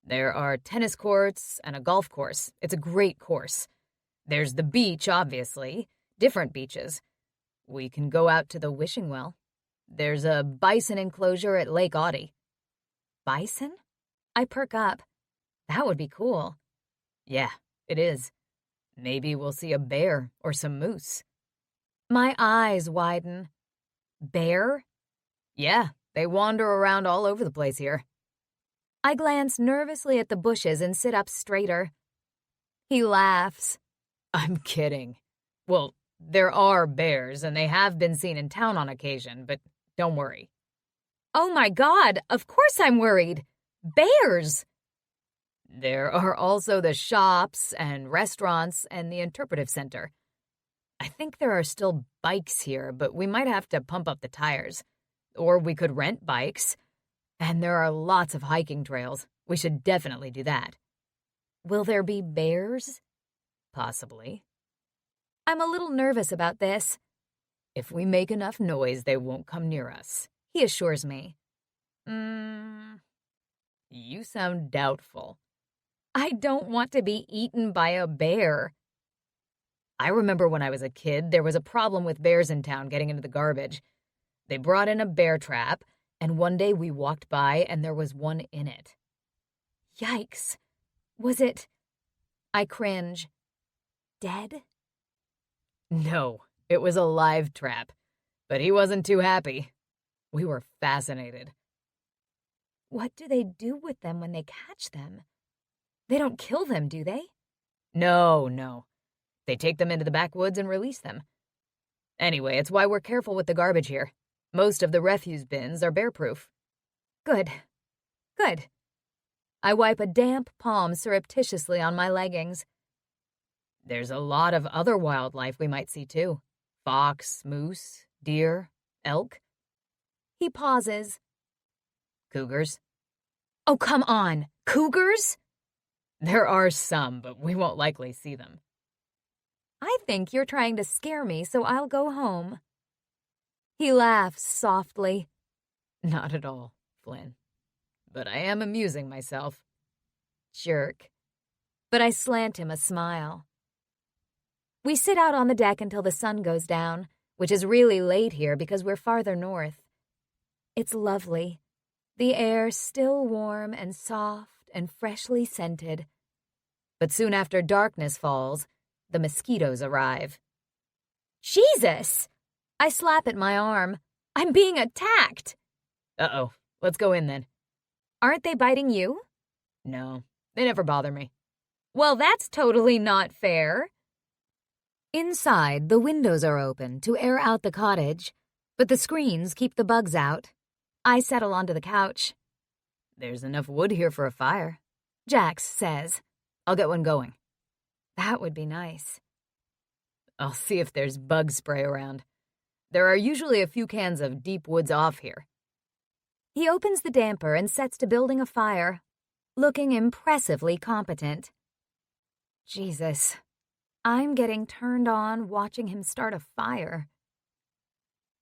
There are tennis courts and a golf course. It's a great course. There's the beach, obviously. Different beaches. We can go out to the wishing well. There's a bison enclosure at Lake Audie. Bison? I perk up. That would be cool. Yeah, it is. Maybe we'll see a bear or some moose. My eyes widen. Bear? Yeah, they wander around all over the place here. I glance nervously at the bushes and sit up straighter. He laughs. I'm kidding. Well, there are bears, and they have been seen in town on occasion, but don't worry. Oh my God, of course I'm worried. Bears! There are also the shops and restaurants and the interpretive center. I think there are still bikes here, but we might have to pump up the tires. Or we could rent bikes. And there are lots of hiking trails. We should definitely do that. Will there be bears? Possibly. I'm a little nervous about this. If we make enough noise, they won't come near us, he assures me. You sound doubtful. I don't want to be eaten by a bear. I remember when I was a kid, there was a problem with bears in town getting into the garbage. They brought in a bear trap, and one day we walked by and there was one in it. Yikes. Was it... I cringe. Dead? No, it was a live trap, but he wasn't too happy. We were fascinated. What do they do with them when they catch them? They don't kill them, do they? No. They take them into the backwoods and release them. Anyway, it's why we're careful with the garbage here. Most of the refuse bins are bear-proof. Good. I wipe a damp palm surreptitiously on my leggings. There's a lot of other wildlife we might see, too. Fox, moose, deer, elk. He pauses. Cougars. Oh, come on. Cougars? There are some, but we won't likely see them. I think you're trying to scare me, so I'll go home. He laughs softly. Not at all, Flynn. But I am amusing myself. Jerk. But I slant him a smile. We sit out on the deck until the sun goes down, which is really late here because we're farther north. It's lovely. The air still warm and soft and freshly scented. But soon after darkness falls, the mosquitoes arrive. Jesus! I slap at my arm. I'm being attacked! Uh-oh. Let's go in then. Aren't they biting you? No, they never bother me. Well, that's totally not fair. Inside, the windows are open to air out the cottage, but the screens keep the bugs out. I settle onto the couch. There's enough wood here for a fire, Jax says. I'll get one going. That would be nice. I'll see if there's bug spray around. There are usually a few cans of Deep Woods Off here. He opens the damper and sets to building a fire, looking impressively competent. Jesus, I'm getting turned on watching him start a fire.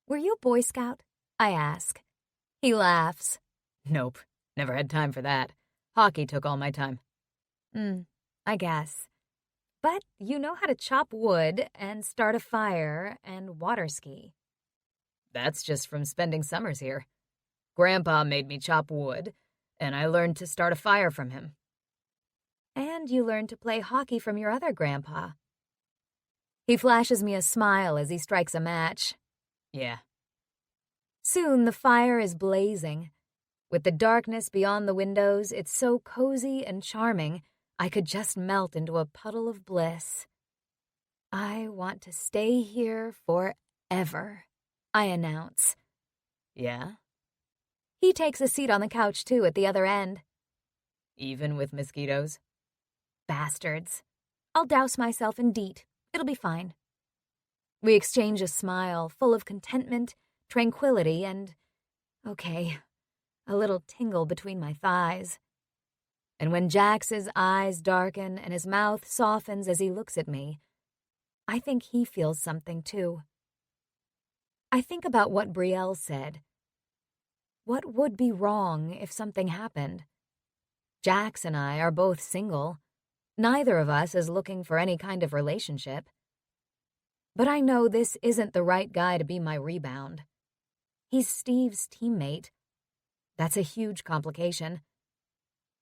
Were you a Boy Scout? I ask. He laughs. Nope, never had time for that. Hockey took all my time. I guess. But you know how to chop wood and start a fire and water ski. That's just from spending summers here. Grandpa made me chop wood, and I learned to start a fire from him. And you learned to play hockey from your other grandpa. He flashes me a smile as he strikes a match. Yeah. Soon the fire is blazing. With the darkness beyond the windows, it's so cozy and charming, I could just melt into a puddle of bliss. I want to stay here forever, I announce. Yeah? He takes a seat on the couch, too, at the other end. Even with mosquitoes? Bastards. I'll douse myself in DEET. It'll be fine. We exchange a smile full of contentment, tranquility, and, okay, a little tingle between my thighs. And when Jax's eyes darken and his mouth softens as he looks at me, I think he feels something, too. I think about what Brielle said. What would be wrong if something happened? Jax and I are both single. Neither of us is looking for any kind of relationship. But I know this isn't the right guy to be my rebound. He's Steve's teammate. That's a huge complication.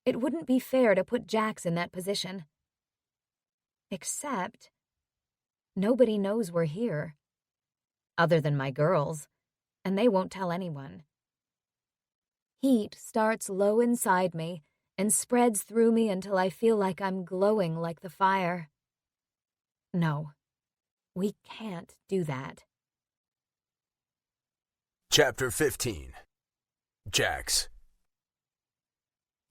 It wouldn't be fair to put Jax in that position. Except, nobody knows we're here. Other than my girls, and they won't tell anyone. Heat starts low inside me and spreads through me until I feel like I'm glowing like the fire. No, we can't do that. Chapter 15. Jax.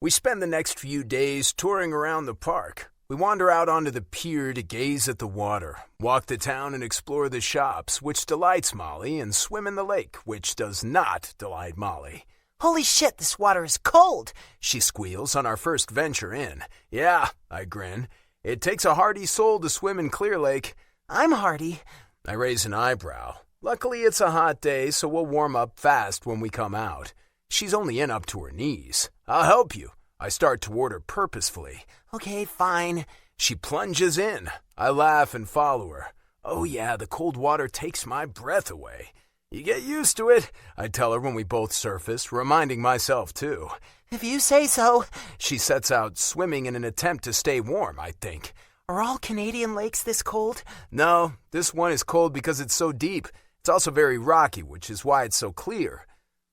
We spend the next few days touring around the park. We wander out onto the pier to gaze at the water, walk the town and explore the shops, which delights Molly, and swim in the lake, which does not delight Molly. Holy shit, this water is cold, she squeals on our first venture in. Yeah, I grin. It takes a hardy soul to swim in Clear Lake. I'm hardy. I raise an eyebrow. Luckily, it's a hot day, so we'll warm up fast when we come out. She's only in up to her knees. I'll help you. I start toward her purposefully. Okay, fine. She plunges in. I laugh and follow her. Oh yeah, the cold water takes my breath away. You get used to it, I tell her when we both surface, reminding myself too. If you say so. She sets out swimming in an attempt to stay warm, I think. Are all Canadian lakes this cold? No, this one is cold because it's so deep. It's also very rocky, which is why it's so clear.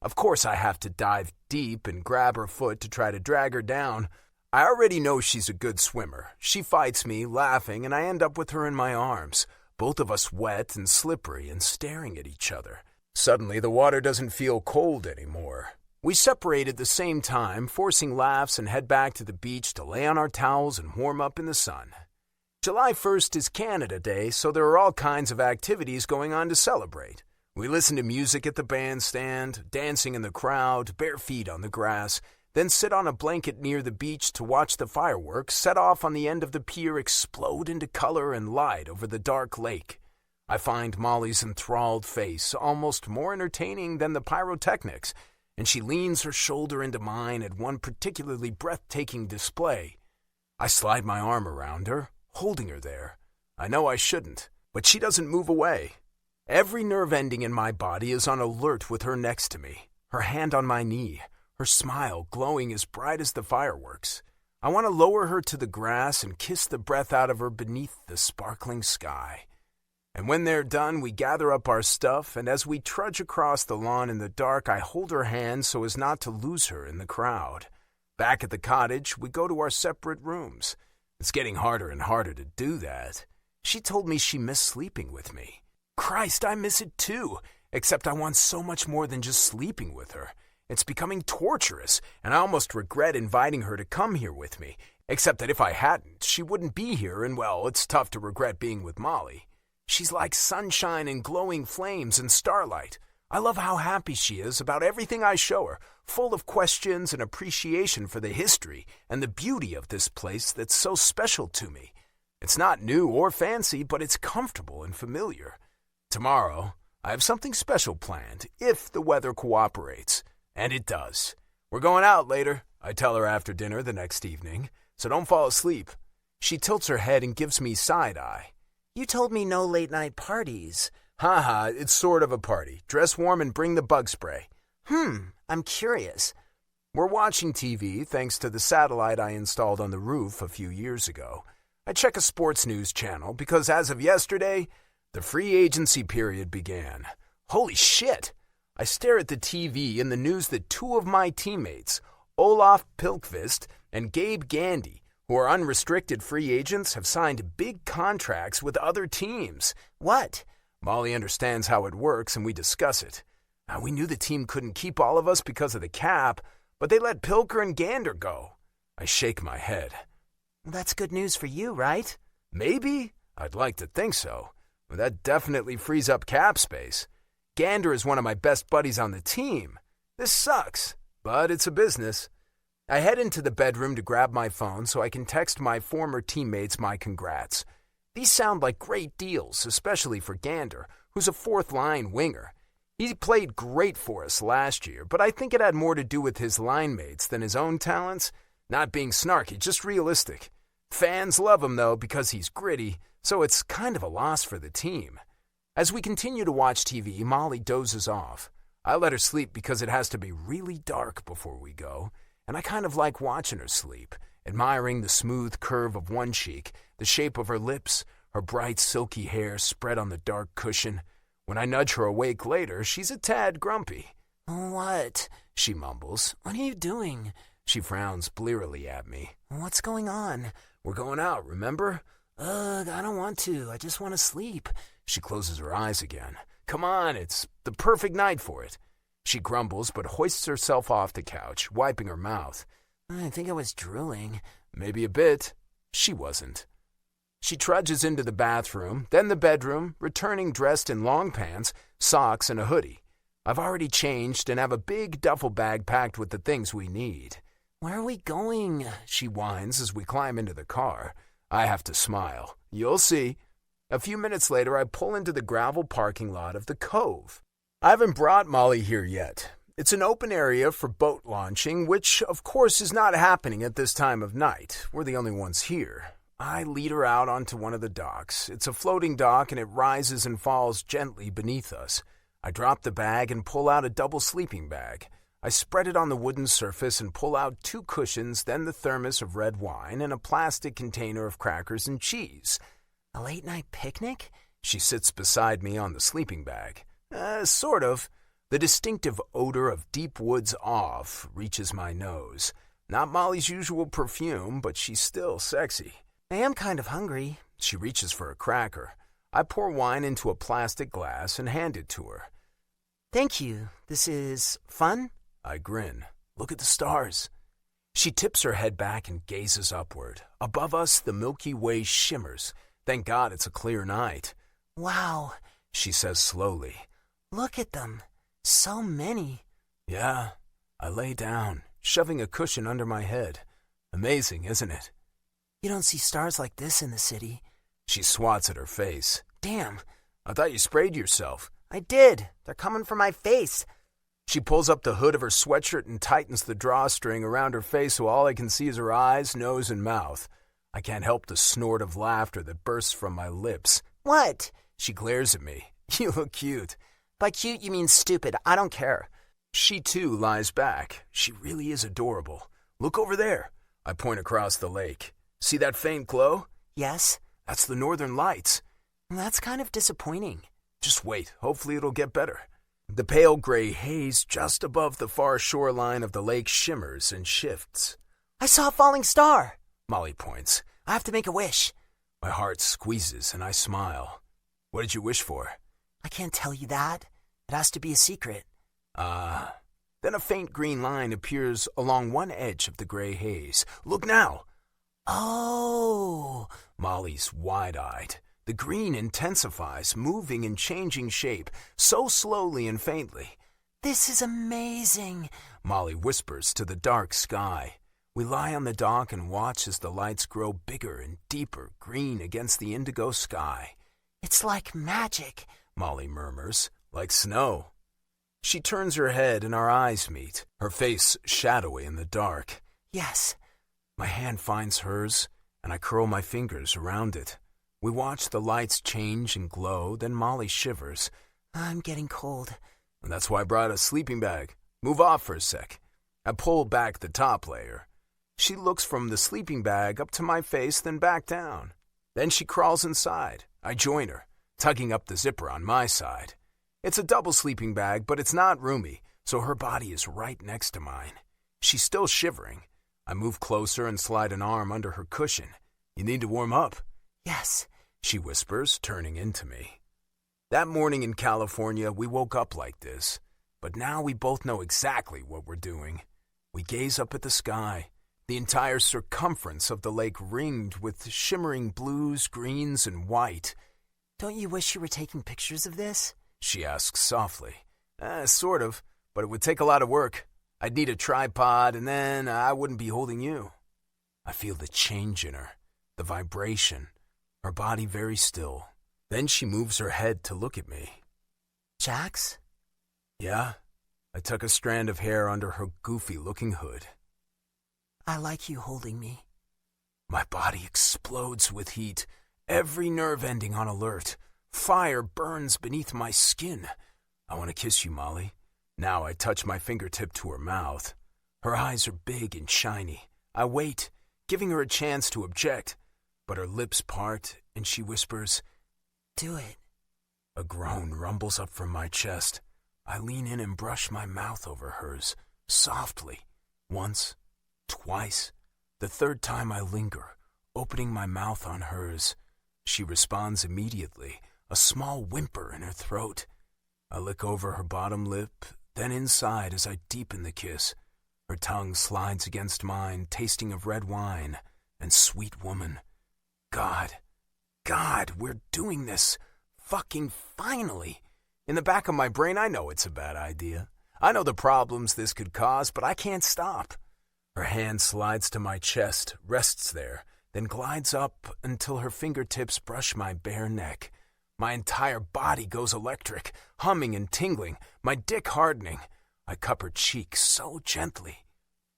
Of course I have to dive deep and grab her foot to try to drag her down. I already know she's a good swimmer. She fights me, laughing, and I end up with her in my arms, both of us wet and slippery and staring at each other. Suddenly, the water doesn't feel cold anymore. We separate at the same time, forcing laughs, and head back to the beach to lay on our towels and warm up in the sun. July 1st is Canada Day, so there are all kinds of activities going on to celebrate. We listen to music at the bandstand, dancing in the crowd, bare feet on the grass, then sit on a blanket near the beach to watch the fireworks set off on the end of the pier explode into color and light over the dark lake. I find Molly's enthralled face almost more entertaining than the pyrotechnics, and she leans her shoulder into mine at one particularly breathtaking display. I slide my arm around her, holding her there. I know I shouldn't, but she doesn't move away. Every nerve ending in my body is on alert with her next to me, her hand on my knee, her smile glowing as bright as the fireworks. I want to lower her to the grass and kiss the breath out of her beneath the sparkling sky. And when they're done, we gather up our stuff, and as we trudge across the lawn in the dark, I hold her hand so as not to lose her in the crowd. Back at the cottage, we go to our separate rooms. It's getting harder and harder to do that. She told me she missed sleeping with me. Christ, I miss it too, except I want so much more than just sleeping with her. It's becoming torturous, and I almost regret inviting her to come here with me, except that if I hadn't, she wouldn't be here, and well, it's tough to regret being with Molly. She's like sunshine and glowing flames and starlight. I love how happy she is about everything I show her, full of questions and appreciation for the history and the beauty of this place that's so special to me. It's not new or fancy, but it's comfortable and familiar. Tomorrow, I have something special planned, if the weather cooperates. And it does. We're going out later, I tell her after dinner the next evening, so don't fall asleep. She tilts her head and gives me side-eye. You told me no late-night parties. Haha, it's sort of a party. Dress warm and bring the bug spray. I'm curious. We're watching TV thanks to the satellite I installed on the roof a few years ago. I check a sports news channel because as of yesterday, the free agency period began. Holy shit! I stare at the TV and the news that two of my teammates, Olaf Pilkvist and Gabe Gandy, who are unrestricted free agents, have signed big contracts with other teams. What? Molly understands how it works, and we discuss it. We knew the team couldn't keep all of us because of the cap, but they let Pilker and Gander go. I shake my head. That's good news for you, right? Maybe. I'd like to think so. But that definitely frees up cap space. Gander is one of my best buddies on the team. This sucks, but it's a business. I head into the bedroom to grab my phone so I can text my former teammates my congrats. These sound like great deals, especially for Gander, who's a fourth-line winger. He played great for us last year, but I think it had more to do with his line mates than his own talents. Not being snarky, just realistic. Fans love him, though, because he's gritty, so it's kind of a loss for the team. As we continue to watch TV, Molly dozes off. I let her sleep because it has to be really dark before we go, and I kind of like watching her sleep, admiring the smooth curve of one cheek, the shape of her lips, her bright silky hair spread on the dark cushion. When I nudge her awake later, she's a tad grumpy. What? She mumbles. What are you doing? She frowns blearily at me. What's going on? We're going out, remember? Ugh, I don't want to. I just want to sleep. She closes her eyes again. Come on, it's the perfect night for it. She grumbles but hoists herself off the couch, wiping her mouth. I think I was drooling. Maybe a bit. She wasn't. She trudges into the bathroom, then the bedroom, returning dressed in long pants, socks, and a hoodie. I've already changed and have a big duffel bag packed with the things we need. Where are we going? She whines as we climb into the car. I have to smile. You'll see. A few minutes later, I pull into the gravel parking lot of the Cove. I haven't brought Molly here yet. It's an open area for boat launching, which, of course, is not happening at this time of night. We're the only ones here. I lead her out onto one of the docks. It's a floating dock, and it rises and falls gently beneath us. I drop the bag and pull out a double sleeping bag. I spread it on the wooden surface and pull out 2 cushions, then the thermos of red wine and a plastic container of crackers and cheese. A late-night picnic? She sits beside me on the sleeping bag. Sort of. The distinctive odor of deep woods off reaches my nose. Not Molly's usual perfume, but she's still sexy. I am kind of hungry. She reaches for a cracker. I pour wine into a plastic glass and hand it to her. Thank you. This is fun? I grin. Look at the stars. She tips her head back and gazes upward. Above us, the Milky Way shimmers. Thank God it's a clear night. Wow, she says slowly. Look at them. So many. Yeah. I lay down, shoving a cushion under my head. Amazing, isn't it? You don't see stars like this in the city. She swats at her face. Damn. I thought you sprayed yourself. I did. They're coming for my face. She pulls up the hood of her sweatshirt and tightens the drawstring around her face so all I can see is her eyes, nose, and mouth. I can't help the snort of laughter that bursts from my lips. What? She glares at me. You look cute. By cute, you mean stupid. I don't care. She, too, lies back. She really is adorable. Look over there. I point across the lake. See that faint glow? Yes. That's the northern lights. That's kind of disappointing. Just wait. Hopefully it'll get better. The pale gray haze just above the far shoreline of the lake shimmers and shifts. I saw a falling star. Molly points. I have to make a wish. My heart squeezes and I smile. What did you wish for? I can't tell you that. It has to be a secret. Then a faint green line appears along one edge of the gray haze. Look now. Oh. Molly's wide-eyed. The green intensifies, moving and changing shape, so slowly and faintly. This is amazing, Molly whispers to the dark sky. We lie on the dock and watch as the lights grow bigger and deeper, green against the indigo sky. It's like magic, Molly murmurs, like snow. She turns her head and our eyes meet, her face shadowy in the dark. Yes. My hand finds hers, and I curl my fingers around it. We watch the lights change and glow, then Molly shivers. I'm getting cold. And that's why I brought a sleeping bag. Move off for a sec. I pull back the top layer. She looks from the sleeping bag up to my face, then back down. Then she crawls inside. I join her, tugging up the zipper on my side. It's a double sleeping bag, but it's not roomy, so her body is right next to mine. She's still shivering. I move closer and slide an arm under her cushion. You need to warm up. Yes, she whispers, turning into me. That morning in California, we woke up like this, but now we both know exactly what we're doing. We gaze up at the sky, the entire circumference of the lake ringed with shimmering blues, greens, and white. Don't you wish you were taking pictures of this? She asks softly. Sort of, but it would take a lot of work. I'd need a tripod, and then I wouldn't be holding you. I feel the change in her, the vibration, her body very still. Then she moves her head to look at me. Jax? Yeah? I tuck a strand of hair under her goofy-looking hood. I like you holding me. My body explodes with heat, every nerve ending on alert. Fire burns beneath my skin. I want to kiss you, Molly. Now I touch my fingertip to her mouth. Her eyes are big and shiny. I wait, giving her a chance to object, but her lips part and she whispers, "Do it." A groan rumbles up from my chest. I lean in and brush my mouth over hers, softly. Once, twice. The third time I linger, opening my mouth on hers. She responds immediately, a small whimper in her throat. I lick over her bottom lip, then inside as I deepen the kiss. Her tongue slides against mine, tasting of red wine and sweet woman. God, we're doing this. Fucking finally. In the back of my brain, I know it's a bad idea. I know the problems this could cause, but I can't stop. Her hand slides to my chest, rests there, then glides up until her fingertips brush my bare neck. My entire body goes electric, humming and tingling, my dick hardening. I cup her cheek so gently.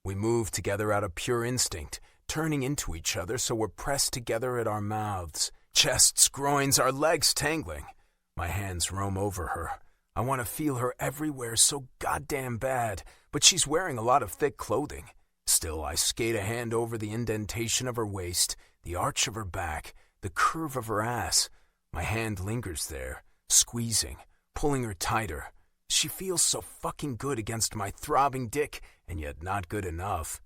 We move together out of pure instinct, turning into each other so we're pressed together at our mouths. Chests, groins, our legs tangling. My hands roam over her. I want to feel her everywhere so goddamn bad, but she's wearing a lot of thick clothing. Still, I skate a hand over the indentation of her waist, the arch of her back, the curve of her ass. My hand lingers there, squeezing, pulling her tighter. She feels so fucking good against my throbbing dick, and yet not good enough.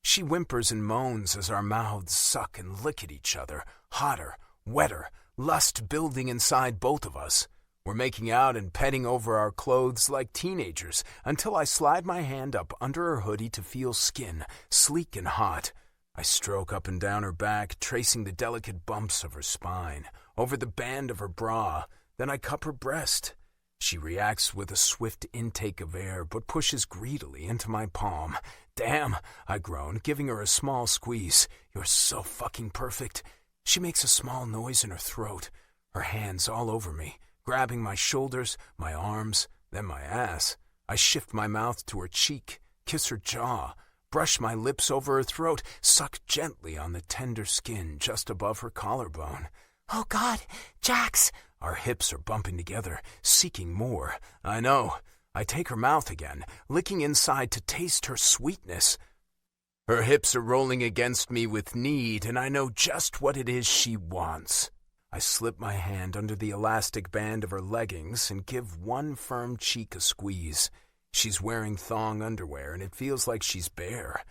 She whimpers and moans as our mouths suck and lick at each other, hotter, wetter, lust building inside both of us. We're making out and petting over our clothes like teenagers until I slide my hand up under her hoodie to feel skin, sleek and hot. I stroke up and down her back, tracing the delicate bumps of her spine, over the band of her bra. Then I cup her breast. She reacts with a swift intake of air, but pushes greedily into my palm. Damn, I groan, giving her a small squeeze. You're so fucking perfect. She makes a small noise in her throat, her hands all over me, grabbing my shoulders, my arms, then my ass. I shift my mouth to her cheek, kiss her jaw, brush my lips over her throat, suck gently on the tender skin just above her collarbone. Oh God, Jax! Our hips are bumping together, seeking more. I know. I take her mouth again, licking inside to taste her sweetness. Her hips are rolling against me with need, and I know just what it is she wants. I slip my hand under the elastic band of her leggings and give one firm cheek a squeeze. She's wearing thong underwear, and it feels like she's bare.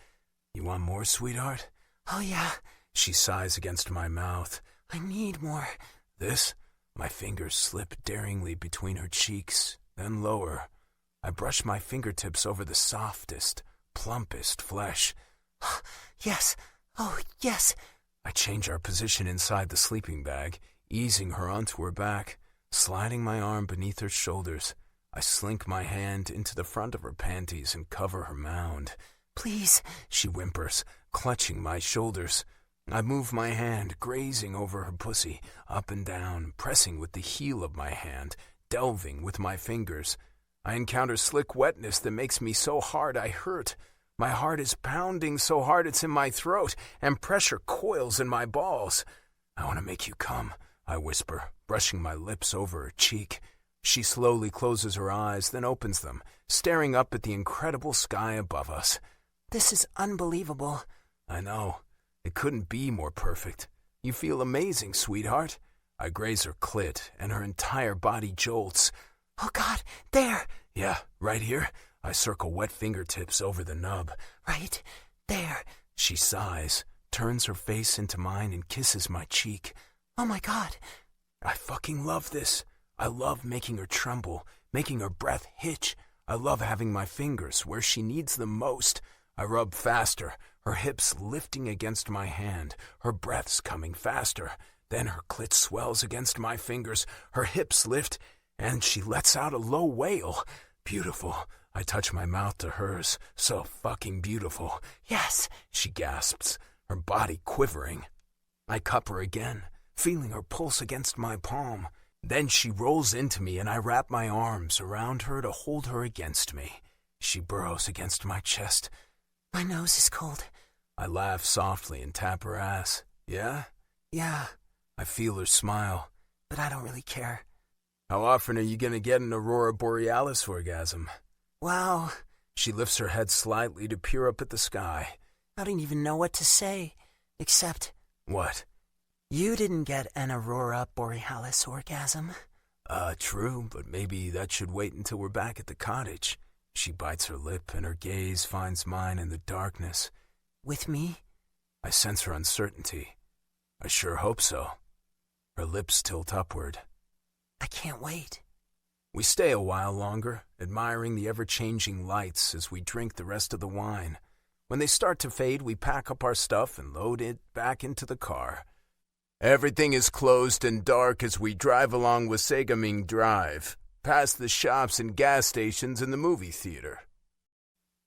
You want more, sweetheart? Oh, yeah. She sighs against my mouth. I need more. This? My fingers slip daringly between her cheeks, then lower. I brush my fingertips over the softest, plumpest flesh. Yes. Oh, yes. I change our position inside the sleeping bag, easing her onto her back, sliding my arm beneath her shoulders. I slink my hand into the front of her panties and cover her mound. Please, she whimpers, clutching my shoulders. I move my hand, grazing over her pussy, up and down, pressing with the heel of my hand, delving with my fingers. I encounter slick wetness that makes me so hard I hurt. My heart is pounding so hard it's in my throat, and pressure coils in my balls. I want to make you come, I whisper, brushing my lips over her cheek. She slowly closes her eyes, then opens them, staring up at the incredible sky above us. This is unbelievable. I know. It couldn't be more perfect. You feel amazing, sweetheart. I graze her clit, and her entire body jolts. Oh, God, there. Yeah, right here. I circle wet fingertips over the nub. Right there. She sighs, turns her face into mine, and kisses my cheek. Oh, my God. I fucking love this. I love making her tremble, making her breath hitch. I love having my fingers where she needs them most. I rub faster, her hips lifting against my hand, her breaths coming faster. Then her clit swells against my fingers, her hips lift, and she lets out a low wail. Beautiful. I touch my mouth to hers. So fucking beautiful. Yes, she gasps, her body quivering. I cup her again, feeling her pulse against my palm. Then she rolls into me and I wrap my arms around her to hold her against me. She burrows against my chest. My nose is cold. I laugh softly and tap her ass. Yeah? Yeah, I feel her smile. but I don't really care. How often are you gonna get an aurora borealis orgasm? Wow, She lifts her head slightly to peer up at the sky. I don't even know what to say, except What? you didn't get an aurora borealis orgasm. True, but maybe that should wait until we're back at the cottage. She bites her lip and her gaze finds mine in the darkness. With me? I sense her uncertainty. I sure hope so. Her lips tilt upward. I can't wait. We stay a while longer, admiring the ever-changing lights as we drink the rest of the wine. When they start to fade, we pack up our stuff and load it back into the car. Everything is closed and dark as we drive along Wasagaming Drive, past the shops and gas stations and the movie theater.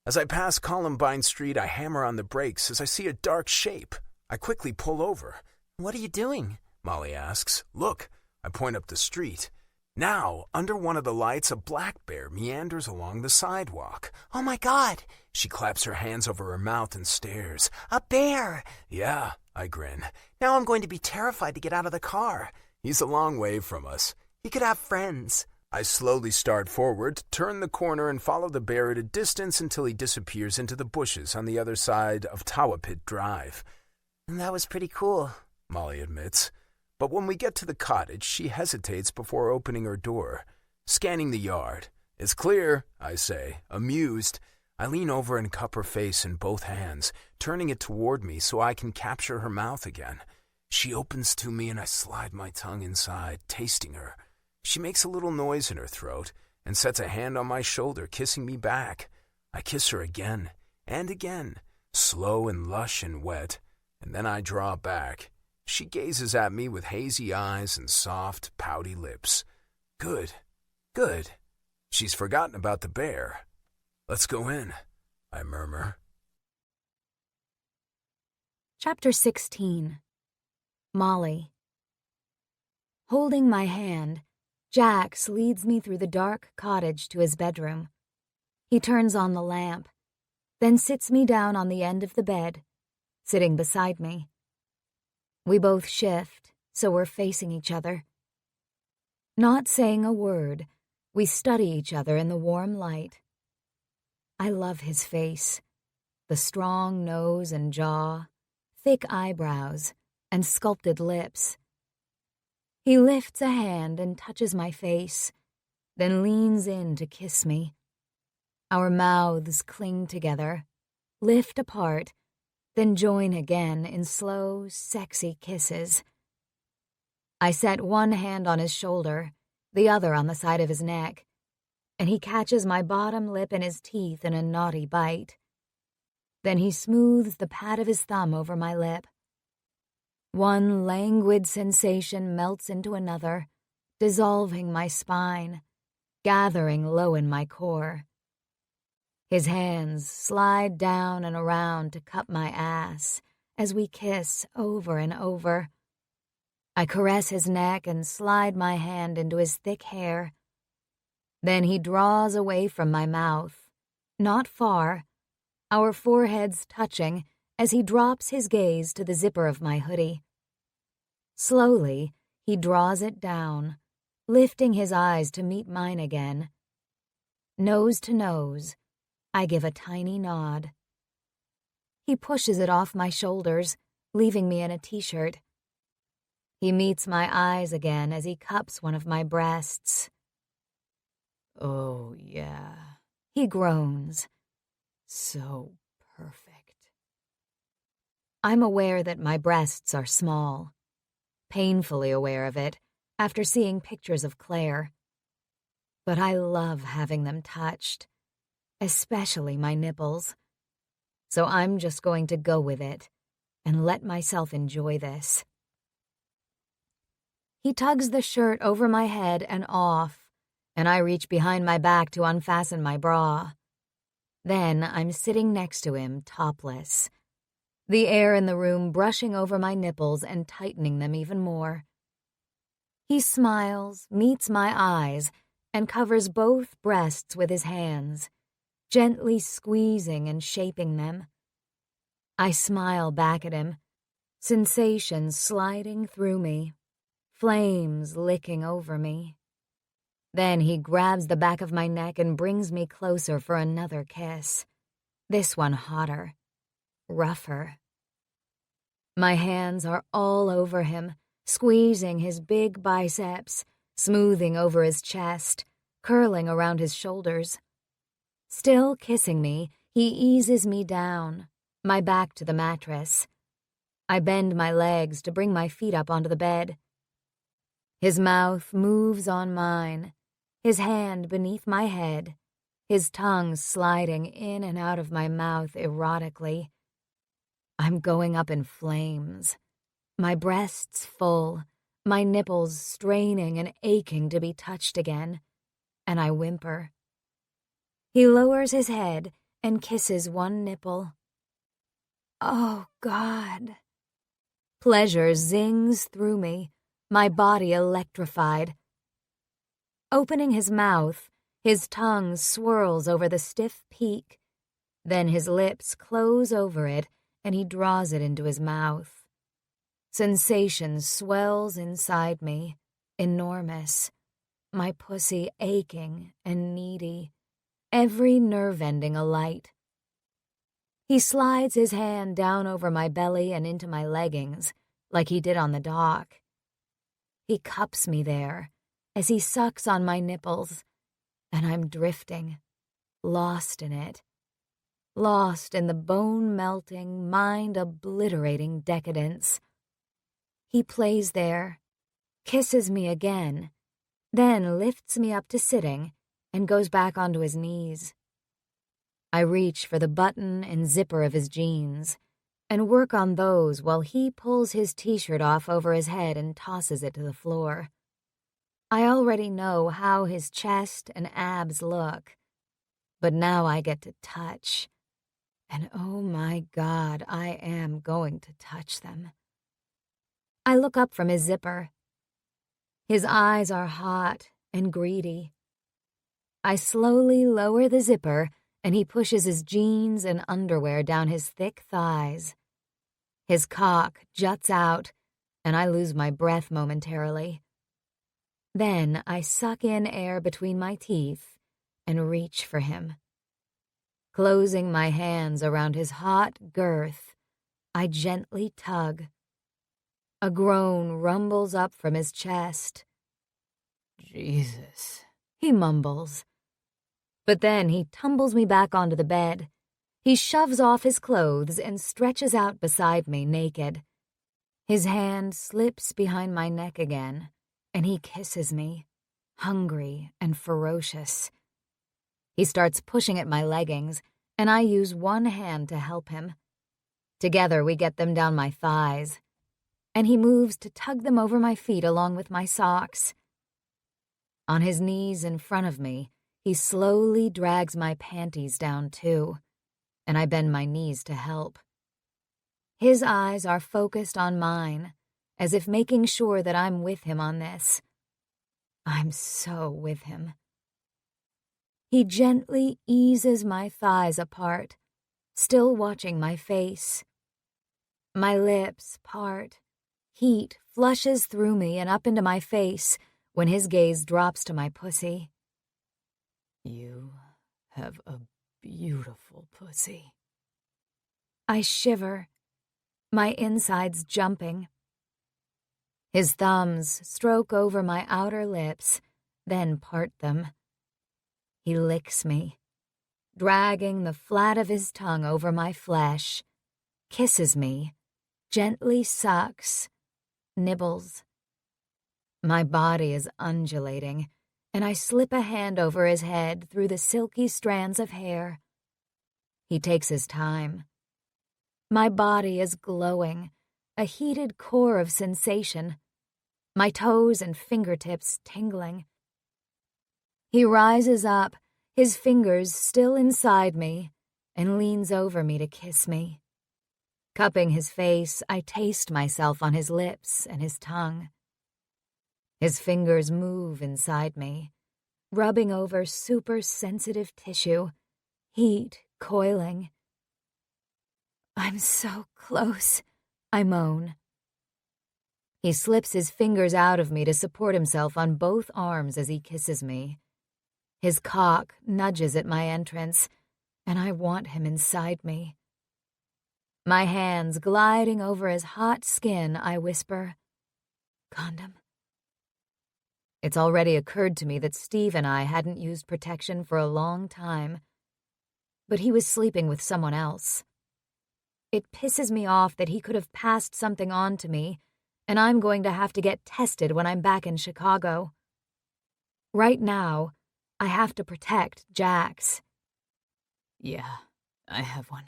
As I pass Columbine Street, I hammer on the brakes as I see a dark shape. I quickly pull over. What are you doing? Molly asks. Look, I point up the street. Now, under one of the lights, a black bear meanders along the sidewalk. Oh my God! She claps her hands over her mouth and stares. A bear! Yeah, I grin. Now I'm going to be terrified to get out of the car. He's a long way from us. He could have friends. I slowly start forward, turn the corner, and follow the bear at a distance until he disappears into the bushes on the other side of Tawapit Drive. And that was pretty cool, Molly admits. But when we get to the cottage, she hesitates before opening her door, scanning the yard. It's clear, I say, amused. I lean over and cup her face in both hands, turning it toward me so I can capture her mouth again. She opens to me and I slide my tongue inside, tasting her. She makes a little noise in her throat and sets a hand on my shoulder, kissing me back. I kiss her again and again, slow and lush and wet, and then I draw back. She gazes at me with hazy eyes and soft, pouty lips. Good, good. She's forgotten about the bear. Let's go in, I murmur. Chapter 16. Molly. Holding my hand, Jax leads me through the dark cottage to his bedroom. He turns on the lamp, then sits me down on the end of the bed, sitting beside me. We both shift, so we're facing each other. Not saying a word, we study each other in the warm light. I love his face, the strong nose and jaw, thick eyebrows, and sculpted lips. He lifts a hand and touches my face, then leans in to kiss me. Our mouths cling together, lift apart, then join again in slow, sexy kisses. I set one hand on his shoulder, the other on the side of his neck, and he catches my bottom lip in his teeth in a naughty bite. Then he smooths the pad of his thumb over my lip. One languid sensation melts into another, dissolving my spine, gathering low in my core. His hands slide down and around to cup my ass as we kiss over and over. I caress his neck and slide my hand into his thick hair. Then he draws away from my mouth, not far, our foreheads touching as he drops his gaze to the zipper of my hoodie. Slowly, he draws it down, lifting his eyes to meet mine again. Nose to nose, I give a tiny nod. He pushes it off my shoulders, leaving me in a t-shirt. He meets my eyes again as he cups one of my breasts. Oh, yeah, he groans. So perfect. I'm aware that my breasts are small, painfully aware of it after seeing pictures of Claire. But I love having them touched, especially my nipples. So I'm just going to go with it and let myself enjoy this. He tugs the shirt over my head and off, and I reach behind my back to unfasten my bra. Then I'm sitting next to him, topless, the air in the room brushing over my nipples and tightening them even more. He smiles, meets my eyes, and covers both breasts with his hands, gently squeezing and shaping them. I smile back at him, sensations sliding through me, flames licking over me. Then he grabs the back of my neck and brings me closer for another kiss. This one hotter, rougher. My hands are all over him, squeezing his big biceps, smoothing over his chest, curling around his shoulders. Still kissing me, he eases me down, my back to the mattress. I bend my legs to bring my feet up onto the bed. His mouth moves on mine, his hand beneath my head, his tongue sliding in and out of my mouth erotically. I'm going up in flames, my breasts full, my nipples straining and aching to be touched again, and I whimper. He lowers his head and kisses one nipple. Oh, God. Pleasure zings through me, my body electrified. Opening his mouth, his tongue swirls over the stiff peak. Then his lips close over it, and he draws it into his mouth. Sensation swells inside me, enormous, my pussy aching and needy, every nerve ending alight. He slides his hand down over my belly and into my leggings, like he did on the dock. He cups me there as he sucks on my nipples, and I'm drifting, lost in it, lost in the bone-melting, mind-obliterating decadence. He plays there, kisses me again, then lifts me up to sitting and goes back onto his knees. I reach for the button and zipper of his jeans and work on those while he pulls his t-shirt off over his head and tosses it to the floor. I already know how his chest and abs look, but now I get to touch. And oh my God, I am going to touch them. I look up from his zipper. His eyes are hot and greedy. I slowly lower the zipper, and he pushes his jeans and underwear down his thick thighs. His cock juts out, and I lose my breath momentarily. Then I suck in air between my teeth and reach for him. Closing my hands around his hot girth, I gently tug. A groan rumbles up from his chest. Jesus, he mumbles. But then he tumbles me back onto the bed. He shoves off his clothes and stretches out beside me naked. His hand slips behind my neck again, and he kisses me, hungry and ferocious. He starts pushing at my leggings, and I use one hand to help him. Together we get them down my thighs, and he moves to tug them over my feet along with my socks. On his knees in front of me, he slowly drags my panties down too, and I bend my knees to help. His eyes are focused on mine, as if making sure that I'm with him on this. I'm so with him. He gently eases my thighs apart, still watching my face. My lips part. Heat flushes through me and up into my face when his gaze drops to my pussy. You have a beautiful pussy. I shiver, my insides jumping. His thumbs stroke over my outer lips, then part them. He licks me, dragging the flat of his tongue over my flesh, kisses me, gently sucks, nibbles. My body is undulating, and I slip a hand over his head through the silky strands of hair. He takes his time. My body is glowing, a heated core of sensation, my toes and fingertips tingling. He rises up, his fingers still inside me, and leans over me to kiss me. Cupping his face, I taste myself on his lips and his tongue. His fingers move inside me, rubbing over super sensitive tissue, heat coiling. I'm so close, I moan. He slips his fingers out of me to support himself on both arms as he kisses me. His cock nudges at my entrance, and I want him inside me. My hands gliding over his hot skin, I whisper, "Condom." It's already occurred to me that Steve and I hadn't used protection for a long time, but he was sleeping with someone else. It pisses me off that he could have passed something on to me, and I'm going to have to get tested when I'm back in Chicago. Right now, I have to protect Jax. Yeah, I have one.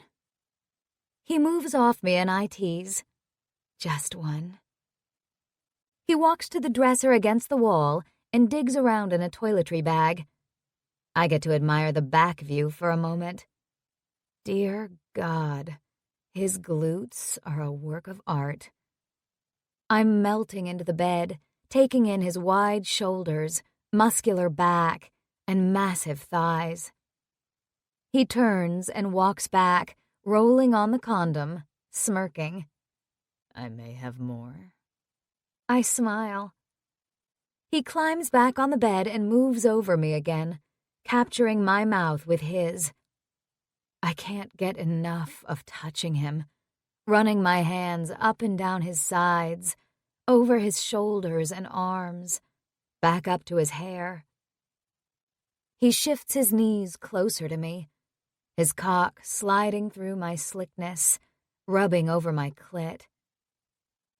He moves off me and I tease, "Just one." He walks to the dresser against the wall and digs around in a toiletry bag. I get to admire the back view for a moment. Dear God, his glutes are a work of art. I'm melting into the bed, taking in his wide shoulders, muscular back, and massive thighs. He turns and walks back, rolling on the condom, smirking. I may have more. I smile. He climbs back on the bed and moves over me again, capturing my mouth with his. I can't get enough of touching him, running my hands up and down his sides, over his shoulders and arms, back up to his hair. He shifts his knees closer to me, his cock sliding through my slickness, rubbing over my clit.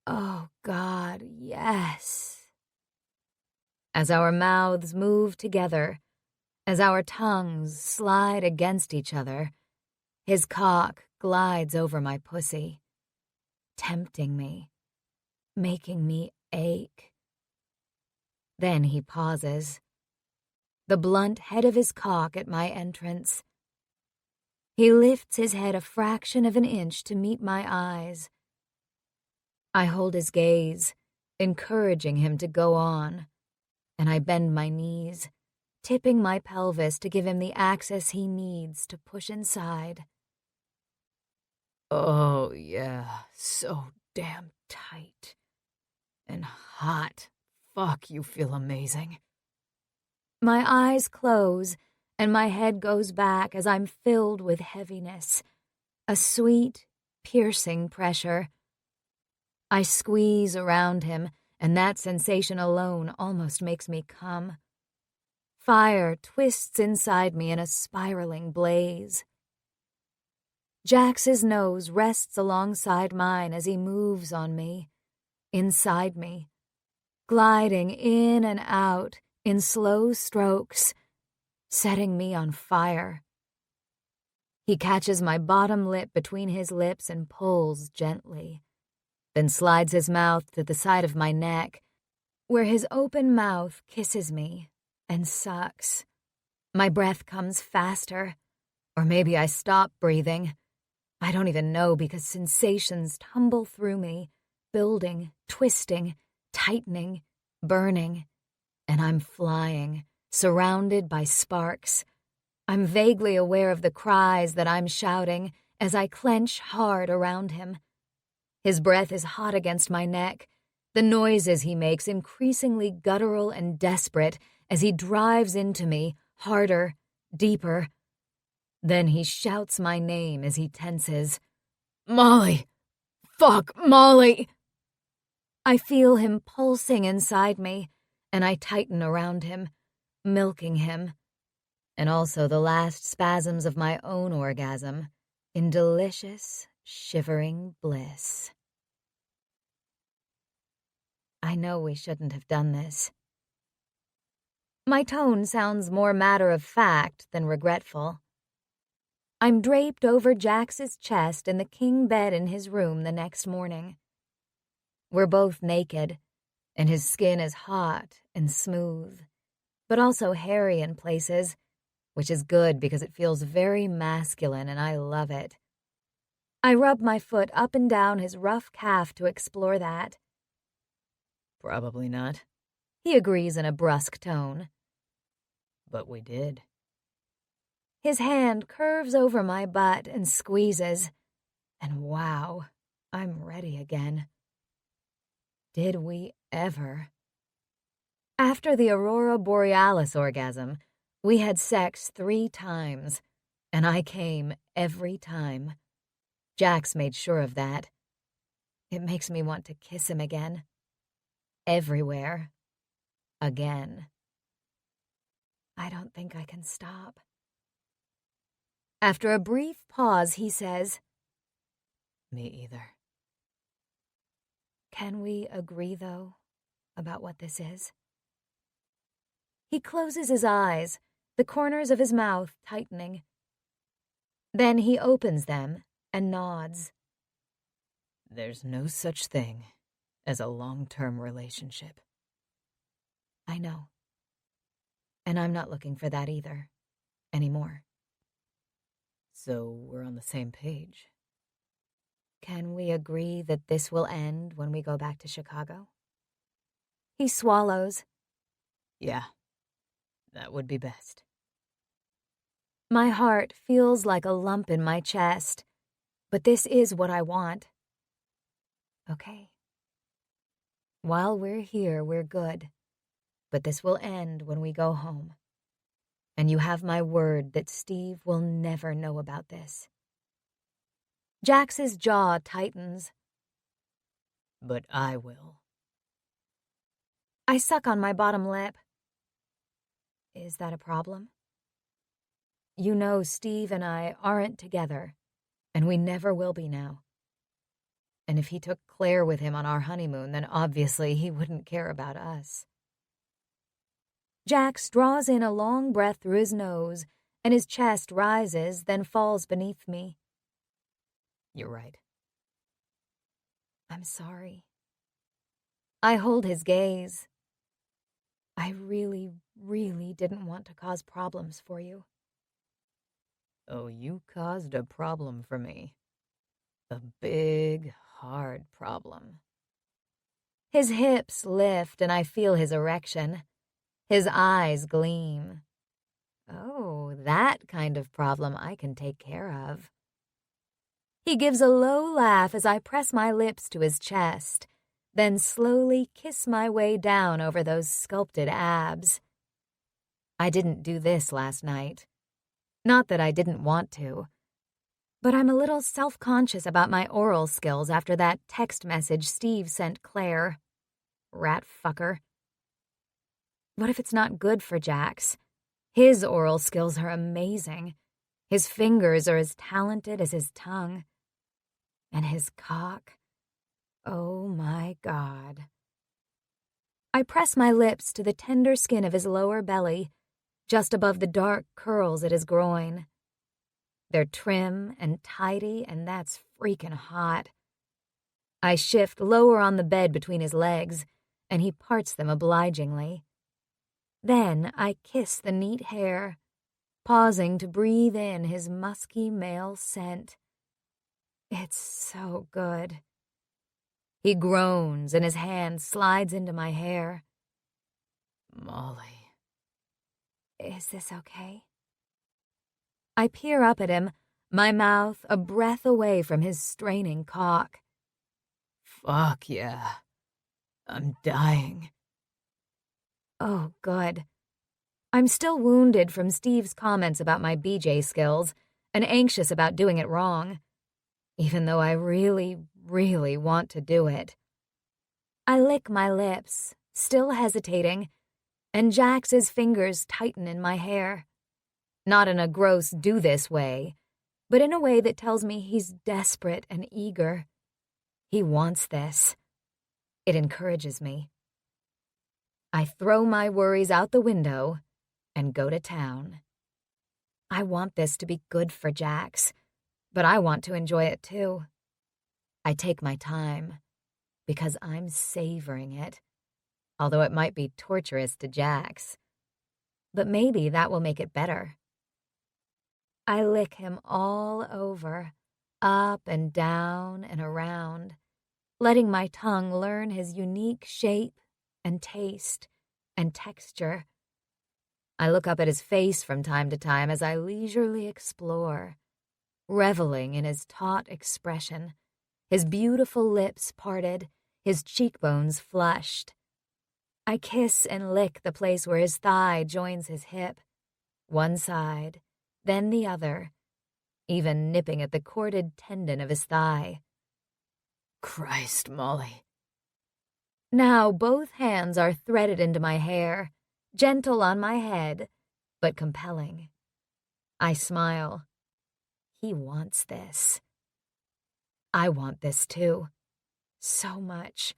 Oh, God, yes. As our mouths move together, as our tongues slide against each other, his cock glides over my pussy, tempting me, making me ache. Then he pauses, the blunt head of his cock at my entrance. He lifts his head a fraction of an inch to meet my eyes. I hold his gaze, encouraging him to go on, and I bend my knees, tipping my pelvis to give him the access he needs to push inside. Oh, yeah, so damn tight. And hot. Fuck, you feel amazing. My eyes close, and my head goes back as I'm filled with heaviness, a sweet, piercing pressure. I squeeze around him, and that sensation alone almost makes me come. Fire twists inside me in a spiraling blaze. Jax's nose rests alongside mine as he moves on me, inside me, gliding in and out in slow strokes, setting me on fire. He catches my bottom lip between his lips and pulls gently, then slides his mouth to the side of my neck, where his open mouth kisses me and sucks. My breath comes faster, or maybe I stop breathing. I don't even know because sensations tumble through me, building, twisting, tightening, burning, and I'm flying, surrounded by sparks. I'm vaguely aware of the cries that I'm shouting as I clench hard around him. His breath is hot against my neck, the noises he makes increasingly guttural and desperate as he drives into me, harder, deeper. Then he shouts my name as he tenses. Molly! Fuck, Molly! I feel him pulsing inside me, and I tighten around him, milking him, and also the last spasms of my own orgasm in delicious, shivering bliss. I know we shouldn't have done this. My tone sounds more matter-of-fact than regretful. I'm draped over Jax's chest in the king bed in his room the next morning. We're both naked, and his skin is hot and smooth, but also hairy in places, which is good because it feels very masculine and I love it. I rub my foot up and down his rough calf to explore that. Probably not. He agrees in a brusque tone. But we did. His hand curves over my butt and squeezes, And wow, I'm ready again. Did we ever? After the Aurora Borealis orgasm, we had sex 3 times, and I came every time. Jax made sure of that. It makes me want to kiss him again. Everywhere. Again. I don't think I can stop. After a brief pause, he says, "Me either." Can we agree, though, about what this is? He closes his eyes, the corners of his mouth tightening. Then he opens them and nods. There's no such thing as a long-term relationship. I know. And I'm not looking for that either, anymore. So we're on the same page. Can we agree that this will end when we go back to Chicago? He swallows. Yeah, that would be best. My heart feels like a lump in my chest, but this is what I want. Okay. While we're here, we're good, but this will end when we go home. And you have my word that Steve will never know about this. Jax's jaw tightens. But I will. I suck on my bottom lip. Is that a problem? You know Steve and I aren't together, and we never will be now. And if he took Claire with him on our honeymoon, then obviously he wouldn't care about us. Jax draws in a long breath through his nose, and his chest rises, then falls beneath me. You're right. I'm sorry. I hold his gaze. I really, really didn't want to cause problems for you. Oh, you caused a problem for me. A big, hard problem. His hips lift, and I feel his erection. His eyes gleam. Oh, that kind of problem I can take care of. He gives a low laugh as I press my lips to his chest, then slowly kiss my way down over those sculpted abs. I didn't do this last night. Not that I didn't want to, but I'm a little self-conscious about my oral skills after that text message Steve sent Claire. Rat fucker. What if it's not good for Jax? His oral skills are amazing. His fingers are as talented as his tongue. And his cock. Oh my God. I press my lips to the tender skin of his lower belly, just above the dark curls at his groin. They're trim and tidy, and that's freaking hot. I shift lower on the bed between his legs, and he parts them obligingly. Then I kiss the neat hair, pausing to breathe in his musky male scent. It's so good. He groans, and his hand slides into my hair. Molly. Is this okay? I peer up at him, my mouth a breath away from his straining cock. Fuck yeah. I'm dying. Oh, good. I'm still wounded from Steve's comments about my BJ skills and anxious about doing it wrong, even though I really, really want to do it. I lick my lips, still hesitating, and Jax's fingers tighten in my hair. Not in a gross do-this way, but in a way that tells me he's desperate and eager. He wants this. It encourages me. I throw my worries out the window and go to town. I want this to be good for Jax, but I want to enjoy it too. I take my time, because I'm savoring it, although it might be torturous to Jax. But maybe that will make it better. I lick him all over, up and down and around, letting my tongue learn his unique shape and taste and texture. I look up at his face from time to time as I leisurely explore, reveling in his taut expression, his beautiful lips parted, his cheekbones flushed. I kiss and lick the place where his thigh joins his hip, one side, then the other, even nipping at the corded tendon of his thigh. Christ, Molly. Now both hands are threaded into my hair, gentle on my head, but compelling. I smile. He wants this. I want this too. So much.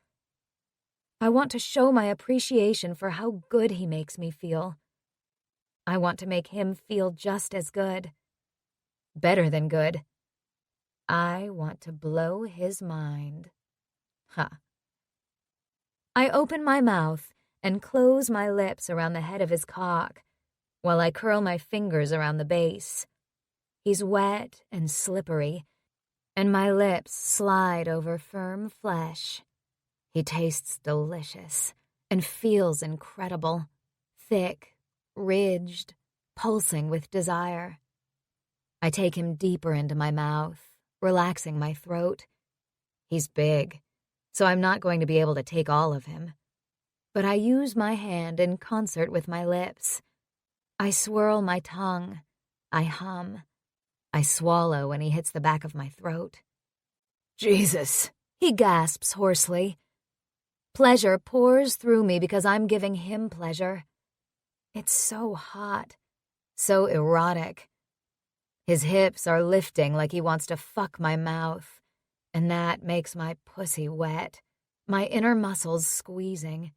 I want to show my appreciation for how good he makes me feel. I want to make him feel just as good. Better than good. I want to blow his mind. I open my mouth and close my lips around the head of his cock, while I curl my fingers around the base. He's wet and slippery, and my lips slide over firm flesh. He tastes delicious and feels incredible, thick, ridged, pulsing with desire. I take him deeper into my mouth, relaxing my throat. He's big, so I'm not going to be able to take all of him. But I use my hand in concert with my lips. I swirl my tongue. I hum. I swallow when he hits the back of my throat. Jesus, he gasps hoarsely. Pleasure pours through me because I'm giving him pleasure. It's so hot, so erotic. His hips are lifting like he wants to fuck my mouth, and that makes my pussy wet, my inner muscles squeezing.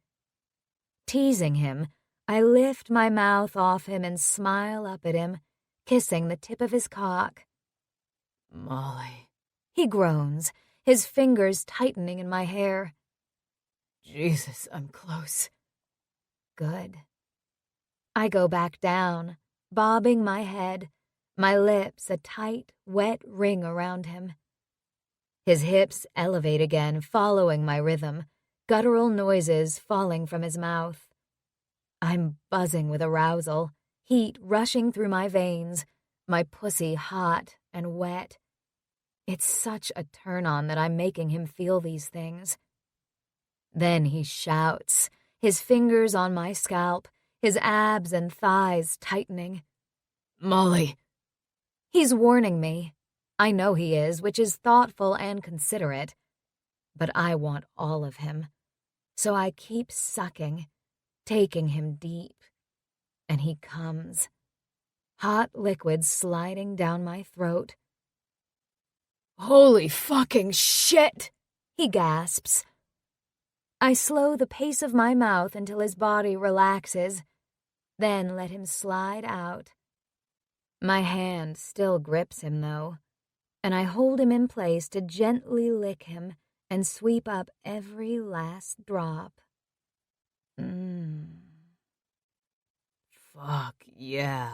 Teasing him, I lift my mouth off him and smile up at him, kissing the tip of his cock. Molly, he groans, his fingers tightening in my hair. Jesus, I'm close. Good. I go back down, bobbing my head, my lips a tight, wet ring around him. His hips elevate again, following my rhythm, guttural noises falling from his mouth. I'm buzzing with arousal, heat rushing through my veins, my pussy hot and wet. It's such a turn-on that I'm making him feel these things. Then he shouts, his fingers on my scalp, his abs and thighs tightening. Molly! He's warning me. I know he is, which is thoughtful and considerate. But I want all of him. So I keep sucking, taking him deep. And he comes. Hot liquid sliding down my throat. Holy fucking shit! He gasps. I slow the pace of my mouth until his body relaxes, then let him slide out. My hand still grips him, though, and I hold him in place to gently lick him and sweep up every last drop. Fuck yeah.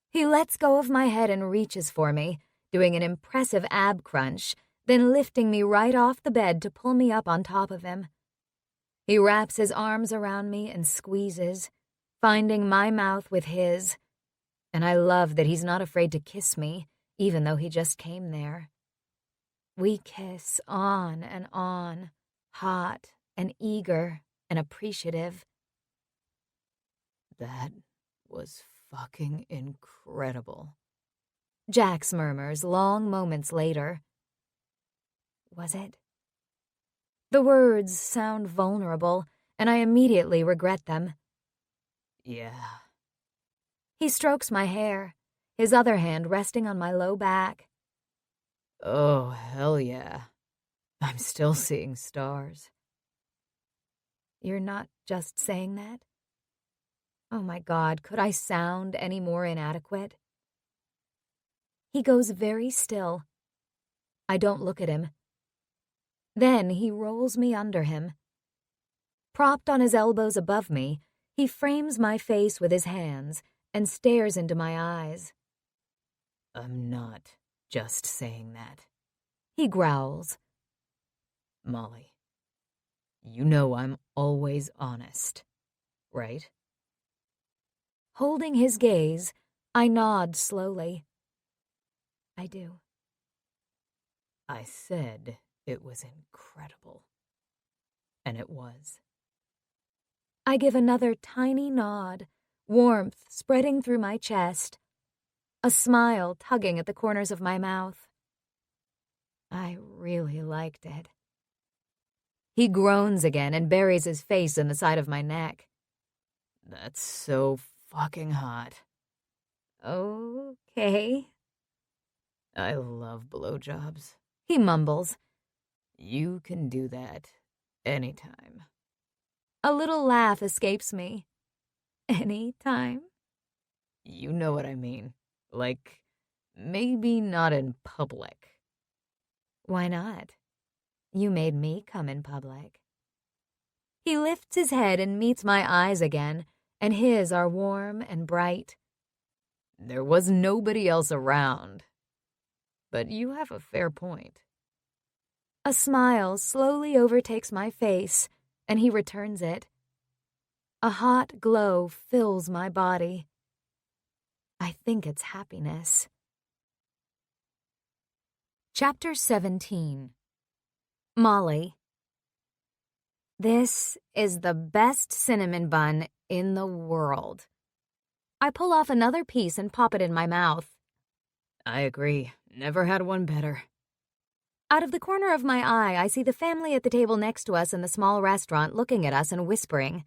He lets go of my head and reaches for me, doing an impressive ab crunch, then lifting me right off the bed to pull me up on top of him. He wraps his arms around me and squeezes, finding my mouth with his. And I love that he's not afraid to kiss me, even though he just came there. We kiss on and on, hot and eager and appreciative. That was fucking incredible. Jax murmurs long moments later. Was it? The words sound vulnerable, and I immediately regret them. Yeah. He strokes my hair, his other hand resting on my low back. Oh, hell yeah. I'm still seeing stars. You're not just saying that? Oh my God, could I sound any more inadequate? He goes very still. I don't look at him. Then he rolls me under him. Propped on his elbows above me, he frames my face with his hands and stares into my eyes. I'm not just saying that. He growls. Molly, you know I'm always honest, right? Holding his gaze, I nod slowly. I do. I said it was incredible. And it was. I give another tiny nod, warmth spreading through my chest, a smile tugging at the corners of my mouth. I really liked it. He groans again and buries his face in the side of my neck. That's so fucking hot. Okay. I love blowjobs. He mumbles. You can do that anytime. A little laugh escapes me. Anytime? You know what I mean. Like, maybe not in public. Why not? You made me come in public. He lifts his head and meets my eyes again, and his are warm and bright. There was nobody else around. But you have a fair point. A smile slowly overtakes my face, and he returns it. A hot glow fills my body. I think it's happiness. Chapter 17. Molly. This is the best cinnamon bun in the world. I pull off another piece and pop it in my mouth. I agree. Never had one better. Out of the corner of my eye, I see the family at the table next to us in the small restaurant looking at us and whispering.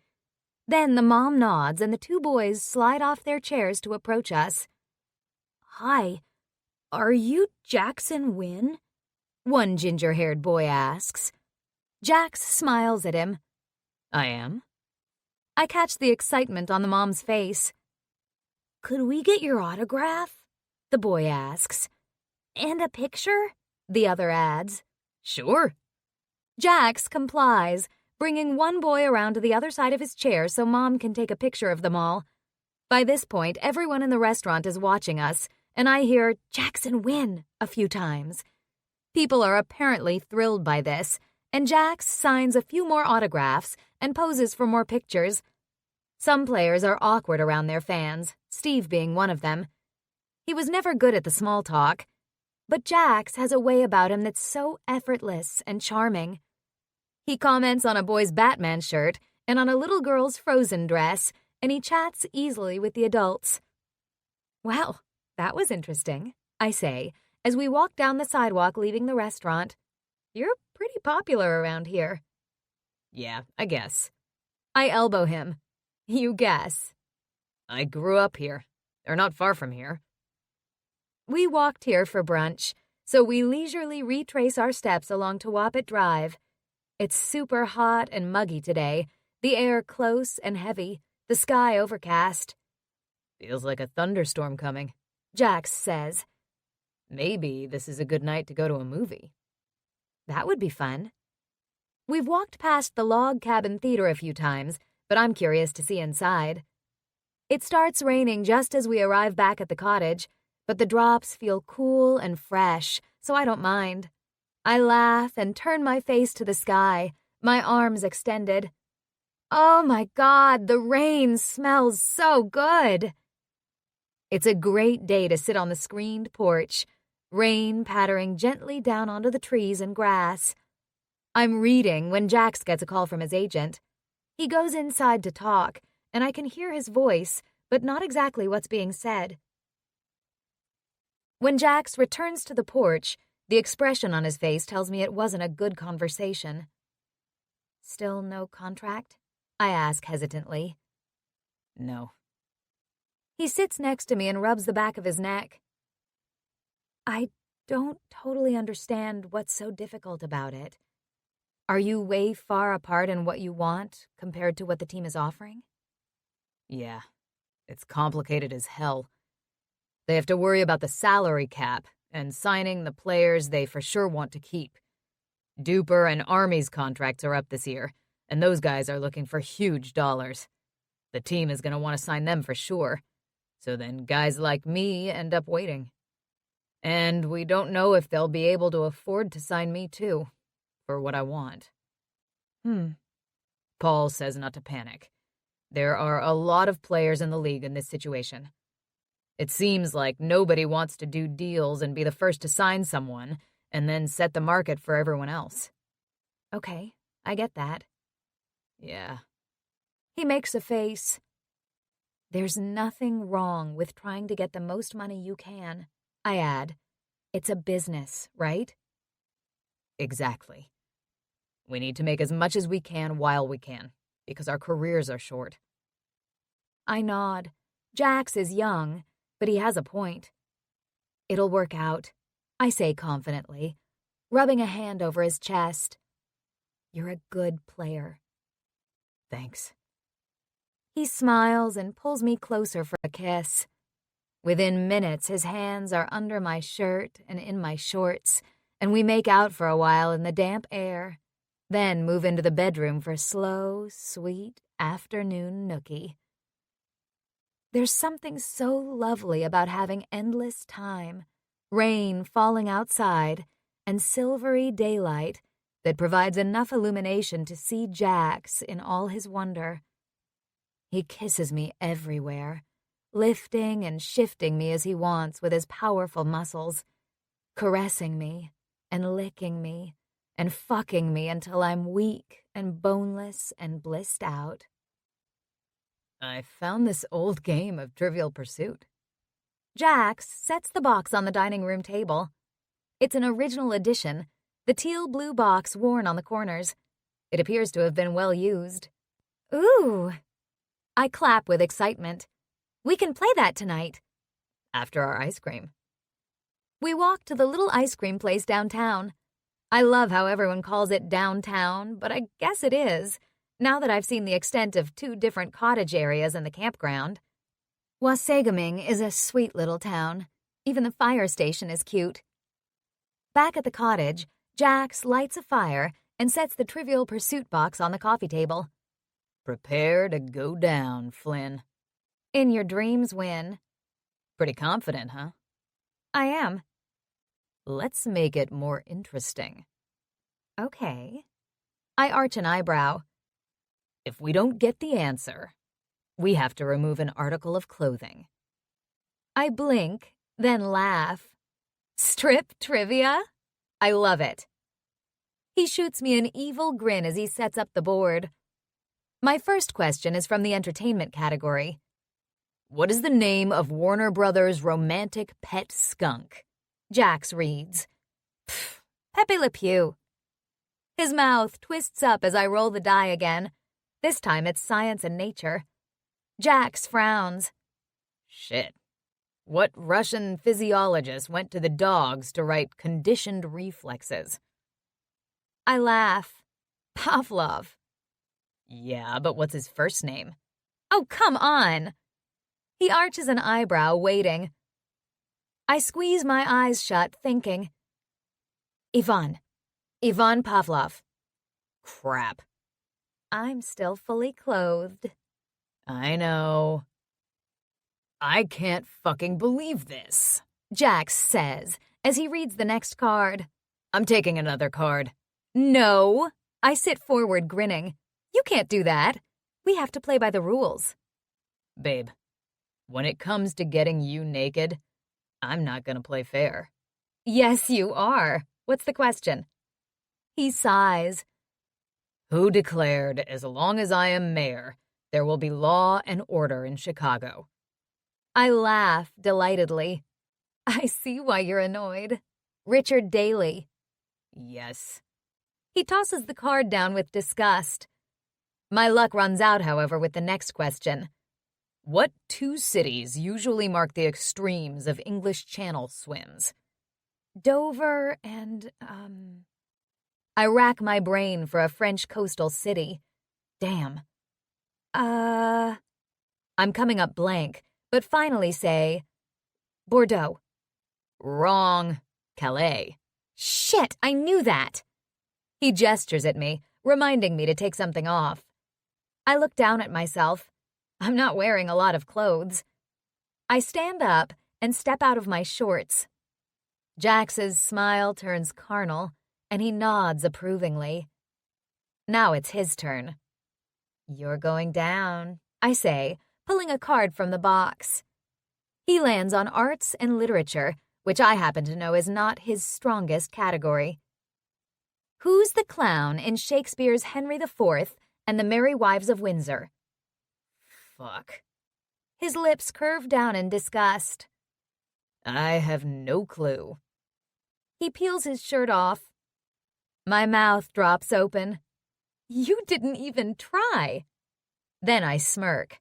Then the mom nods and the two boys slide off their chairs to approach us. Hi, are you Jackson Wynn? One ginger-haired boy asks. Jax smiles at him. I am. I catch the excitement on the mom's face. Could we get your autograph? The boy asks. And a picture? The other adds. Sure. Jax complies, bringing one boy around to the other side of his chair so Mom can take a picture of them all. By this point, everyone in the restaurant is watching us, and I hear Jackson Wynn a few times. People are apparently thrilled by this, and Jax signs a few more autographs and poses for more pictures. Some players are awkward around their fans, Steve being one of them. He was never good at the small talk, but Jax has a way about him that's so effortless and charming. He comments on a boy's Batman shirt and on a little girl's Frozen dress, and he chats easily with the adults. Well, that was interesting, I say, as we walk down the sidewalk leaving the restaurant. You're pretty popular around here. Yeah, I guess. I elbow him. You guess. I grew up here. They're not far from here. We walked here for brunch, so we leisurely retrace our steps along Tewapit Drive. It's super hot and muggy today, the air close and heavy, the sky overcast. Feels like a thunderstorm coming, Jax says. Maybe this is a good night to go to a movie. That would be fun. We've walked past the log cabin theater a few times, but I'm curious to see inside. It starts raining just as we arrive back at the cottage, but the drops feel cool and fresh, so I don't mind. I laugh and turn my face to the sky, my arms extended. Oh my God, the rain smells so good. It's a great day to sit on the screened porch, rain pattering gently down onto the trees and grass. I'm reading when Jax gets a call from his agent. He goes inside to talk, and I can hear his voice, but not exactly what's being said. When Jax returns to the porch, the expression on his face tells me it wasn't a good conversation. Still no contract? I ask hesitantly. No. He sits next to me and rubs the back of his neck. I don't totally understand what's so difficult about it. Are you way far apart in what you want compared to what the team is offering? Yeah, it's complicated as hell. They have to worry about the salary cap and signing the players they for sure want to keep. Duper and Army's contracts are up this year, and those guys are looking for huge dollars. The team is going to want to sign them for sure, so then guys like me end up waiting. And we don't know if they'll be able to afford to sign me too, for what I want. Paul says not to panic. There are a lot of players in the league in this situation. It seems like nobody wants to do deals and be the first to sign someone and then set the market for everyone else. Okay, I get that. Yeah. He makes a face. There's nothing wrong with trying to get the most money you can. I add, it's a business, right? Exactly. We need to make as much as we can while we can, because our careers are short. I nod. Jax is young, but he has a point. It'll work out, I say confidently, rubbing a hand over his chest. You're a good player. Thanks. He smiles and pulls me closer for a kiss. Within minutes, his hands are under my shirt and in my shorts, and we make out for a while in the damp air, then move into the bedroom for slow, sweet afternoon nookie. There's something so lovely about having endless time, rain falling outside, and silvery daylight that provides enough illumination to see Jax in all his wonder. He kisses me everywhere, lifting and shifting me as he wants with his powerful muscles, caressing me and licking me and fucking me until I'm weak and boneless and blissed out. I found this old game of Trivial Pursuit. Jax sets the box on the dining room table. It's an original edition, the teal-blue box worn on the corners. It appears to have been well used. Ooh! I clap with excitement. We can play that tonight. After our ice cream. We walk to the little ice cream place downtown. I love how everyone calls it downtown, but I guess it is, now that I've seen the extent of 2 different cottage areas and the campground. Wasagaming is a sweet little town. Even the fire station is cute. Back at the cottage, Jax lights a fire and sets the Trivial Pursuit box on the coffee table. Prepare to go down, Flynn. In your dreams win. Pretty confident, huh? I am. Let's make it more interesting. Okay. I arch an eyebrow. If we don't get the answer, we have to remove an article of clothing. I blink, then laugh. Strip trivia? I love it. He shoots me an evil grin as he sets up the board. My first question is from the entertainment category. What is the name of Warner Brothers' romantic pet skunk? Jax reads. Pepe Le Pew. His mouth twists up as I roll the die again. This time it's science and nature. Jax frowns. Shit. What Russian physiologist went to the dogs to write conditioned reflexes? I laugh. Pavlov. Yeah, but what's his first name? Oh, come on. He arches an eyebrow, waiting. I squeeze my eyes shut, thinking. Ivan Pavlov. Crap. I'm still fully clothed. I know. I can't fucking believe this, Jax says as he reads the next card. I'm taking another card. No. I sit forward, grinning. You can't do that. We have to play by the rules. Babe, when it comes to getting you naked, I'm not gonna play fair. Yes, you are. What's the question? He sighs. Who declared, as long as I am mayor, there will be law and order in Chicago? I laugh delightedly. I see why you're annoyed. Richard Daley. Yes. He tosses the card down with disgust. My luck runs out, however, with the next question. What 2 cities usually mark the extremes of English Channel swims? Dover and, I rack my brain for a French coastal city. Damn. I'm coming up blank, but finally say, Bordeaux. Wrong. Calais. Shit, I knew that. He gestures at me, reminding me to take something off. I look down at myself. I'm not wearing a lot of clothes. I stand up and step out of my shorts. Jax's smile turns carnal, and he nods approvingly. Now it's his turn. You're going down, I say, pulling a card from the box. He lands on arts and literature, which I happen to know is not his strongest category. Who's the clown in Shakespeare's Henry IV and the Merry Wives of Windsor? Fuck. His lips curve down in disgust. I have no clue. He peels his shirt off. My mouth drops open. You didn't even try. Then I smirk.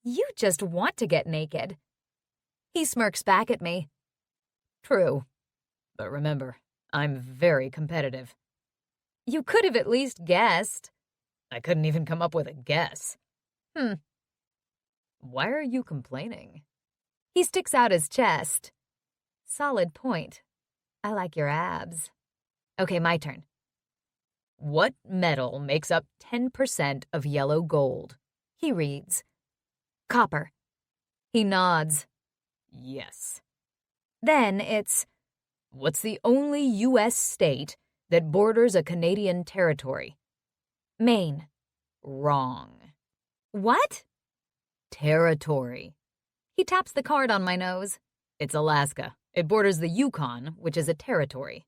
You just want to get naked. He smirks back at me. True. But remember, I'm very competitive. You could have at least guessed. I couldn't even come up with a guess. Why are you complaining? He sticks out his chest. Solid point. I like your abs. Okay, my turn. What metal makes up 10% of yellow gold? He reads. Copper. He nods. Yes. Then it's, what's the only U.S. state that borders a Canadian territory? Maine. Wrong. What? Territory. He taps the card on my nose. It's Alaska. It borders the Yukon, which is a territory.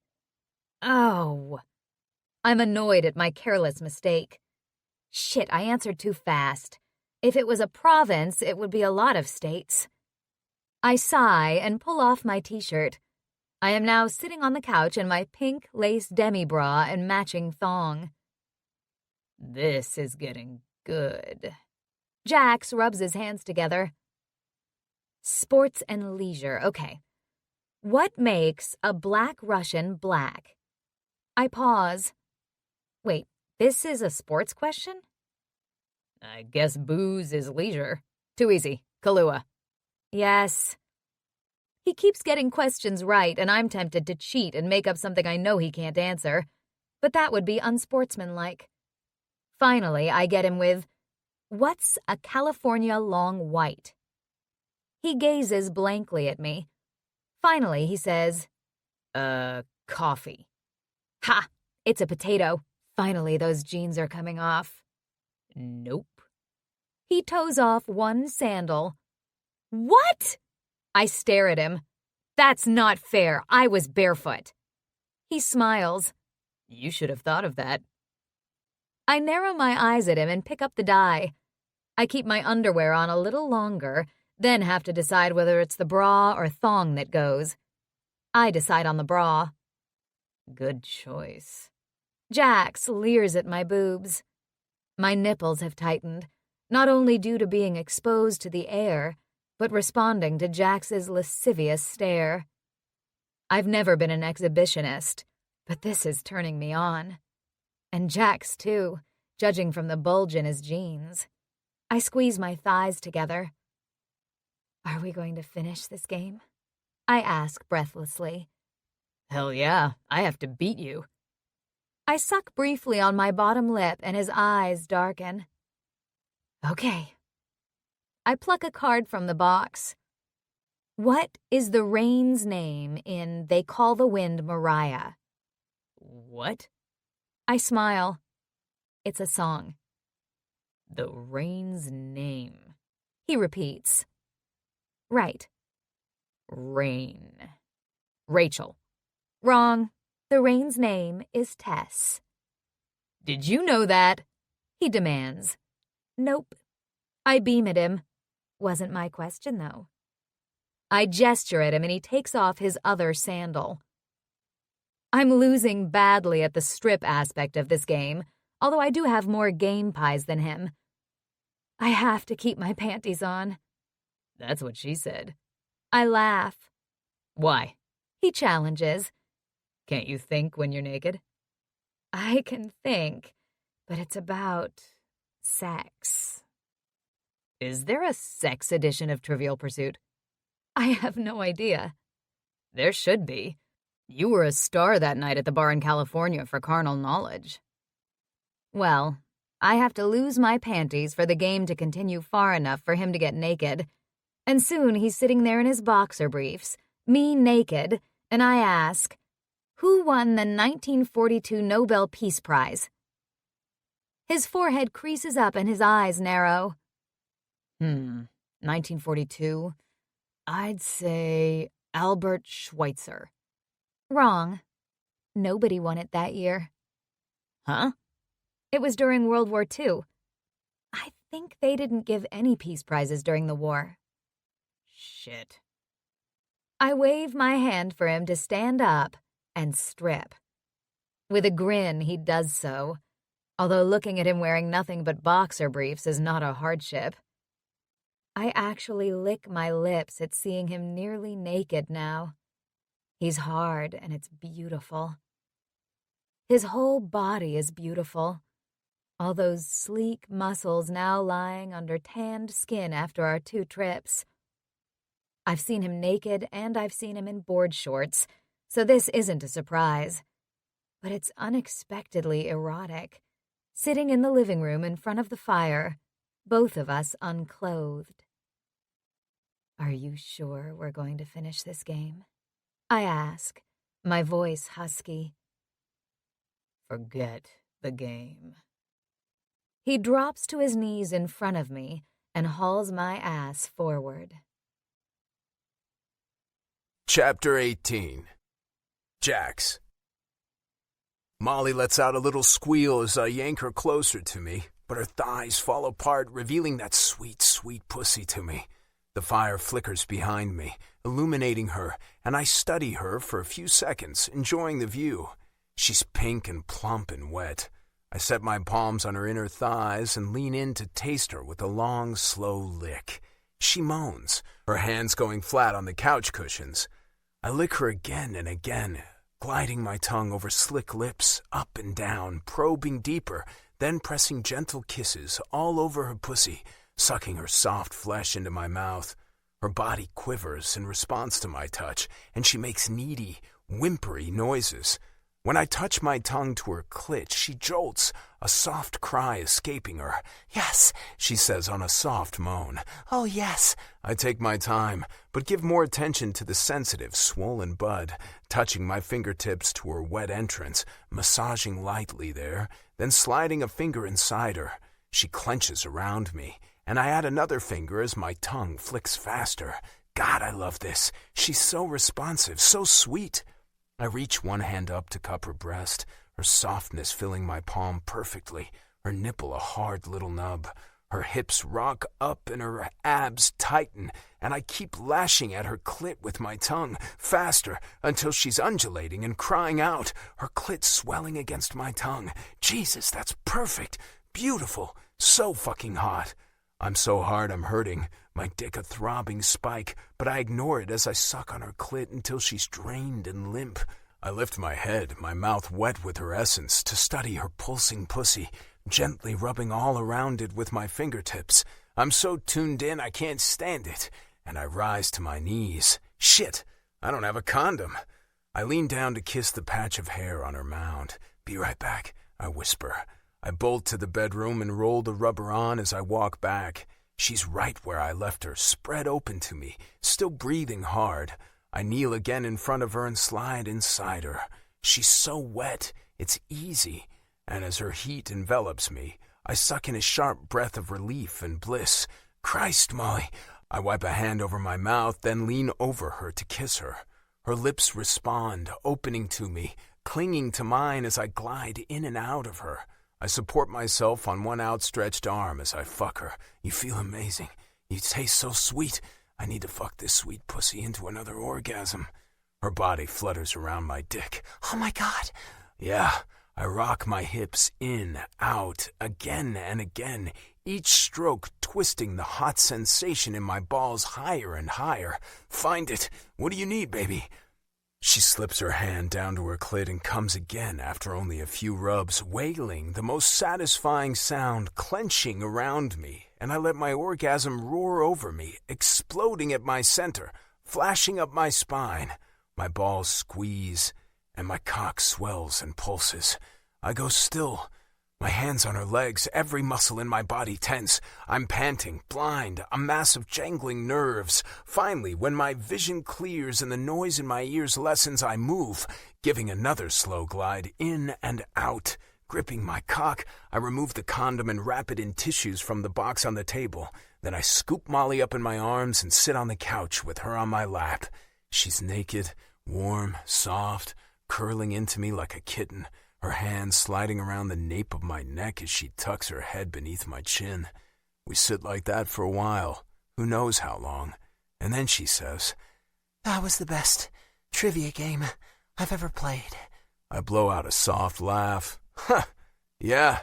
Oh. I'm annoyed at my careless mistake. Shit, I answered too fast. If it was a province, it would be a lot of states. I sigh and pull off my t-shirt. I am now sitting on the couch in my pink lace demi-bra and matching thong. This is getting good. Jax rubs his hands together. Sports and leisure, okay. What makes a black Russian black? I pause. Wait, this is a sports question? I guess booze is leisure. Too easy. Kahlua. Yes. He keeps getting questions right, and I'm tempted to cheat and make up something I know he can't answer. But that would be unsportsmanlike. Finally, I get him with, what's a California long white? He gazes blankly at me. Finally, he says, coffee. Ha! It's a potato. Finally, those jeans are coming off. Nope. He toes off one sandal. What? I stare at him. That's not fair. I was barefoot. He smiles. You should have thought of that. I narrow my eyes at him and pick up the die. I keep my underwear on a little longer, then have to decide whether it's the bra or thong that goes. I decide on the bra. Good choice. Jax leers at my boobs. My nipples have tightened, not only due to being exposed to the air, but responding to Jax's lascivious stare. I've never been an exhibitionist, but this is turning me on. And Jax, too, judging from the bulge in his jeans. I squeeze my thighs together. Are we going to finish this game? I ask breathlessly. Hell yeah, I have to beat you. I suck briefly on my bottom lip and his eyes darken. Okay. I pluck a card from the box. What is the rain's name in They Call the Wind Mariah? What? I smile. It's a song. The rain's name. He repeats. Right. Rain. Rachel. Wrong. The rain's name is Tess. Did you know that? He demands. Nope. I beam at him. Wasn't my question, though. I gesture at him and he takes off his other sandal. I'm losing badly at the strip aspect of this game, although I do have more game pies than him. I have to keep my panties on. That's what she said. I laugh. Why? He challenges. Can't you think when you're naked? I can think, but it's about sex. Is there a sex edition of Trivial Pursuit? I have no idea. There should be. You were a star that night at the bar in California for Carnal Knowledge. Well, I have to lose my panties for the game to continue far enough for him to get naked. And soon he's sitting there in his boxer briefs, me naked, and I ask, who won the 1942 Nobel Peace Prize? His forehead creases up and his eyes narrow. 1942. I'd say Albert Schweitzer. Wrong. Nobody won it that year. Huh? It was during World War II. I think they didn't give any peace prizes during the war. Shit. I wave my hand for him to stand up and strip. With a grin, he does so, although looking at him wearing nothing but boxer briefs is not a hardship. I actually lick my lips at seeing him nearly naked now. He's hard, and it's beautiful. His whole body is beautiful. All those sleek muscles now lying under tanned skin after our 2 trips. I've seen him naked, and I've seen him in board shorts, so this isn't a surprise. But it's unexpectedly erotic, sitting in the living room in front of the fire, both of us unclothed. Are you sure we're going to finish this game? I ask, my voice husky. Forget the game. He drops to his knees in front of me and hauls my ass forward. Chapter 18. Jax. Molly lets out a little squeal as I yank her closer to me, but her thighs fall apart, revealing that sweet, sweet pussy to me. The fire flickers behind me, illuminating her, and I study her for a few seconds, enjoying the view. She's pink and plump and wet. I set my palms on her inner thighs and lean in to taste her with a long, slow lick. She moans, her hands going flat on the couch cushions. I lick her again and again, gliding my tongue over slick lips, up and down, probing deeper, then pressing gentle kisses all over her pussy, sucking her soft flesh into my mouth. Her body quivers in response to my touch, and she makes needy, whimpery noises. When I touch my tongue to her clit, she jolts, a soft cry escaping her. "Yes," she says on a soft moan. "Oh, yes." I take my time, but give more attention to the sensitive, swollen bud, touching my fingertips to her wet entrance, massaging lightly there, then sliding a finger inside her. She clenches around me, and I add another finger as my tongue flicks faster. God, I love this. She's so responsive, so sweet. I reach one hand up to cup her breast, her softness filling my palm perfectly, her nipple a hard little nub. Her hips rock up and her abs tighten, and I keep lashing at her clit with my tongue, faster, until she's undulating and crying out, her clit swelling against my tongue. Jesus, that's perfect, beautiful, so fucking hot. I'm so hard I'm hurting, my dick a throbbing spike, but I ignore it as I suck on her clit until she's drained and limp. I lift my head, my mouth wet with her essence, to study her pulsing pussy, gently rubbing all around it with my fingertips. I'm so tuned in I can't stand it, and I rise to my knees. Shit, I don't have a condom. I lean down to kiss the patch of hair on her mound. Be right back, I whisper. I bolt to the bedroom and roll the rubber on as I walk back. She's right where I left her, spread open to me, still breathing hard. I kneel again in front of her and slide inside her. She's so wet, it's easy. And as her heat envelops me, I suck in a sharp breath of relief and bliss. Christ, Molly! I wipe a hand over my mouth, then lean over her to kiss her. Her lips respond, opening to me, clinging to mine as I glide in and out of her. I support myself on one outstretched arm as I fuck her. You feel amazing. You taste so sweet. I need to fuck this sweet pussy into another orgasm. Her body flutters around my dick. Oh my God! Yeah, I rock my hips in, out, again and again, each stroke twisting the hot sensation in my balls higher and higher. Find it. What do you need, baby? She slips her hand down to her clit and comes again after only a few rubs, wailing, the most satisfying sound clenching around me, and I let my orgasm roar over me, exploding at my center, flashing up my spine. My balls squeeze, and my cock swells and pulses. I go still, my hands on her legs, every muscle in my body tense. I'm panting, blind, a mass of jangling nerves. Finally, when my vision clears and the noise in my ears lessens, I move, giving another slow glide in and out, Gripping my cock, I remove the condom and wrap it in tissues from the box on the table. Then I scoop Molly up in my arms and sit on the couch with her on my lap. She's naked, warm, soft, curling into me like a kitten, her hands sliding around the nape of my neck as she tucks her head beneath my chin. We sit like that for a while, who knows how long, and then she says, "That was the best trivia game I've ever played." I blow out a soft laugh. "Huh, yeah,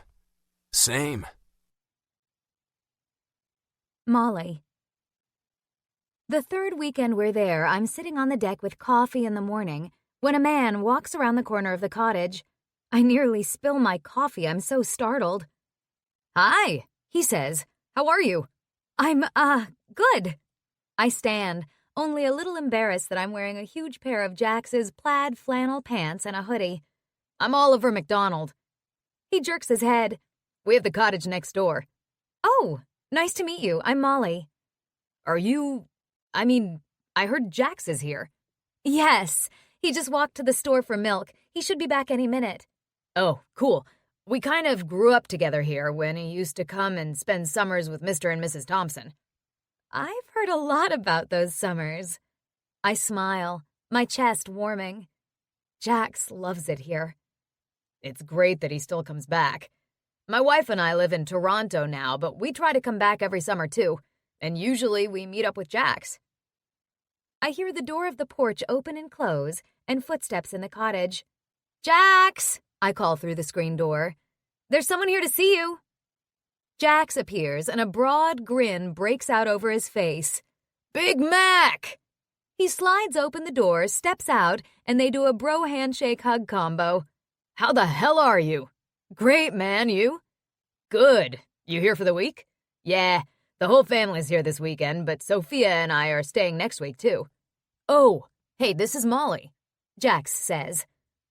same." Molly. The third weekend we're there, I'm sitting on the deck with coffee in the morning when a man walks around the corner of the cottage. I nearly spill my coffee, I'm so startled. "Hi," he says. "How are you?" "I'm, good." I stand, only a little embarrassed that I'm wearing a huge pair of Jax's plaid flannel pants and a hoodie. "I'm Oliver McDonald." He jerks his head. "We have the cottage next door." "Oh, nice to meet you. I'm Molly." "Are you... I heard Jax is here." "Yes. He just walked to the store for milk. He should be back any minute." "Oh, cool. We kind of grew up together here when he used to come and spend summers with Mr. and Mrs. Thompson." "I've heard a lot about those summers." I smile, my chest warming. Jax loves it here. "It's great that he still comes back. My wife and I live in Toronto now, but we try to come back every summer too, and usually we meet up with Jax." I hear the door of the porch open and close and footsteps in the cottage. "Jax!" I call through the screen door. "There's someone here to see you." Jax appears and a broad grin breaks out over his face. "Big Mac!" He slides open the door, steps out, and they do a bro handshake hug combo. "How the hell are you?" "Great, man, you?" "Good. You here for the week?" "Yeah, the whole family's here this weekend, but Sophia and I are staying next week too." "Oh, hey, this is Molly," Jax says.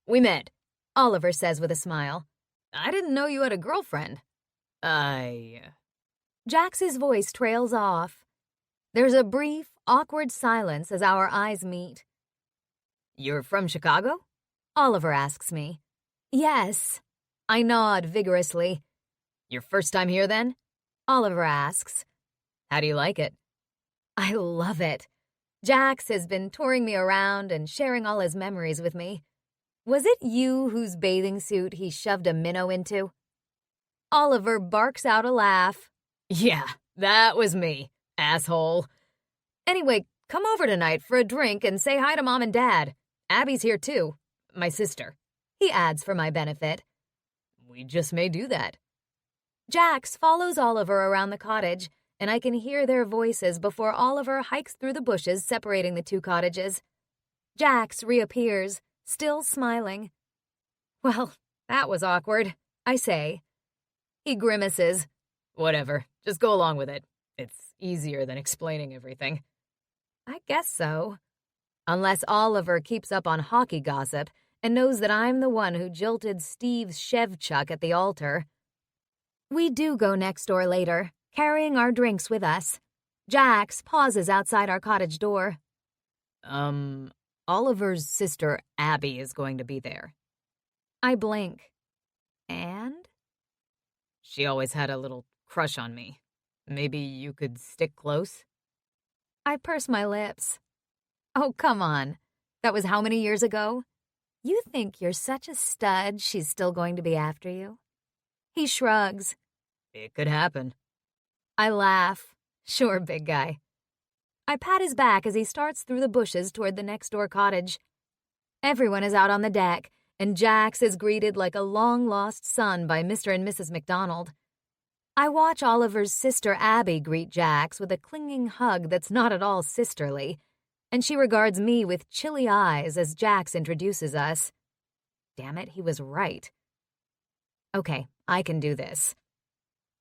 "We met," Oliver says with a smile. "I didn't know you had a girlfriend." Jax's voice trails off. There's a brief, awkward silence as our eyes meet. "You're from Chicago?" Oliver asks me. "Yes." I nod vigorously. "Your first time here then?" Oliver asks. "How do you like it?" "I love it. Jax has been touring me around and sharing all his memories with me. Was it you whose bathing suit he shoved a minnow into?" Oliver barks out a laugh. "Yeah, that was me, asshole. Anyway, come over tonight for a drink and say hi to Mom and Dad. Abby's here too, my sister," he adds for my benefit. "We just may do that." Jax follows Oliver around the cottage, and I can hear their voices before Oliver hikes through the bushes separating the two cottages. Jax reappears, still smiling. "Well, that was awkward," I say. He grimaces. "Whatever, just go along with it. It's easier than explaining everything." I guess so. Unless Oliver keeps up on hockey gossip and knows that I'm the one who jilted Steve Shevchuk at the altar. We do go next door later, carrying our drinks with us. Jax pauses outside our cottage door. Oliver's sister Abby is going to be there." I blink. "And?" "She always had a little crush on me. Maybe you could stick close?" I purse my lips. "Oh, come on. That was how many years ago? You think you're such a stud she's still going to be after you?" He shrugs. "It could happen." I laugh. "Sure, big guy." I pat his back as he starts through the bushes toward the next-door cottage. Everyone is out on the deck, and Jax is greeted like a long-lost son by Mr. and Mrs. McDonald. I watch Oliver's sister Abby greet Jax with a clinging hug that's not at all sisterly, and she regards me with chilly eyes as Jax introduces us. Damn it, he was right. Okay, I can do this.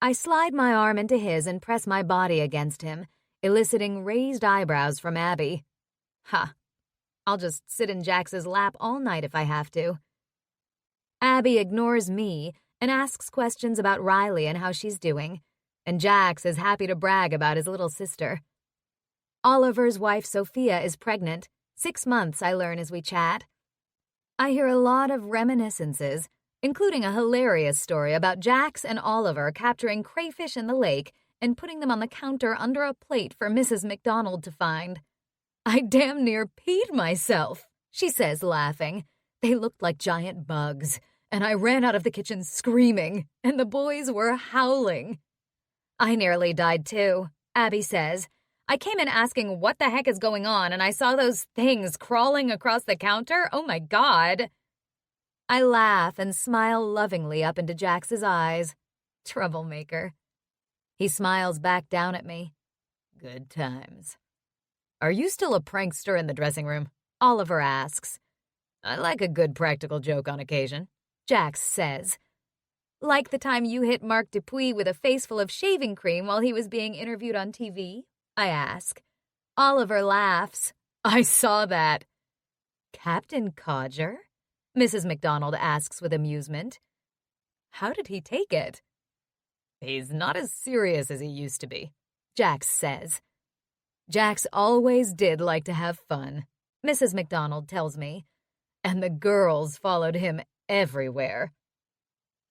I slide my arm into his and press my body against him, eliciting raised eyebrows from Abby. Ha, I'll just sit in Jax's lap all night if I have to. Abby ignores me and asks questions about Riley and how she's doing, and Jax is happy to brag about his little sister. Oliver's wife Sophia is pregnant. 6 months, I learn as we chat. I hear a lot of reminiscences including a hilarious story about Jax and Oliver capturing crayfish in the lake and putting them on the counter under a plate for Mrs. McDonald to find. I damn near peed myself, she says, laughing. They looked like giant bugs, and I ran out of the kitchen screaming, and the boys were howling. I nearly died too, Abby says. I came in asking what the heck is going on, and I saw those things crawling across the counter. Oh my God. I laugh and smile lovingly up into Jax's eyes. Troublemaker. He smiles back down at me. Good times. Are you still a prankster in the dressing room? Oliver asks. I like a good practical joke on occasion, Jax says. Like the time you hit Mark Dupuis with a face full of shaving cream while he was being interviewed on TV? I ask. Oliver laughs. I saw that. Captain Codger? Mrs. McDonald asks with amusement. How did he take it? He's not as serious as he used to be, Jax says. Jax always did like to have fun, Mrs. McDonald tells me, and the girls followed him everywhere.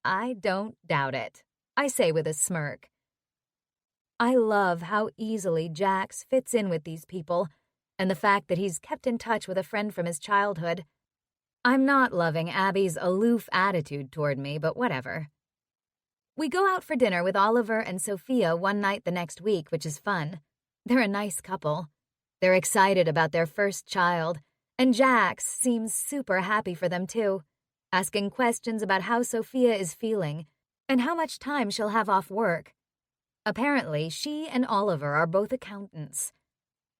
I don't doubt it, I say with a smirk. I love how easily Jax fits in with these people, and the fact that he's kept in touch with a friend from his childhood. I'm not loving Abby's aloof attitude toward me, but whatever. We go out for dinner with Oliver and Sophia one night the next week, which is fun. They're a nice couple. They're excited about their first child, and Jax seems super happy for them too, asking questions about how Sophia is feeling and how much time she'll have off work. Apparently, she and Oliver are both accountants.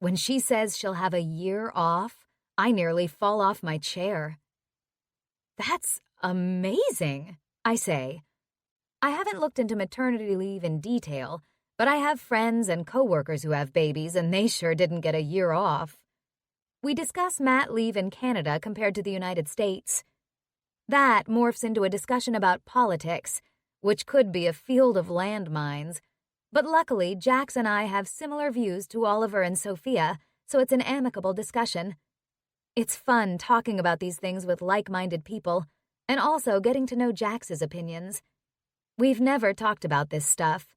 When she says she'll have a year off, I nearly fall off my chair. That's amazing, I say. I haven't looked into maternity leave in detail, but I have friends and coworkers who have babies, and they sure didn't get a year off. We discuss mat leave in Canada compared to the United States. That morphs into a discussion about politics, which could be a field of landmines. But luckily, Jax and I have similar views to Oliver and Sophia, so it's an amicable discussion. It's fun talking about these things with like-minded people, and also getting to know Jax's opinions. We've never talked about this stuff,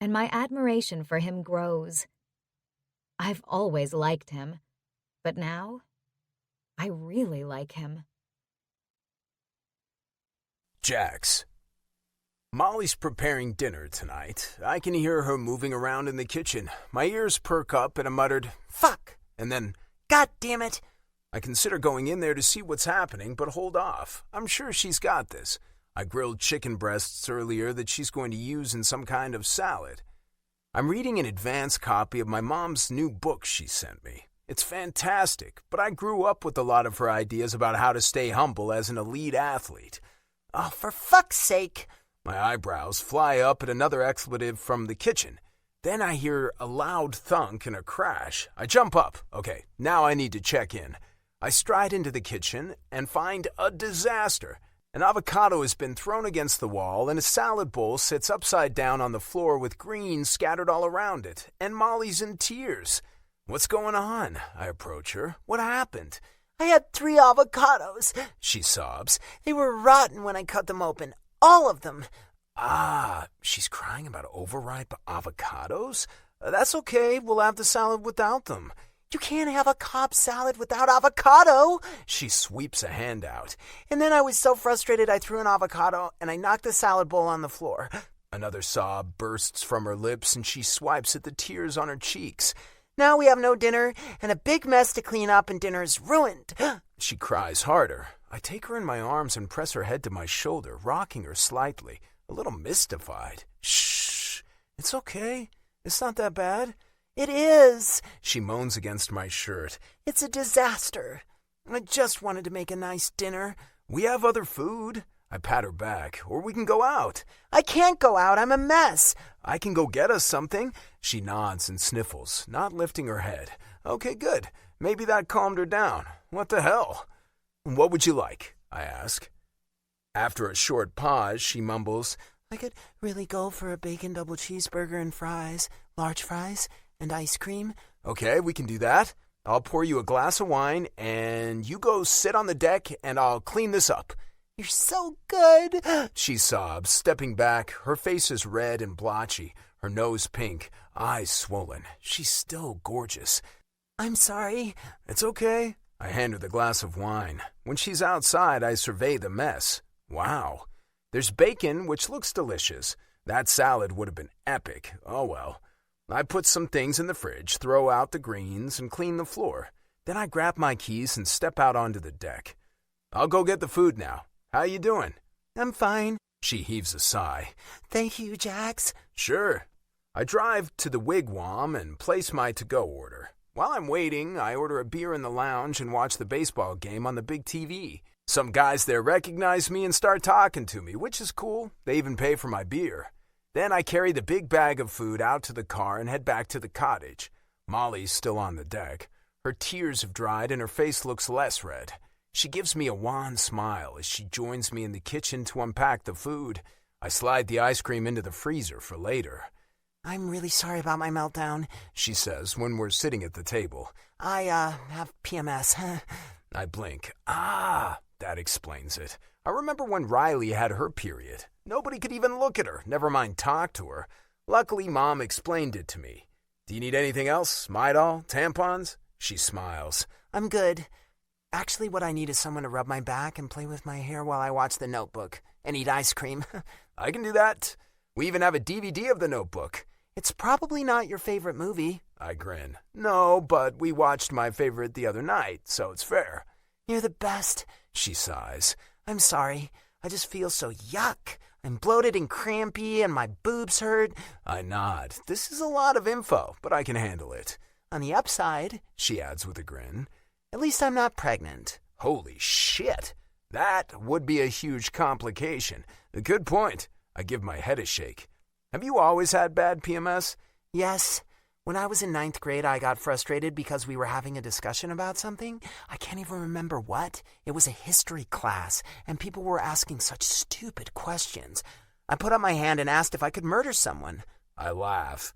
and my admiration for him grows. I've always liked him, but now I really like him. Jax. Molly's preparing dinner tonight. I can hear her moving around in the kitchen. My ears perk up and a muttered, "Fuck!" and then, "God damn it!" I consider going in there to see what's happening, but hold off. I'm sure she's got this. I grilled chicken breasts earlier that she's going to use in some kind of salad. I'm reading an advance copy of my mom's new book she sent me. It's fantastic, but I grew up with a lot of her ideas about how to stay humble as an elite athlete. Oh, for fuck's sake. My eyebrows fly up at another expletive from the kitchen. Then I hear a loud thunk and a crash. I jump up. Okay, now I need to check in. I stride into the kitchen and find a disaster. An avocado has been thrown against the wall, and a salad bowl sits upside down on the floor with greens scattered all around it, and Molly's in tears. What's going on? I approach her. What happened? I had 3 avocados, she sobs. They were rotten when I cut them open. All of them. Ah, she's crying about overripe avocados? That's okay. We'll have the salad without them. You can't have a Cobb salad without avocado. She sweeps a hand out. And then I was so frustrated I threw an avocado and I knocked the salad bowl on the floor. Another sob bursts from her lips and she swipes at the tears on her cheeks. Now we have no dinner and a big mess to clean up and dinner's ruined. She cries harder. I take her in my arms and press her head to my shoulder, rocking her slightly, a little mystified. Shh. It's okay. It's not that bad. It is, she moans against my shirt. It's a disaster. I just wanted to make a nice dinner. We have other food. I pat her back, or we can go out. I can't go out. I'm a mess. I can go get us something. She nods and sniffles, not lifting her head. Okay, good. Maybe that calmed her down. What the hell? What would you like? I ask. After a short pause, she mumbles, I could really go for a bacon double cheeseburger and fries, large fries, and ice cream. Okay, we can do that. I'll pour you a glass of wine, and you go sit on the deck, and I'll clean this up. You're so good. She sobs, stepping back. Her face is red and blotchy, her nose pink, eyes swollen. She's still gorgeous. I'm sorry. It's okay. I hand her the glass of wine. When she's outside, I survey the mess. Wow. There's bacon, which looks delicious. That salad would have been epic. Oh well. I put some things in the fridge, throw out the greens, and clean the floor. Then I grab my keys and step out onto the deck. I'll go get the food now. How you doing? I'm fine. She heaves a sigh. Thank you, Jax. Sure. I drive to the wigwam and place my to-go order. While I'm waiting, I order a beer in the lounge and watch the baseball game on the big TV. Some guys there recognize me and start talking to me, which is cool. They even pay for my beer. Then I carry the big bag of food out to the car and head back to the cottage. Molly's still on the deck. Her tears have dried and her face looks less red. She gives me a wan smile as she joins me in the kitchen to unpack the food. I slide the ice cream into the freezer for later. I'm really sorry about my meltdown, she says when we're sitting at the table. I, have PMS. I blink. That explains it. I remember when Riley had her period. Nobody could even look at her, never mind talk to her. Luckily, Mom explained it to me. Do you need anything else? Midol? Tampons? She smiles. I'm good. Actually, what I need is someone to rub my back and play with my hair while I watch The Notebook and eat ice cream. I can do that. We even have a DVD of The Notebook. It's probably not your favorite movie. I grin. No, but we watched my favorite the other night, so it's fair. You're the best. She sighs. I'm sorry. I just feel so yuck. I'm bloated and crampy and my boobs hurt. I nod. This is a lot of info, but I can handle it. On the upside, she adds with a grin, at least I'm not pregnant. Holy shit. That would be a huge complication. Good point. I give my head a shake. Have you always had bad PMS? Yes. When I was in 9th grade, I got frustrated because we were having a discussion about something. I can't even remember what. It was a history class, and people were asking such stupid questions. I put up my hand and asked if I could murder someone. I laugh.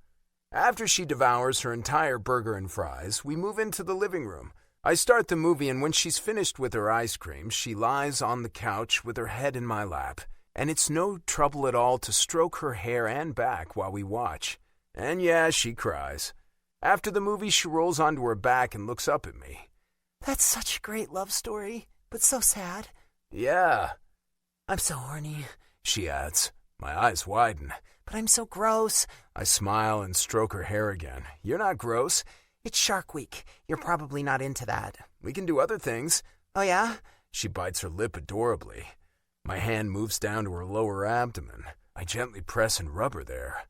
After she devours her entire burger and fries, we move into the living room. I start the movie, and when she's finished with her ice cream, she lies on the couch with her head in my lap. And it's no trouble at all to stroke her hair and back while we watch. And yeah, she cries. After the movie, she rolls onto her back and looks up at me. That's such a great love story, but so sad. Yeah. I'm so horny, she adds. My eyes widen. But I'm so gross. I smile and stroke her hair again. You're not gross. It's Shark Week. You're probably not into that. We can do other things. Oh, yeah? She bites her lip adorably. My hand moves down to her lower abdomen. I gently press and rub her there.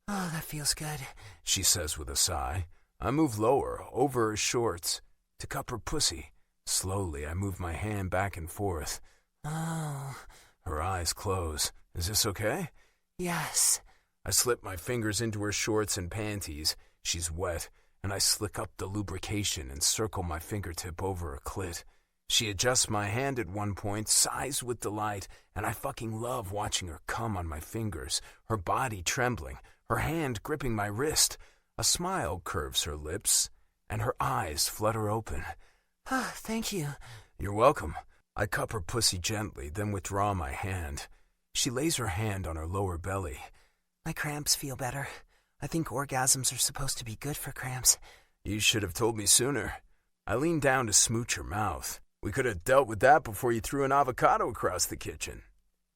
Oh, that feels good, she says with a sigh. I move lower, over her shorts, to cup her pussy. Slowly, I move my hand back and forth. Oh. Her eyes close. Is this okay? Yes. I slip my fingers into her shorts and panties. She's wet, and I slick up the lubrication and circle my fingertip over her clit. She adjusts my hand at one point, sighs with delight, and I fucking love watching her come on my fingers, her body trembling, her hand gripping my wrist. A smile curves her lips, and her eyes flutter open. Thank you. You're welcome. I cup her pussy gently, then withdraw my hand. She lays her hand on her lower belly. My cramps feel better. I think orgasms are supposed to be good for cramps. You should have told me sooner. I lean down to smooch her mouth. We could have dealt with that before you threw an avocado across the kitchen.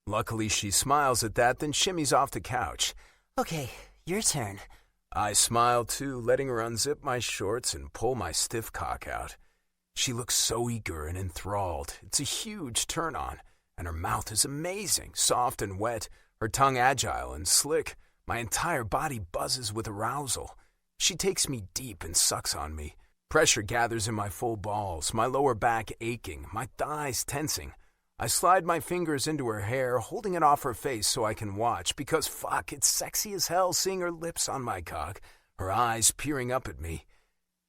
Luckily, she smiles at that, then shimmies off the couch. Okay, your turn. I smile too, letting her unzip my shorts and pull my stiff cock out. She looks so eager and enthralled. It's a huge turn-on, and her mouth is amazing, soft and wet, her tongue agile and slick. My entire body buzzes with arousal. She takes me deep and sucks on me. Pressure gathers in my full balls, my lower back aching, my thighs tensing. I slide my fingers into her hair, holding it off her face so I can watch, because fuck, it's sexy as hell seeing her lips on my cock, her eyes peering up at me.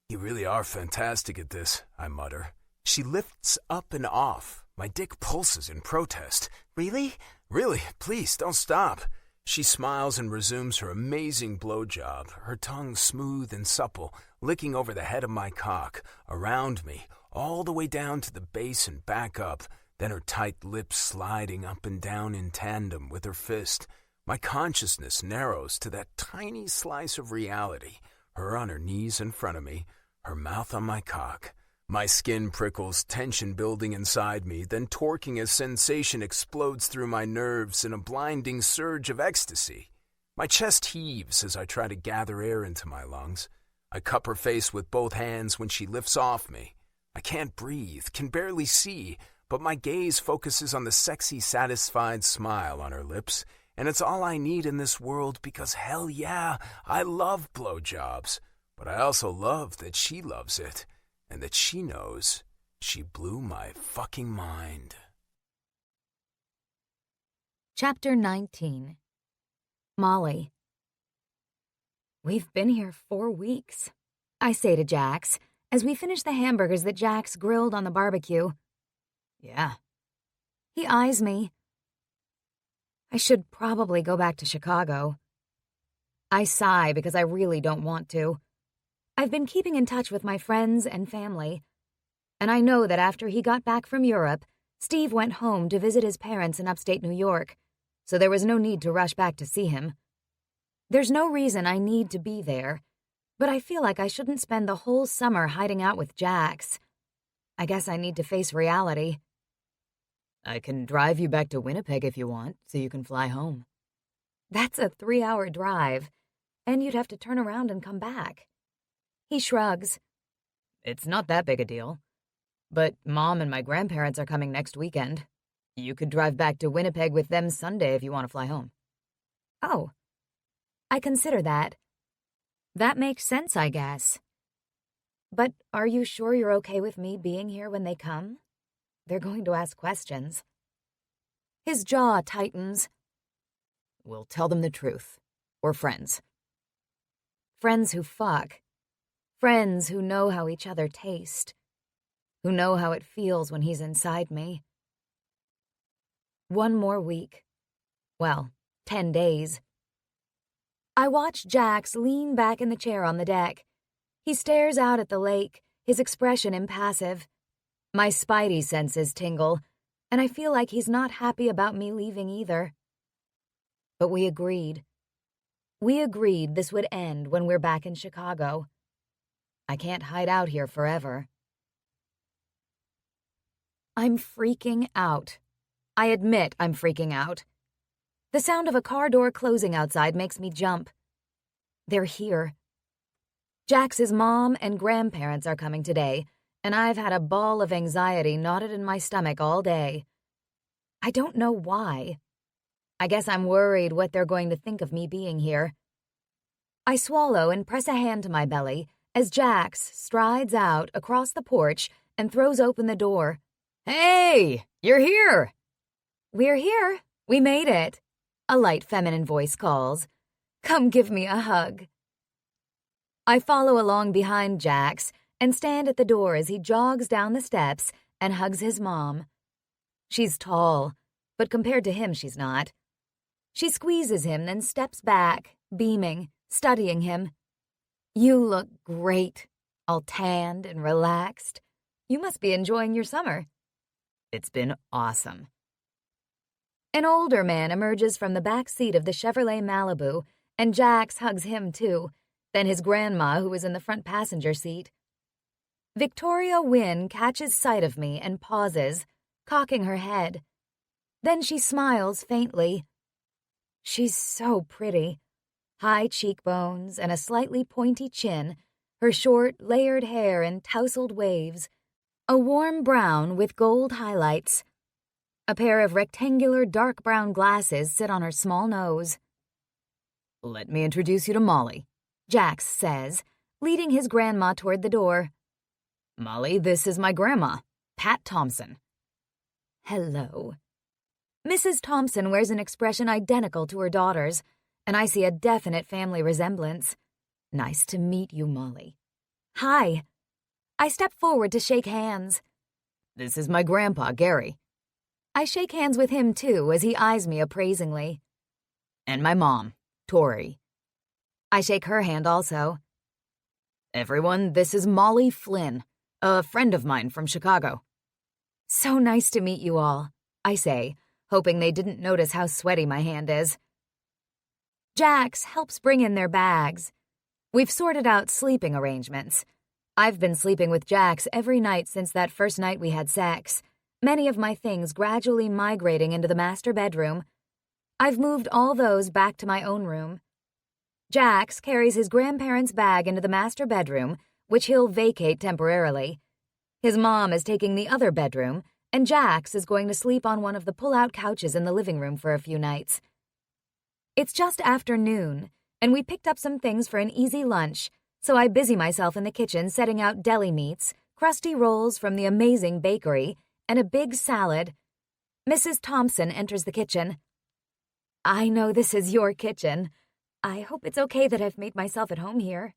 You really are fantastic at this, I mutter. She lifts up and off. My dick pulses in protest. Really? Really, please, don't stop. She smiles and resumes her amazing blowjob, her tongue smooth and supple, licking over the head of my cock, around me, all the way down to the base and back up, then her tight lips sliding up and down in tandem with her fist. My consciousness narrows to that tiny slice of reality, her on her knees in front of me, her mouth on my cock. My skin prickles, tension building inside me, then torquing as sensation explodes through my nerves in a blinding surge of ecstasy. My chest heaves as I try to gather air into my lungs. I cup her face with both hands when she lifts off me. I can't breathe, can barely see, but my gaze focuses on the sexy, satisfied smile on her lips, and it's all I need in this world because hell yeah, I love blowjobs. But I also love that she loves it, and that she knows she blew my fucking mind. Chapter 19. Molly. We've been here 4 weeks, I say to Jax, as we finish the hamburgers that Jax grilled on the barbecue. Yeah. He eyes me. I should probably go back to Chicago. I sigh because I really don't want to. I've been keeping in touch with my friends and family, and I know that after he got back from Europe, Steve went home to visit his parents in upstate New York, so there was no need to rush back to see him. There's no reason I need to be there, but I feel like I shouldn't spend the whole summer hiding out with Jax. I guess I need to face reality. I can drive you back to Winnipeg if you want, so you can fly home. That's a 3-hour drive, and you'd have to turn around and come back. He shrugs. It's not that big a deal. But Mom and my grandparents are coming next weekend. You could drive back to Winnipeg with them Sunday if you want to fly home. Oh, I consider that. That makes sense, I guess. But are you sure you're okay with me being here when they come? They're going to ask questions. His jaw tightens. We'll tell them the truth. We're friends. Friends who fuck. Friends who know how each other taste. Who know how it feels when he's inside me. 1 more week. Well, 10 days. I watch Jax lean back in the chair on the deck. He stares out at the lake, his expression impassive. My spidey senses tingle, and I feel like he's not happy about me leaving either. But we agreed. We agreed this would end when we're back in Chicago. I can't hide out here forever. I'm freaking out. I admit I'm freaking out. The sound of a car door closing outside makes me jump. They're here. Jax's mom and grandparents are coming today, and I've had a ball of anxiety knotted in my stomach all day. I don't know why. I guess I'm worried what they're going to think of me being here. I swallow and press a hand to my belly as Jax strides out across the porch and throws open the door. Hey, you're here! We're here. We made it. A light feminine voice calls. Come give me a hug. I follow along behind Jax and stand at the door as he jogs down the steps and hugs his mom. She's tall, but compared to him, she's not. She squeezes him, then steps back, beaming, studying him. You look great, all tanned and relaxed. You must be enjoying your summer. It's been awesome. An older man emerges from the back seat of the Chevrolet Malibu, and Jax hugs him too, then his grandma, who is in the front passenger seat. Victoria Wynne catches sight of me and pauses, cocking her head. Then she smiles faintly. She's so pretty. High cheekbones and a slightly pointy chin, her short, layered hair in tousled waves, a warm brown with gold highlights. A pair of rectangular dark brown glasses sit on her small nose. Let me introduce you to Molly, Jax says, leading his grandma toward the door. Molly, this is my grandma, Pat Thompson. Hello. Mrs. Thompson wears an expression identical to her daughter's, and I see a definite family resemblance. Nice to meet you, Molly. Hi. I step forward to shake hands. This is my grandpa, Gary. I shake hands with him, too, as he eyes me appraisingly. And my mom, Tori. I shake her hand also. Everyone, this is Molly Flynn, a friend of mine from Chicago. So nice to meet you all, I say, hoping they didn't notice how sweaty my hand is. Jax helps bring in their bags. We've sorted out sleeping arrangements. I've been sleeping with Jax every night since that first night we had sex, many of my things gradually migrating into the master bedroom. I've moved all those back to my own room. Jax carries his grandparents' bag into the master bedroom, which he'll vacate temporarily. His mom is taking the other bedroom, and Jax is going to sleep on one of the pull-out couches in the living room for a few nights. It's just after noon, and we picked up some things for an easy lunch, so I busy myself in the kitchen setting out deli meats, crusty rolls from the amazing bakery, and a big salad. Mrs. Thompson enters the kitchen. I know this is your kitchen. I hope it's okay that I've made myself at home here.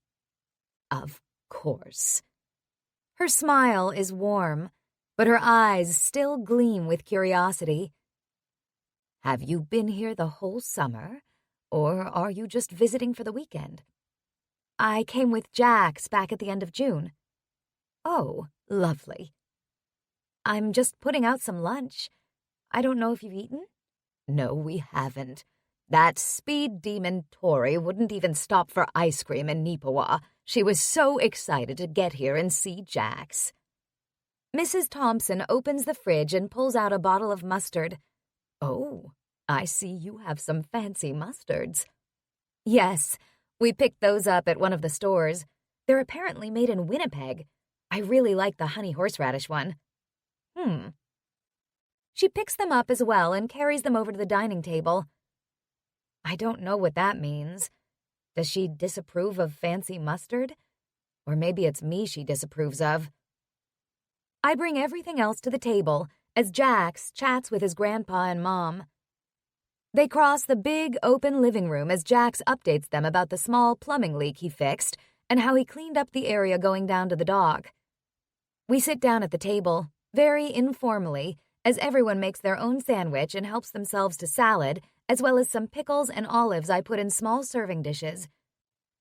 Of course. Her smile is warm, but her eyes still gleam with curiosity. Have you been here the whole summer, or are you just visiting for the weekend? I came with Jax back at the end of June. Oh, lovely. I'm just putting out some lunch. I don't know if you've eaten? No, we haven't. That speed demon Tori wouldn't even stop for ice cream in Neepawa. She was so excited to get here and see Jax. Mrs. Thompson opens the fridge and pulls out a bottle of mustard. Oh, I see you have some fancy mustards. Yes, we picked those up at one of the stores. They're apparently made in Winnipeg. I really like the honey horseradish one. She picks them up as well and carries them over to the dining table. I don't know what that means. Does she disapprove of fancy mustard? Or maybe it's me she disapproves of. I bring everything else to the table as Jax chats with his grandpa and mom. They cross the big, open living room as Jax updates them about the small plumbing leak he fixed and how he cleaned up the area going down to the dock. We sit down at the table, very informally, as everyone makes their own sandwich and helps themselves to salad, as well as some pickles and olives I put in small serving dishes.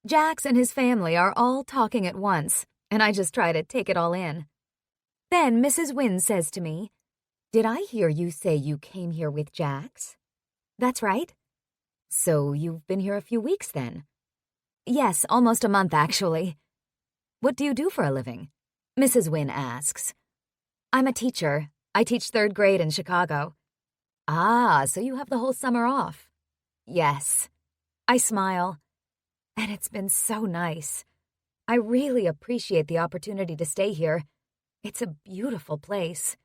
Jax and his family are all talking at once, and I just try to take it all in. Then Mrs. Wynne says to me, "Did I hear you say you came here with Jax?" "That's right." "So you've been here a few weeks then?" "Yes, almost a month, actually." "What do you do for a living?" Mrs. Wynne asks. "I'm a teacher. I teach 3rd grade in Chicago." "Ah, so you have the whole summer off." "Yes." I smile. And it's been so nice. I really appreciate the opportunity to stay here. It's a beautiful place.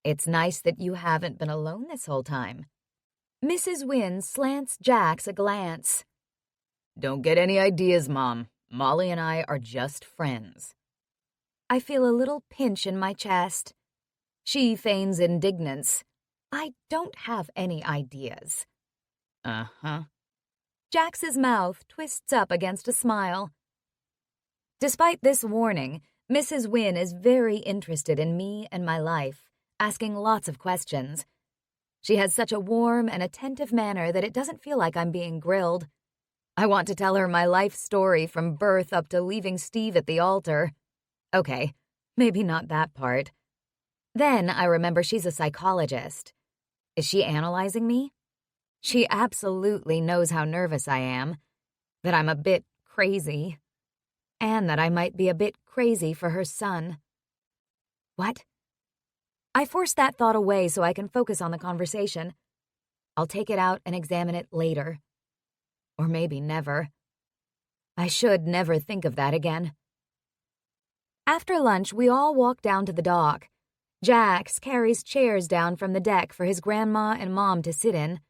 It's nice that you haven't been alone this whole time. Mrs. Wynne slants Jax a glance. "Don't get any ideas, Mom. Molly and I are just friends." I feel a little pinch in my chest. She feigns indignance. I don't have any ideas. Uh-huh. Jax's mouth twists up against a smile. Despite this warning, Mrs. Wynne is very interested in me and my life, asking lots of questions. She has such a warm and attentive manner that it doesn't feel like I'm being grilled. I want to tell her my life story from birth up to leaving Steve at the altar. Okay, maybe not that part. Then I remember she's a psychologist. Is she analyzing me? She absolutely knows how nervous I am, that I'm a bit crazy, and that I might be a bit crazy for her son. What? I force that thought away so I can focus on the conversation. I'll take it out and examine it later. Or maybe never. I should never think of that again. After lunch, we all walk down to the dock. Jax carries chairs down from the deck for his grandma and mom to sit in.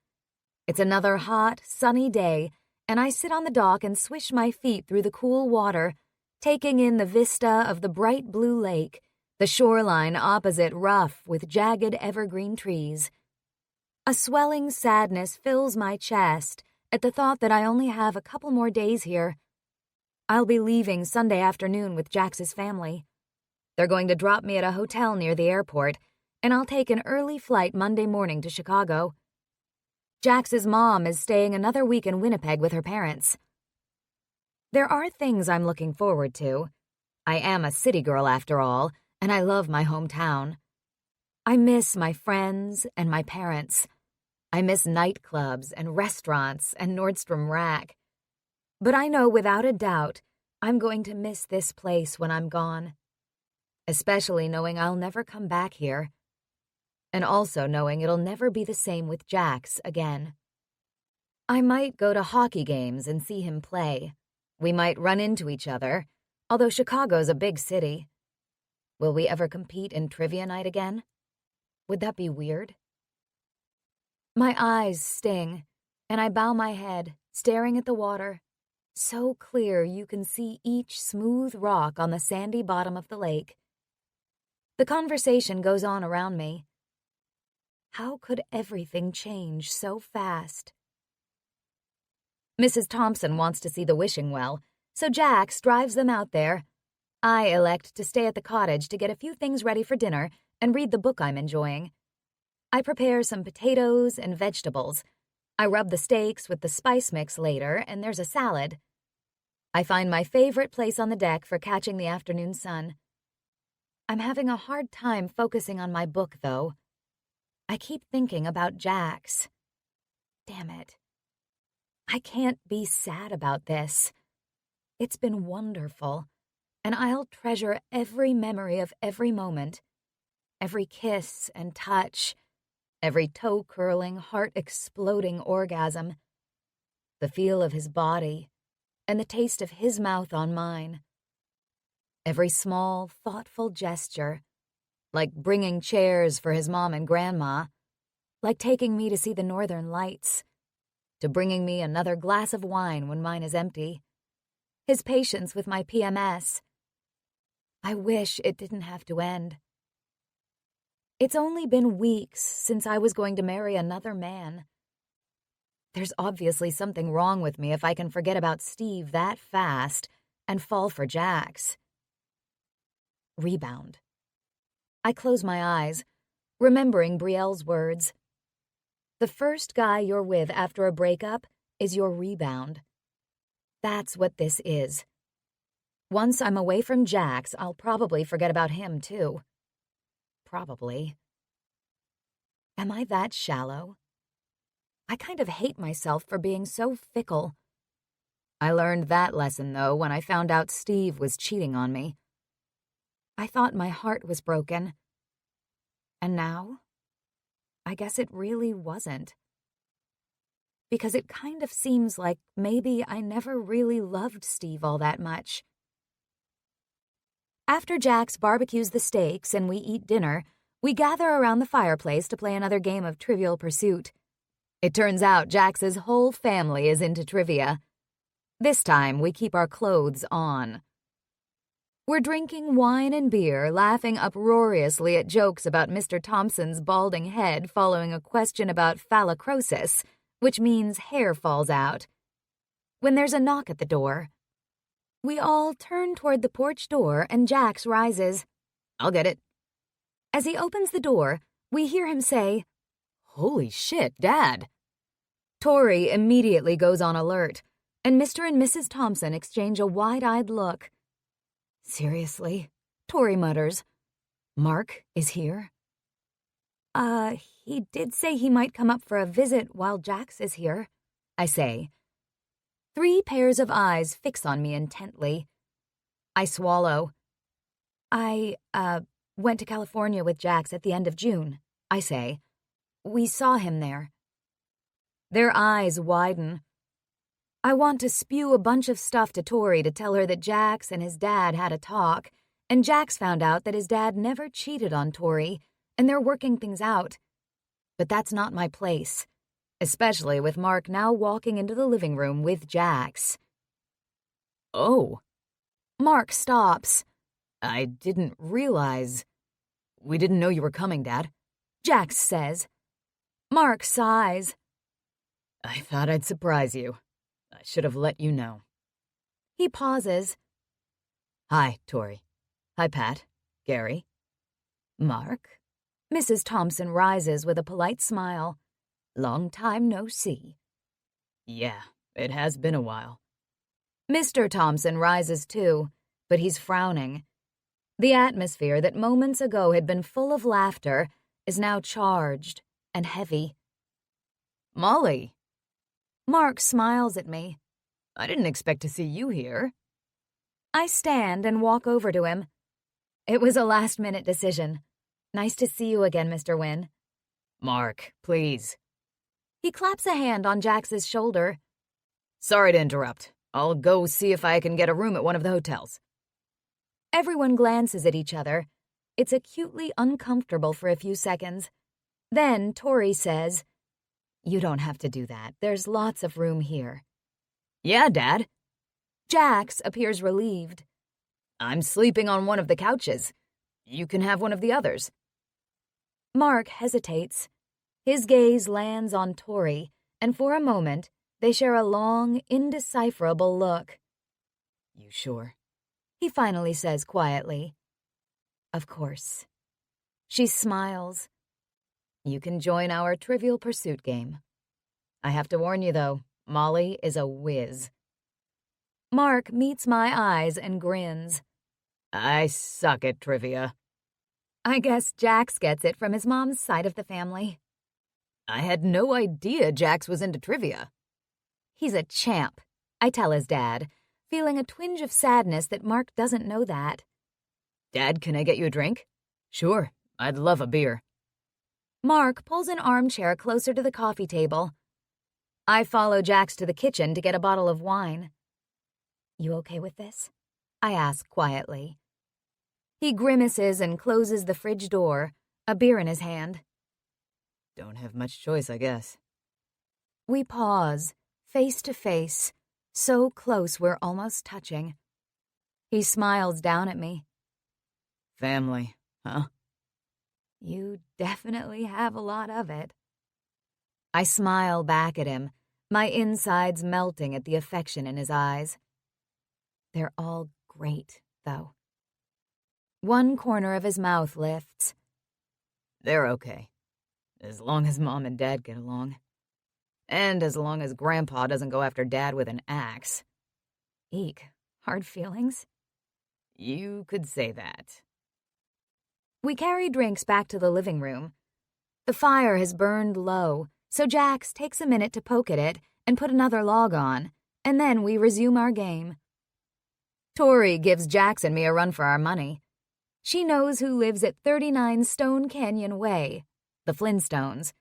It's another hot, sunny day, and I sit on the dock and swish my feet through the cool water, taking in the vista of the bright blue lake, the shoreline opposite rough with jagged evergreen trees. A swelling sadness fills my chest at the thought that I only have a couple more days here. I'll be leaving Sunday afternoon with Jax's family. They're going to drop me at a hotel near the airport, and I'll take an early flight Monday morning to Chicago. Jax's mom is staying another week in Winnipeg with her parents. There are things I'm looking forward to. I am a city girl after all, and I love my hometown. I miss my friends and my parents. I miss nightclubs and restaurants and Nordstrom Rack. But I know without a doubt I'm going to miss this place when I'm gone. Especially knowing I'll never come back here. And also knowing it'll never be the same with Jax again. I might go to hockey games and see him play. We might run into each other, although Chicago's a big city. Will we ever compete in trivia night again? Would that be weird? My eyes sting, and I bow my head, staring at the water, so clear you can see each smooth rock on the sandy bottom of the lake. The conversation goes on around me. How could everything change so fast? Mrs. Thompson wants to see the wishing well, so Jax drives them out there. I elect to stay at the cottage to get a few things ready for dinner and read the book I'm enjoying. I prepare some potatoes and vegetables. I rub the steaks with the spice mix later, and there's a salad. I find my favorite place on the deck for catching the afternoon sun. I'm having a hard time focusing on my book, though. I keep thinking about Jax. Damn it. I can't be sad about this. It's been wonderful, and I'll treasure every memory of every moment, every kiss and touch, every toe-curling, heart-exploding orgasm, the feel of his body, and the taste of his mouth on mine. Every small, thoughtful gesture, like bringing chairs for his mom and grandma, like taking me to see the northern lights, to bringing me another glass of wine when mine is empty, his patience with my PMS. I wish it didn't have to end. It's only been weeks since I was going to marry another man. There's obviously something wrong with me if I can forget about Steve that fast and fall for Jax. Rebound. I close my eyes, remembering Brielle's words. The first guy you're with after a breakup is your rebound. That's what this is. Once I'm away from Jax, I'll probably forget about him, too. Probably. Am I that shallow? I kind of hate myself for being so fickle. I learned that lesson, though, when I found out Steve was cheating on me. I thought my heart was broken. And now? I guess it really wasn't. Because it kind of seems like maybe I never really loved Steve all that much. After Jax barbecues the steaks and we eat dinner, we gather around the fireplace to play another game of Trivial Pursuit. It turns out Jax's whole family is into trivia. This time, we keep our clothes on. We're drinking wine and beer, laughing uproariously at jokes about Mr. Thompson's balding head following a question about phallocrosis, which means hair falls out. When there's a knock at the door, we all turn toward the porch door and Jax rises. I'll get it. As he opens the door, we hear him say, "Holy shit, Dad." Tori immediately goes on alert, and Mr. and Mrs. Thompson exchange a wide-eyed look. Seriously? Tori mutters. Mark is here? He did say he might come up for a visit while Jax is here, I say. 3 pairs of eyes fix on me intently. I swallow. I went to California with Jax at the end of June, I say. We saw him there. Their eyes widen. I want to spew a bunch of stuff to Tori to tell her that Jax and his dad had a talk, and Jax found out that his dad never cheated on Tori, and they're working things out. But that's not my place, especially with Mark now walking into the living room with Jax. Oh. Mark stops. I didn't realize. We didn't know you were coming, Dad, Jax says. Mark sighs. I thought I'd surprise you. I should have let you know. He pauses. Hi, Tori. Hi, Pat. Gary. Mark? Mrs. Thompson rises with a polite smile. Long time no see. Yeah, it has been a while. Mr. Thompson rises too, but he's frowning. The atmosphere that moments ago had been full of laughter is now charged and heavy. Molly, Mark smiles at me. I didn't expect to see you here. I stand and walk over to him. It was a last-minute decision. Nice to see you again, Mr. Wynne. Mark, please. He claps a hand on Jax's shoulder. Sorry to interrupt. I'll go see if I can get a room at one of the hotels. Everyone glances at each other. It's acutely uncomfortable for a few seconds. Then Tori says, "You don't have to do that. There's lots of room here." Yeah, Dad. Jax appears relieved. I'm sleeping on one of the couches. You can have one of the others. Mark hesitates. His gaze lands on Tori, and for a moment, they share a long, indecipherable look. You sure? He finally says quietly. Of course. She smiles. You can join our Trivial Pursuit game. I have to warn you, though, Molly is a whiz. Mark meets my eyes and grins. I suck at trivia. I guess Jax gets it from his mom's side of the family. I had no idea Jax was into trivia. He's a champ, I tell his dad, feeling a twinge of sadness that Mark doesn't know that. Dad, can I get you a drink? Sure, I'd love a beer. Mark pulls an armchair closer to the coffee table. I follow Jax to the kitchen to get a bottle of wine. You okay with this? I ask quietly. He grimaces and closes the fridge door, a beer in his hand. Don't have much choice, I guess. We pause, face to face, so close we're almost touching. He smiles down at me. Family, huh? You definitely have a lot of it. I smile back at him, my insides melting at the affection in his eyes. They're all great, though. One corner of his mouth lifts. They're okay. As long as Mom and Dad get along. And as long as Grandpa doesn't go after Dad with an axe. Eek, hard feelings? You could say that. We carry drinks back to the living room. The fire has burned low, so Jax takes a minute to poke at it and put another log on, and then we resume our game. Tori gives Jax and me a run for our money. She knows who lives at 39 Stone Canyon Way, the Flintstones.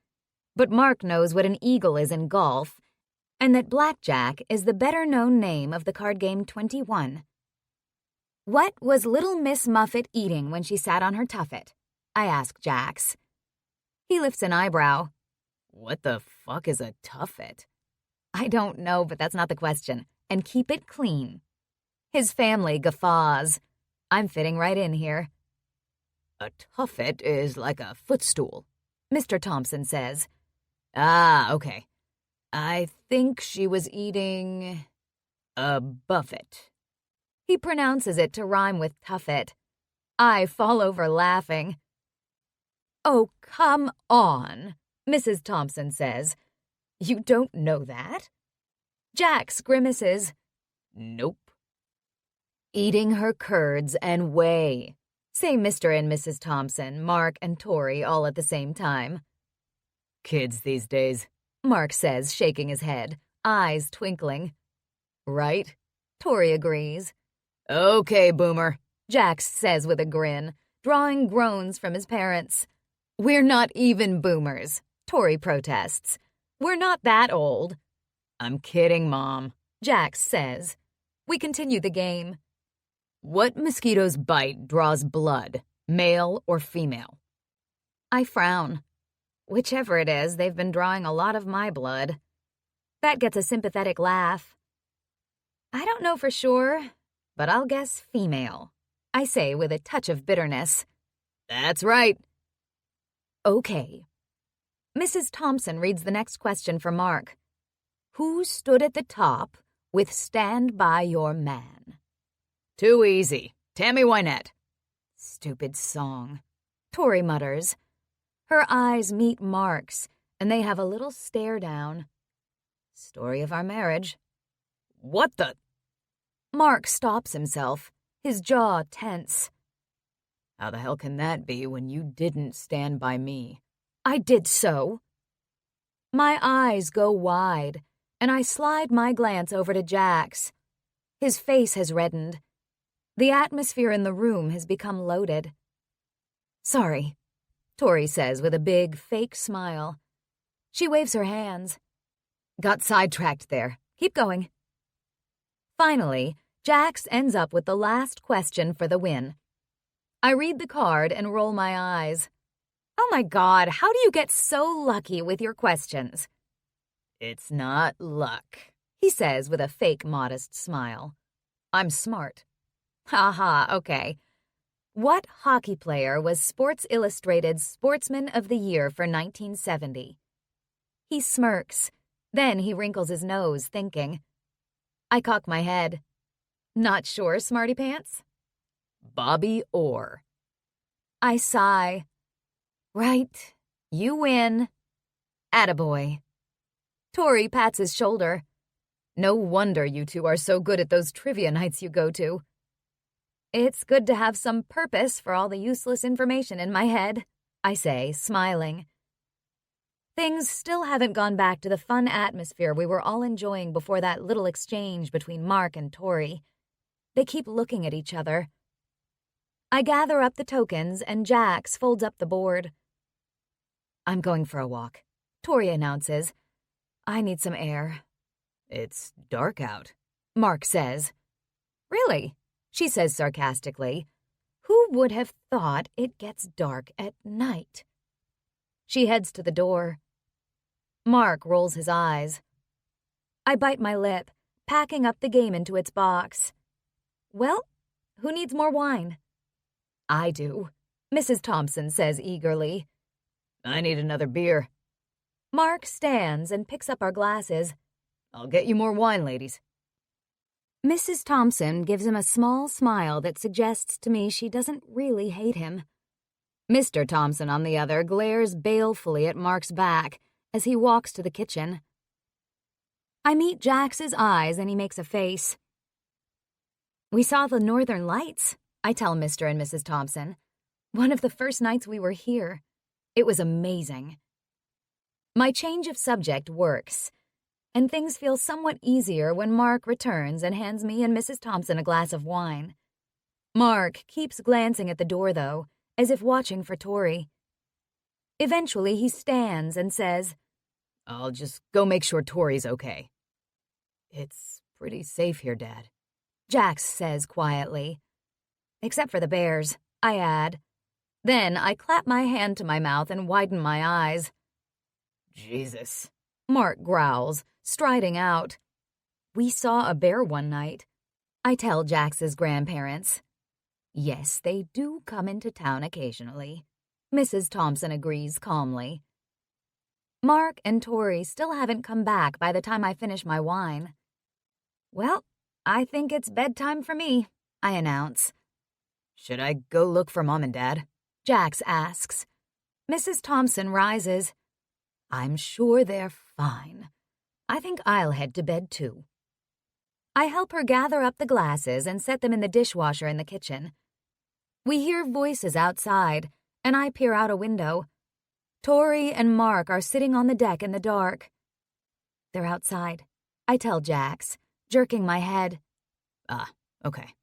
But Mark knows what an eagle is in golf, and that blackjack is the better-known name of the card game 21. What was little Miss Muffet eating when she sat on her tuffet? I ask Jax. He lifts an eyebrow. What the fuck is a tuffet? I don't know, but that's not the question. And keep it clean. His family guffaws. I'm fitting right in here. A tuffet is like a footstool, Mr. Thompson says. Ah, okay. I think she was eating a buffet. He pronounces it to rhyme with tuffet. I fall over laughing. Oh, come on, Mrs. Thompson says. You don't know that? Jax grimaces. Nope. Eating her curds and whey, say Mr. and Mrs. Thompson, Mark and Tori all at the same time. Kids these days, Mark says, shaking his head, eyes twinkling. Right? Tori agrees. Okay, Boomer, Jax says with a grin, drawing groans from his parents. We're not even boomers, Tori protests. We're not that old. I'm kidding, Mom, Jax says. We continue the game. What mosquito's bite draws blood, male or female? I frown. Whichever it is, they've been drawing a lot of my blood. That gets a sympathetic laugh. I don't know for sure, but I'll guess female, I say with a touch of bitterness. That's right. Okay. Mrs. Thompson reads the next question for Mark. Who stood at the top with Stand By Your Man? Too easy. Tammy Wynette. Stupid song, Tori mutters. Her eyes meet Mark's, and they have a little stare down. Story of our marriage. What the? Mark stops himself, his jaw tense. How the hell can that be when you didn't stand by me? I did so. My eyes go wide, and I slide my glance over to Jax. His face has reddened. The atmosphere in the room has become loaded. Sorry, Tori says with a big, fake smile. She waves her hands. Got sidetracked there. Keep going. Finally, Jax ends up with the last question for the win. I read the card and roll my eyes. Oh my God, how do you get so lucky with your questions? It's not luck, he says with a fake modest smile. I'm smart. Ha, okay. What hockey player was Sports Illustrated's Sportsman of the Year for 1970? He smirks. Then he wrinkles his nose, thinking. I cock my head. Not sure, smarty pants? Bobby Orr. I sigh. Right. You win. Attaboy. Tori pats his shoulder. No wonder you two are so good at those trivia nights you go to. It's good to have some purpose for all the useless information in my head, I say, smiling. Things still haven't gone back to the fun atmosphere we were all enjoying before that little exchange between Mark and Tori. They keep looking at each other. I gather up the tokens and Jax folds up the board. I'm going for a walk, Tori announces. I need some air. It's dark out, Mark says. Really? She says sarcastically. Who would have thought it gets dark at night? She heads to the door. Mark rolls his eyes. I bite my lip, packing up the game into its box. Well, who needs more wine? I do, Mrs. Thompson says eagerly. I need another beer. Mark stands and picks up our glasses. I'll get you more wine, ladies. Mrs. Thompson gives him a small smile that suggests to me she doesn't really hate him. Mr. Thompson, on the other, glares balefully at Mark's back as he walks to the kitchen. I meet Jax's eyes and he makes a face. We saw the Northern Lights, I tell Mr. and Mrs. Thompson. One of the first nights we were here. It was amazing. My change of subject works, and things feel somewhat easier when Mark returns and hands me and Mrs. Thompson a glass of wine. Mark keeps glancing at the door, though, as if watching for Tori. Eventually, he stands and says, I'll just go make sure Tori's okay. It's pretty safe here, Dad, Jax says quietly. Except for the bears, I add. Then I clap my hand to my mouth and widen my eyes. Jesus, Mark growls, striding out. We saw a bear one night, I tell Jax's grandparents. Yes, they do come into town occasionally, Mrs. Thompson agrees calmly. Mark and Tori still haven't come back by the time I finish my wine. Well, I think it's bedtime for me, I announce. Should I go look for Mom and Dad? Jax asks. Mrs. Thompson rises. I'm sure they're fine. I think I'll head to bed, too. I help her gather up the glasses and set them in the dishwasher in the kitchen. We hear voices outside, and I peer out a window. Tori and Mark are sitting on the deck in the dark. They're outside, I tell Jax, jerking my head. Okay.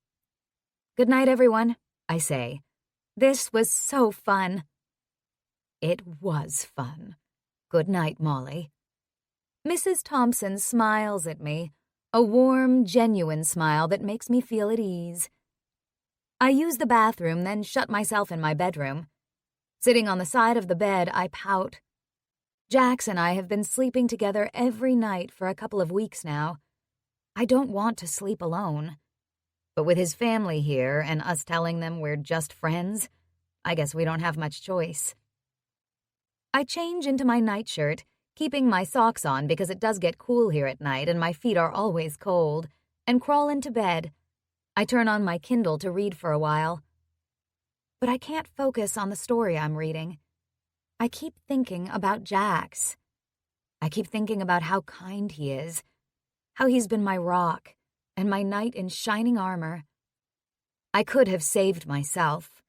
Good night, everyone, I say. This was so fun. It was fun. Good night, Molly. Mrs. Thompson smiles at me, a warm, genuine smile that makes me feel at ease. I use the bathroom, then shut myself in my bedroom. Sitting on the side of the bed, I pout. Jax and I have been sleeping together every night for a couple of weeks now. I don't want to sleep alone. But with his family here and us telling them we're just friends, I guess we don't have much choice. I change into my nightshirt, keeping my socks on because it does get cool here at night and my feet are always cold, and crawl into bed. I turn on my Kindle to read for a while. But I can't focus on the story I'm reading. I keep thinking about Jax. I keep thinking about how kind he is, how he's been my rock and my knight in shining armor. I could have saved myself.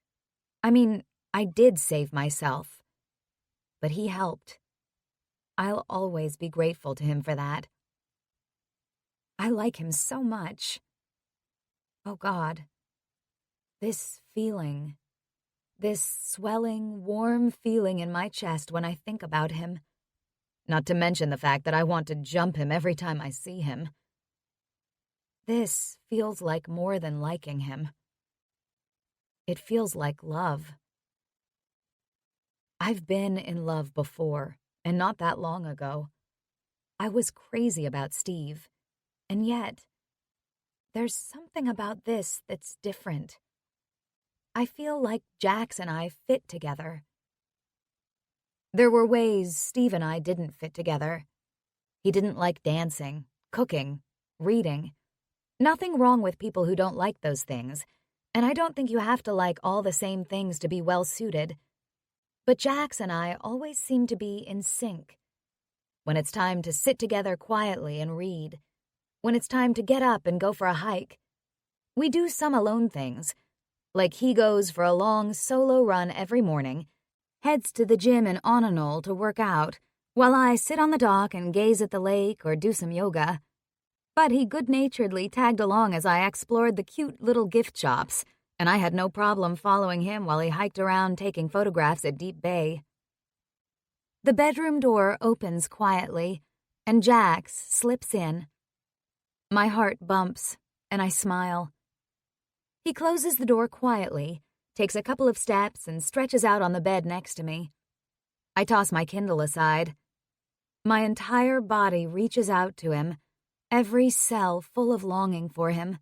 I mean, I did save myself. But he helped. I'll always be grateful to him for that. I like him so much. Oh God, this feeling, this swelling, warm feeling in my chest when I think about him. Not to mention the fact that I want to jump him every time I see him. This feels like more than liking him. It feels like love. I've been in love before, and not that long ago. I was crazy about Steve, and yet, there's something about this that's different. I feel like Jax and I fit together. There were ways Steve and I didn't fit together. He didn't like dancing, cooking, reading. Nothing wrong with people who don't like those things, and I don't think you have to like all the same things to be well-suited. But Jax and I always seem to be in sync. When it's time to sit together quietly and read, when it's time to get up and go for a hike, we do some alone things, like he goes for a long solo run every morning, heads to the gym in Onanol to work out, while I sit on the dock and gaze at the lake or do some yoga. But he good-naturedly tagged along as I explored the cute little gift shops, and I had no problem following him while he hiked around taking photographs at Deep Bay. The bedroom door opens quietly, and Jax slips in. My heart bumps, and I smile. He closes the door quietly, takes a couple of steps, and stretches out on the bed next to me. I toss my Kindle aside. My entire body reaches out to him, every cell full of longing for him.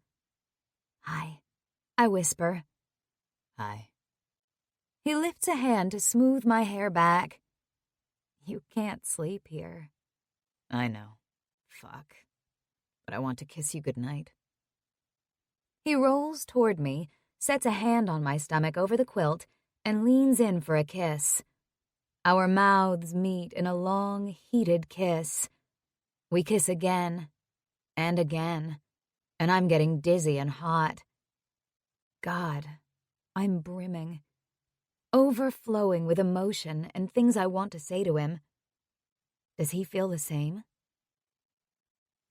"Hi," I whisper. "Hi." He lifts a hand to smooth my hair back. "You can't sleep here." "I know. Fuck. But I want to kiss you goodnight." He rolls toward me, sets a hand on my stomach over the quilt, and leans in for a kiss. Our mouths meet in a long, heated kiss. We kiss again and again, and I'm getting dizzy and hot. God, I'm brimming, overflowing with emotion and things I want to say to him. Does he feel the same?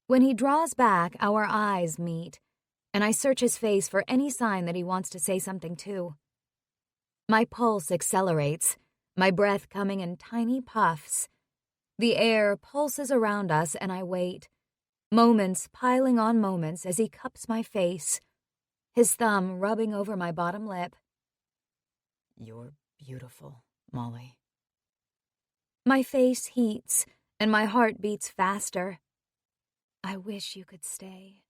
When he draws back, our eyes meet, and I search his face for any sign that he wants to say something too. My pulse accelerates, my breath coming in tiny puffs. The air pulses around us, and I wait, moments piling on moments as he cups my face, his thumb rubbing over my bottom lip. "You're beautiful, Molly." My face heats, and my heart beats faster. "I wish you could stay."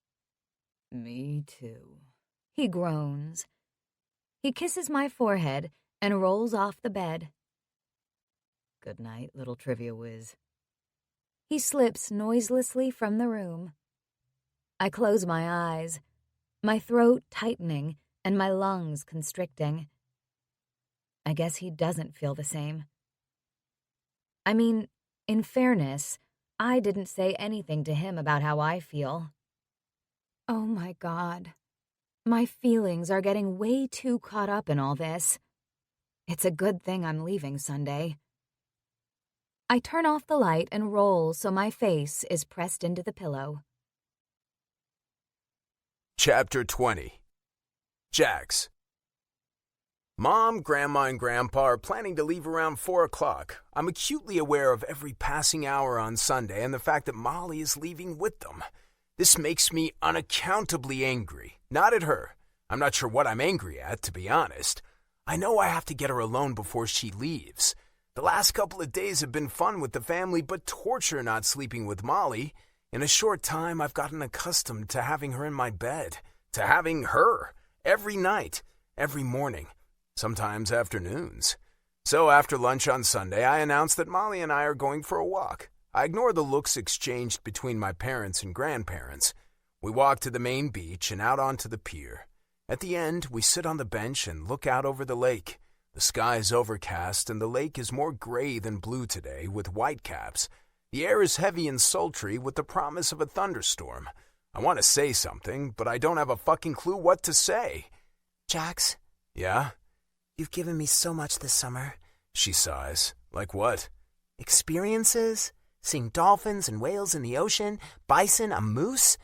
"Me too," he groans. He kisses my forehead and rolls off the bed. "Good night, little trivia whiz." He slips noiselessly from the room. I close my eyes, my throat tightening and my lungs constricting. I guess he doesn't feel the same. I mean, in fairness, I didn't say anything to him about how I feel. Oh my God. My feelings are getting way too caught up in all this. It's a good thing I'm leaving Sunday. I turn off the light and roll so my face is pressed into the pillow. Chapter 20. Jax. Mom, Grandma, and Grandpa are planning to leave around 4 o'clock. I'm acutely aware of every passing hour on Sunday and the fact that Molly is leaving with them. This makes me unaccountably angry. Not at her. I'm not sure what I'm angry at, to be honest. I know I have to get her alone before she leaves. The last couple of days have been fun with the family, but torture not sleeping with Molly. In a short time, I've gotten accustomed to having her in my bed, to having her every night, every morning, sometimes afternoons. So after lunch on Sunday, I announced that Molly and I are going for a walk. I ignore the looks exchanged between my parents and grandparents. We walk to the main beach and out onto the pier. At the end, we sit on the bench and look out over the lake. The sky is overcast and the lake is more gray than blue today with white caps. The air is heavy and sultry with the promise of a thunderstorm. I want to say something, but I don't have a fucking clue what to say. Jax? Yeah? You've given me so much this summer. She sighs. Like what? Experiences? Seeing dolphins and whales in the ocean, bison, a moose?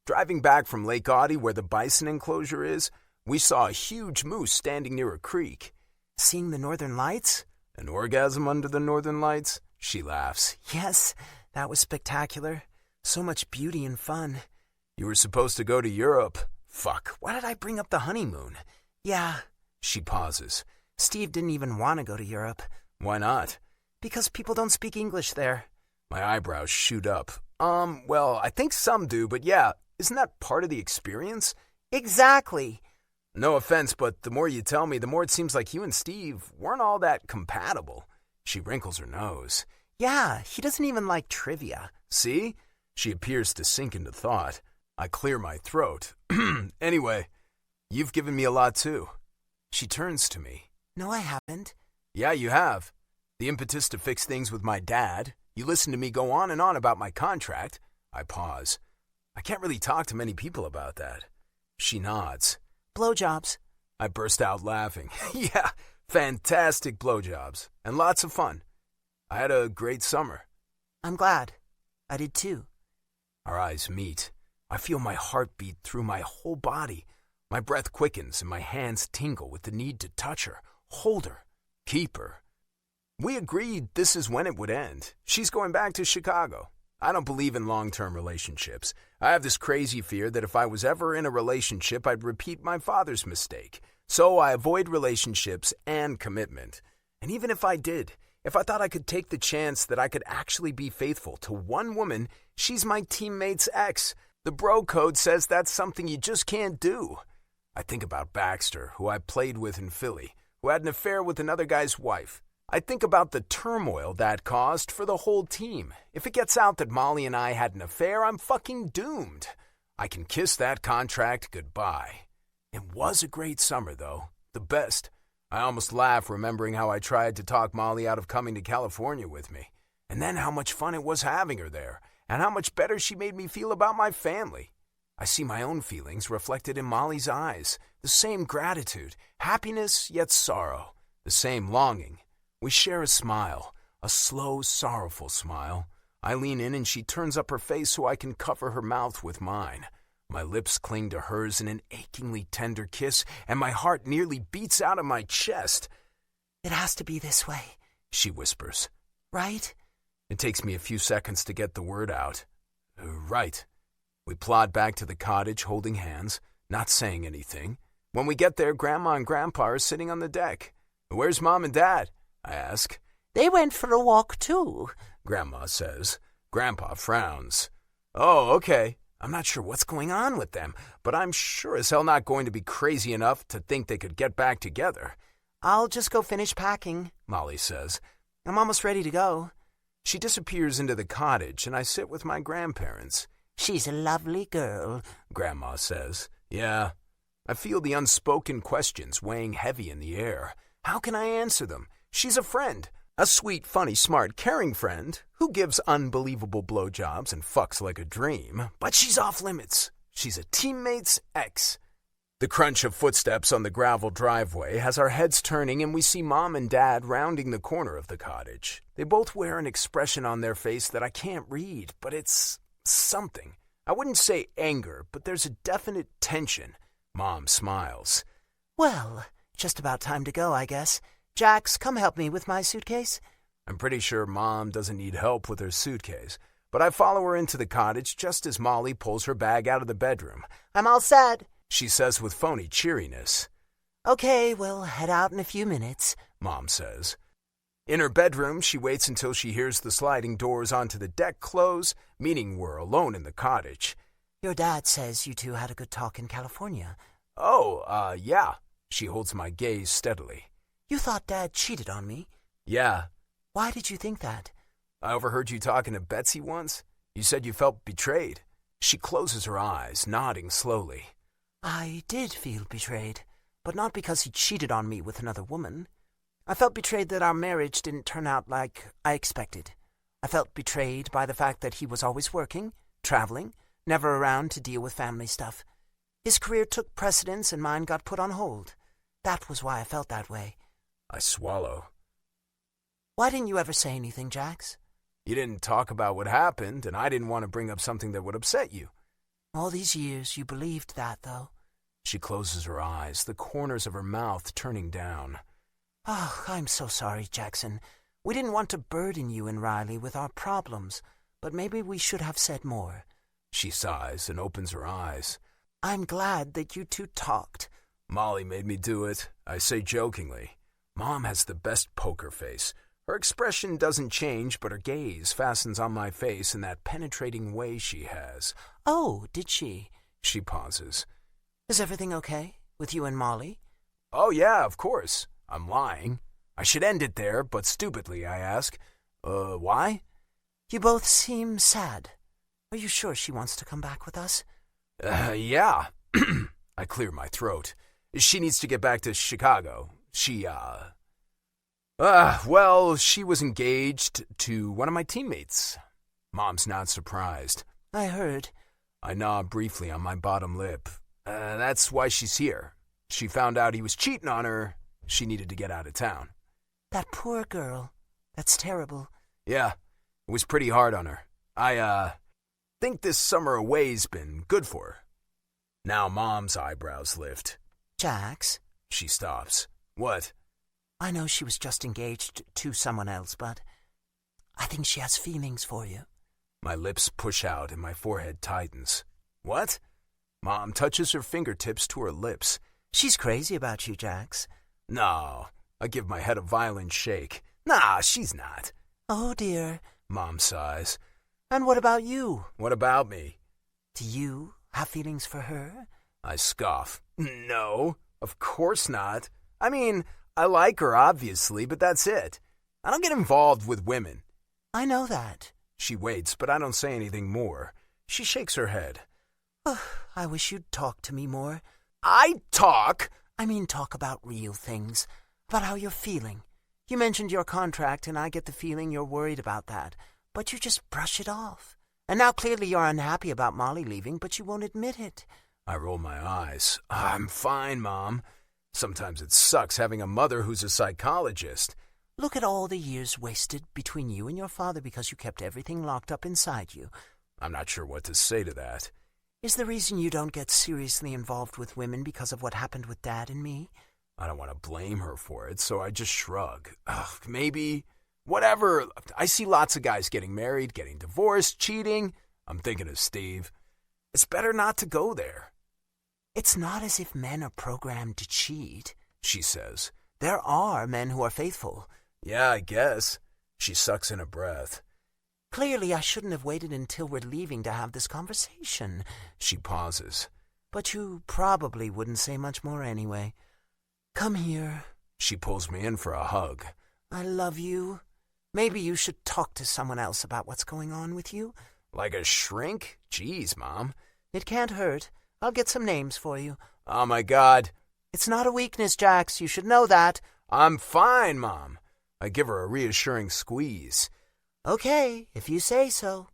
Driving back from Lake Audie where the bison enclosure is, we saw a huge moose standing near a creek. Seeing the northern lights? An orgasm under the northern lights? She laughs. Yes, that was spectacular. So much beauty and fun. You were supposed to go to Europe. Fuck. Why did I bring up the honeymoon? Yeah. She pauses. Steve didn't even want to go to Europe. Why not? Because people don't speak English there. My eyebrows shoot up. Well, I think some do, but yeah, isn't that part of the experience? Exactly. No offense, but the more you tell me, the more it seems like you and Steve weren't all that compatible. She wrinkles her nose. Yeah, he doesn't even like trivia. See? She appears to sink into thought. I clear my throat. Anyway, you've given me a lot too. She turns to me. No, I haven't. Yeah, you have. The impetus to fix things with my dad. You listen to me go on and on about my contract. I pause. I can't really talk to many people about that. She nods. Blowjobs. I burst out laughing. Yeah, fantastic blowjobs. And lots of fun. I had a great summer. I'm glad. I did too. Our eyes meet. I feel my heart beat through my whole body. My breath quickens and my hands tingle with the need to touch her, hold her, keep her. We agreed this is when it would end. She's going back to Chicago. I don't believe in long-term relationships. I have this crazy fear that if I was ever in a relationship, I'd repeat my father's mistake. So I avoid relationships and commitment. And even if I did, if I thought I could take the chance that I could actually be faithful to one woman, she's my teammate's ex. The bro code says that's something you just can't do. I think about Baxter, who I played with in Philly, who had an affair with another guy's wife. I think about the turmoil that caused for the whole team. If it gets out that Molly and I had an affair, I'm fucking doomed. I can kiss that contract goodbye. It was a great summer, though. The best. I almost laugh remembering how I tried to talk Molly out of coming to California with me. And then how much fun it was having her there, and how much better she made me feel about my family. I see my own feelings reflected in Molly's eyes. The same gratitude, happiness yet sorrow. The same longing. We share a smile, a slow, sorrowful smile. I lean in and she turns up her face so I can cover her mouth with mine. My lips cling to hers in an achingly tender kiss, and my heart nearly beats out of my chest. It has to be this way, she whispers. Right? It takes me a few seconds to get the word out. Right. We plod back to the cottage holding hands, not saying anything. When we get there, Grandma and Grandpa are sitting on the deck. Where's Mom and Dad? I ask. They went for a walk too, Grandma says. Grandpa frowns. Oh, okay. I'm not sure what's going on with them, but I'm sure as hell not going to be crazy enough to think they could get back together. I'll just go finish packing, Molly says. I'm almost ready to go. She disappears into the cottage, and I sit with my grandparents. She's a lovely girl, Grandma says. Yeah. I feel the unspoken questions weighing heavy in the air. How can I answer them? She's a friend. A sweet, funny, smart, caring friend who gives unbelievable blowjobs and fucks like a dream, but she's off limits. She's a teammate's ex. The crunch of footsteps on the gravel driveway has our heads turning, and we see Mom and Dad rounding the corner of the cottage. They both wear an expression on their face that I can't read, but it's something. I wouldn't say anger, but there's a definite tension. Mom smiles. Well, just about time to go, I guess. Jax, come help me with my suitcase. I'm pretty sure Mom doesn't need help with her suitcase, but I follow her into the cottage just as Molly pulls her bag out of the bedroom. I'm all set, she says with phony cheeriness. Okay, we'll head out in a few minutes, Mom says. In her bedroom, she waits until she hears the sliding doors onto the deck close, meaning we're alone in the cottage. Your dad says you two had a good talk in California. Oh, yeah. She holds my gaze steadily. You thought Dad cheated on me? Yeah. Why did you think that? I overheard you talking to Betsy once. You said you felt betrayed. She closes her eyes, nodding slowly. I did feel betrayed, but not because he cheated on me with another woman. I felt betrayed that our marriage didn't turn out like I expected. I felt betrayed by the fact that he was always working, traveling, never around to deal with family stuff. His career took precedence and mine got put on hold. That was why I felt that way. I swallow. Why didn't you ever say anything, Jax? You didn't talk about what happened, and I didn't want to bring up something that would upset you. All these years, you believed that, though. She closes her eyes, the corners of her mouth turning down. Oh, I'm so sorry, Jackson. We didn't want to burden you and Riley with our problems, but maybe we should have said more. She sighs and opens her eyes. I'm glad that you two talked. Molly made me do it, I say jokingly. Mom has the best poker face. Her expression doesn't change, but her gaze fastens on my face in that penetrating way she has. Oh, did she? She pauses. Is everything okay with you and Molly? Oh, yeah, of course. I'm lying. I should end it there, but stupidly I ask, why? You both seem sad. Are you sure she wants to come back with us? Yeah. I clear my throat. She needs to get back to Chicago. She was engaged to one of my teammates. Mom's not surprised. I heard. I gnaw briefly on my bottom lip. That's why she's here. She found out he was cheating on her. She needed to get out of town. That poor girl. That's terrible. Yeah, it was pretty hard on her. I think this summer away's been good for her. Now Mom's eyebrows lift. Jax? She stops. What? I know she was just engaged to someone else, but I think she has feelings for you. My lips push out and my forehead tightens. What? Mom touches her fingertips to her lips. She's crazy about you, Jax. No. I give my head a violent shake. Nah, she's not. Oh, dear. Mom sighs. And what about you? What about me? Do you have feelings for her? I scoff. No, of course not. I mean, I like her, obviously, but that's it. I don't get involved with women. I know that. She waits, but I don't say anything more. She shakes her head. I wish you'd talk to me more. I talk? I mean, talk about real things. About how you're feeling. You mentioned your contract, and I get the feeling you're worried about that. But you just brush it off. And now clearly you're unhappy about Molly leaving, but you won't admit it. I roll my eyes. I'm fine, Mom. Sometimes it sucks having a mother who's a psychologist. Look at all the years wasted between you and your father because you kept everything locked up inside you. I'm not sure what to say to that. Is the reason you don't get seriously involved with women because of what happened with Dad and me? I don't want to blame her for it, so I just shrug. Maybe. Whatever. I see lots of guys getting married, getting divorced, cheating. I'm thinking of Steve. It's better not to go there. It's not as if men are programmed to cheat, she says. There are men who are faithful. Yeah, I guess. She sucks in a breath. Clearly, I shouldn't have waited until we're leaving to have this conversation. She pauses. But you probably wouldn't say much more anyway. Come here. She pulls me in for a hug. I love you. Maybe you should talk to someone else about what's going on with you. Like a shrink? Jeez, Mom. It can't hurt. I'll get some names for you. Oh, my God. It's not a weakness, Jax. You should know that. I'm fine, Mom. I give her a reassuring squeeze. Okay, if you say so.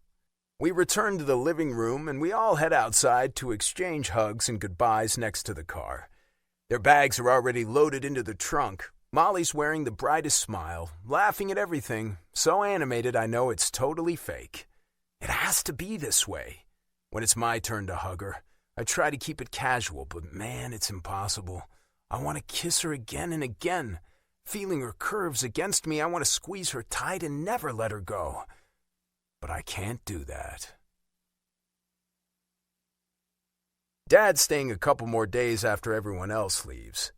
We return to the living room, and we all head outside to exchange hugs and goodbyes next to the car. Their bags are already loaded into the trunk. Molly's wearing the brightest smile, laughing at everything, so animated I know it's totally fake. It has to be this way. When it's my turn to hug her, I try to keep it casual, but man, it's impossible. I want to kiss her again and again. Feeling her curves against me, I want to squeeze her tight and never let her go. But I can't do that. Dad's staying a couple more days after everyone else leaves.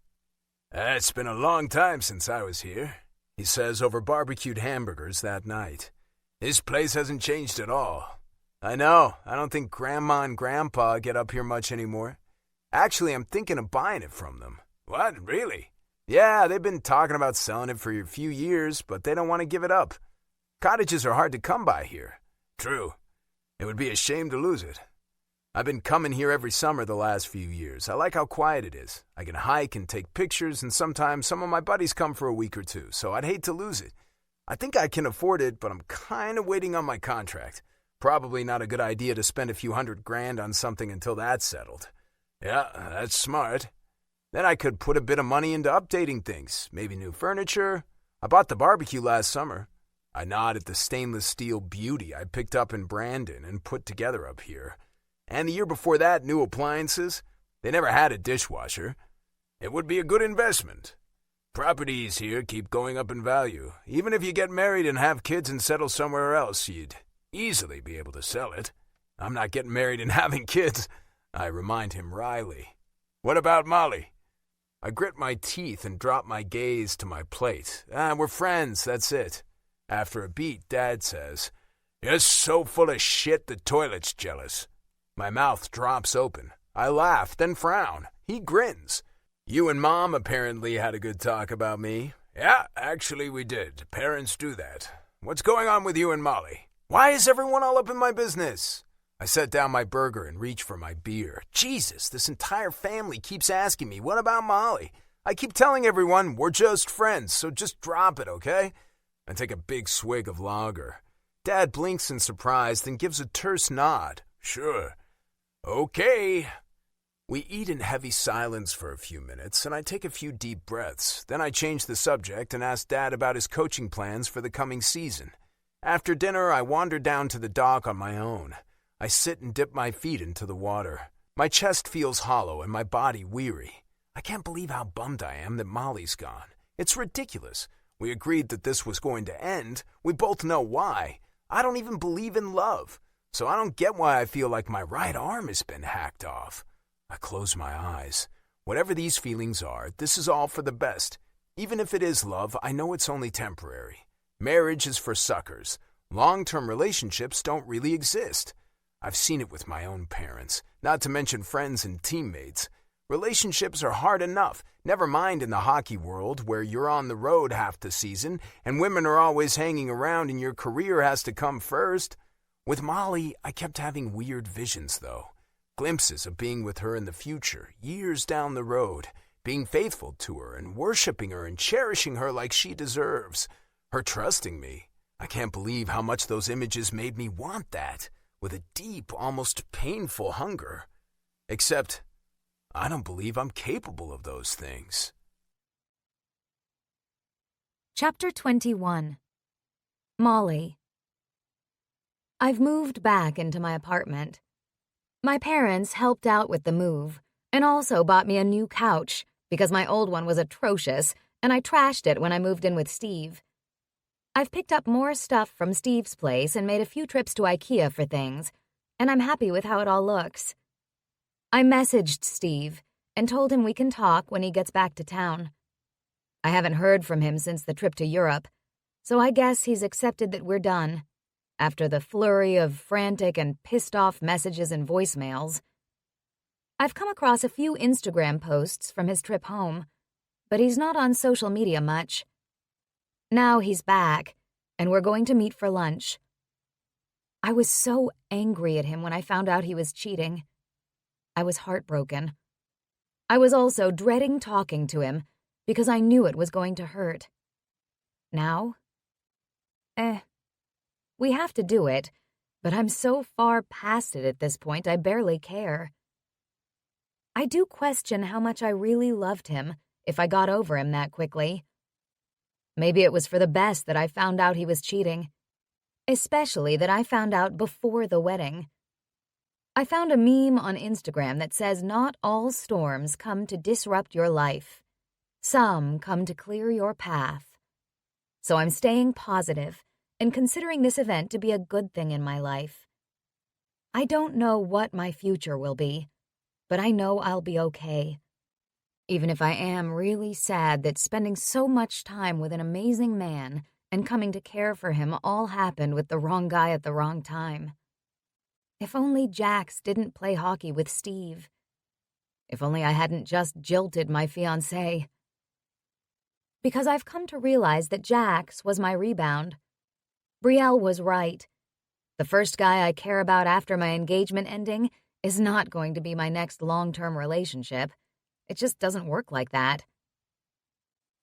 It's been a long time since I was here, he says over barbecued hamburgers that night. This place hasn't changed at all. I know, I don't think Grandma and Grandpa get up here much anymore. Actually, I'm thinking of buying it from them. What, really? Yeah, they've been talking about selling it for a few years, but they don't want to give it up. Cottages are hard to come by here. True. It would be a shame to lose it. I've been coming here every summer the last few years. I like how quiet it is. I can hike and take pictures, and sometimes some of my buddies come for a week or two, so I'd hate to lose it. I think I can afford it, but I'm kind of waiting on my contract. Probably not a good idea to spend a few $100,000 on something until that's settled. Yeah, that's smart. Then I could put a bit of money into updating things, maybe new furniture. I bought the barbecue last summer. I nod at the stainless steel beauty I picked up in Brandon and put together up here. And the year before that, new appliances. They never had a dishwasher. It would be a good investment. Properties here keep going up in value. Even if you get married and have kids and settle somewhere else, you'd easily be able to sell it. I'm not getting married and having kids, I remind him wryly. What about Molly? I grit my teeth and drop my gaze to my plate. We're friends, that's it. After a beat, Dad says, "You're so full of shit the toilet's jealous." My mouth drops open. I laugh, then frown. He grins. "You and Mom apparently had a good talk about me." "Yeah, actually we did. Parents do that. What's going on with you and Molly? Why is everyone all up in my business?" I set down my burger and reach for my beer. Jesus, this entire family keeps asking me, what about Molly? I keep telling everyone, we're just friends, so just drop it, okay? I take a big swig of lager. Dad blinks in surprise, then gives a terse nod. "Sure. Okay." We eat in heavy silence for a few minutes, and I take a few deep breaths. Then I change the subject and ask Dad about his coaching plans for the coming season. After dinner, I wander down to the dock on my own. I sit and dip my feet into the water. My chest feels hollow and my body weary. I can't believe how bummed I am that Molly's gone. It's ridiculous. We agreed that this was going to end. We both know why. I don't even believe in love. So I don't get why I feel like my right arm has been hacked off. I close my eyes. Whatever these feelings are, this is all for the best. Even if it is love, I know it's only temporary. Marriage is for suckers. Long-term relationships don't really exist. I've seen it with my own parents, not to mention friends and teammates. Relationships are hard enough, never mind in the hockey world where you're on the road half the season and women are always hanging around and your career has to come first. With Molly, I kept having weird visions, though. Glimpses of being with her in the future, years down the road, being faithful to her and worshiping her and cherishing her like she deserves. Her trusting me. I can't believe how much those images made me want that. With a deep, almost painful hunger. Except, I don't believe I'm capable of those things. Chapter 21. Molly. I've moved back into my apartment. My parents helped out with the move and also bought me a new couch because my old one was atrocious and I trashed it when I moved in with Steve. I've picked up more stuff from Steve's place and made a few trips to IKEA for things, and I'm happy with how it all looks. I messaged Steve and told him we can talk when he gets back to town. I haven't heard from him since the trip to Europe, so I guess he's accepted that we're done, after the flurry of frantic and pissed-off messages and voicemails. I've come across a few Instagram posts from his trip home, but he's not on social media much. Now he's back, and we're going to meet for lunch. I was so angry at him when I found out he was cheating. I was heartbroken. I was also dreading talking to him because I knew it was going to hurt. Now? We have to do it, but I'm so far past it at this point I barely care. I do question how much I really loved him if I got over him that quickly. Maybe it was for the best that I found out he was cheating, especially that I found out before the wedding. I found a meme on Instagram that says not all storms come to disrupt your life. Some come to clear your path. So I'm staying positive and considering this event to be a good thing in my life. I don't know what my future will be, but I know I'll be okay. Even if I am really sad that spending so much time with an amazing man and coming to care for him all happened with the wrong guy at the wrong time. If only Jax didn't play hockey with Steve. If only I hadn't just jilted my fiancé. Because I've come to realize that Jax was my rebound. Brielle was right. The first guy I care about after my engagement ending is not going to be my next long-term relationship. It just doesn't work like that.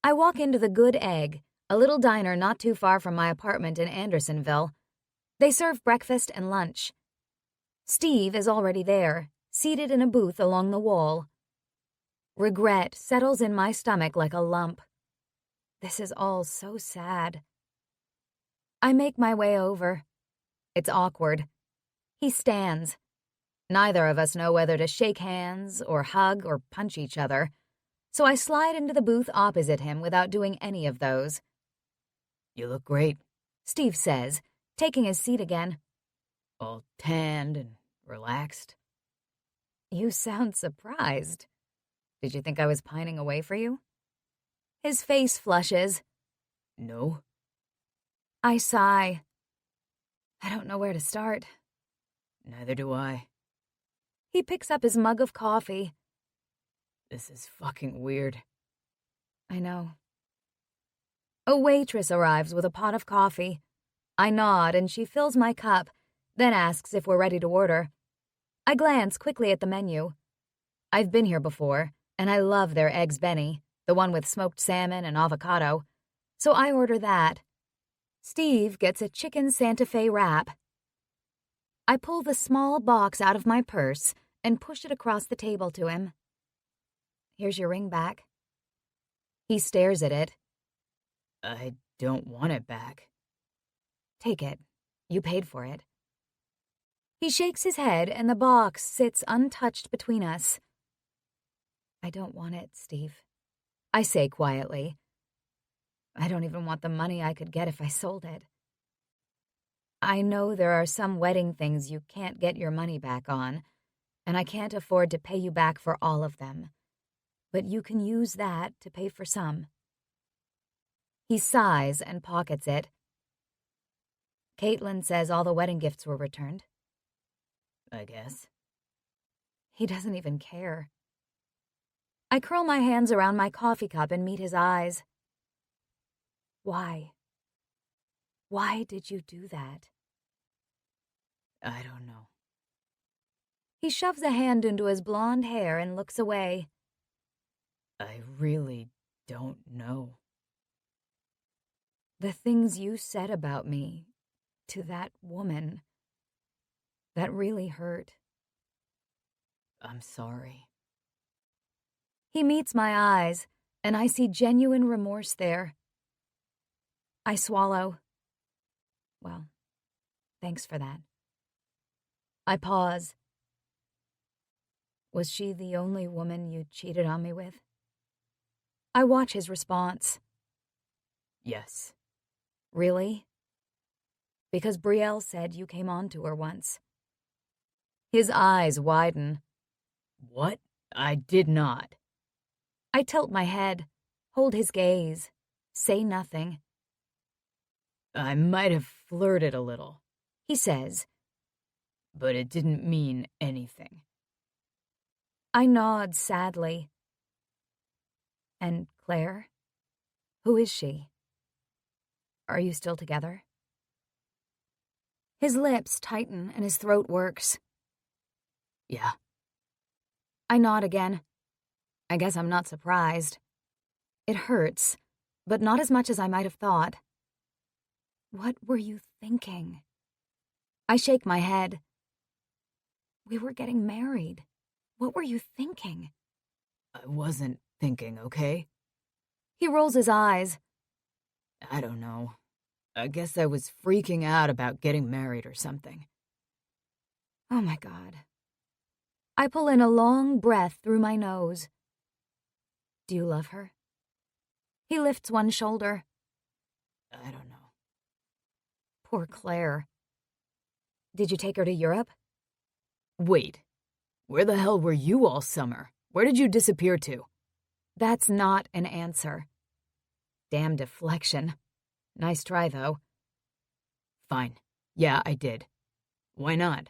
I walk into the Good Egg, a little diner not too far from my apartment in Andersonville. They serve breakfast and lunch. Steve is already there, seated in a booth along the wall. Regret settles in my stomach like a lump. This is all so sad. I make my way over. It's awkward. He stands. Neither of us know whether to shake hands or hug or punch each other, so I slide into the booth opposite him without doing any of those. You look great, Steve says, taking his seat again. all tanned and relaxed. You sound surprised. Did you think I was pining away for you? His face flushes. No? I sigh. I don't know where to start. Neither do I. He picks up his mug of coffee. This is fucking weird. I know. A waitress arrives with a pot of coffee. I nod and she fills my cup, then asks if we're ready to order. I glance quickly at the menu. I've been here before, and I love their eggs Benny, the one with smoked salmon and avocado, so I order that. Steve gets a chicken Santa Fe wrap. I pull the small box out of my purse and push it across the table to him. Here's your ring back. He stares at it. I don't want it back. Take it. You paid for it. He shakes his head and the box sits untouched between us. I don't want it, Steve. I say quietly. I don't even want the money I could get if I sold it. I know there are some wedding things you can't get your money back on, and I can't afford to pay you back for all of them. But you can use that to pay for some. He sighs and pockets it. Caitlin says all the wedding gifts were returned. I guess. He doesn't even care. I curl my hands around my coffee cup and meet his eyes. Why? Why did you do that? I don't know. He shoves a hand into his blonde hair and looks away. I really don't know. The things you said about me to that woman, that really hurt. I'm sorry. He meets my eyes, and I see genuine remorse there. I swallow. Well, thanks for that. I pause. Was she the only woman you cheated on me with? I watch his response. Yes. Really? Because Brielle said you came on to her once. His eyes widen. What? I did not. I tilt my head, hold his gaze, say nothing. I might have flirted a little, He says. but it didn't mean anything. I nod sadly. And Claire? Who is she? Are you still together? His lips tighten and his throat works. Yeah. I nod again. I guess I'm not surprised. It hurts, but not as much as I might have thought. What were you thinking? I shake my head. We were getting married. What were you thinking? I wasn't thinking, okay? He rolls his eyes. I don't know. I guess I was freaking out about getting married or something. Oh my God. I pull in a long breath through my nose. Do you love her? He lifts one shoulder. I don't know. Poor Claire. Did you take her to Europe? Wait. Where the hell were you all summer? Where did you disappear to? That's not an answer. Damn deflection. Nice try, though. Fine. Yeah, I did. Why not?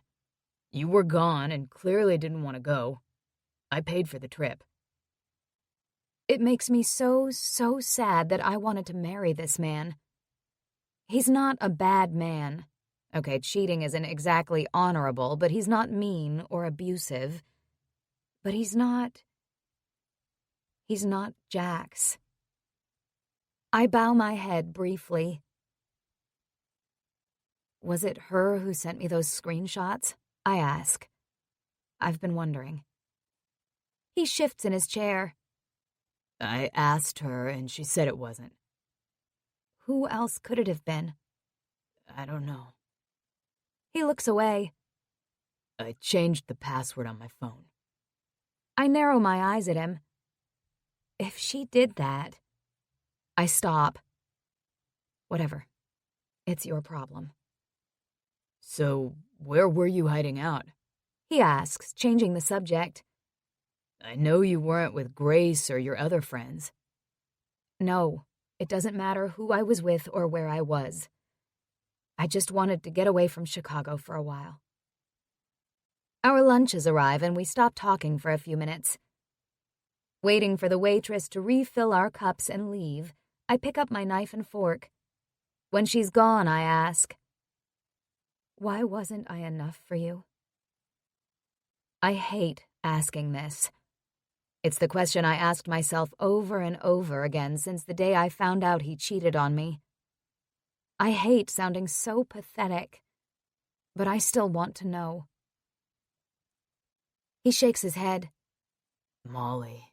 You were gone and clearly didn't want to go. I paid for the trip. It makes me so sad that I wanted to marry this man. He's not a bad man. Okay, cheating isn't exactly honorable, but he's not mean or abusive. But he's not Jax. I bow my head briefly. Was it her who sent me those screenshots? I ask. I've been wondering. He shifts in his chair. I asked her, and she said it wasn't. Who else could it have been? I don't know. He looks away. I changed the password on my phone. I narrow my eyes at him. If she did that... I stop. Whatever. It's your problem. So, where were you hiding out? He asks, changing the subject. I know you weren't with Grace or your other friends. No, it doesn't matter who I was with or where I was. I just wanted to get away from Chicago for a while. Our lunches arrive and we stop talking for a few minutes. Waiting for the waitress to refill our cups and leave, I pick up my knife and fork. When she's gone, I ask, "Why wasn't I enough for you?" I hate asking this. It's the question I asked myself over and over again since the day I found out he cheated on me. I hate sounding so pathetic, but I still want to know. He shakes his head. Molly.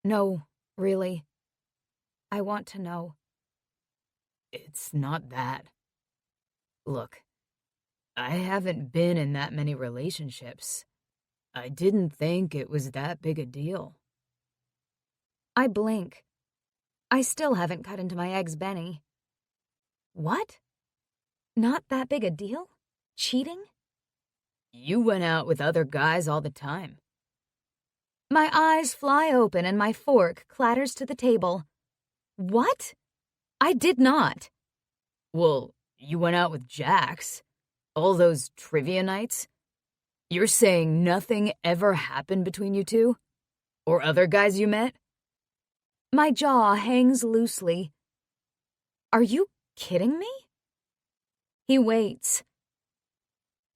No, really. I want to know. It's not that. Look, I haven't been in that many relationships. I didn't think it was that big a deal. I blink. I still haven't cut into my eggs Benny. What? Not that big a deal? Cheating? You went out with other guys all the time. My eyes fly open and my fork clatters to the table. What? I did not. Well, you went out with Jax. All those trivia nights. You're saying nothing ever happened between you two? Or other guys you met? My jaw hangs loosely. Are you kidding me? He waits.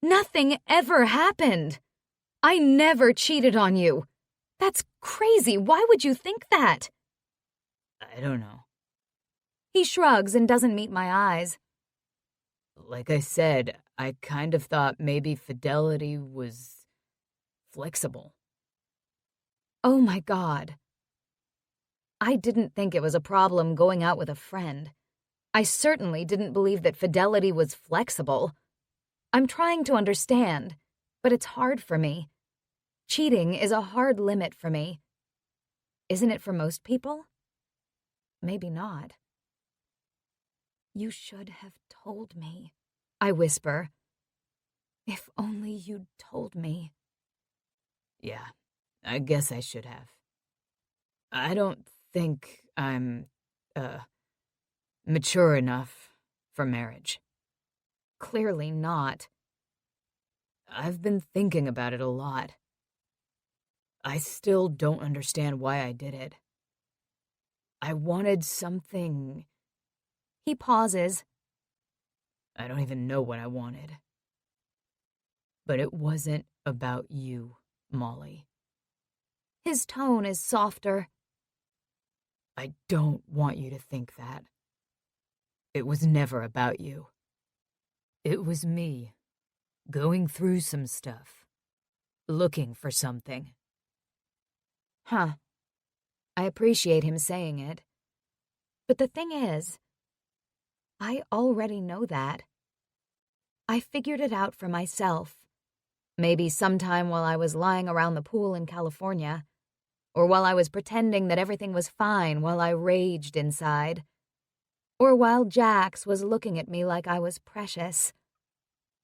Nothing ever happened. I never cheated on you. That's crazy. Why would you think that? I don't know. He shrugs and doesn't meet my eyes. Like I said, I kind of thought maybe fidelity was flexible. Oh my God. I didn't think it was a problem going out with a friend. I certainly didn't believe that fidelity was flexible. I'm trying to understand, but it's hard for me. Cheating is a hard limit for me. Isn't it for most people? Maybe not. You should have told me, I whisper. If only you'd told me. Yeah, I guess I should have. I don't think I'm, mature enough for marriage. Clearly not. I've been thinking about it a lot. I still don't understand why I did it. I wanted something. He pauses. I don't even know what I wanted. But it wasn't about you, Molly. His tone is softer. I don't want you to think that. It was never about you. It was me, going through some stuff, looking for something. Huh. I appreciate him saying it. But the thing is, I already know that. I figured it out for myself. Maybe sometime while I was lying around the pool in California, or while I was pretending that everything was fine while I raged inside, or while Jax was looking at me like I was precious,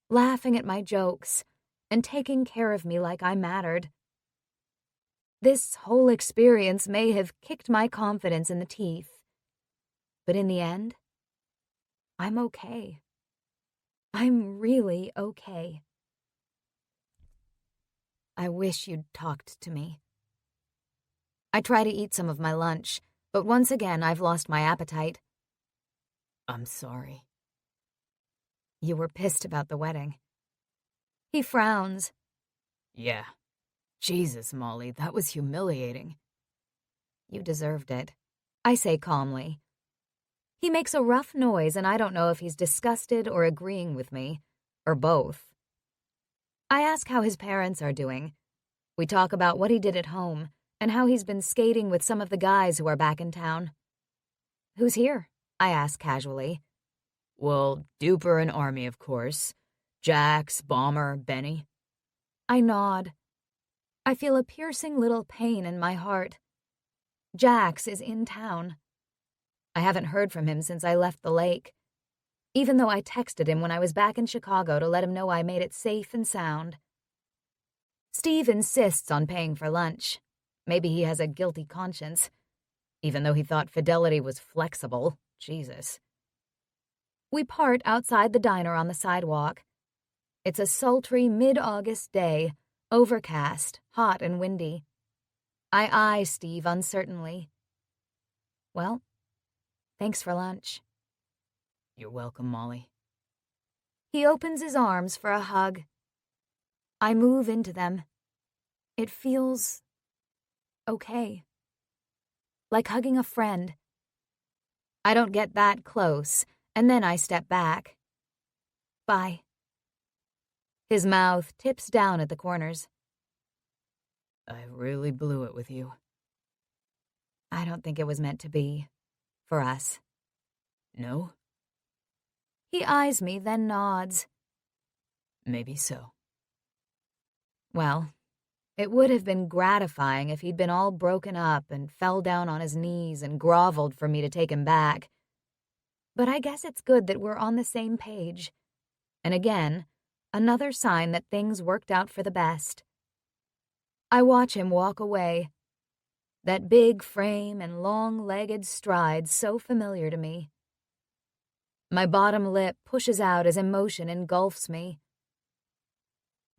laughing at my jokes and taking care of me like I mattered. This whole experience may have kicked my confidence in the teeth, but in the end, I'm okay. I'm really okay. I wish you'd talked to me. I try to eat some of my lunch, but once again I've lost my appetite. I'm sorry. You were pissed about the wedding. He frowns. Yeah. Jesus, Molly, that was humiliating. You deserved it, I say calmly. He makes a rough noise and I don't know if he's disgusted or agreeing with me, or both. I ask how his parents are doing. We talk about what he did at home and how he's been skating with some of the guys who are back in town. "Who's here?" I ask casually. "Well, Duper and Army, of course. Jax, Bomber, Benny." I nod. I feel a piercing little pain in my heart. Jax is in town. I haven't heard from him since I left the lake, even though I texted him when I was back in Chicago to let him know I made it safe and sound. Steve insists on paying for lunch. Maybe he has a guilty conscience, even though he thought fidelity was flexible. Jesus. We part outside the diner on the sidewalk. It's a sultry mid-August day, overcast, hot and windy. I eye Steve uncertainly. "Well, thanks for lunch." "You're welcome, Molly." He opens his arms for a hug. I move into them. It feels okay. Like hugging a friend. I don't get that close, and then I step back. "Bye." His mouth tips down at the corners. "I really blew it with you." I don't think it was meant to be. For us. "No?" He eyes me, then nods. "Maybe so." Well, it would have been gratifying if he'd been all broken up and fell down on his knees and groveled for me to take him back. But I guess it's good that we're on the same page. And again, another sign that things worked out for the best. I watch him walk away. That big frame and long-legged stride so familiar to me. My bottom lip pushes out as emotion engulfs me.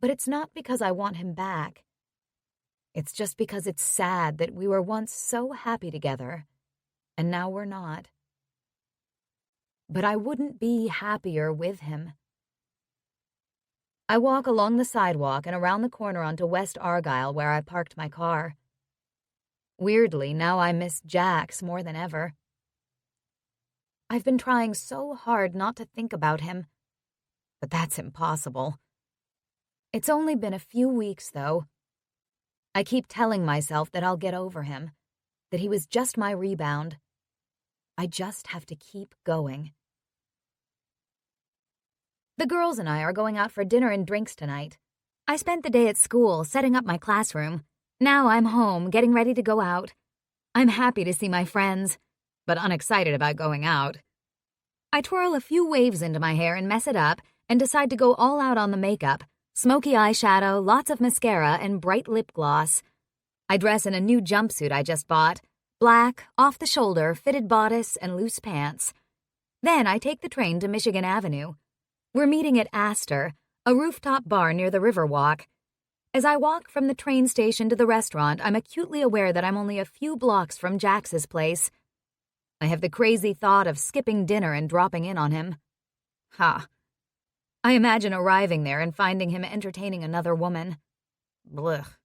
But it's not because I want him back. It's just because it's sad that we were once so happy together, and now we're not. But I wouldn't be happier with him. I walk along the sidewalk and around the corner onto West Argyle where I parked my car. Weirdly, now I miss Jax more than ever. I've been trying so hard not to think about him, but that's impossible. It's only been a few weeks, though. I keep telling myself that I'll get over him, that he was just my rebound. I just have to keep going. The girls and I are going out for dinner and drinks tonight. I spent the day at school setting up my classroom. Now I'm home, getting ready to go out. I'm happy to see my friends, but unexcited about going out. I twirl a few waves into my hair and mess it up and decide to go all out on the makeup. Smoky eyeshadow, lots of mascara, and bright lip gloss. I dress in a new jumpsuit I just bought. Black, off-the-shoulder, fitted bodice, and loose pants. Then I take the train to Michigan Avenue. We're meeting at Astor, a rooftop bar near the Riverwalk. As I walk from the train station to the restaurant, I'm acutely aware that I'm only a few blocks from Jax's place. I have the crazy thought of skipping dinner and dropping in on him. Ha. I imagine arriving there and finding him entertaining another woman. Blech.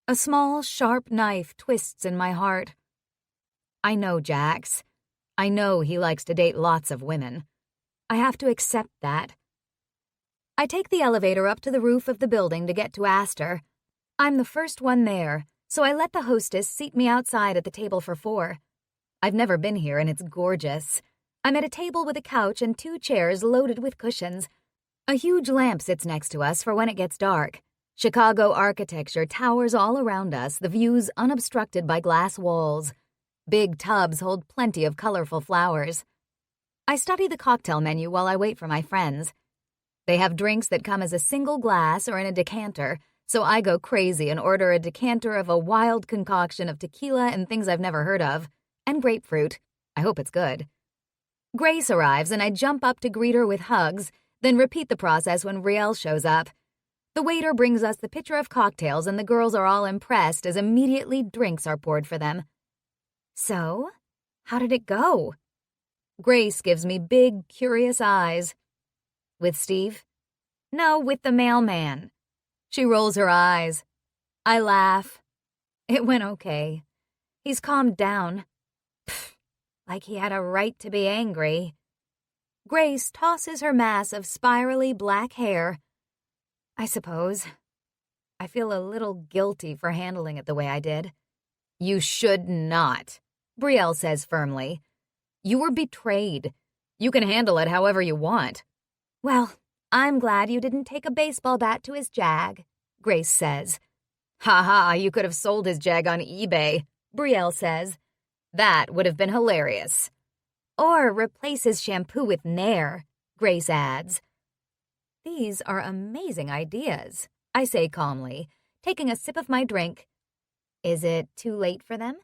A small, sharp knife twists in my heart. I know Jax. I know he likes to date lots of women. I have to accept that. I take the elevator up to the roof of the building to get to Astor. I'm the first one there, so I let the hostess seat me outside at the table for 4. I've never been here, and it's gorgeous. I'm at a table with a couch and 2 chairs loaded with cushions. A huge lamp sits next to us for when it gets dark. Chicago architecture towers all around us, the views unobstructed by glass walls. Big tubs hold plenty of colorful flowers. I study the cocktail menu while I wait for my friends. They have drinks that come as a single glass or in a decanter, so I go crazy and order a decanter of a wild concoction of tequila and things I've never heard of, and grapefruit. I hope it's good. Grace arrives and I jump up to greet her with hugs, then repeat the process when Riel shows up. The waiter brings us the pitcher of cocktails and the girls are all impressed as immediately drinks are poured for them. So, how did it go? Grace gives me big, curious eyes. With Steve? No, with the mailman. She rolls her eyes. I laugh. It went okay. He's calmed down. Pfft, like he had a right to be angry. Grace tosses her mass of spirally black hair. I suppose. I feel a little guilty for handling it the way I did. You should not, Brielle says firmly. You were betrayed. You can handle it however you want. Well, I'm glad you didn't take a baseball bat to his jag, Grace says. Ha ha, you could have sold his jag on eBay, Brielle says. That would have been hilarious. Or replace his shampoo with Nair, Grace adds. These are amazing ideas, I say calmly, taking a sip of my drink. Is it too late for them?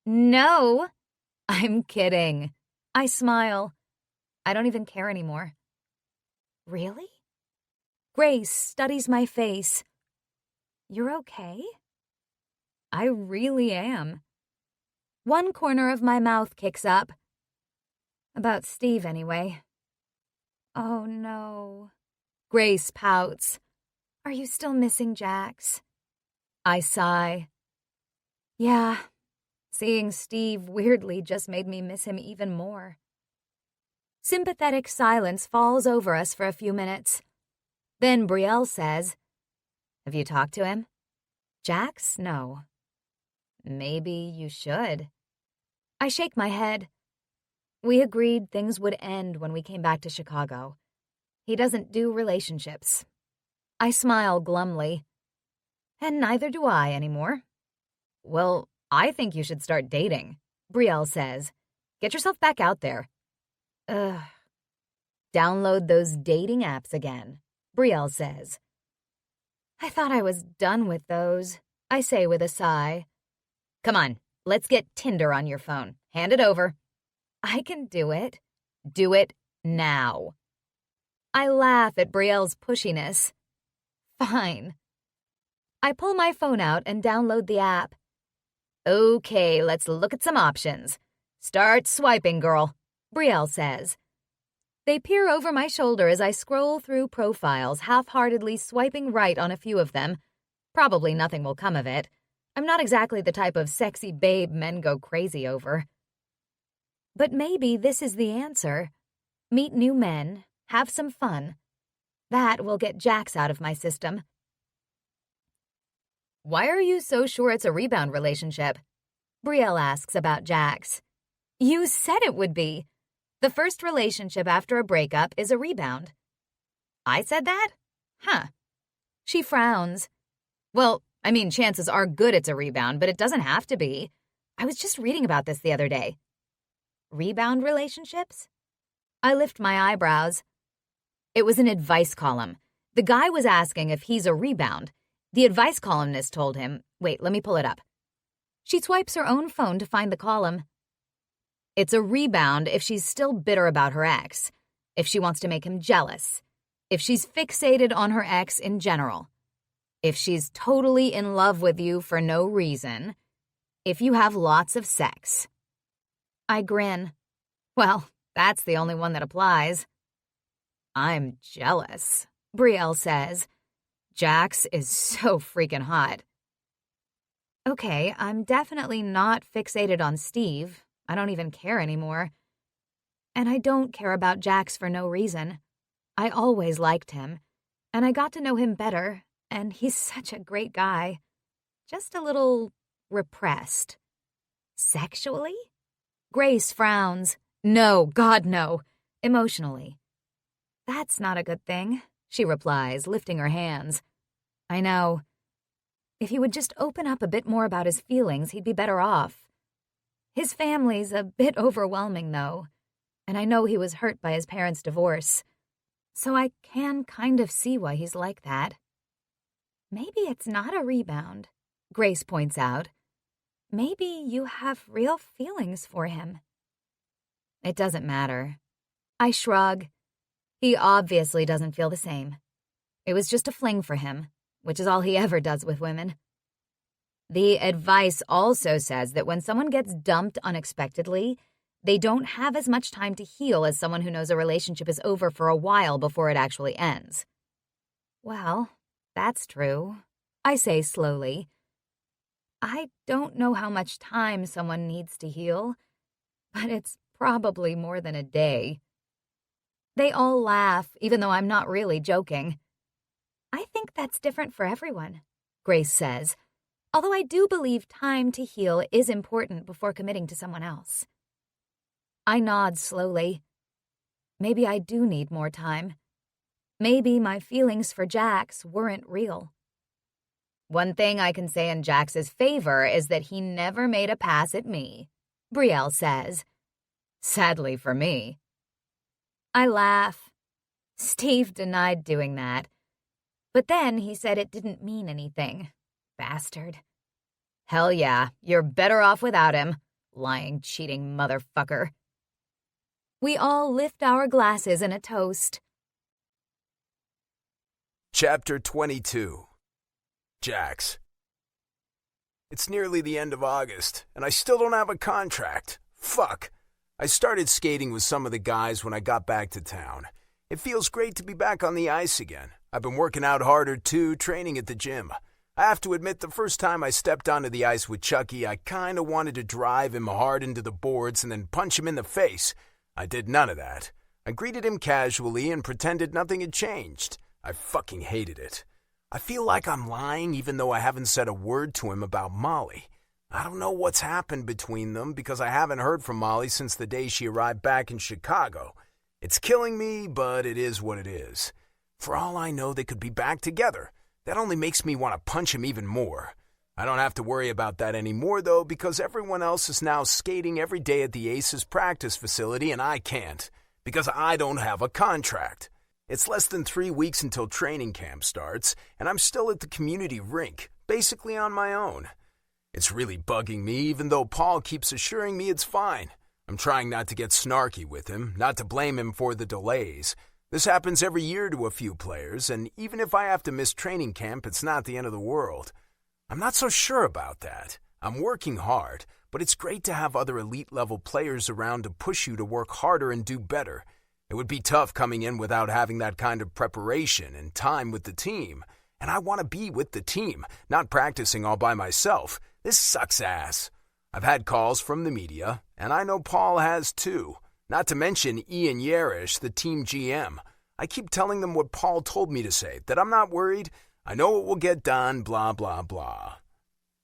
No, I'm kidding. I smile. I don't even care anymore. Really? Grace studies my face. You're okay? I really am. One corner of my mouth kicks up. About Steve, anyway. Oh, no. Grace pouts. Are you still missing Jax? I sigh. Yeah, seeing Steve weirdly just made me miss him even more. Sympathetic silence falls over us for a few minutes. Then Brielle says, Have you talked to him? Jax? No. Maybe you should. I shake my head. We agreed things would end when we came back to Chicago. He doesn't do relationships. I smile glumly. And neither do I anymore. Well, I think you should start dating, Brielle says. Get yourself back out there. Ugh. Download those dating apps again, Brielle says. I thought I was done with those, I say with a sigh. Come on, let's get Tinder on your phone. Hand it over. I can do it. Do it now. I laugh at Brielle's pushiness. Fine. I pull my phone out and download the app. Okay, let's look at some options. Start swiping, girl, Brielle says. They peer over my shoulder as I scroll through profiles, half-heartedly swiping right on a few of them. Probably nothing will come of it. I'm not exactly the type of sexy babe men go crazy over. But maybe this is the answer. Meet new men, have some fun. That will get Jax out of my system. Why are you so sure it's a rebound relationship? Brielle asks about Jax. You said it would be. The first relationship after a breakup is a rebound. I said that? Huh. She frowns. Well, I mean, chances are good it's a rebound, but it doesn't have to be. I was just reading about this the other day. Rebound relationships? I lift my eyebrows. It was an advice column. The guy was asking if he's a rebound. The advice columnist told him, wait, let me pull it up. She swipes her own phone to find the column. It's a rebound if she's still bitter about her ex, if she wants to make him jealous, if she's fixated on her ex in general, if she's totally in love with you for no reason, if you have lots of sex. I grin. Well, that's the only one that applies. I'm jealous, Brielle says. Jax is so freaking hot. Okay, I'm definitely not fixated on Steve. I don't even care anymore. And I don't care about Jax for no reason. I always liked him, and I got to know him better, and he's such a great guy. Just a little repressed. Sexually? Grace frowns. No, God, no. Emotionally. That's not a good thing, she replies, lifting her hands. I know. If he would just open up a bit more about his feelings, he'd be better off. His family's a bit overwhelming, though, and I know he was hurt by his parents' divorce, so I can kind of see why he's like that. Maybe it's not a rebound, Grace points out. Maybe you have real feelings for him. It doesn't matter. I shrug. He obviously doesn't feel the same. It was just a fling for him, which is all he ever does with women. The advice also says that when someone gets dumped unexpectedly, they don't have as much time to heal as someone who knows a relationship is over for a while before it actually ends. Well, that's true, I say slowly. I don't know how much time someone needs to heal, but it's probably more than a day. They all laugh, even though I'm not really joking. I think that's different for everyone, Grace says. although I do believe time to heal is important before committing to someone else. I nod slowly. Maybe I do need more time. Maybe my feelings for Jax weren't real. One thing I can say in Jax's favor is that he never made a pass at me, Brielle says. Sadly for me. I laugh. Steve denied doing that. But then he said it didn't mean anything. Bastard. Hell yeah, you're better off without him, lying, cheating motherfucker. We all lift our glasses in a toast. Chapter 22. Jax. It's nearly the end of August, and I still don't have a contract. Fuck. I started skating with some of the guys when I got back to town. It feels great to be back on the ice again. I've been working out harder too, training at the gym. I have to admit, the first time I stepped onto the ice with Chucky, I kinda wanted to drive him hard into the boards and then punch him in the face. I did none of that. I greeted him casually and pretended nothing had changed. I fucking hated it. I feel like I'm lying even though I haven't said a word to him about Molly. I don't know what's happened between them because I haven't heard from Molly since the day she arrived back in Chicago. It's killing me, but it is what it is. For all I know, they could be back together. That only makes me want to punch him even more. I don't have to worry about that anymore, though, because everyone else is now skating every day at the Aces practice facility, and I can't, because I don't have a contract. It's less than 3 weeks until training camp starts, and I'm still at the community rink, basically on my own. It's really bugging me, even though Paul keeps assuring me it's fine. I'm trying not to get snarky with him, not to blame him for the delays. This happens every year to a few players, and even if I have to miss training camp, it's not the end of the world. I'm not so sure about that. I'm working hard, but it's great to have other elite-level players around to push you to work harder and do better. It would be tough coming in without having that kind of preparation and time with the team. And I want to be with the team, not practicing all by myself. This sucks ass. I've had calls from the media, and I know Paul has too. Not to mention Ian Yarish, the team GM. I keep telling them what Paul told me to say, that I'm not worried. I know it will get done, blah, blah, blah.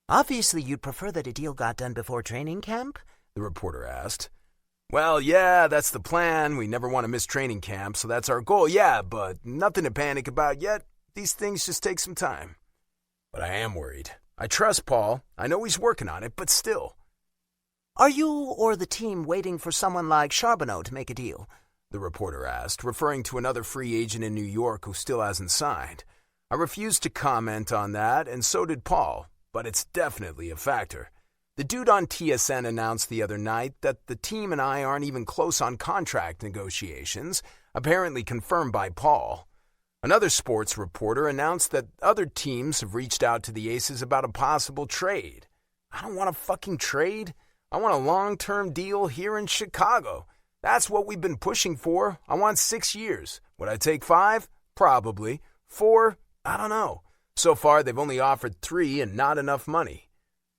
Obviously, you'd prefer that a deal got done before training camp? The reporter asked. Well, yeah, that's the plan. We never want to miss training camp, so that's our goal, yeah, but nothing to panic about yet. These things just take some time. But I am worried. I trust Paul. I know he's working on it, but still. Are you or the team waiting for someone like Charbonneau to make a deal? The reporter asked, referring to another free agent in New York who still hasn't signed. I refused to comment on that, and so did Paul, but it's definitely a factor. The dude on TSN announced the other night that the team and I aren't even close on contract negotiations, apparently confirmed by Paul. Another sports reporter announced that other teams have reached out to the Aces about a possible trade. I don't want a fucking trade. I want a long-term deal here in Chicago. That's what we've been pushing for. I want 6 years. Would I take 5? Probably. 4? I don't know. So far, they've only offered 3 and not enough money.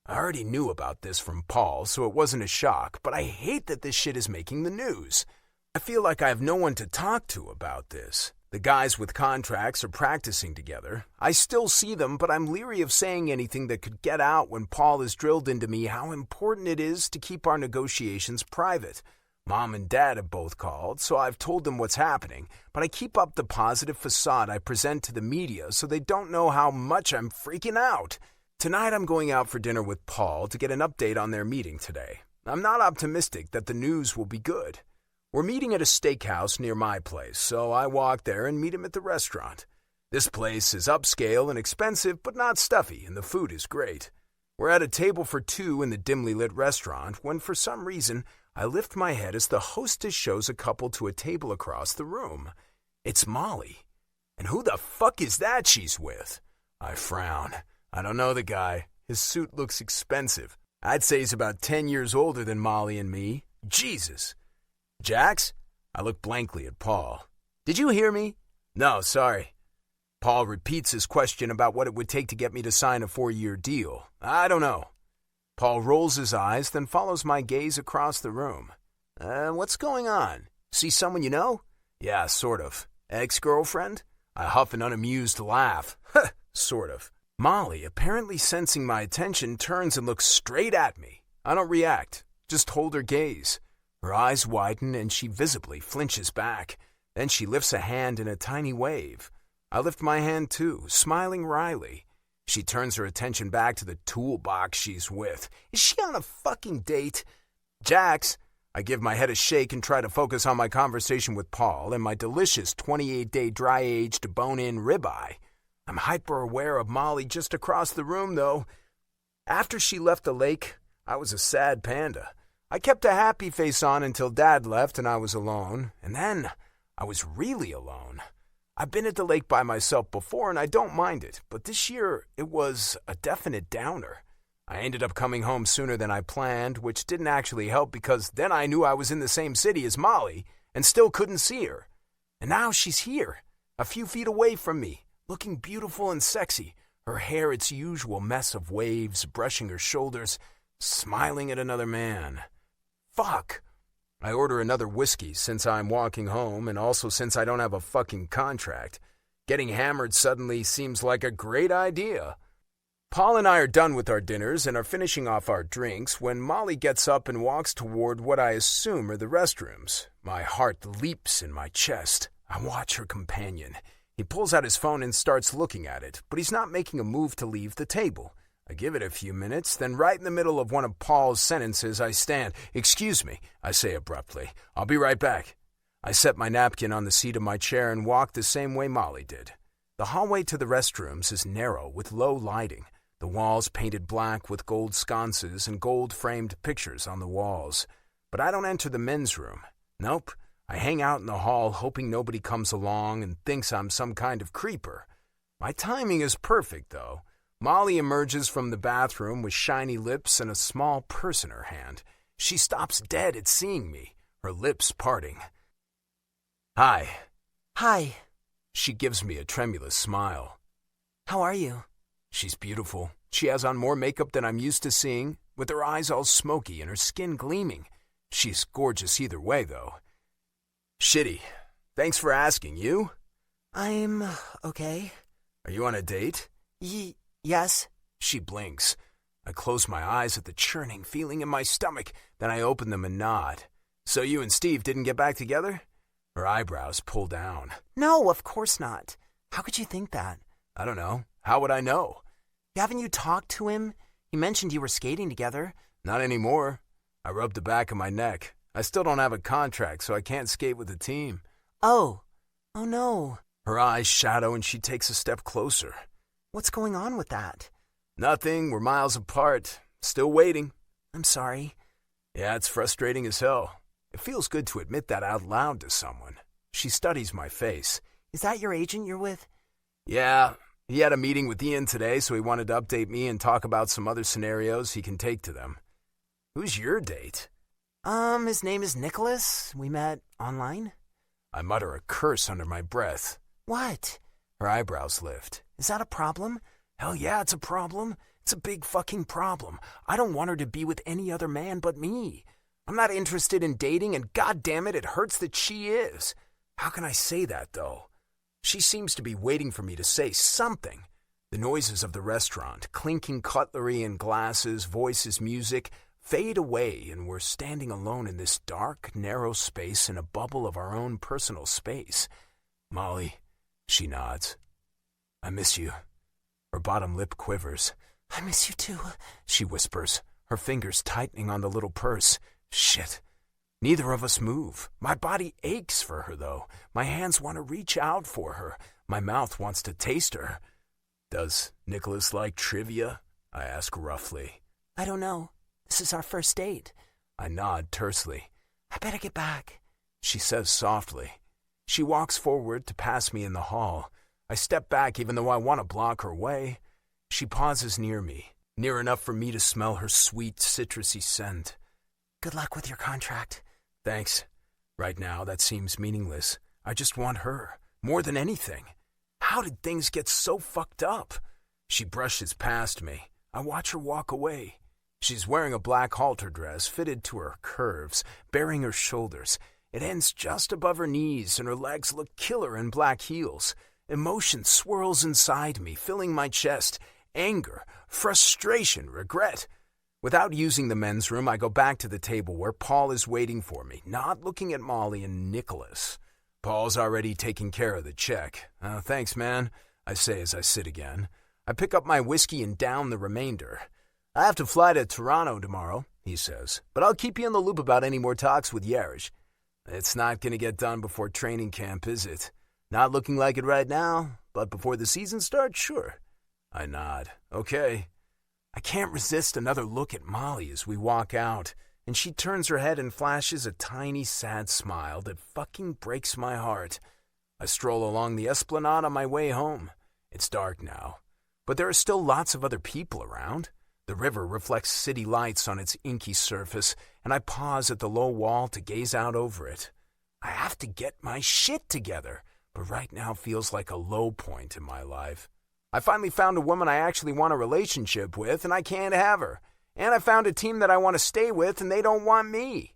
I already knew about this from Paul, so it wasn't a shock, but I hate that this shit is making the news. I feel like I have no one to talk to about this. The guys with contracts are practicing together. I still see them, but I'm leery of saying anything that could get out when Paul has drilled into me how important it is to keep our negotiations private. Mom and Dad have both called, so I've told them what's happening, but I keep up the positive facade I present to the media so they don't know how much I'm freaking out. Tonight I'm going out for dinner with Paul to get an update on their meeting today. I'm not optimistic that the news will be good. We're meeting at a steakhouse near my place, so I walk there and meet him at the restaurant. This place is upscale and expensive, but not stuffy, and the food is great. We're at a table for 2 in the dimly lit restaurant when, for some reason, I lift my head as the hostess shows a couple to a table across the room. It's Molly. And who the fuck is that she's with? I frown. I don't know the guy. His suit looks expensive. I'd say he's about 10 years older than Molly and me. Jesus. Jax? I look blankly at Paul. Did you hear me? No, sorry. Paul repeats his question about what it would take to get me to sign a 4-year deal. I don't know. Paul rolls his eyes, then follows my gaze across the room. What's going on? See someone you know? Yeah, sort of. Ex-girlfriend? I huff an unamused laugh. Sort of. Molly, apparently sensing my attention, turns and looks straight at me. I don't react, just hold her gaze. Her eyes widen and she visibly flinches back. Then she lifts a hand in a tiny wave. I lift my hand too, smiling wryly. She turns her attention back to the toolbox she's with. Is she on a fucking date? Jax, I give my head a shake and try to focus on my conversation with Paul and my delicious 28-day dry-aged bone-in ribeye. I'm hyper-aware of Molly just across the room, though. After she left the lake, I was a sad panda. I kept a happy face on until Dad left and I was alone. And then I was really alone. I've been at the lake by myself before and I don't mind it, but this year it was a definite downer. I ended up coming home sooner than I planned, which didn't actually help because then I knew I was in the same city as Molly and still couldn't see her. And now she's here, a few feet away from me, looking beautiful and sexy, her hair its usual mess of waves brushing her shoulders, smiling at another man. Fuck. I order another whiskey since I'm walking home and also since I don't have a fucking contract. Getting hammered suddenly seems like a great idea. Paul and I are done with our dinners and are finishing off our drinks when Molly gets up and walks toward what I assume are the restrooms. My heart leaps in my chest. I watch her companion. He pulls out his phone and starts looking at it, but he's not making a move to leave the table. I give it a few minutes, then right in the middle of one of Paul's sentences I stand. "Excuse me," I say abruptly. "I'll be right back." I set my napkin on the seat of my chair and walk the same way Molly did. The hallway to the restrooms is narrow with low lighting, the walls painted black with gold sconces and gold-framed pictures on the walls. But I don't enter the men's room. Nope. I hang out in the hall hoping nobody comes along and thinks I'm some kind of creeper. My timing is perfect, though. Molly emerges from the bathroom with shiny lips and a small purse in her hand. She stops dead at seeing me, her lips parting. "Hi." Hi. She gives me a tremulous smile. How are you? She's beautiful. She has on more makeup than I'm used to seeing, with her eyes all smoky and her skin gleaming. She's gorgeous either way, though. "Shitty. Thanks for asking. You?" I'm okay. "Are you on a date?" Yes. She blinks. I close my eyes at the churning feeling in my stomach, then I open them and nod. "So you and Steve didn't get back together?" Her eyebrows pull down. No, of course not. How could you think that? "I don't know. How would I know?" Haven't you talked to him? He mentioned you were skating together. "Not anymore." I rub the back of my neck. I still don't have a contract, so I can't skate with the team. Oh no. Her eyes shadow and she takes a step closer. What's going on with that? "Nothing. We're miles apart. Still waiting." I'm sorry. "Yeah, it's frustrating as hell. It feels good to admit that out loud to someone." She studies my face. Is that your agent you're with? "Yeah, he had a meeting with Ian today, so he wanted to update me and talk about some other scenarios he can take to them." "Who's your date?" His name is Nicholas. We met online. I mutter a curse under my breath. What? Her eyebrows lift. Is that a problem? "Hell yeah, it's a problem. It's a big fucking problem. I don't want her to be with any other man but me. I'm not interested in dating, and goddammit, it hurts that she is. How can I say that, though? She seems to be waiting for me to say something. The noises of the restaurant, clinking cutlery and glasses, voices, music, fade away, and we're standing alone in this dark, narrow space in a bubble of our own personal space. "Molly," she nods. "I miss you." Her bottom lip quivers. I miss you too, she whispers, her fingers tightening on the little purse. Shit. Neither of us move. My body aches for her, though. My hands want to reach out for her. My mouth wants to taste her. "Does Nicholas like trivia?" I ask roughly. I don't know. This is our first date. I nod tersely. I better get back, she says softly. She walks forward to pass me in the hall. I step back even though I want to block her way. She pauses near me, near enough for me to smell her sweet, citrusy scent. Good luck with your contract. Thanks. Right now, that seems meaningless. I just want her, more than anything. How did things get so fucked up? She brushes past me. I watch her walk away. She's wearing a black halter dress fitted to her curves, baring her shoulders. It ends just above her knees, and her legs look killer in black heels. Emotion swirls inside me, filling my chest. anger, frustration, regret. Without using the men's room, I go back to the table where Paul is waiting for me, not looking at Molly and Nicholas. Paul's already taking care of the check. Thanks, man, I say as I sit again. I pick up my whiskey and down the remainder. I have to fly to Toronto tomorrow, he says, but I'll keep you in the loop about any more talks with Yarish. It's not going to get done before training camp, is it? Not looking like it right now, but before the season starts, sure. I nod. Okay. I can't resist another look at Molly as we walk out, and she turns her head and flashes a tiny, sad smile that fucking breaks my heart. I stroll along the esplanade on my way home. It's dark now, but there are still lots of other people around. The river reflects city lights on its inky surface, and I pause at the low wall to gaze out over it. I have to get my shit together, but right now feels like a low point in my life. I finally found a woman I actually want a relationship with, and I can't have her. And I found a team that I want to stay with, and they don't want me.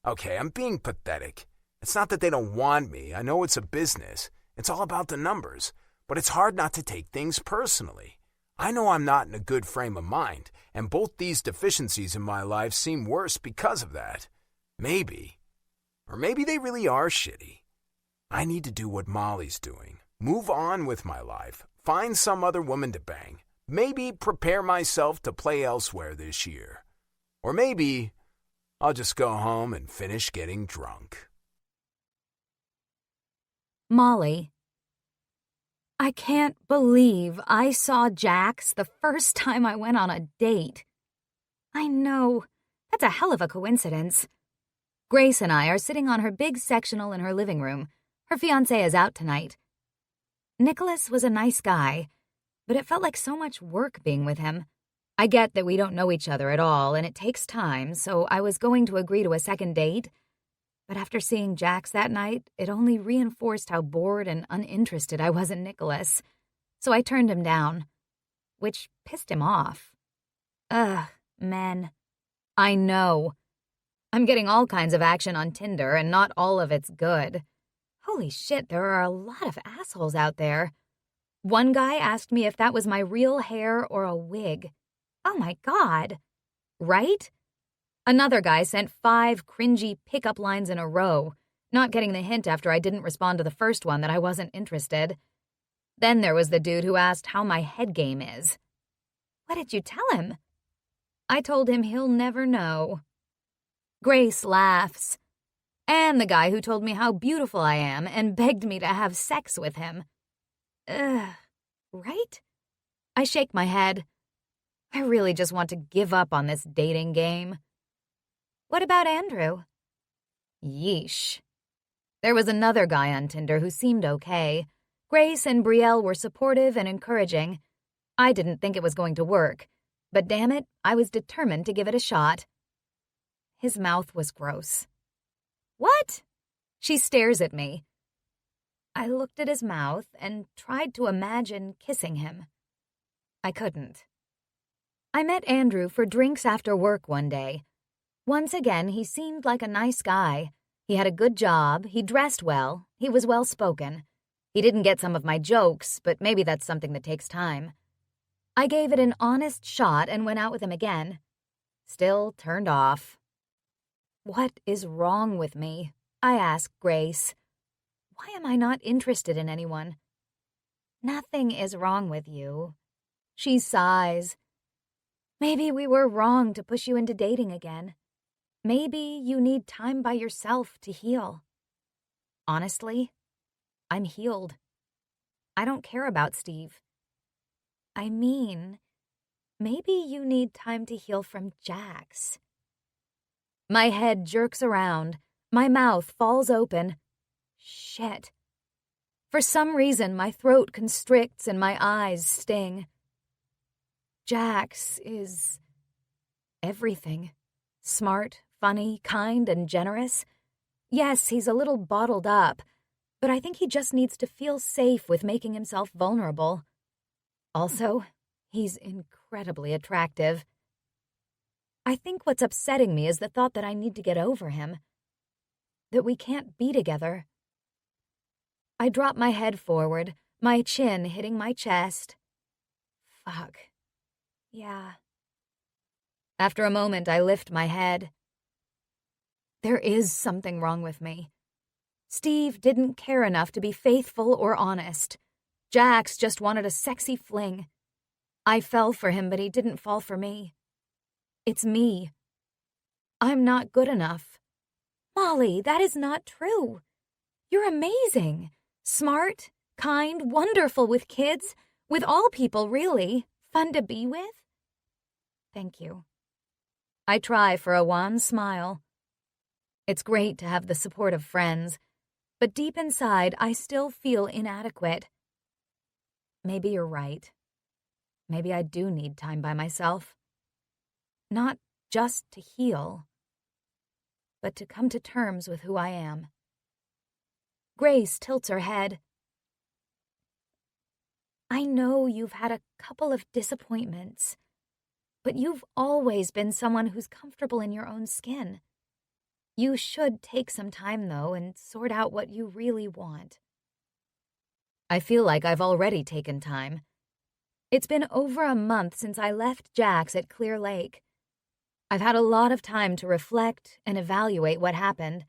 Okay, I'm being pathetic. It's not that they don't want me. I know it's a business. It's all about the numbers. But it's hard not to take things personally. I know I'm not in a good frame of mind, and both these deficiencies in my life seem worse because of that. Maybe. Or maybe they really are shitty. I need to do what Molly's doing. Move on with my life. Find some other woman to bang. Maybe prepare myself to play elsewhere this year. Or maybe I'll just go home and finish getting drunk. Molly. I can't believe I saw Jax the first time I went on a date. I know. That's a hell of a coincidence. Grace and I are sitting on her big sectional in her living room. Her fiancé is out tonight. Nicholas was a nice guy, but it felt like so much work being with him. I get that we don't know each other at all, and it takes time, so I was going to agree to a second date. But after seeing Jax that night, it only reinforced how bored and uninterested I was in Nicholas. So I turned him down, which pissed him off. Ugh, men. I know. I'm getting all kinds of action on Tinder, and not all of it's good. Holy shit, there are a lot of assholes out there. One guy asked me if that was my real hair or a wig. Oh my God. Right? Another guy sent 5 cringy pickup lines in a row, not getting the hint after I didn't respond to the first one that I wasn't interested. Then there was the dude who asked how my head game is. What did you tell him? I told him he'll never know. Grace laughs. And the guy who told me how beautiful I am and begged me to have sex with him. Ugh, right? I shake my head. I really just want to give up on this dating game. What about Andrew? Yeesh. There was another guy on Tinder who seemed okay. Grace and Brielle were supportive and encouraging. I didn't think it was going to work, but damn it, I was determined to give it a shot. His mouth was gross. What? She stares at me. I looked at his mouth and tried to imagine kissing him. I couldn't. I met Andrew for drinks after work one day. Once again, he seemed like a nice guy. He had a good job, he dressed well, he was well-spoken. He didn't get some of my jokes, but maybe that's something that takes time. I gave it an honest shot and went out with him again. Still turned off. What is wrong with me? I asked Grace. Why am I not interested in anyone? Nothing is wrong with you. She sighs. Maybe we were wrong to push you into dating again. Maybe you need time by yourself to heal. Honestly, I'm healed. I don't care about Steve. I mean, maybe you need time to heal from Jax. My head jerks around. My mouth falls open. Shit. For some reason, my throat constricts and my eyes sting. Jax is everything. Smart, funny, kind, and generous. Yes, he's a little bottled up, but I think he just needs to feel safe with making himself vulnerable. Also, he's incredibly attractive. I think what's upsetting me is the thought that I need to get over him. That we can't be together. I drop my head forward, my chin hitting my chest. Fuck, Yeah. After a moment, I lift my head. There is something wrong with me. Steve didn't care enough to be faithful or honest. Jax just wanted a sexy fling. I fell for him, but he didn't fall for me. It's me. I'm not good enough. Molly, that is not true. You're amazing. Smart, kind, wonderful with kids, with all people, really. Fun to be with. Thank you. I try for a wan smile. It's great to have the support of friends, but deep inside, I still feel inadequate. Maybe you're right. Maybe I do need time by myself. Not just to heal, but to come to terms with who I am. Grace tilts her head. I know you've had a couple of disappointments, but you've always been someone who's comfortable in your own skin. You should take some time, though, and sort out what you really want. I feel like I've already taken time. It's been over a month since I left Jax at Clear Lake. I've had a lot of time to reflect and evaluate what happened,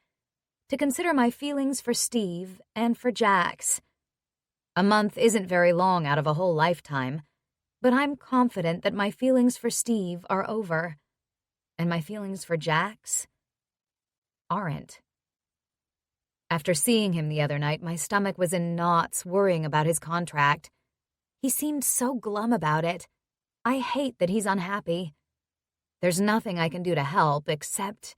to consider my feelings for Steve and for Jax. A month isn't very long out of a whole lifetime, but I'm confident that my feelings for Steve are over, and my feelings for Jax aren't. After seeing him the other night, my stomach was in knots worrying about his contract. He seemed so glum about it. I hate that he's unhappy. There's nothing I can do to help except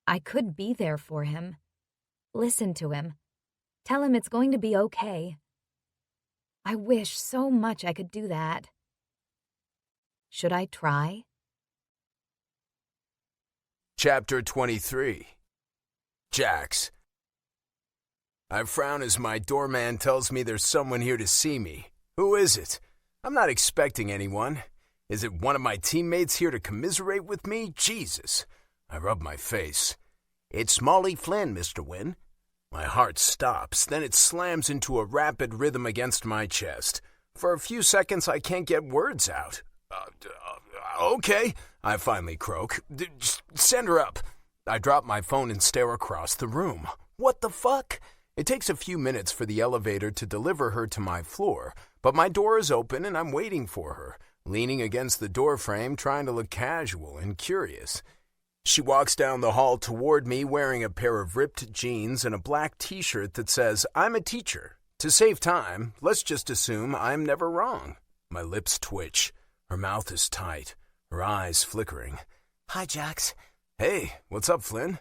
I could be there for him. Listen to him. Tell him it's going to be okay. I wish so much I could do that. Should I try? Chapter 23. Jax. I frown as my doorman tells me there's someone here to see me. Who is it? I'm not expecting anyone. Is it one of my teammates here to commiserate with me? Jesus. I rub my face. It's Molly Flynn, Mr. Wynn. My heart stops, then it slams into a rapid rhythm against my chest. For a few seconds, I can't get words out. Okay, I finally croak. Just send her up. I drop my phone and stare across the room. What the fuck? It takes a few minutes for the elevator to deliver her to my floor, but my door is open and I'm waiting for her, leaning against the doorframe, trying to look casual and curious. She walks down the hall toward me wearing a pair of ripped jeans and a black t-shirt that says, "I'm a teacher. To save time, let's just assume I'm never wrong." My lips twitch. Her mouth is tight, her eyes flickering. Hi, Jax. Hey, what's up, Flynn?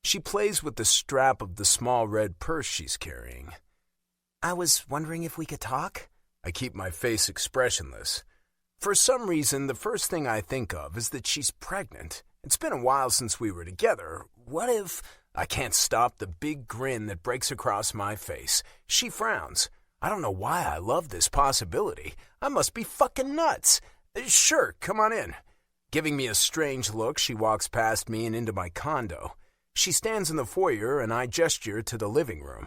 She plays with the strap of the small red purse she's carrying. I was wondering if we could talk? I keep my face expressionless. For some reason, the first thing I think of is that she's pregnant. It's been a while since we were together. What if... I can't stop the big grin that breaks across my face. She frowns. I don't know why I love this possibility. I must be fucking nuts. Sure, come on in. Giving me a strange look, she walks past me and into my condo. She stands in the foyer and I gesture to the living room.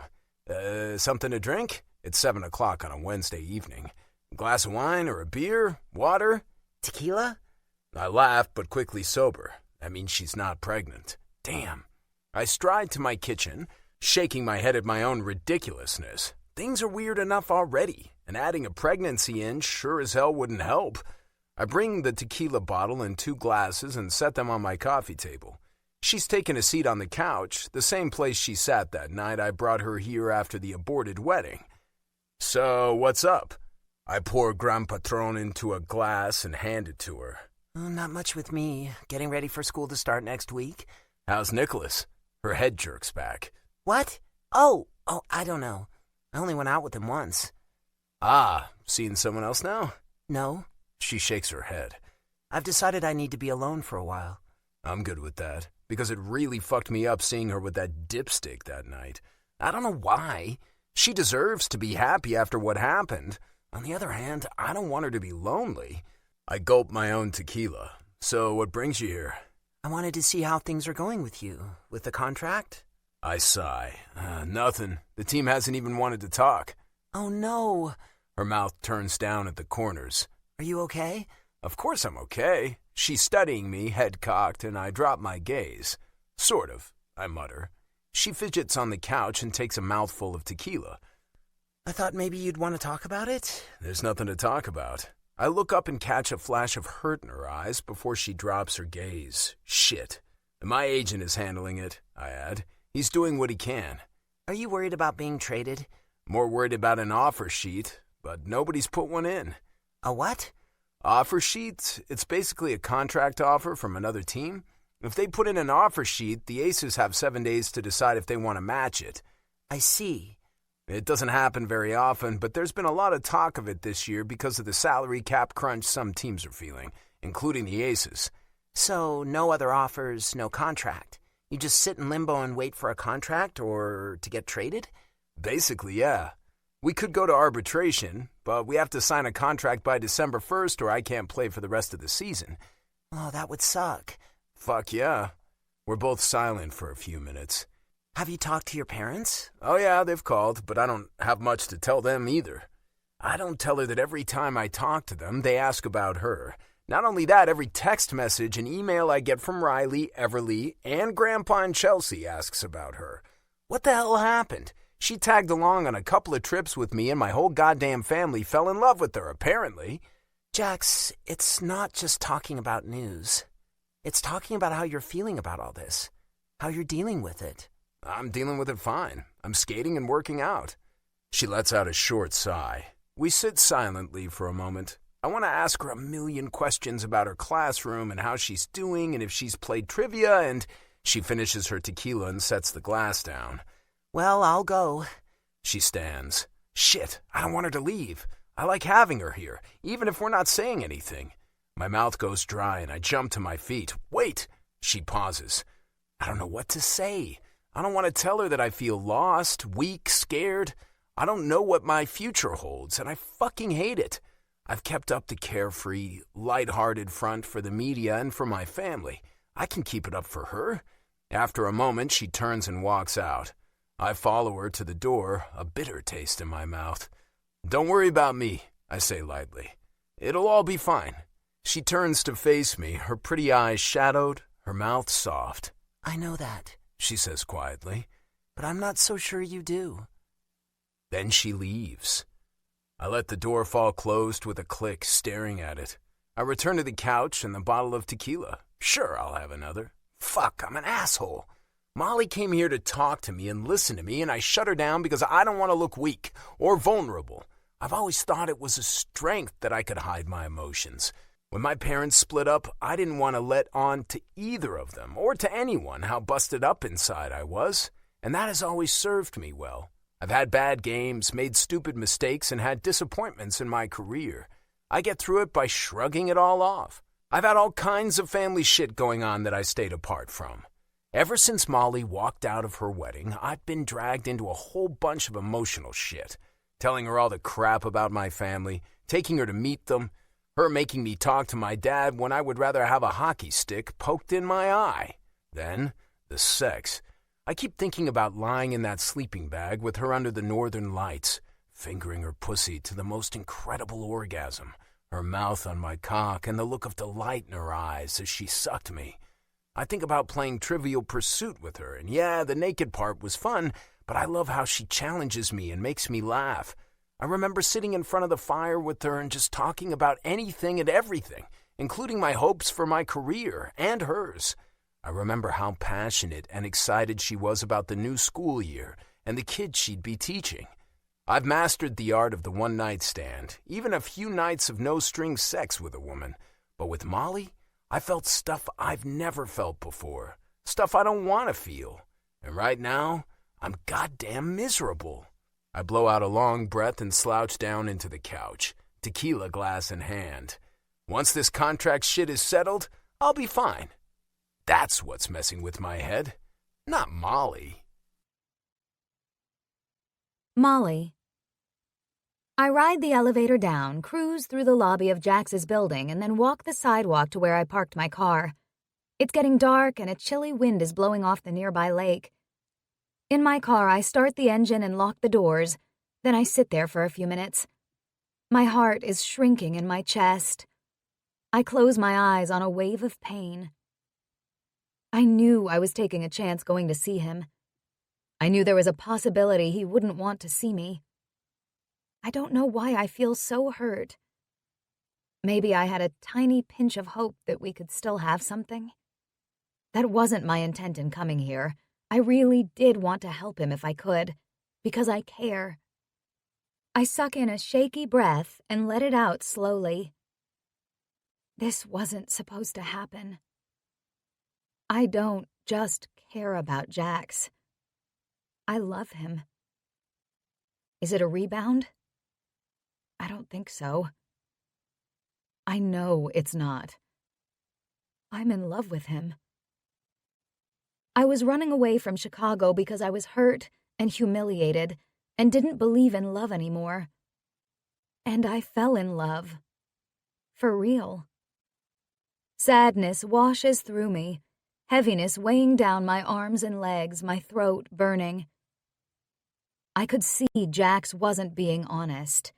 Something to drink? It's 7 o'clock on a Wednesday evening. A glass of wine or a beer? Water? Tequila? I laugh, but quickly sober. That means she's not pregnant. Damn. I stride to my kitchen, shaking my head at my own ridiculousness. Things are weird enough already, and adding a pregnancy in sure as hell wouldn't help. I bring the tequila bottle and 2 glasses and set them on my coffee table. She's taken a seat on the couch, the same place she sat that night I brought her here after the aborted wedding. So, what's up? I pour Gran Patron into a glass and hand it to her. Not much with me. Getting ready for school to start next week. How's Nicholas? Her head jerks back. What? Oh, I don't know. I only went out with him once. Ah, seeing someone else now? No. She shakes her head. I've decided I need to be alone for a while. I'm good with that, because it really fucked me up seeing her with that dipstick that night. I don't know why. She deserves to be happy after what happened. On the other hand, I don't want her to be lonely. I gulp my own tequila. So what brings you here? I wanted to see how things are going with you. With the contract? I sigh. Nothing. The team hasn't even wanted to talk. Oh, no. Her mouth turns down at the corners. Are you okay? Of course I'm okay. She's studying me, head cocked, and I drop my gaze. Sort of, I mutter. She fidgets on the couch and takes a mouthful of tequila. I thought maybe you'd want to talk about it. There's nothing to talk about. I look up and catch a flash of hurt in her eyes before she drops her gaze. Shit. My agent is handling it, I add. He's doing what he can. Are you worried about being traded? More worried about an offer sheet, but nobody's put one in. A what? Offer sheet? It's basically a contract offer from another team. If they put in an offer sheet, the Aces have 7 days to decide if they want to match it. I see. It doesn't happen very often, but there's been a lot of talk of it this year because of the salary cap crunch some teams are feeling, including the Aces. So, no other offers, no contract. You just sit in limbo and wait for a contract or to get traded? Basically, yeah. We could go to arbitration, but we have to sign a contract by December 1st or I can't play for the rest of the season. Oh, that would suck. Fuck yeah. We're both silent for a few minutes. Have you talked to your parents? Oh yeah, they've called, but I don't have much to tell them either. I don't tell her that every time I talk to them, they ask about her. Not only that, every text message and email I get from Riley, Everly, and Grandpa and Chelsea asks about her. What the hell happened? She tagged along on a couple of trips with me and my whole goddamn family fell in love with her, apparently. Jax, it's not just talking about news. It's talking about how you're feeling about all this. How you're dealing with it. I'm dealing with it fine. I'm skating and working out. She lets out a short sigh. We sit silently for a moment. I want to ask her a million questions about her classroom and how she's doing and if she's played trivia, and she finishes her tequila and sets the glass down. Well, I'll go. She stands. Shit, I don't want her to leave. I like having her here, even if we're not saying anything. My mouth goes dry and I jump to my feet. Wait! She pauses. I don't know what to say. I don't want to tell her that I feel lost, weak, scared. I don't know what my future holds, and I fucking hate it. I've kept up the carefree, lighthearted front for the media and for my family. I can keep it up for her. After a moment, she turns and walks out. I follow her to the door, a bitter taste in my mouth. Don't worry about me, I say lightly. It'll all be fine. She turns to face me, her pretty eyes shadowed, her mouth soft. I know that, she says quietly. But I'm not so sure you do. Then she leaves. I let the door fall closed with a click, staring at it. I return to the couch and the bottle of tequila. Sure, I'll have another. Fuck, I'm an asshole. Molly came here to talk to me and listen to me, and I shut her down because I don't want to look weak or vulnerable. I've always thought it was a strength that I could hide my emotions. When my parents split up, I didn't want to let on to either of them or to anyone how busted up inside I was, and that has always served me well. I've had bad games, made stupid mistakes, and had disappointments in my career. I get through it by shrugging it all off. I've had all kinds of family shit going on that I stayed apart from. Ever since Molly walked out of her wedding, I've been dragged into a whole bunch of emotional shit. Telling her all the crap about my family, taking her to meet them, her making me talk to my dad when I would rather have a hockey stick poked in my eye. Then, the sex. I keep thinking about lying in that sleeping bag with her under the northern lights, fingering her pussy to the most incredible orgasm, her mouth on my cock and the look of delight in her eyes as she sucked me. I think about playing Trivial Pursuit with her, and yeah, the naked part was fun, but I love how she challenges me and makes me laugh. I remember sitting in front of the fire with her and just talking about anything and everything, including my hopes for my career and hers. I remember how passionate and excited she was about the new school year and the kids she'd be teaching. I've mastered the art of the one-night stand, even a few nights of no-string sex with a woman. But with Molly, I felt stuff I've never felt before, stuff I don't want to feel. And right now, I'm goddamn miserable. I blow out a long breath and slouch down into the couch, tequila glass in hand. Once this contract shit is settled, I'll be fine. That's what's messing with my head, not Molly. Molly. I ride the elevator down, cruise through the lobby of Jax's building, and then walk the sidewalk to where I parked my car. It's getting dark and a chilly wind is blowing off the nearby lake. In my car, I start the engine and lock the doors. Then I sit there for a few minutes. My heart is shrinking in my chest. I close my eyes on a wave of pain. I knew I was taking a chance going to see him. I knew there was a possibility he wouldn't want to see me. I don't know why I feel so hurt. Maybe I had a tiny pinch of hope that we could still have something. That wasn't my intent in coming here. I really did want to help him if I could, because I care. I suck in a shaky breath and let it out slowly. This wasn't supposed to happen. I don't just care about Jax. I love him. Is it a rebound? I don't think so. I know it's not. I'm in love with him. I was running away from Chicago because I was hurt and humiliated and didn't believe in love anymore. And I fell in love. For real. Sadness washes through me, heaviness weighing down my arms and legs, my throat burning. I could see Jax wasn't being honest.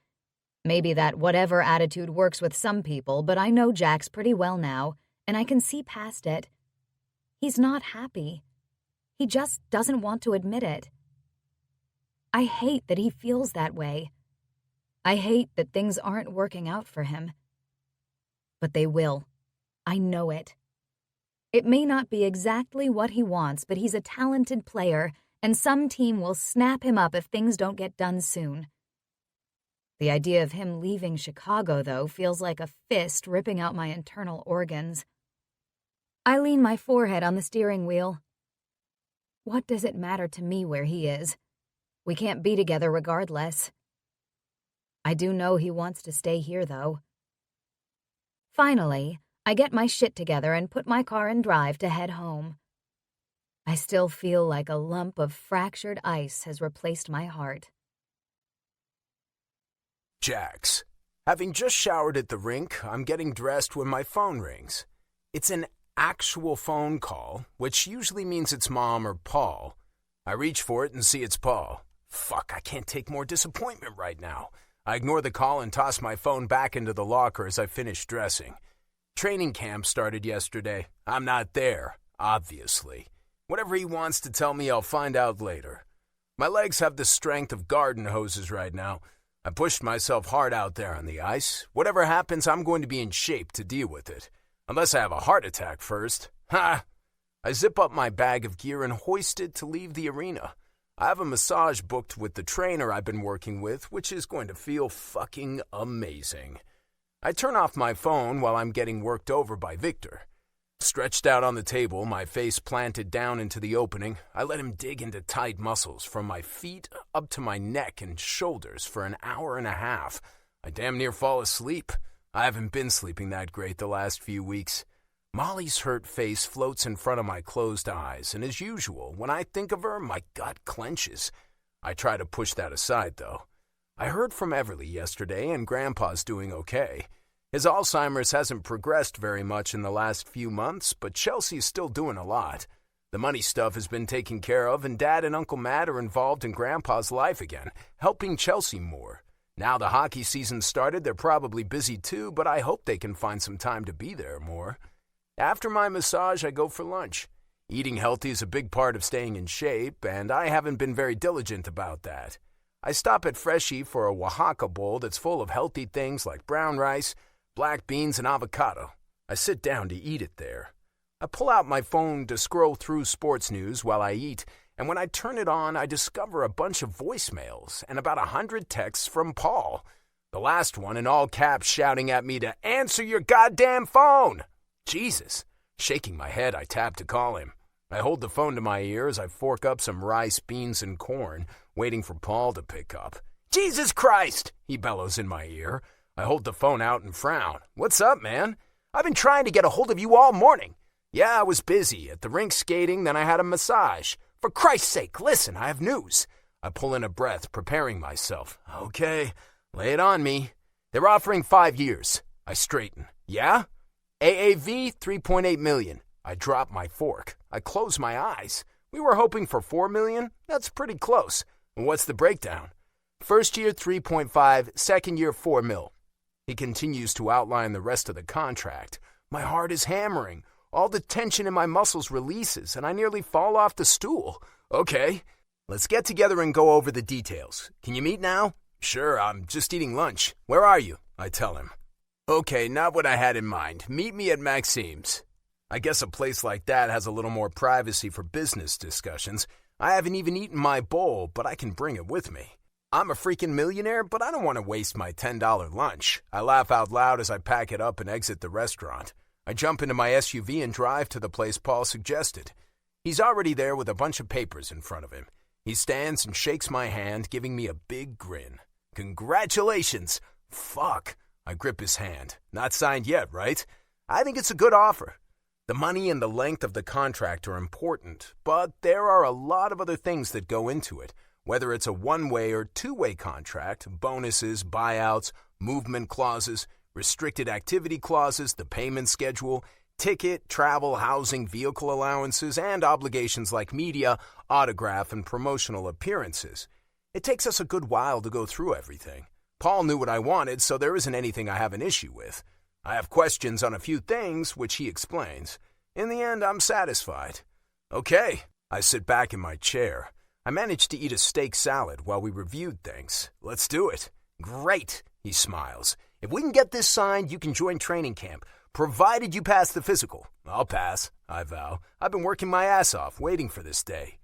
Maybe that whatever attitude works with some people, but I know Jax pretty well now, and I can see past it. He's not happy. He just doesn't want to admit it. I hate that he feels that way. I hate that things aren't working out for him. But they will. I know it. It may not be exactly what he wants, but he's a talented player, and some team will snap him up if things don't get done soon. The idea of him leaving Chicago, though, feels like a fist ripping out my internal organs. I lean my forehead on the steering wheel. What does it matter to me where he is? We can't be together regardless. I do know he wants to stay here, though. Finally, I get my shit together and put my car in drive to head home. I still feel like a lump of fractured ice has replaced my heart. Jax. Having just showered at the rink, I'm getting dressed when my phone rings. It's an actual phone call, which usually means it's Mom or Paul. I reach for it and see it's Paul. Fuck, I can't take more disappointment right now. I ignore the call and toss my phone back into the locker as I finish dressing. Training camp started yesterday. I'm not there, obviously. Whatever he wants to tell me, I'll find out later. My legs have the strength of garden hoses right now. I pushed myself hard out there on the ice. Whatever happens, I'm going to be in shape to deal with it. Unless I have a heart attack first. Ha! I zip up my bag of gear and hoist it to leave the arena. I have a massage booked with the trainer I've been working with, which is going to feel fucking amazing. I turn off my phone while I'm getting worked over by Victor. Stretched out on the table, my face planted down into the opening, I let him dig into tight muscles from my feet up to my neck and shoulders for an hour and a half. I damn near fall asleep. I haven't been sleeping that great the last few weeks. Molly's hurt face floats in front of my closed eyes, and as usual, when I think of her, my gut clenches. I try to push that aside, though. I heard from Everly yesterday, and Grandpa's doing okay. His Alzheimer's hasn't progressed very much in the last few months, but Chelsea's still doing a lot. The money stuff has been taken care of, and Dad and Uncle Matt are involved in Grandpa's life again, helping Chelsea more. Now the hockey season started, they're probably busy too, but I hope they can find some time to be there more. After my massage, I go for lunch. Eating healthy is a big part of staying in shape, and I haven't been very diligent about that. I stop at Freshie for a Oaxaca bowl that's full of healthy things like brown rice, black beans, and avocado. I sit down to eat it there. I pull out my phone to scroll through sports news while I eat, and when I turn it on, I discover a bunch of voicemails and about 100 texts from Paul. The last one in all caps shouting at me to answer your goddamn phone. Jesus. Shaking my head, I tap to call him. I hold the phone to my ear as I fork up some rice, beans, and corn, waiting for Paul to pick up. Jesus Christ, he bellows in my ear. I hold the phone out and frown. What's up, man? I've been trying to get a hold of you all morning. Yeah, I was busy at the rink skating, then I had a massage. For Christ's sake, listen, I have news. I pull in a breath, preparing myself. Okay, lay it on me. They're offering 5 years. I straighten. Yeah? AAV, $3.8 million. I drop my fork. I close my eyes. We were hoping for $4 million. That's pretty close. And what's the breakdown? First year, 3.5, second year, 4 mil. He continues to outline the rest of the contract. My heart is hammering. All the tension in my muscles releases, and I nearly fall off the stool. Okay, let's get together and go over the details. Can you meet now? Sure, I'm just eating lunch. Where are you? I tell him. Okay, not what I had in mind. Meet me at Maxime's. I guess a place like that has a little more privacy for business discussions. I haven't even eaten my bowl, but I can bring it with me. I'm a freaking millionaire, but I don't want to waste my $10 lunch. I laugh out loud as I pack it up and exit the restaurant. I jump into my SUV and drive to the place Paul suggested. He's already there with a bunch of papers in front of him. He stands and shakes my hand, giving me a big grin. Congratulations! Fuck! I grip his hand. Not signed yet, right? I think it's a good offer. The money and the length of the contract are important, but there are a lot of other things that go into it. Whether it's a one-way or two-way contract, bonuses, buyouts, movement clauses, restricted activity clauses, the payment schedule, ticket, travel, housing, vehicle allowances, and obligations like media, autograph, and promotional appearances. It takes us a good while to go through everything. Paul knew what I wanted, so there isn't anything I have an issue with. I have questions on a few things, which he explains. In the end, I'm satisfied. Okay, I sit back in my chair. I managed to eat a steak salad while we reviewed things. Let's do it. Great, he smiles. If we can get this signed, you can join training camp, provided you pass the physical. I'll pass, I vow. I've been working my ass off, waiting for this day.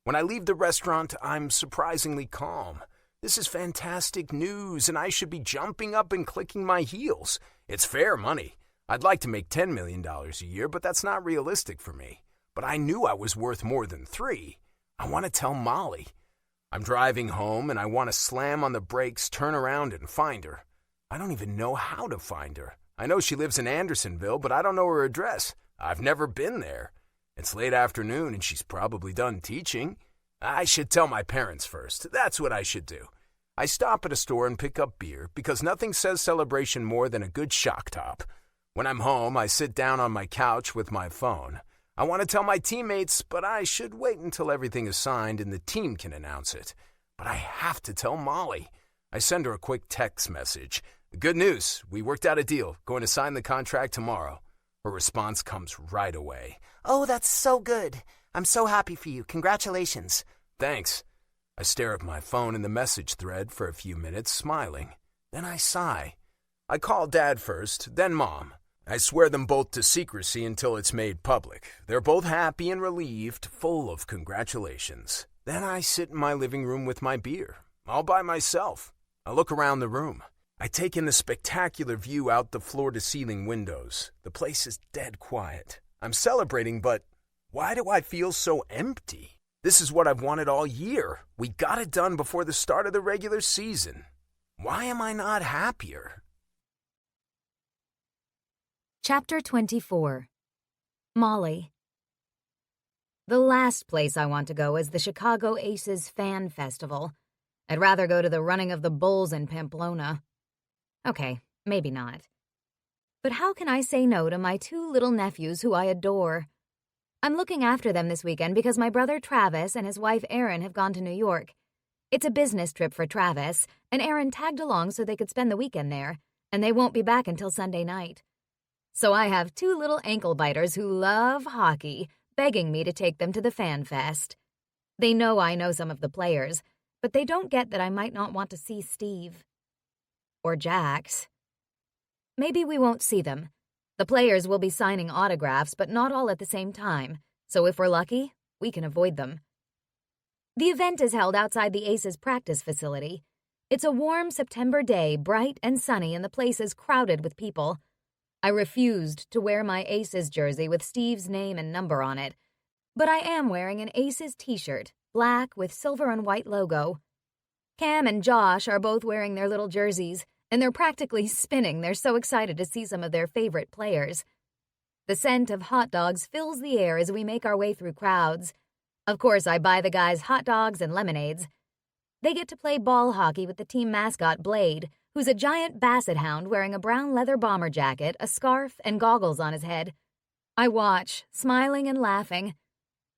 When I leave the restaurant, I'm surprisingly calm. This is fantastic news, and I should be jumping up and clicking my heels. It's fair money. I'd like to make $10 million a year, but that's not realistic for me. But I knew I was worth more than 3. I want to tell Molly. I'm driving home, and I want to slam on the brakes, turn around, and find her. I don't even know how to find her. I know she lives in Andersonville, but I don't know her address. I've never been there. It's late afternoon, and she's probably done teaching. I should tell my parents first. That's what I should do. I stop at a store and pick up beer because nothing says celebration more than a good shock top. When I'm home, I sit down on my couch with my phone. I want to tell my teammates, but I should wait until everything is signed and the team can announce it. But I have to tell Molly. I send her a quick text message. Good news. We worked out a deal. Going to sign the contract tomorrow. Her response comes right away. Oh, that's so good. I'm so happy for you. Congratulations. Thanks. I stare at my phone in the message thread for a few minutes, smiling. Then I sigh. I call Dad first, then Mom. I swear them both to secrecy until it's made public. They're both happy and relieved, full of congratulations. Then I sit in my living room with my beer, all by myself. I look around the room. I take in the spectacular view out the floor-to-ceiling windows. The place is dead quiet. I'm celebrating, but why do I feel so empty? This is what I've wanted all year. We got it done before the start of the regular season. Why am I not happier? Chapter 24. Molly. The last place I want to go is the Chicago Aces Fan Festival. I'd rather go to the running of the bulls in Pamplona. Okay, maybe not. But how can I say no to my 2 little nephews who I adore? I'm looking after them this weekend because my brother Travis and his wife Erin have gone to New York. It's a business trip for Travis, and Erin tagged along so they could spend the weekend there, and they won't be back until Sunday night. So I have 2 little ankle biters who love hockey, begging me to take them to the Fan Fest. They know I know some of the players, but they don't get that I might not want to see Steve. Or Jax. Maybe we won't see them. The players will be signing autographs, but not all at the same time, so if we're lucky, we can avoid them. The event is held outside the Aces practice facility. It's a warm September day, bright and sunny, and the place is crowded with people. I refused to wear my Aces jersey with Steve's name and number on it, but I am wearing an Aces t-shirt, black with silver and white logo. Cam and Josh are both wearing their little jerseys, and they're practically spinning. They're so excited to see some of their favorite players. The scent of hot dogs fills the air as we make our way through crowds. Of course, I buy the guys hot dogs and lemonades. They get to play ball hockey with the team mascot, Blade, who's a giant basset hound wearing a brown leather bomber jacket, a scarf, and goggles on his head. I watch, smiling and laughing.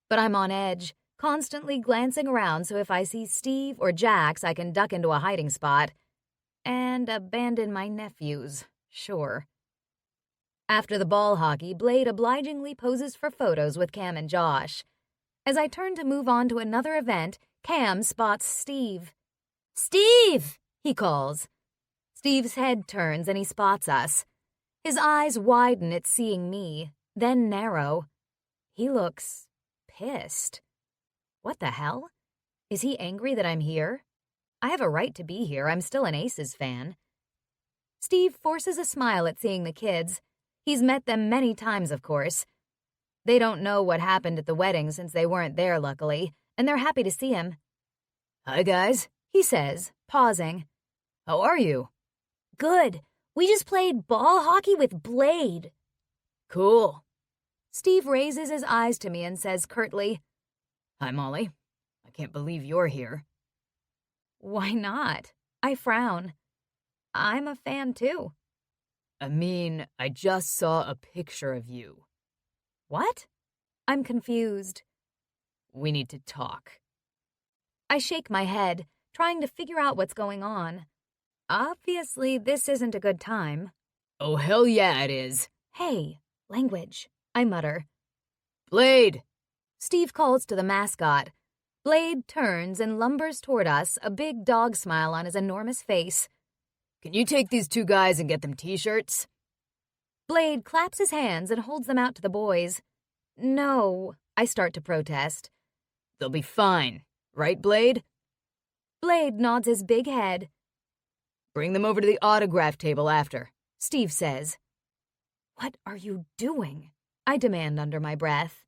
But I'm on edge, constantly glancing around so if I see Steve or Jax, I can duck into a hiding spot. and abandon my nephews, sure. After the ball hockey, Blade obligingly poses for photos with Cam and Josh. As I turn to move on to another event, Cam spots Steve. "Steve!" he calls. Steve's head turns and he spots us. His eyes widen at seeing me, then narrow. He looks pissed. What the hell? Is he angry that I'm here? I have a right to be here. I'm still an Aces fan. Steve forces a smile at seeing the kids. He's met them many times, of course. They don't know what happened at the wedding since they weren't there, luckily, and they're happy to see him. "Hi, guys," he says, pausing. "How are you?" "Good. We just played ball hockey with Blade." "Cool." Steve raises his eyes to me and says curtly, "Hi, Molly. I can't believe you're here." "Why not?" I frown. I'm a fan, too. "I mean, I just saw a picture of you." "What?" I'm confused. "We need to talk." I shake my head, trying to figure out what's going on. Obviously, this isn't a good time. "Oh, hell yeah, it is." "Hey, language," I mutter. "Blade!" Steve calls to the mascot. Blade turns and lumbers toward us, a big dog smile on his enormous face. "Can you take these two guys and get them t-shirts?" Blade claps his hands and holds them out to the boys. "No," I start to protest. "They'll be fine, right, Blade?" Blade nods his big head. "Bring them over to the autograph table after," Steve says. "What are you doing?" I demand under my breath.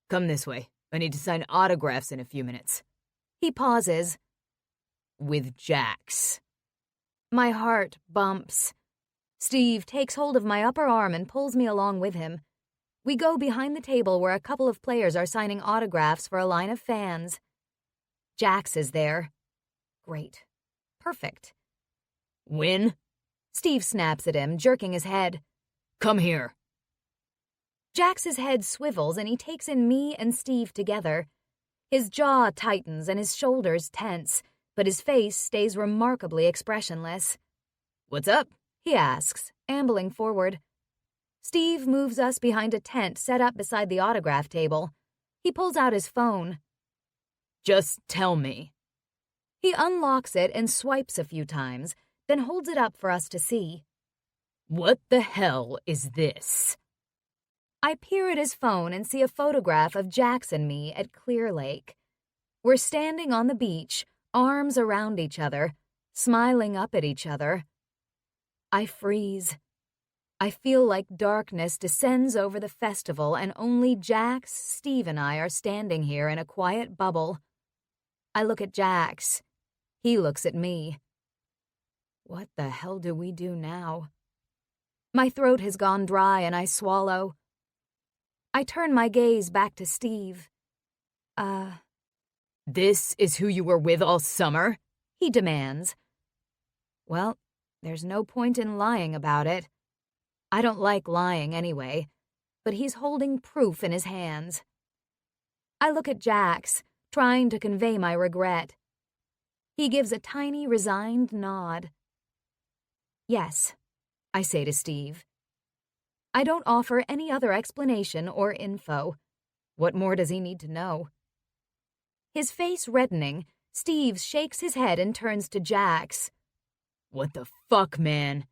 "Come this way. I need to sign autographs in a few minutes." He pauses. "With Jax." My heart bumps. Steve takes hold of my upper arm and pulls me along with him. We go behind the table where a couple of players are signing autographs for a line of fans. Jax is there. Great. Perfect. "Win?" Steve snaps at him, jerking his head. "Come here." Jax's head swivels and he takes in me and Steve together. His jaw tightens and his shoulders tense, but his face stays remarkably expressionless. "What's up?" he asks, ambling forward. Steve moves us behind a tent set up beside the autograph table. He pulls out his phone. "Just tell me." He unlocks it and swipes a few times, then holds it up for us to see. "What the hell is this?" I peer at his phone and see a photograph of Jax and me at Clear Lake. We're standing on the beach, arms around each other, smiling up at each other. I freeze. I feel like darkness descends over the festival and only Jax, Steve, and I are standing here in a quiet bubble. I look at Jax. He looks at me. What the hell do we do now? My throat has gone dry and I swallow. I turn my gaze back to Steve. This is who you were with all summer? He demands. Well, there's no point in lying about it. I don't like lying anyway, but he's holding proof in his hands. I look at Jax, trying to convey my regret. He gives a tiny, resigned nod. Yes, I say to Steve. I don't offer any other explanation or info. What more does he need to know? His face reddening, Steve shakes his head and turns to Jax. What the fuck, man?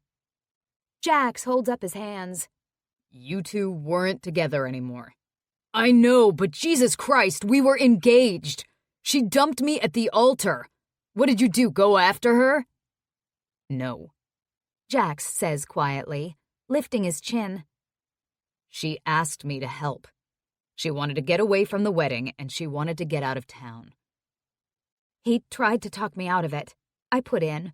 Jax holds up his hands. You two weren't together anymore. I know, but Jesus Christ, we were engaged. She dumped me at the altar. What did you do, go after her? No, Jax says quietly, lifting his chin. She asked me to help. She wanted to get away from the wedding, and she wanted to get out of town. He tried to talk me out of it. I put in.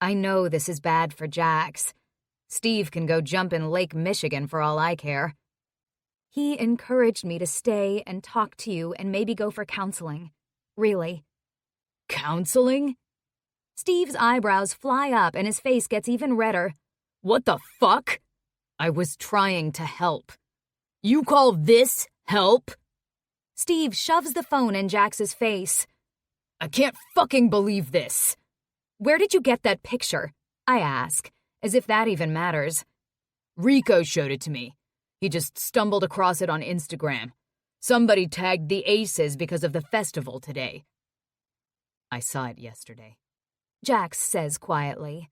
I know this is bad for Jax. Steve can go jump in Lake Michigan for all I care. He encouraged me to stay and talk to you and maybe go for counseling. Really. Counseling? Steve's eyebrows fly up and his face gets even redder. What the fuck? I was trying to help. You call this help? Steve shoves the phone in Jax's face. I can't fucking believe this. Where did you get that picture? I ask, as if that even matters. Rico showed it to me. He just stumbled across it on Instagram. Somebody tagged the Aces because of the festival today. I saw it yesterday. Jax says quietly.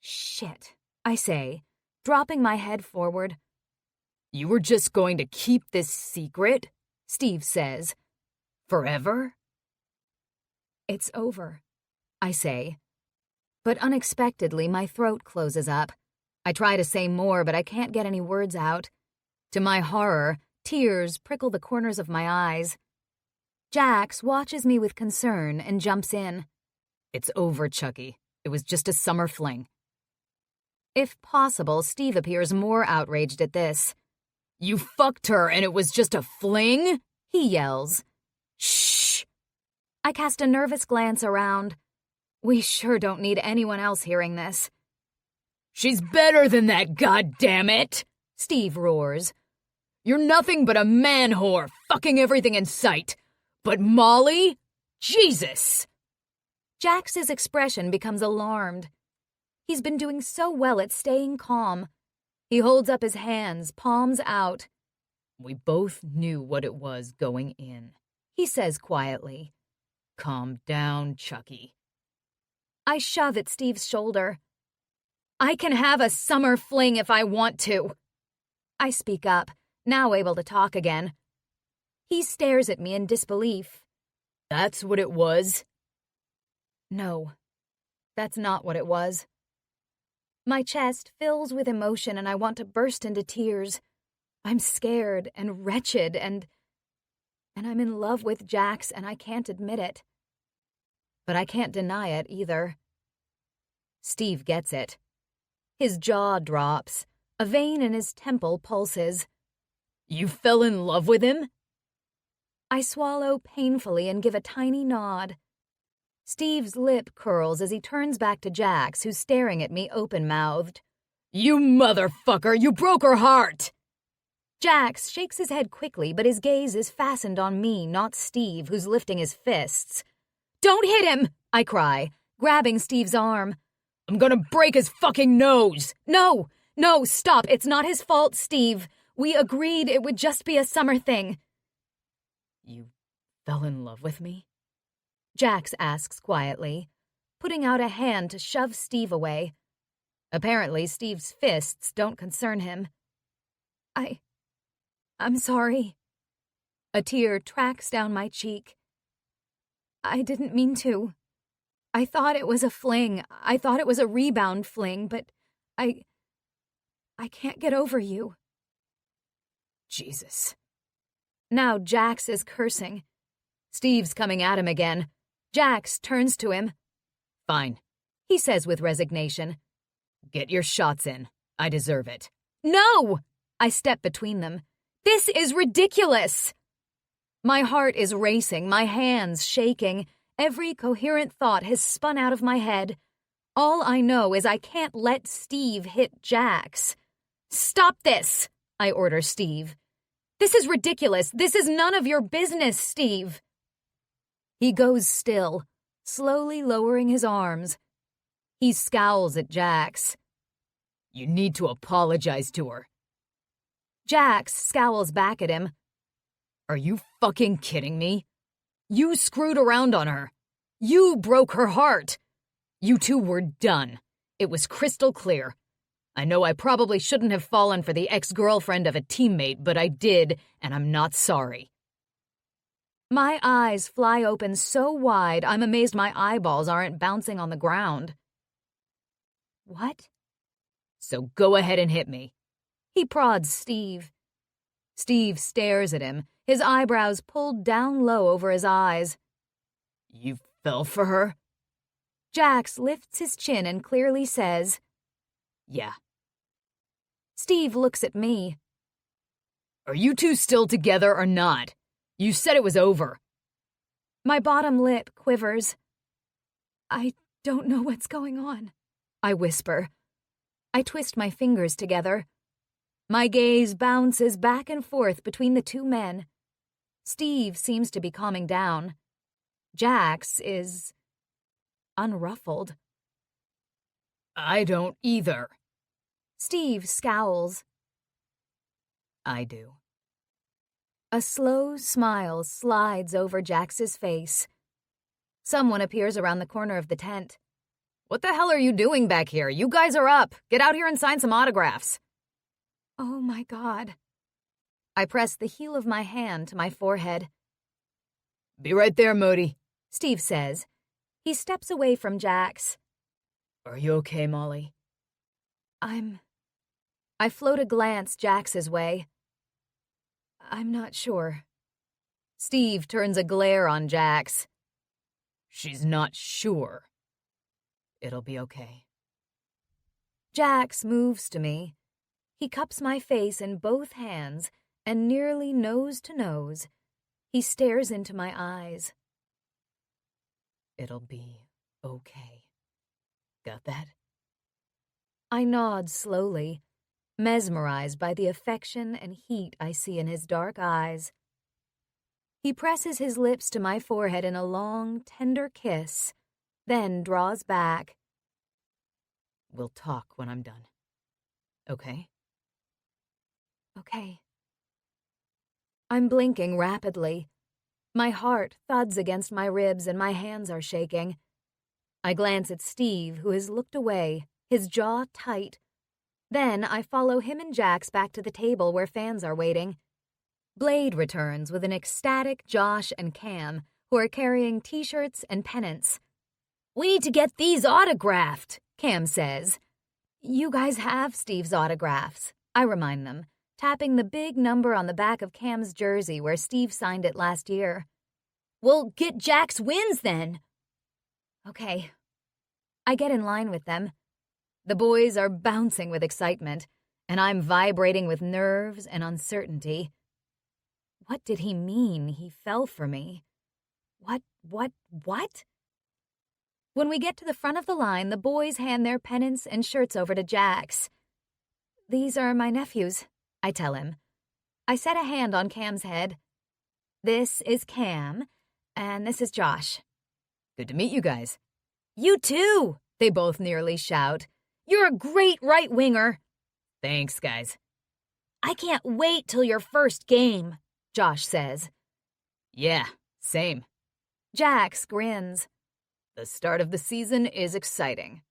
Shit, I say, dropping my head forward. You were just going to keep this secret? Steve says. Forever? It's over, I say. But unexpectedly, my throat closes up. I try to say more, but I can't get any words out. To my horror, tears prickle the corners of my eyes. Jax watches me with concern and jumps in. It's over, Chucky. It was just a summer fling. If possible, Steve appears more outraged at this. You fucked her and it was just a fling? He yells. Shh! I cast a nervous glance around. We sure don't need anyone else hearing this. She's better than that, goddammit! Steve roars. You're nothing but a man whore, fucking everything in sight. But Molly? Jesus! Jax's expression becomes alarmed. He's been doing so well at staying calm. He holds up his hands, palms out. We both knew what it was going in, he says quietly. Calm down, Chucky. I shove at Steve's shoulder. I can have a summer fling if I want to. I speak up, now able to talk again. He stares at me in disbelief. That's what it was? No, that's not what it was. My chest fills with emotion and I want to burst into tears. I'm scared and wretched and I'm in love with Jax and I can't admit it. But I can't deny it either. Steve gets it. His jaw drops. A vein in his temple pulses. You fell in love with him? I swallow painfully and give a tiny nod. Steve's lip curls as he turns back to Jax, who's staring at me open-mouthed. You motherfucker! You broke her heart! Jax shakes his head quickly, but his gaze is fastened on me, not Steve, who's lifting his fists. Don't hit him! I cry, grabbing Steve's arm. I'm gonna break his fucking nose! No, stop. It's not his fault, Steve. We agreed it would just be a summer thing. You fell in love with me? Jax asks quietly, putting out a hand to shove Steve away. Apparently, Steve's fists don't concern him. I'm sorry. A tear tracks down my cheek. I didn't mean to. I thought it was a fling. I thought it was a rebound fling, but I can't get over you. Jesus. Now Jax is cursing. Steve's coming at him again. Jax turns to him. Fine, he says with resignation. Get your shots in. I deserve it. No! I step between them. This is ridiculous! My heart is racing, my hands shaking. Every coherent thought has spun out of my head. All I know is I can't let Steve hit Jax. Stop this, I order Steve. This is ridiculous. This is none of your business, Steve. He goes still, slowly lowering his arms. He scowls at Jax. You need to apologize to her. Jax scowls back at him. Are you fucking kidding me? You screwed around on her. You broke her heart. You two were done. It was crystal clear. I know I probably shouldn't have fallen for the ex-girlfriend of a teammate, but I did, and I'm not sorry. My eyes fly open so wide I'm amazed my eyeballs aren't bouncing on the ground. What? So go ahead and hit me. He prods Steve. Steve stares at him, his eyebrows pulled down low over his eyes. You fell for her? Jax lifts his chin and clearly says, Yeah. Steve looks at me. Are you two still together or not? You said it was over. My bottom lip quivers. I don't know what's going on, I whisper. I twist my fingers together. My gaze bounces back and forth between the two men. Steve seems to be calming down. Jax is unruffled. I don't either. Steve scowls. I do. A slow smile slides over Jax's face. Someone appears around the corner of the tent. What the hell are you doing back here? You guys are up. Get out here and sign some autographs. Oh my God. I press the heel of my hand to my forehead. Be right there, Modi, Steve says. He steps away from Jax. Are you okay, Molly? I float a glance Jax's way. I'm not sure. Steve turns a glare on Jax. She's not sure. It'll be okay. Jax moves to me. He cups my face in both hands, and nearly nose to nose, he stares into my eyes. It'll be okay. Got that? I nod slowly, mesmerized by the affection and heat I see in his dark eyes. He presses his lips to my forehead in a long, tender kiss, then draws back. We'll talk when I'm done. Okay? Okay. I'm blinking rapidly. My heart thuds against my ribs and my hands are shaking. I glance at Steve, who has looked away, his jaw tight. Then I follow him and Jax back to the table where fans are waiting. Blade returns with an ecstatic Josh and Cam, who are carrying t-shirts and pennants. We need to get these autographed, Cam says. You guys have Steve's autographs, I remind them, tapping the big number on the back of Cam's jersey where Steve signed it last year. Well, get Jax wins then. Okay. I get in line with them. The boys are bouncing with excitement, and I'm vibrating with nerves and uncertainty. What did he mean he fell for me? What? When we get to the front of the line, the boys hand their pennants and shirts over to Jax. These are my nephews, I tell him. I set a hand on Cam's head. This is Cam, and this is Josh. Good to meet you guys. You too, they both nearly shout. You're a great right-winger. Thanks, guys. I can't wait till your first game, Josh says. Yeah, same. Jax grins. The start of the season is exciting.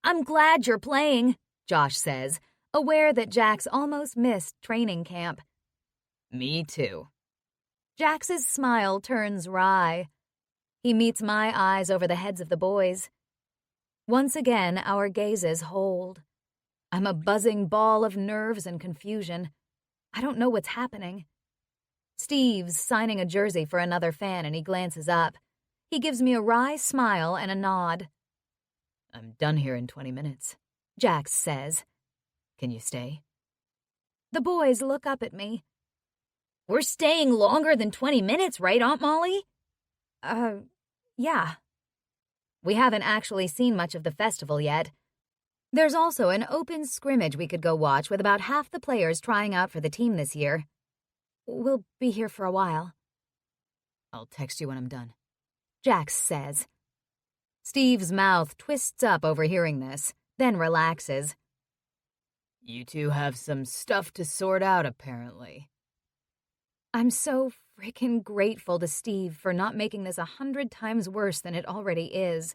I'm glad you're playing, Josh says, aware that Jax almost missed training camp. Me too. Jax's smile turns wry. He meets my eyes over the heads of the boys. Once again, our gazes hold. I'm a buzzing ball of nerves and confusion. I don't know what's happening. Steve's signing a jersey for another fan and he glances up. He gives me a wry smile and a nod. I'm done here in 20 minutes, Jax says. Can you stay? The boys look up at me. We're staying longer than 20 minutes, right, Aunt Molly? Yeah. We haven't actually seen much of the festival yet. There's also an open scrimmage we could go watch with about half the players trying out for the team this year. We'll be here for a while. I'll text you when I'm done, Jax says. Steve's mouth twists up overhearing this, then relaxes. You two have some stuff to sort out, apparently. I'm so freaking grateful to Steve for not making this 100 times worse than it already is,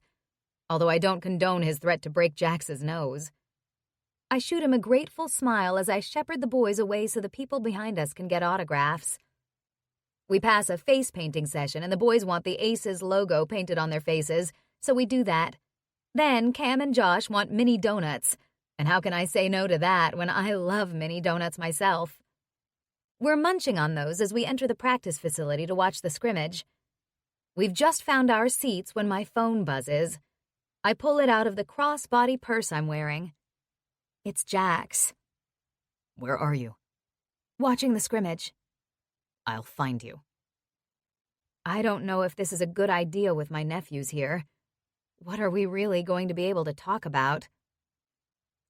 although I don't condone his threat to break Jax's nose. I shoot him a grateful smile as I shepherd the boys away so the people behind us can get autographs. We pass a face painting session and the boys want the Aces logo painted on their faces, so we do that. Then Cam and Josh want mini donuts, and how can I say no to that when I love mini donuts myself? We're munching on those as we enter the practice facility to watch the scrimmage. We've just found our seats when my phone buzzes. I pull it out of the crossbody purse I'm wearing. It's Jax. Where are you? Watching the scrimmage. I'll find you. I don't know if this is a good idea with my nephews here. What are we really going to be able to talk about?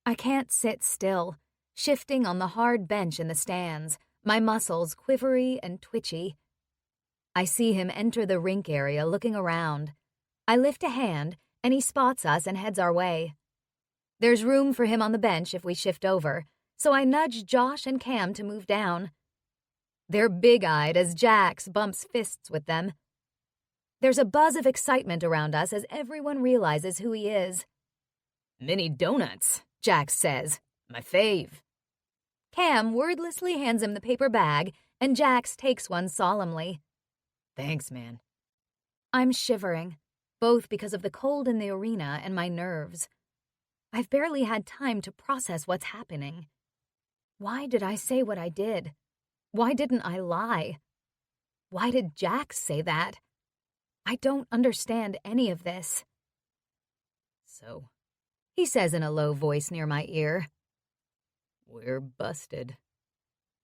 I can't sit still, shifting on the hard bench in the stands, my muscles quivery and twitchy. I see him enter the rink area looking around. I lift a hand, and he spots us and heads our way. There's room for him on the bench if we shift over, so I nudge Josh and Cam to move down. They're big-eyed as Jax bumps fists with them. There's a buzz of excitement around us as everyone realizes who he is. "Mini donuts," Jax says. "My fave." Cam wordlessly hands him the paper bag, and Jax takes one solemnly. "Thanks, man." I'm shivering, both because of the cold in the arena and my nerves. I've barely had time to process what's happening. Why did I say what I did? Why didn't I lie? Why did Jax say that? I don't understand any of this. "So," he says in a low voice near my ear. "We're busted."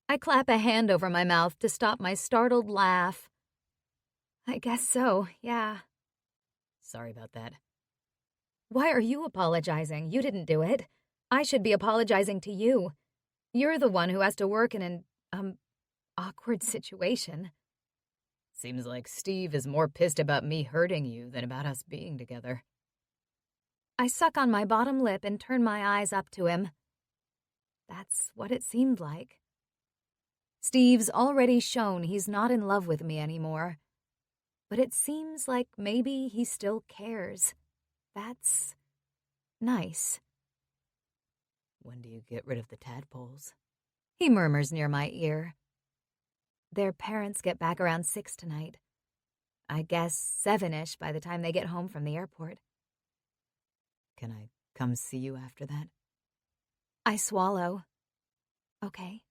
I clap a hand over my mouth to stop my startled laugh. I guess so, yeah. "Sorry about that." Why are you apologizing? You didn't do it. I should be apologizing to you. You're the one who has to work in an, awkward situation. "Seems like Steve is more pissed about me hurting you than about us being together." I suck on my bottom lip and turn my eyes up to him. That's what it seemed like. Steve's already shown he's not in love with me anymore. But it seems like maybe he still cares. That's nice. "When do you get rid of the tadpoles?" He murmurs near my ear. Their parents get back around 6 tonight. I guess 7-ish by the time they get home from the airport. "Can I come see you after that?" I swallow. Okay.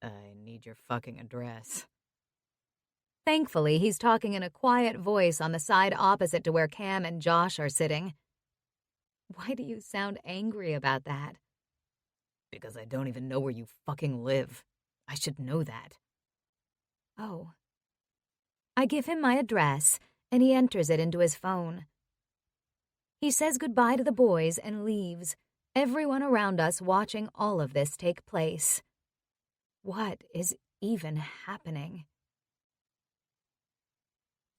"I need your fucking address." Thankfully, he's talking in a quiet voice on the side opposite to where Cam and Josh are sitting. Why do you sound angry about that? "Because I don't even know where you fucking live. I should know that." Oh. I give him my address, and he enters it into his phone. He says goodbye to the boys and leaves, everyone around us watching all of this take place. What is even happening?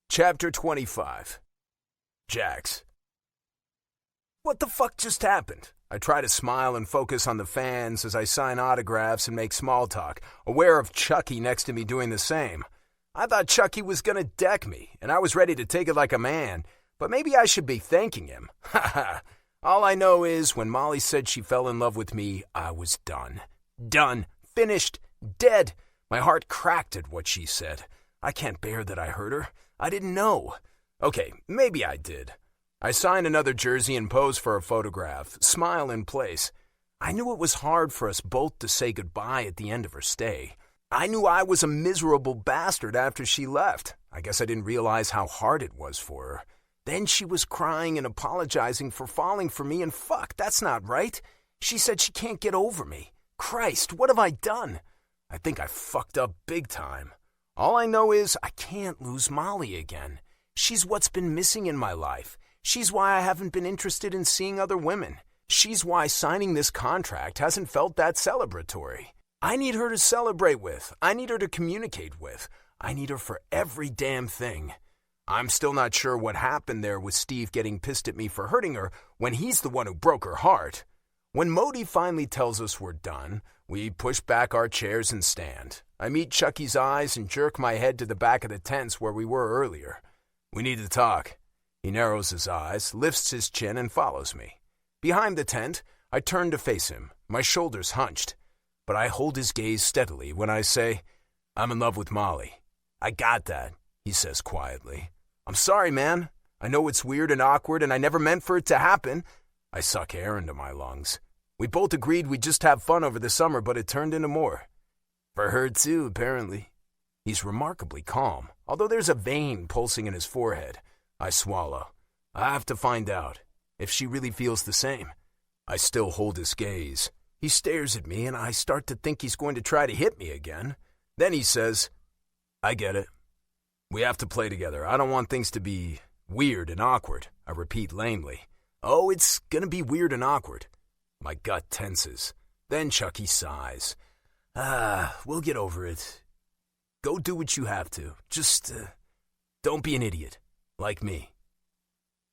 Chapter 25. Jax. What the fuck just happened? I try to smile and focus on the fans as I sign autographs and make small talk, aware of Chucky next to me doing the same. I thought Chucky was gonna deck me, and I was ready to take it like a man, but maybe I should be thanking him. Haha. All I know is when Molly said she fell in love with me, I was done. Done. Finished. Dead. My heart cracked at what she said. I can't bear that I hurt her. I didn't know. Okay, maybe I did. I sign another jersey and pose for a photograph, smile in place. I knew it was hard for us both to say goodbye at the end of her stay. I knew I was a miserable bastard after she left. I guess I didn't realize how hard it was for her. Then she was crying and apologizing for falling for me, and fuck, that's not right. She said she can't get over me. Christ, what have I done? I think I fucked up big time. All I know is I can't lose Molly again. She's what's been missing in my life. She's why I haven't been interested in seeing other women. She's why signing this contract hasn't felt that celebratory. I need her to celebrate with. I need her to communicate with. I need her for every damn thing. I'm still not sure what happened there with Steve getting pissed at me for hurting her when he's the one who broke her heart. When Modi finally tells us we're done, we push back our chairs and stand. I meet Chucky's eyes and jerk my head to the back of the tents where we were earlier. We need to talk. He narrows his eyes, lifts his chin, and follows me. Behind the tent, I turn to face him, my shoulders hunched. But I hold his gaze steadily when I say, I'm in love with Molly. I got that, he says quietly. I'm sorry, man. I know it's weird and awkward, and I never meant for it to happen. I suck air into my lungs. We both agreed we'd just have fun over the summer, but it turned into more. For her, too, apparently. He's remarkably calm, although there's a vein pulsing in his forehead. I swallow. I have to find out if she really feels the same. I still hold his gaze. He stares at me, and I start to think he's going to try to hit me again. Then he says, I get it. We have to play together. I don't want things to be weird and awkward. I repeat lamely. Oh, it's gonna be weird and awkward. My gut tenses. Then Chucky sighs. We'll get over it. Go do what you have to. Just, don't be an idiot. Like me.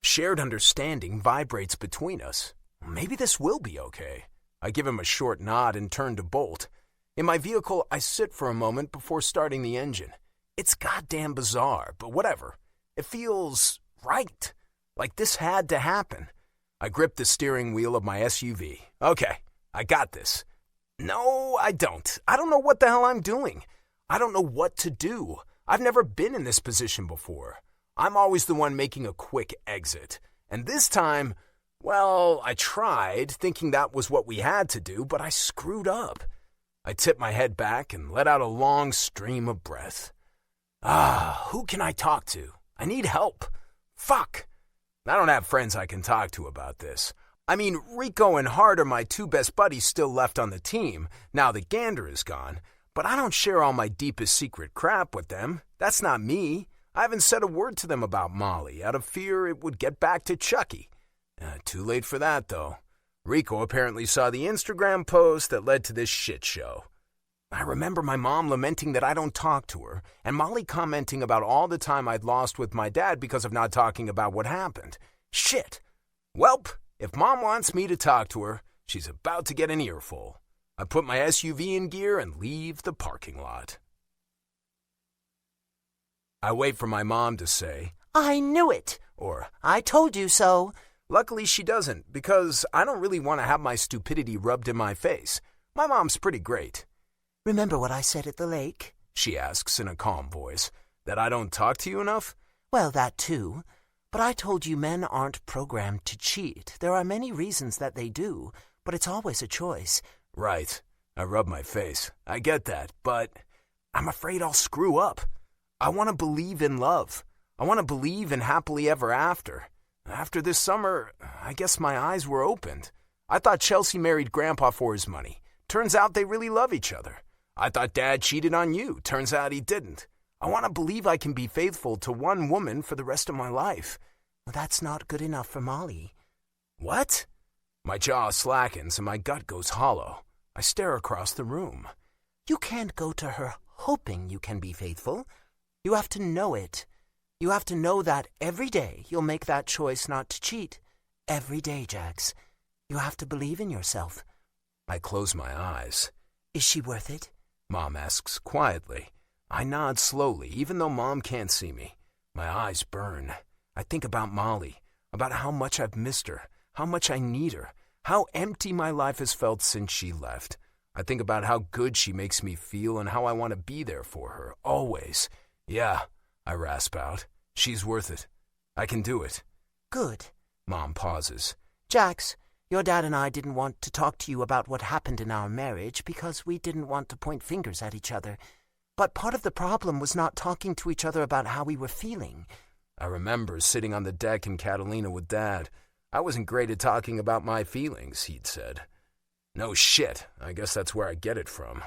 Shared understanding vibrates between us. Maybe this will be okay. I give him a short nod and turn to bolt. In my vehicle, I sit for a moment before starting the engine. It's goddamn bizarre, but whatever. It feels right. Like this had to happen. I grip the steering wheel of my SUV. Okay, I got this. No, I don't. I don't know what the hell I'm doing. I don't know what to do. I've never been in this position before. I'm always the one making a quick exit. And this time, well, I tried, thinking that was what we had to do, but I screwed up. I tipped my head back and let out a long stream of breath. Who can I talk to? I need help. Fuck. I don't have friends I can talk to about this. I mean, Rico and Hart are my two best buddies still left on the team, now that Gander is gone, but I don't share all my deepest secret crap with them. That's not me. I haven't said a word to them about Molly, out of fear it would get back to Chucky. Too late for that, though. Rico apparently saw the Instagram post that led to this shit show. I remember my mom lamenting that I don't talk to her, and Molly commenting about all the time I'd lost with my dad because of not talking about what happened. Shit. Welp, if Mom wants me to talk to her, she's about to get an earful. I put my SUV in gear and leave the parking lot. I wait for my mom to say, "I knew it," or "I told you so." Luckily she doesn't, because I don't really want to have my stupidity rubbed in my face. My mom's pretty great. "Remember what I said at the lake?" she asks in a calm voice. That I don't talk to you enough? Well, that too. But I told you men aren't programmed to cheat. There are many reasons that they do, but it's always a choice. Right. I rub my face. I get that, but I'm afraid I'll screw up. I want to believe in love. I want to believe in happily ever after. After this summer, I guess my eyes were opened. I thought Chelsea married Grandpa for his money. Turns out they really love each other. I thought Dad cheated on you. Turns out he didn't. I want to believe I can be faithful to one woman for the rest of my life. Well, that's not good enough for Molly. What? My jaw slackens and my gut goes hollow. I stare across the room. You can't go to her hoping you can be faithful. You have to know it. You have to know that every day you'll make that choice not to cheat. Every day, Jax. You have to believe in yourself. I close my eyes. Is she worth it? Mom asks quietly. I nod slowly, even though Mom can't see me. My eyes burn. I think about Molly, about how much I've missed her, how much I need her, how empty my life has felt since she left. I think about how good she makes me feel and how I want to be there for her, always. Yeah, I rasp out. She's worth it. I can do it. Good. Mom pauses. Jax, your dad and I didn't want to talk to you about what happened in our marriage because we didn't want to point fingers at each other. But part of the problem was not talking to each other about how we were feeling. I remember sitting on the deck in Catalina with Dad. I wasn't great at talking about my feelings, he'd said. No shit, I guess that's where I get it from.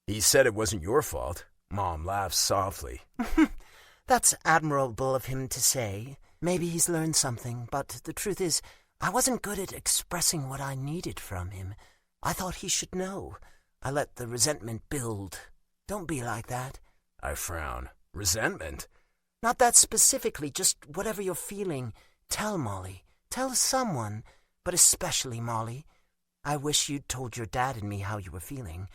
He said it wasn't your fault. Mom laughs softly. That's admirable of him to say. Maybe he's learned something, but the truth is, I wasn't good at expressing what I needed from him. I thought he should know. I let the resentment build. Don't be like that. I frown. Resentment? Not that specifically, just whatever you're feeling. Tell Molly. Tell someone, but especially Molly. I wish you'd told your dad and me how you were feeling.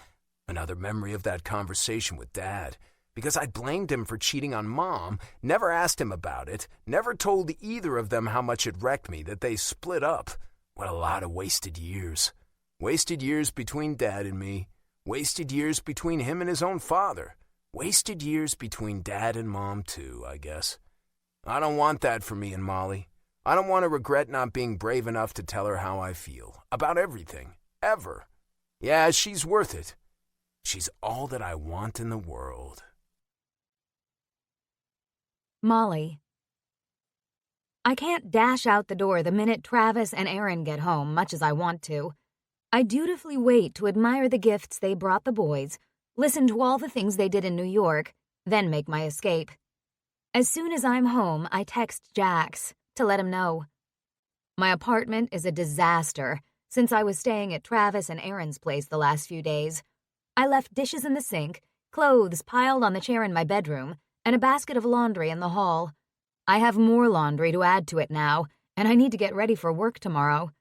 Another memory of that conversation with Dad. Because I blamed him for cheating on Mom, never asked him about it, never told either of them how much it wrecked me that they split up. What a lot of wasted years. Wasted years between Dad and me. Wasted years between him and his own father. Wasted years between Dad and Mom, too, I guess. I don't want that for me and Molly. I don't want to regret not being brave enough to tell her how I feel. About everything. Ever. Yeah, she's worth it. She's all that I want in the world. Molly. I can't dash out the door the minute Travis and Aaron get home, much as I want to. I dutifully wait to admire the gifts they brought the boys, listen to all the things they did in New York, then make my escape. As soon as I'm home, I text Jax to let him know. My apartment is a disaster since I was staying at Travis and Aaron's place the last few days. I left dishes in the sink, clothes piled on the chair in my bedroom, and a basket of laundry in the hall. I have more laundry to add to it now, and I need to get ready for work tomorrow.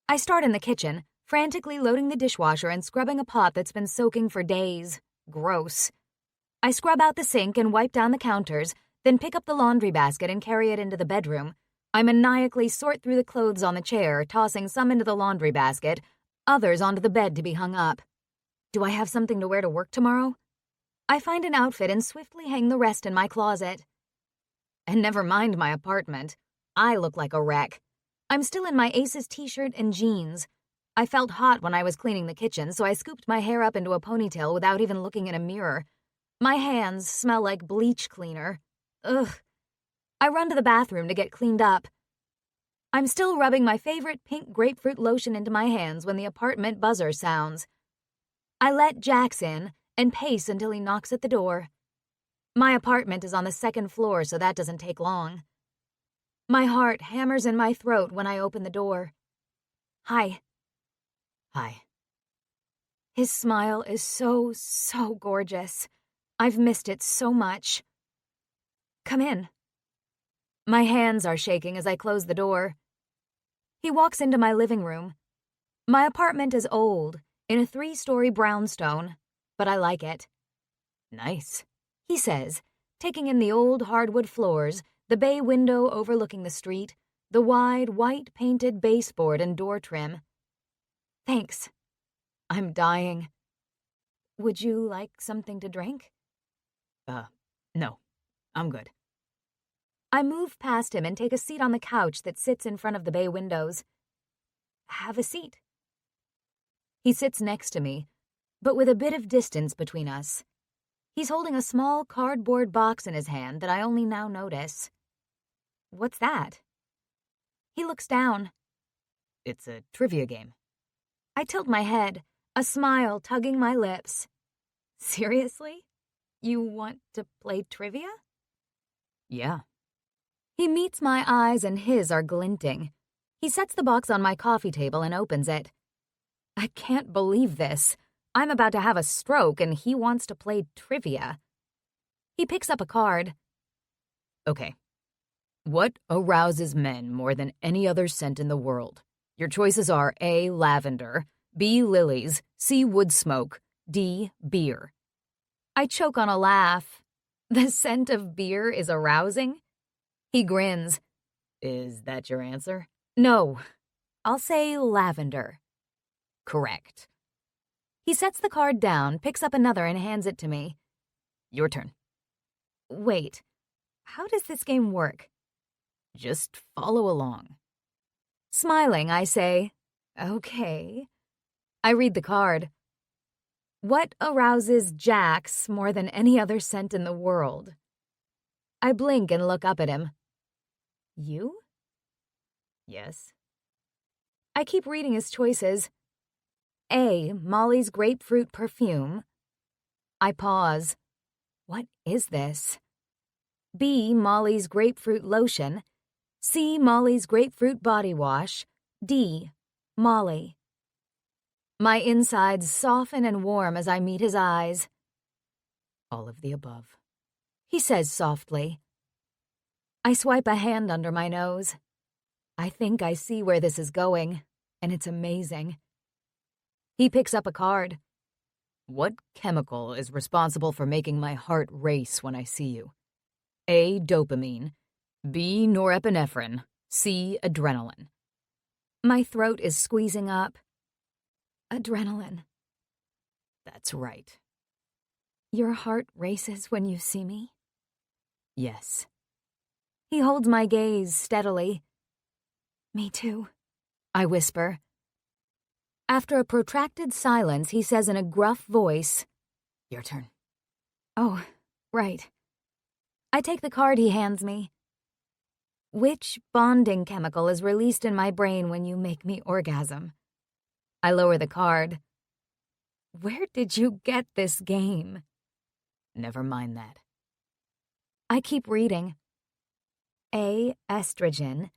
I start in the kitchen, frantically loading the dishwasher and scrubbing a pot that's been soaking for days. Gross. I scrub out the sink and wipe down the counters, then pick up the laundry basket and carry it into the bedroom. I maniacally sort through the clothes on the chair, tossing some into the laundry basket, others onto the bed to be hung up. Do I have something to wear to work tomorrow? I find an outfit and swiftly hang the rest in my closet. And never mind my apartment. I look like a wreck. I'm still in my Aces t-shirt and jeans. I felt hot when I was cleaning the kitchen, so I scooped my hair up into a ponytail without even looking in a mirror. My hands smell like bleach cleaner. Ugh. I run to the bathroom to get cleaned up. I'm still rubbing my favorite pink grapefruit lotion into my hands when the apartment buzzer sounds. I let Jax in and pace until he knocks at the door. My apartment is on the second floor, so that doesn't take long. My heart hammers in my throat when I open the door. Hi. Hi. His smile is so gorgeous. I've missed it so much. Come in. My hands are shaking as I close the door. He walks into my living room. My apartment is old, in a 3-story brownstone, but I like it. Nice, he says, taking in the old hardwood floors, the bay window overlooking the street, the wide, white-painted baseboard and door trim. Thanks. I'm dying. Would you like something to drink? No, I'm good. I move past him and take a seat on the couch that sits in front of the bay windows. Have a seat. He sits next to me, but with a bit of distance between us. He's holding a small cardboard box in his hand that I only now notice. What's that? He looks down. It's a trivia game. I tilt my head, a smile tugging my lips. Seriously? You want to play trivia? Yeah. He meets my eyes and his are glinting. He sets the box on my coffee table and opens it. I can't believe this. I'm about to have a stroke and he wants to play trivia. He picks up a card. Okay. What arouses men more than any other scent in the world? Your choices are A, lavender, B, lilies, C, wood smoke, D, beer. I choke on a laugh. The scent of beer is arousing? He grins. Is that your answer? No. I'll say lavender. Correct. He sets the card down, picks up another, and hands it to me. Your turn. Wait. How does this game work? Just follow along. Smiling, I say, okay. I read the card. What arouses Jax more than any other scent in the world? I blink and look up at him. You? Yes. I keep reading his choices. A, Molly's grapefruit perfume. I pause. What is this? B, Molly's grapefruit lotion. C, Molly's grapefruit body wash. D, Molly. My insides soften and warm as I meet his eyes. All of the above, he says softly. I swipe a hand under my nose. I think I see where this is going, and it's amazing. He picks up a card. What chemical is responsible for making my heart race when I see you? A, dopamine, B, norepinephrine, C, adrenaline. My throat is squeezing up. Adrenaline. That's right. Your heart races when you see me? Yes. He holds my gaze steadily. Me too, I whisper. After a protracted silence, he says in a gruff voice, Your turn. Oh, right. I take the card he hands me. Which bonding chemical is released in my brain when you make me orgasm? I lower the card. Where did you get this game? Never mind that. I keep reading. A, estrogen.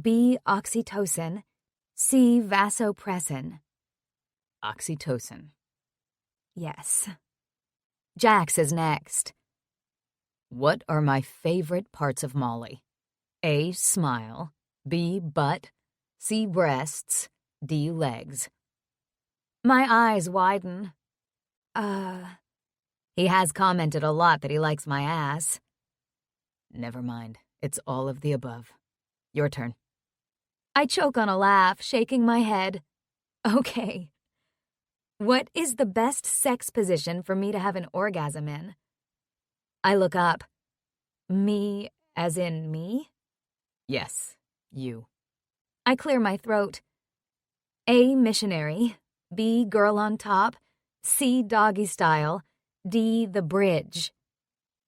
B, oxytocin. C, vasopressin. Oxytocin. Yes. Jax is next. What are my favorite parts of Molly? A, smile. B, butt, C, breasts, D, legs. My eyes widen. He has commented a lot that he likes my ass. Never mind. It's all of the above. Your turn. I choke on a laugh, shaking my head. Okay. What is the best sex position for me to have an orgasm in? I look up. Me as in me? Yes, you. I clear my throat. A, missionary. B, girl on top. C, doggy style. D, the bridge.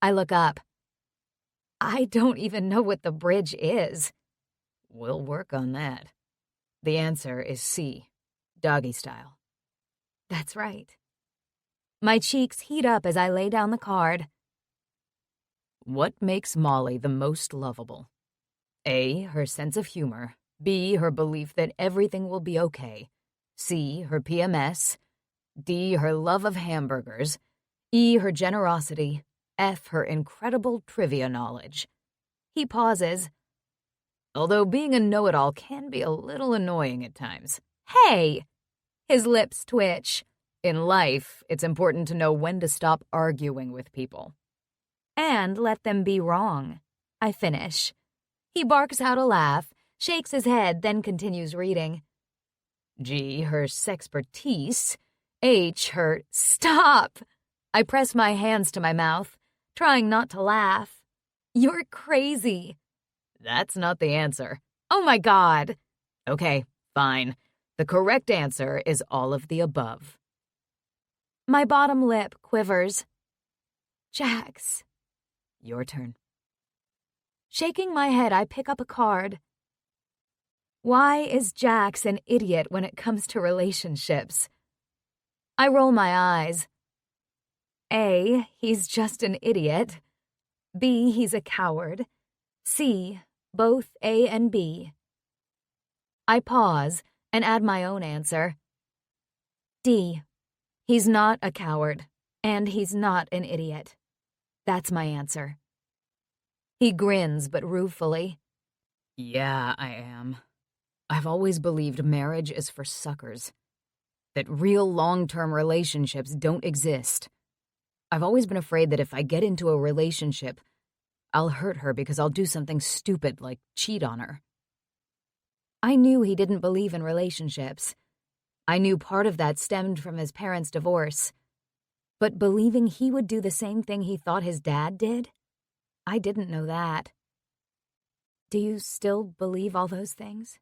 I look up. I don't even know what the bridge is. We'll work on that. The answer is C, doggy style. That's right. My cheeks heat up as I lay down the card. What makes Molly the most lovable? A, her sense of humor. B, her belief that everything will be okay. C, her PMS. D, her love of hamburgers. E, her generosity. F, her incredible trivia knowledge. He pauses. Although being a know-it-all can be a little annoying at times. Hey! His lips twitch. In life, it's important to know when to stop arguing with people. And let them be wrong. I finish. He barks out a laugh, shakes his head, then continues reading. G, her sexpertise. H, her... Stop! I press my hands to my mouth, trying not to laugh. You're crazy. That's not the answer. Oh my God. Okay, fine. The correct answer is all of the above. My bottom lip quivers. Jax. Your turn. Shaking my head, I pick up a card. Why is Jax an idiot when it comes to relationships? I roll my eyes. A, he's just an idiot. B, he's a coward. C, both A and B. I pause and add my own answer. D, he's not a coward, and he's not an idiot. That's my answer. He grins, but ruefully. Yeah, I am. I've always believed marriage is for suckers. That real long-term relationships don't exist. I've always been afraid that if I get into a relationship, I'll hurt her because I'll do something stupid like cheat on her. I knew he didn't believe in relationships. I knew part of that stemmed from his parents' divorce. But believing he would do the same thing he thought his dad did? I didn't know that. Do you still believe all those things?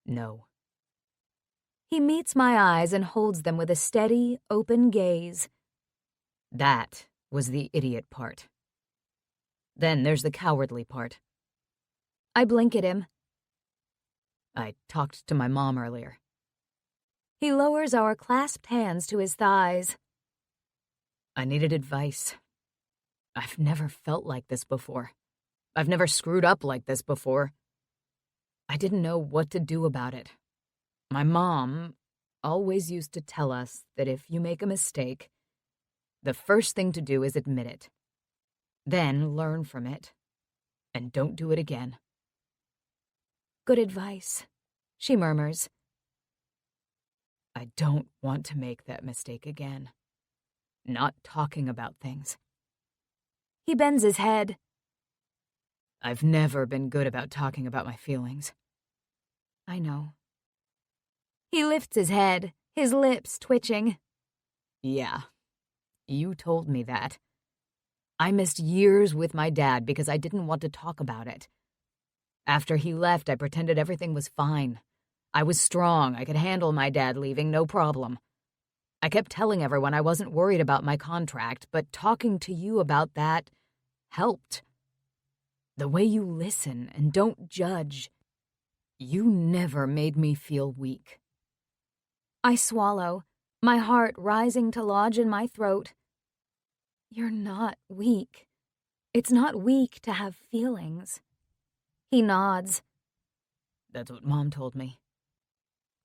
No. He meets my eyes and holds them with a steady, open gaze. That was the idiot part. Then there's the cowardly part. I blink at him. I talked to my mom earlier. He lowers our clasped hands to his thighs. I needed advice. I've never felt like this before. I've never screwed up like this before. I didn't know what to do about it. My mom always used to tell us that if you make a mistake, the first thing to do is admit it. Then learn from it, and don't do it again. Good advice, she murmurs. I don't want to make that mistake again. Not talking about things. He bends his head. I've never been good about talking about my feelings. I know. He lifts his head, his lips twitching. Yeah, you told me that. I missed years with my dad because I didn't want to talk about it. After he left, I pretended everything was fine. I was strong. I could handle my dad leaving, no problem. I kept telling everyone I wasn't worried about my contract, but talking to you about that helped. The way you listen and don't judge. You never made me feel weak. I swallow, my heart rising to lodge in my throat. You're not weak. It's not weak to have feelings. He nods. That's what Mom told me.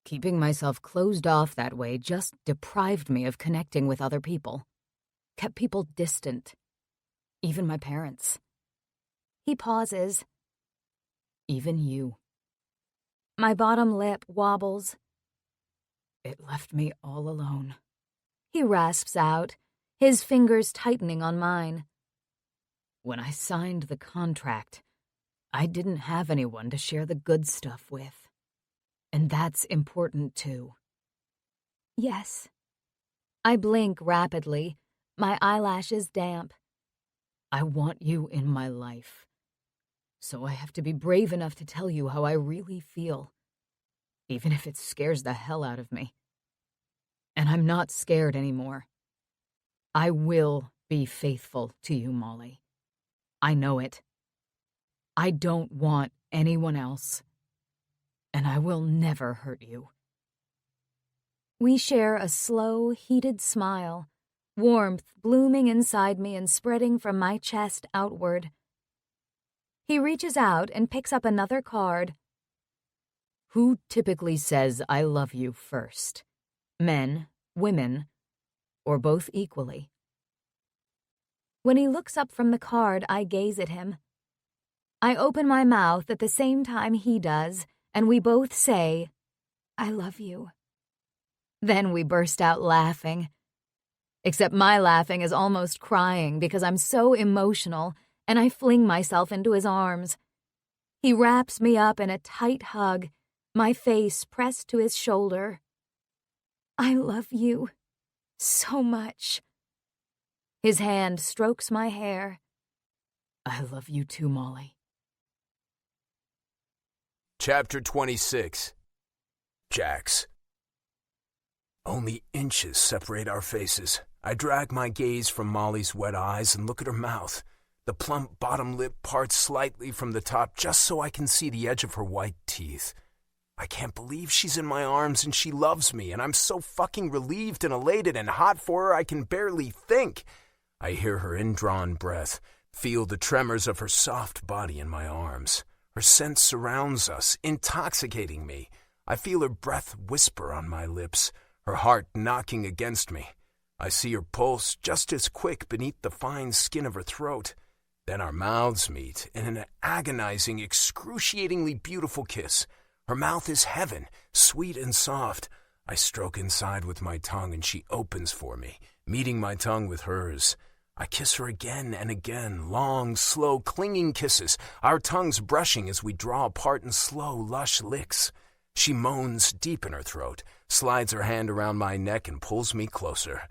Keeping myself closed off that way just deprived me of connecting with other people. Kept people distant. Even my parents. He pauses. Even you. My bottom lip wobbles. It left me all alone. He rasps out, his fingers tightening on mine. When I signed the contract, I didn't have anyone to share the good stuff with. And that's important too. Yes. I blink rapidly, my eyelashes damp. I want you in my life. So I have to be brave enough to tell you how I really feel, even if it scares the hell out of me. And I'm not scared anymore. I will be faithful to you, Molly. I know it. I don't want anyone else. And I will never hurt you. We share a slow, heated smile, warmth blooming inside me and spreading from my chest outward. He reaches out and picks up another card. Who typically says I love you first? Men, women, or both equally? When he looks up from the card, I gaze at him. I open my mouth at the same time he does, and we both say, I love you. Then we burst out laughing. Except my laughing is almost crying because I'm so emotional, and I fling myself into his arms. He wraps me up in a tight hug, my face pressed to his shoulder. I love you so much. His hand strokes my hair. I love you too, Molly. Chapter 26. Jax. Only inches separate our faces. I drag my gaze from Molly's wet eyes and look at her mouth. The plump bottom lip parts slightly from the top just so I can see the edge of her white teeth. I can't believe she's in my arms and she loves me, and I'm so fucking relieved and elated and hot for her I can barely think. I hear her indrawn breath, feel the tremors of her soft body in my arms. Her scent surrounds us, intoxicating me. I feel her breath whisper on my lips, her heart knocking against me. I see her pulse just as quick beneath the fine skin of her throat. Then our mouths meet in an agonizing, excruciatingly beautiful kiss. Her mouth is heaven, sweet and soft. I stroke inside with my tongue and she opens for me, meeting my tongue with hers. I kiss her again and again, long, slow, clinging kisses, our tongues brushing as we draw apart in slow, lush licks. She moans deep in her throat, slides her hand around my neck and pulls me closer.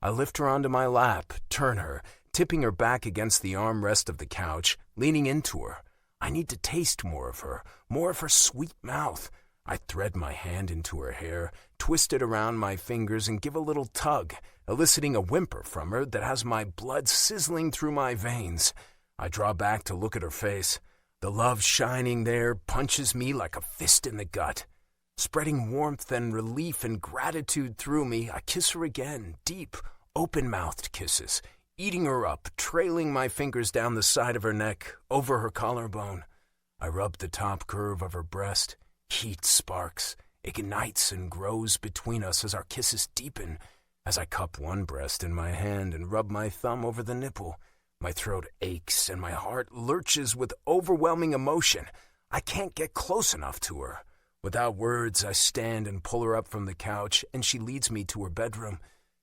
I lift her onto my lap, turn her, tipping her back against the armrest of the couch, leaning into her. I need to taste more of her sweet mouth. I thread my hand into her hair, twist it around my fingers, and give a little tug, eliciting a whimper from her that has my blood sizzling through my veins. I draw back to look at her face. The love shining there punches me like a fist in the gut. Spreading warmth and relief and gratitude through me, I kiss her again, deep, open-mouthed kisses, eating her up, trailing my fingers down the side of her neck, over her collarbone. I rub the top curve of her breast. Heat sparks, ignites and grows between us as our kisses deepen. As I cup one breast in my hand and rub my thumb over the nipple, my throat aches and my heart lurches with overwhelming emotion. I can't get close enough to her. Without words, I stand and pull her up from the couch, and she leads me to her bedroom.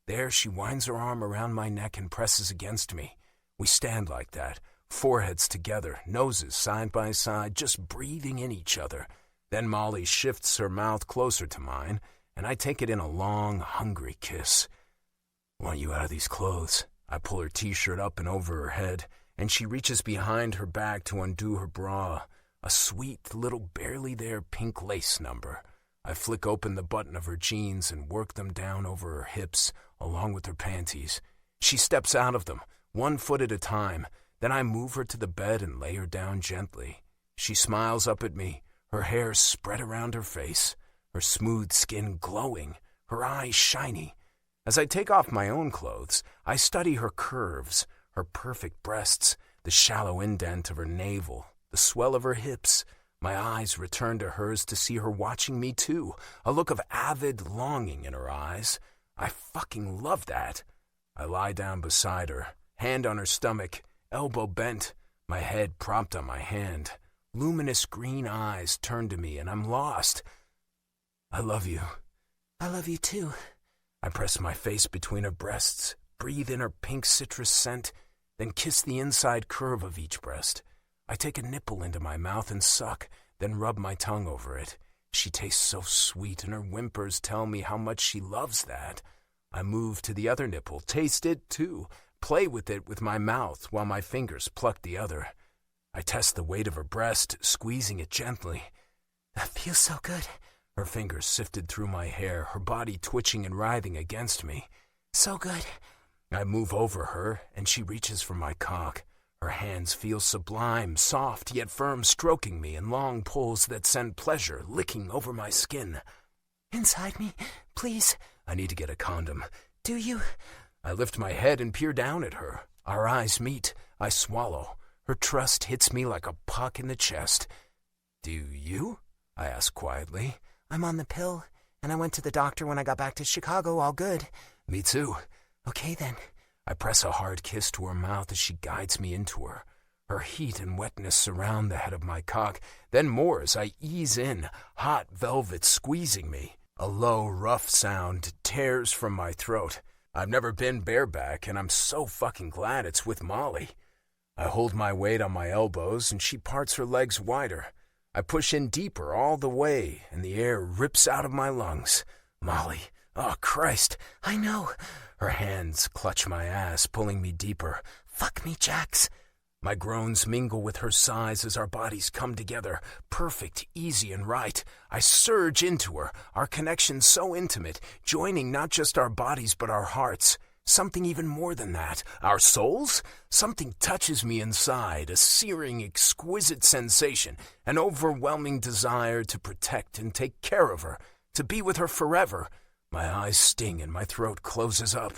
There, she winds her arm around my neck and presses against me. We stand like that, foreheads together, noses side by side, just breathing in each other. Then Molly shifts her mouth closer to mine, and I take it in a long, hungry kiss. Want you out of these clothes. I pull her t-shirt up and over her head, and she reaches behind her back to undo her bra, a sweet little barely there pink lace number. I flick open the button of her jeans and work them down over her hips, along with her panties. She steps out of them, 1 foot at a time. Then I move her to the bed and lay her down gently. She smiles up at me, her hair spread around her face, her smooth skin glowing, her eyes shiny. As I take off my own clothes, I study her curves, her perfect breasts, the shallow indent of her navel, the swell of her hips. My eyes return to hers to see her watching me too, a look of avid longing in her eyes. I fucking love that. I lie down beside her, hand on her stomach, elbow bent, my head propped on my hand. Luminous green eyes turn to me, and I'm lost. I love you. I love you too. I press my face between her breasts, breathe in her pink citrus scent, then kiss the inside curve of each breast. I take a nipple into my mouth and suck, then rub my tongue over it. She tastes so sweet, and her whimpers tell me how much she loves that. I move to the other nipple, taste it too, play with it with my mouth while my fingers pluck the other. I test the weight of her breast, squeezing it gently. That feels so good. Her fingers sifted through my hair, her body twitching and writhing against me. So good. I move over her, and she reaches for my cock. Her hands feel sublime, soft yet firm, stroking me in long pulls that send pleasure licking over my skin. Inside me, please. I need to get a condom. Do you? I lift my head and peer down at her. Our eyes meet. I swallow. Her trust hits me like a puck in the chest. Do you? I ask quietly. I'm on the pill, and I went to the doctor when I got back to Chicago, all good. Me too. Okay then. I press a hard kiss to her mouth as she guides me into her. Her heat and wetness surround the head of my cock, then more as I ease in, hot velvet squeezing me. A low, rough sound tears from my throat. I've never been bareback, and I'm so fucking glad it's with Molly. I hold my weight on my elbows, and she parts her legs wider. I push in deeper all the way, and the air rips out of my lungs. Molly, oh Christ, I know. Her hands clutch my ass, pulling me deeper. Fuck me, Jax. My groans mingle with her sighs as our bodies come together, perfect, easy, and right. I surge into her, our connection so intimate, joining not just our bodies but our hearts. Something even more than that. Our souls? Something touches me inside, a searing, exquisite sensation, an overwhelming desire to protect and take care of her, to be with her forever. My eyes sting and my throat closes up.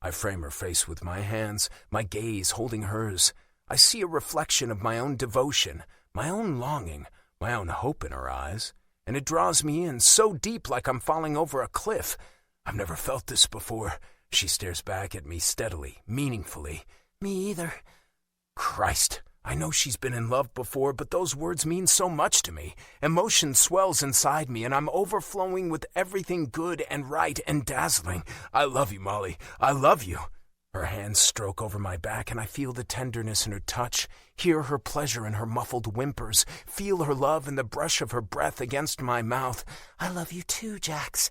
I frame her face with my hands, my gaze holding hers. I see a reflection of my own devotion, my own longing, my own hope in her eyes, and it draws me in so deep like I'm falling over a cliff. I've never felt this before. She stares back at me steadily, meaningfully. Me either. Christ, I know she's been in love before, but those words mean so much to me. Emotion swells inside me, and I'm overflowing with everything good and right and dazzling. I love you, Molly. I love you. Her hands stroke over my back, and I feel the tenderness in her touch, hear her pleasure in her muffled whimpers, feel her love in the brush of her breath against my mouth. I love you too, Jax.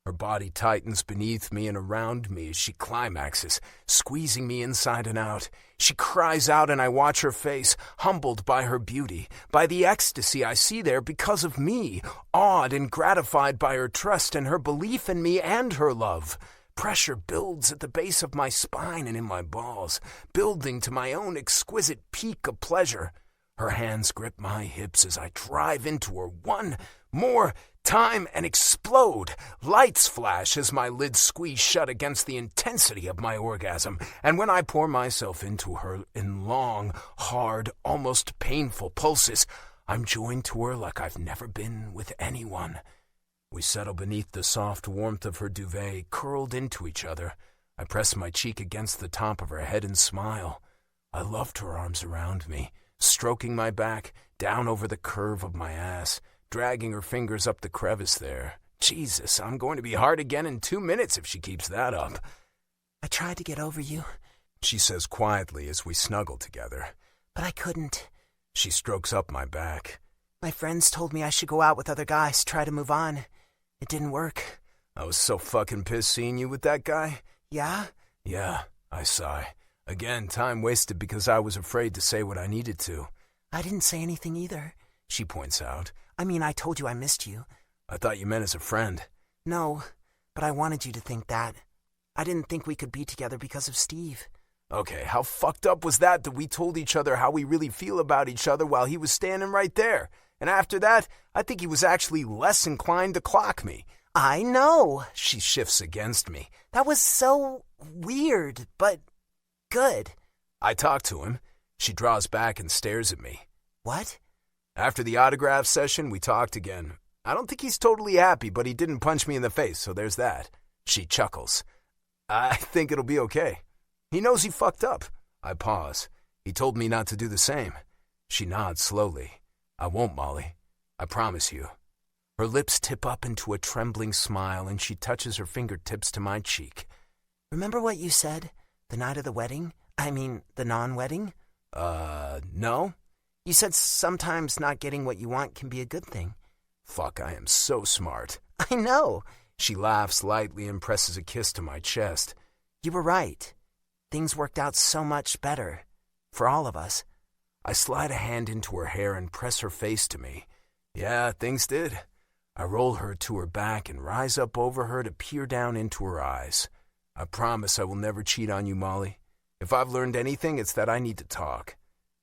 Her body tightens beneath me and around me as she climaxes, squeezing me inside and out. She cries out, and I watch her face, humbled by her beauty, by the ecstasy I see there because of me, awed and gratified by her trust and her belief in me and her love. Pressure builds at the base of my spine and in my balls, building to my own exquisite peak of pleasure. Her hands grip my hips as I drive into her one more time and explode. Lights flash as my lids squeeze shut against the intensity of my orgasm, and when I pour myself into her in long, hard, almost painful pulses, I'm joined to her like I've never been with anyone. We settle beneath the soft warmth of her duvet, curled into each other. I press my cheek against the top of her head and smile. I loved her arms around me, stroking my back, down over the curve of my ass, dragging her fingers up the crevice there. Jesus, I'm going to be hard again in 2 minutes if she keeps that up. I tried to get over you, she says quietly as we snuggle together. But I couldn't. She strokes up my back. My friends told me I should go out with other guys, try to move on. It didn't work. I was so fucking pissed seeing you with that guy. Yeah? Yeah, I sigh. Again, time wasted because I was afraid to say what I needed to. I didn't say anything either, she points out. I mean, I told you I missed you. I thought you meant as a friend. No, but I wanted you to think that. I didn't think we could be together because of Steve. Okay, how fucked up was that we told each other how we really feel about each other while he was standing right there? And after that, I think he was actually less inclined to clock me. I know. She shifts against me. That was so weird, but good. I talk to him. She draws back and stares at me. What? After the autograph session, we talked again. I don't think he's totally happy, but he didn't punch me in the face, so there's that. She chuckles. I think it'll be okay. He knows he fucked up. I pause. He told me not to do the same. She nods slowly. I won't, Molly. I promise you. Her lips tip up into a trembling smile and she touches her fingertips to my cheek. Remember what you said the night of the wedding? I mean, the non-wedding? No? You said sometimes not getting what you want can be a good thing. Fuck, I am so smart. I know. She laughs lightly and presses a kiss to my chest. You were right. Things worked out so much better. For all of us. I slide a hand into her hair and press her face to me. Yeah, things did. I roll her to her back and rise up over her to peer down into her eyes. I promise I will never cheat on you, Molly. If I've learned anything, it's that I need to talk.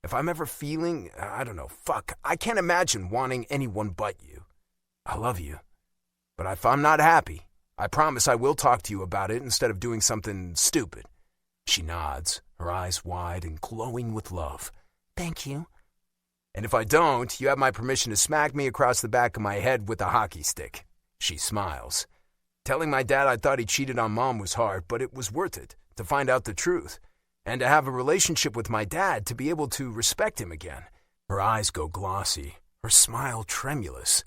If I'm ever feeling, I can't imagine wanting anyone but you. I love you. But if I'm not happy, I promise I will talk to you about it instead of doing something stupid. She nods, her eyes wide and glowing with love. Thank you. And if I don't, you have my permission to smack me across the back of my head with a hockey stick. She smiles. Telling my dad I thought he cheated on Mom was hard, but it was worth it to find out the truth. And to have a relationship with my dad, to be able to respect him again. Her eyes go glossy, her smile tremulous.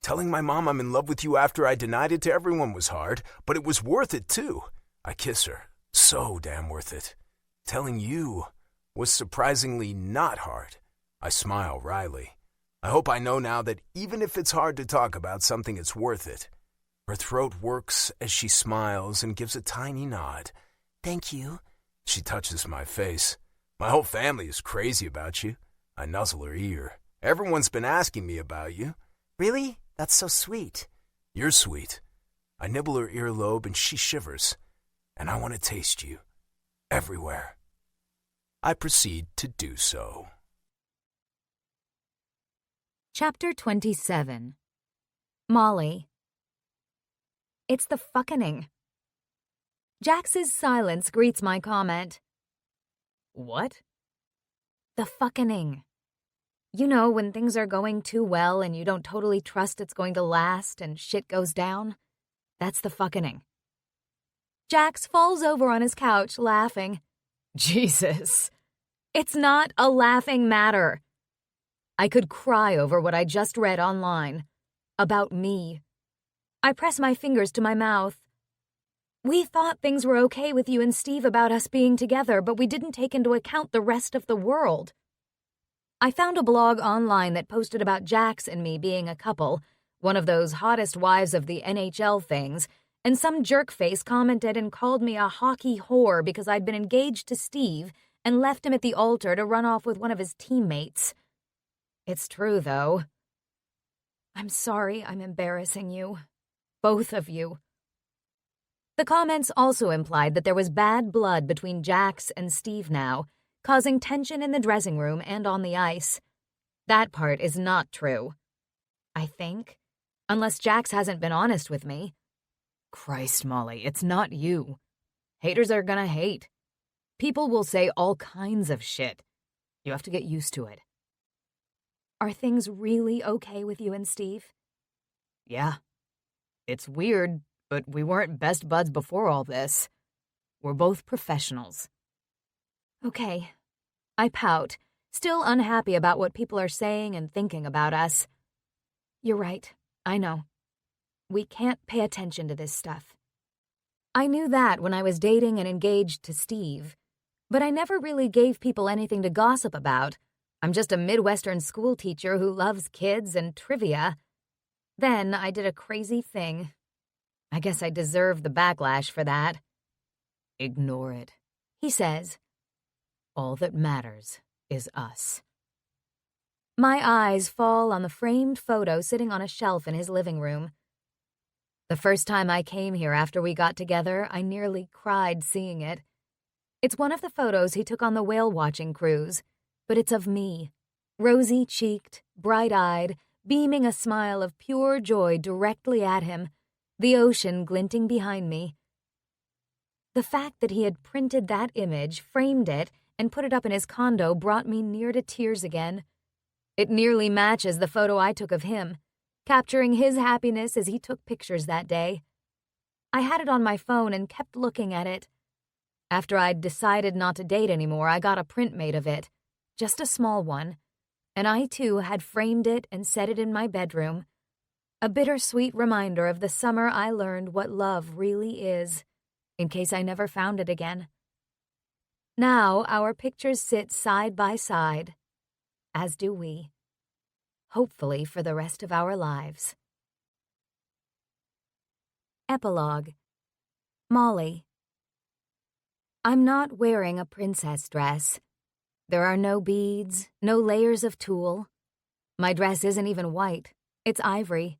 Telling my mom I'm in love with you after I denied it to everyone was hard, but it was worth it too. I kiss her. So damn worth it. Telling you was surprisingly not hard. I smile wryly. I hope I know now that even if it's hard to talk about something, it's worth it. Her throat works as she smiles and gives a tiny nod. Thank you. She touches my face. My whole family is crazy about you. I nuzzle her ear. Everyone's been asking me about you. Really? That's so sweet. You're sweet. I nibble her earlobe and she shivers. And I want to taste you. Everywhere. I proceed to do so. Chapter 27. Molly. It's the fucking. Jax's silence greets my comment. What? The fucking. You know, when things are going too well and you don't totally trust it's going to last and shit goes down? That's the fucking. Jax falls over on his couch, laughing. Jesus. It's not a laughing matter. I could cry over what I just read online. About me. I press my fingers to my mouth. We thought things were okay with you and Steve about us being together, but we didn't take into account the rest of the world. I found a blog online that posted about Jax and me being a couple, one of those hottest wives of the NHL things, and some jerkface commented and called me a hockey whore because I'd been engaged to Steve and left him at the altar to run off with one of his teammates. It's true, though. I'm sorry I'm embarrassing you. Both of you. The comments also implied that there was bad blood between Jax and Steve now, causing tension in the dressing room and on the ice. That part is not true. I think. Unless Jax hasn't been honest with me. Christ, Molly, it's not you. Haters are gonna hate. People will say all kinds of shit. You have to get used to it. Are things really okay with you and Steve? Yeah. It's weird, but we weren't best buds before all this. We're both professionals. Okay. I pout, still unhappy about what people are saying and thinking about us. You're right. I know. We can't pay attention to this stuff. I knew that when I was dating and engaged to Steve, but I never really gave people anything to gossip about. I'm just a Midwestern school teacher who loves kids and trivia. Then I did a crazy thing. I guess I deserve the backlash for that. Ignore it, he says. All that matters is us. My eyes fall on the framed photo sitting on a shelf in his living room. The first time I came here after we got together, I nearly cried seeing it. It's one of the photos he took on the whale-watching cruise, but it's of me, rosy-cheeked, bright-eyed, beaming a smile of pure joy directly at him, the ocean glinting behind me. The fact that he had printed that image, framed it, and put it up in his condo brought me near to tears again. It nearly matches the photo I took of him, capturing his happiness as he took pictures that day. I had it on my phone and kept looking at it. After I'd decided not to date anymore, I got a print made of it. Just a small one. and I too had framed it and set it in my bedroom, a bittersweet reminder of the summer I learned what love really is, in case I never found it again. Now our pictures sit side by side, as do we, hopefully for the rest of our lives. Epilogue. Molly. I'm not wearing a princess dress. There are no beads, no layers of tulle. My dress isn't even white. It's ivory.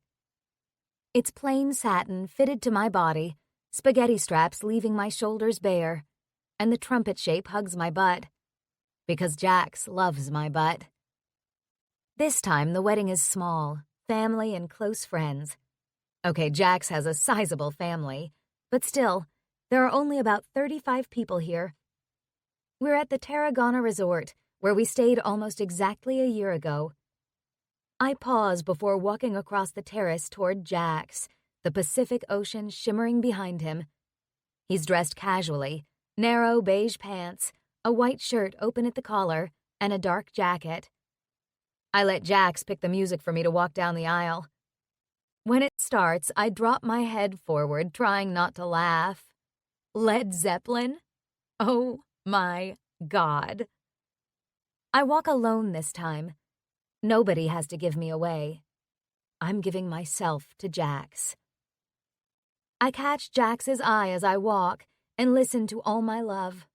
It's plain satin fitted to my body, spaghetti straps leaving my shoulders bare, and the trumpet shape hugs my butt, because Jax loves my butt. This time the wedding is small, family and close friends. Okay, Jax has a sizable family, but still, there are only about 35 people here. We're at the Tarragona Resort, where we stayed almost exactly a year ago. I pause before walking across the terrace toward Jax, the Pacific Ocean shimmering behind him. He's dressed casually, narrow beige pants, a white shirt open at the collar, and a dark jacket. I let Jax pick the music for me to walk down the aisle. When it starts, I drop my head forward, trying not to laugh. Led Zeppelin? Oh my God. I walk alone this time. Nobody has to give me away. I'm giving myself to Jax. I catch Jax's eye as I walk and listen to All My Love.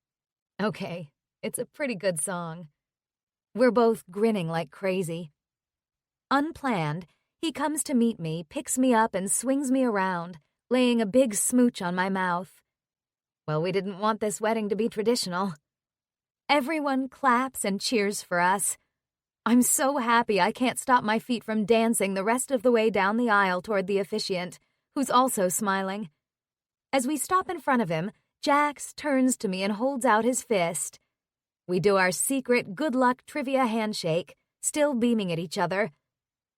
Okay, it's a pretty good song. We're both grinning like crazy. Unplanned, he comes to meet me, picks me up, and swings me around, laying a big smooch on my mouth. Well, we didn't want this wedding to be traditional. Everyone claps and cheers for us. I'm so happy I can't stop my feet from dancing the rest of the way down the aisle toward the officiant, who's also smiling. As we stop in front of him, Jax turns to me and holds out his fist. We do our secret good luck trivia handshake, still beaming at each other.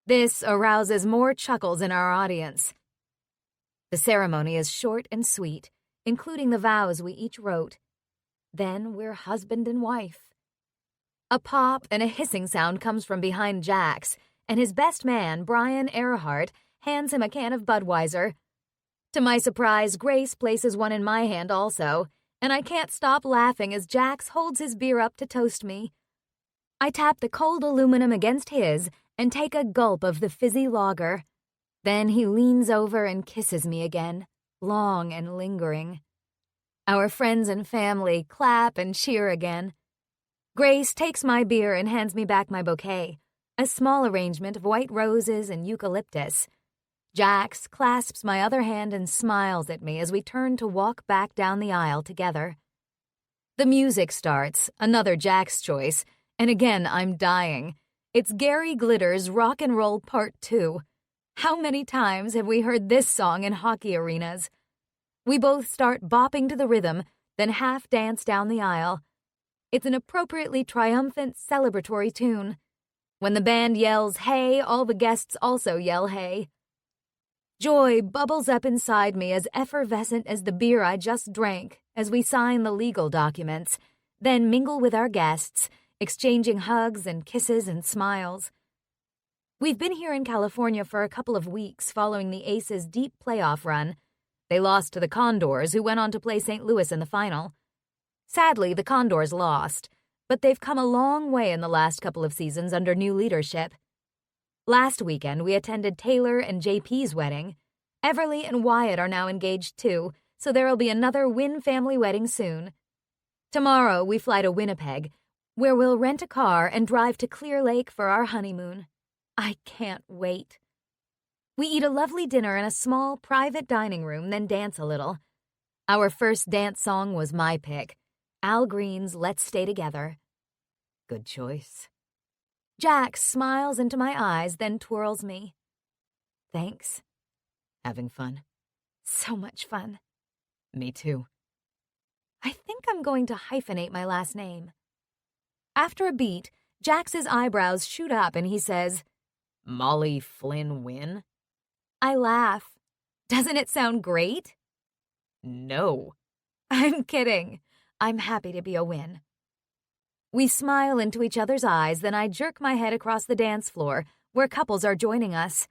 This arouses more chuckles in our audience. The ceremony is short and sweet, including the vows we each wrote. Then we're husband and wife. A pop and a hissing sound comes from behind Jax, and his best man, Brian Earhart, hands him a can of Budweiser. To my surprise, Grace places one in my hand also, and I can't stop laughing as Jax holds his beer up to toast me. I tap the cold aluminum against his and take a gulp of the fizzy lager. Then he leans over and kisses me again, long and lingering. Our friends and family clap and cheer again. Grace takes my beer and hands me back my bouquet, a small arrangement of white roses and eucalyptus. Jax clasps my other hand and smiles at me as we turn to walk back down the aisle together. The music starts, another Jax choice, and again I'm dying. It's Gary Glitter's Rock and Roll Part 2. How many times have we heard this song in hockey arenas? We both start bopping to the rhythm, then half dance down the aisle. It's an appropriately triumphant, celebratory tune. When the band yells, "Hey," all the guests also yell, "Hey." Joy bubbles up inside me as effervescent as the beer I just drank as we sign the legal documents, then mingle with our guests, exchanging hugs and kisses and smiles. We've been here in California for a couple of weeks following the Aces' deep playoff run. They lost to the Condors, who went on to play St. Louis in the final. Sadly, the Condors lost, but they've come a long way in the last couple of seasons under new leadership. Last weekend, we attended Taylor and JP's wedding. Everly and Wyatt are now engaged too, so there'll be another Wynn family wedding soon. Tomorrow, we fly to Winnipeg, where we'll rent a car and drive to Clear Lake for our honeymoon. I can't wait. We eat a lovely dinner in a small, private dining room, then dance a little. Our first dance song was my pick, Al Green's Let's Stay Together. Good choice. Jax smiles into my eyes, then twirls me. Thanks. Having fun? So much fun. Me too. I think I'm going to hyphenate my last name. After a beat, Jax's eyebrows shoot up and he says, Molly Flynn Wynn? I laugh. Doesn't it sound great? No. I'm kidding. I'm happy to be a Wynn. We smile into each other's eyes, then I jerk my head across the dance floor, where couples are joining us.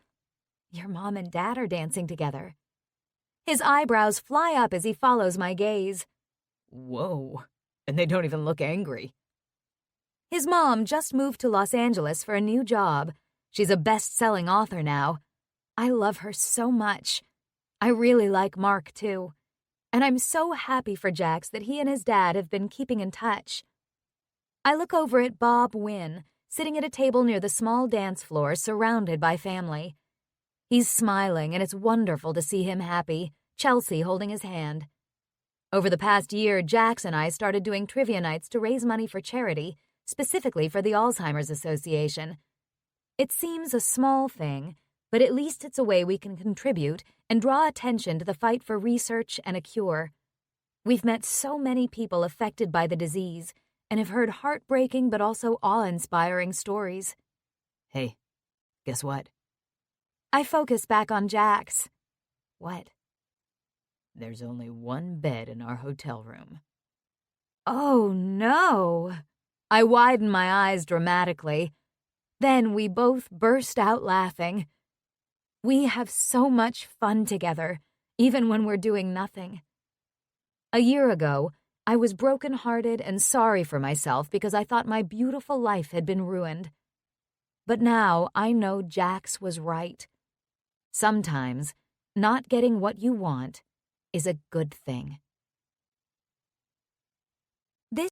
Your mom and dad are dancing together. His eyebrows fly up as he follows my gaze. Whoa, and they don't even look angry. His mom just moved to Los Angeles for a new job. She's a best-selling author now. I love her so much. I really like Mark, too. And I'm so happy for Jax that he and his dad have been keeping in touch. I look over at Bob Wynn, sitting at a table near the small dance floor surrounded by family. He's smiling, and it's wonderful to see him happy, Chelsea holding his hand. Over the past year, Jax and I started doing trivia nights to raise money for charity, specifically for the Alzheimer's Association. It seems a small thing, but at least it's a way we can contribute and draw attention to the fight for research and a cure. We've met so many people affected by the disease and have heard heartbreaking but also awe-inspiring stories. Hey, guess what? I focus back on Jax. What? There's only one bed in our hotel room. Oh, no. I widen my eyes dramatically. Then we both burst out laughing. We have so much fun together, even when we're doing nothing. A year ago, I was broken-hearted and sorry for myself because I thought my beautiful life had been ruined. But now I know Jax was right. Sometimes, not getting what you want is a good thing.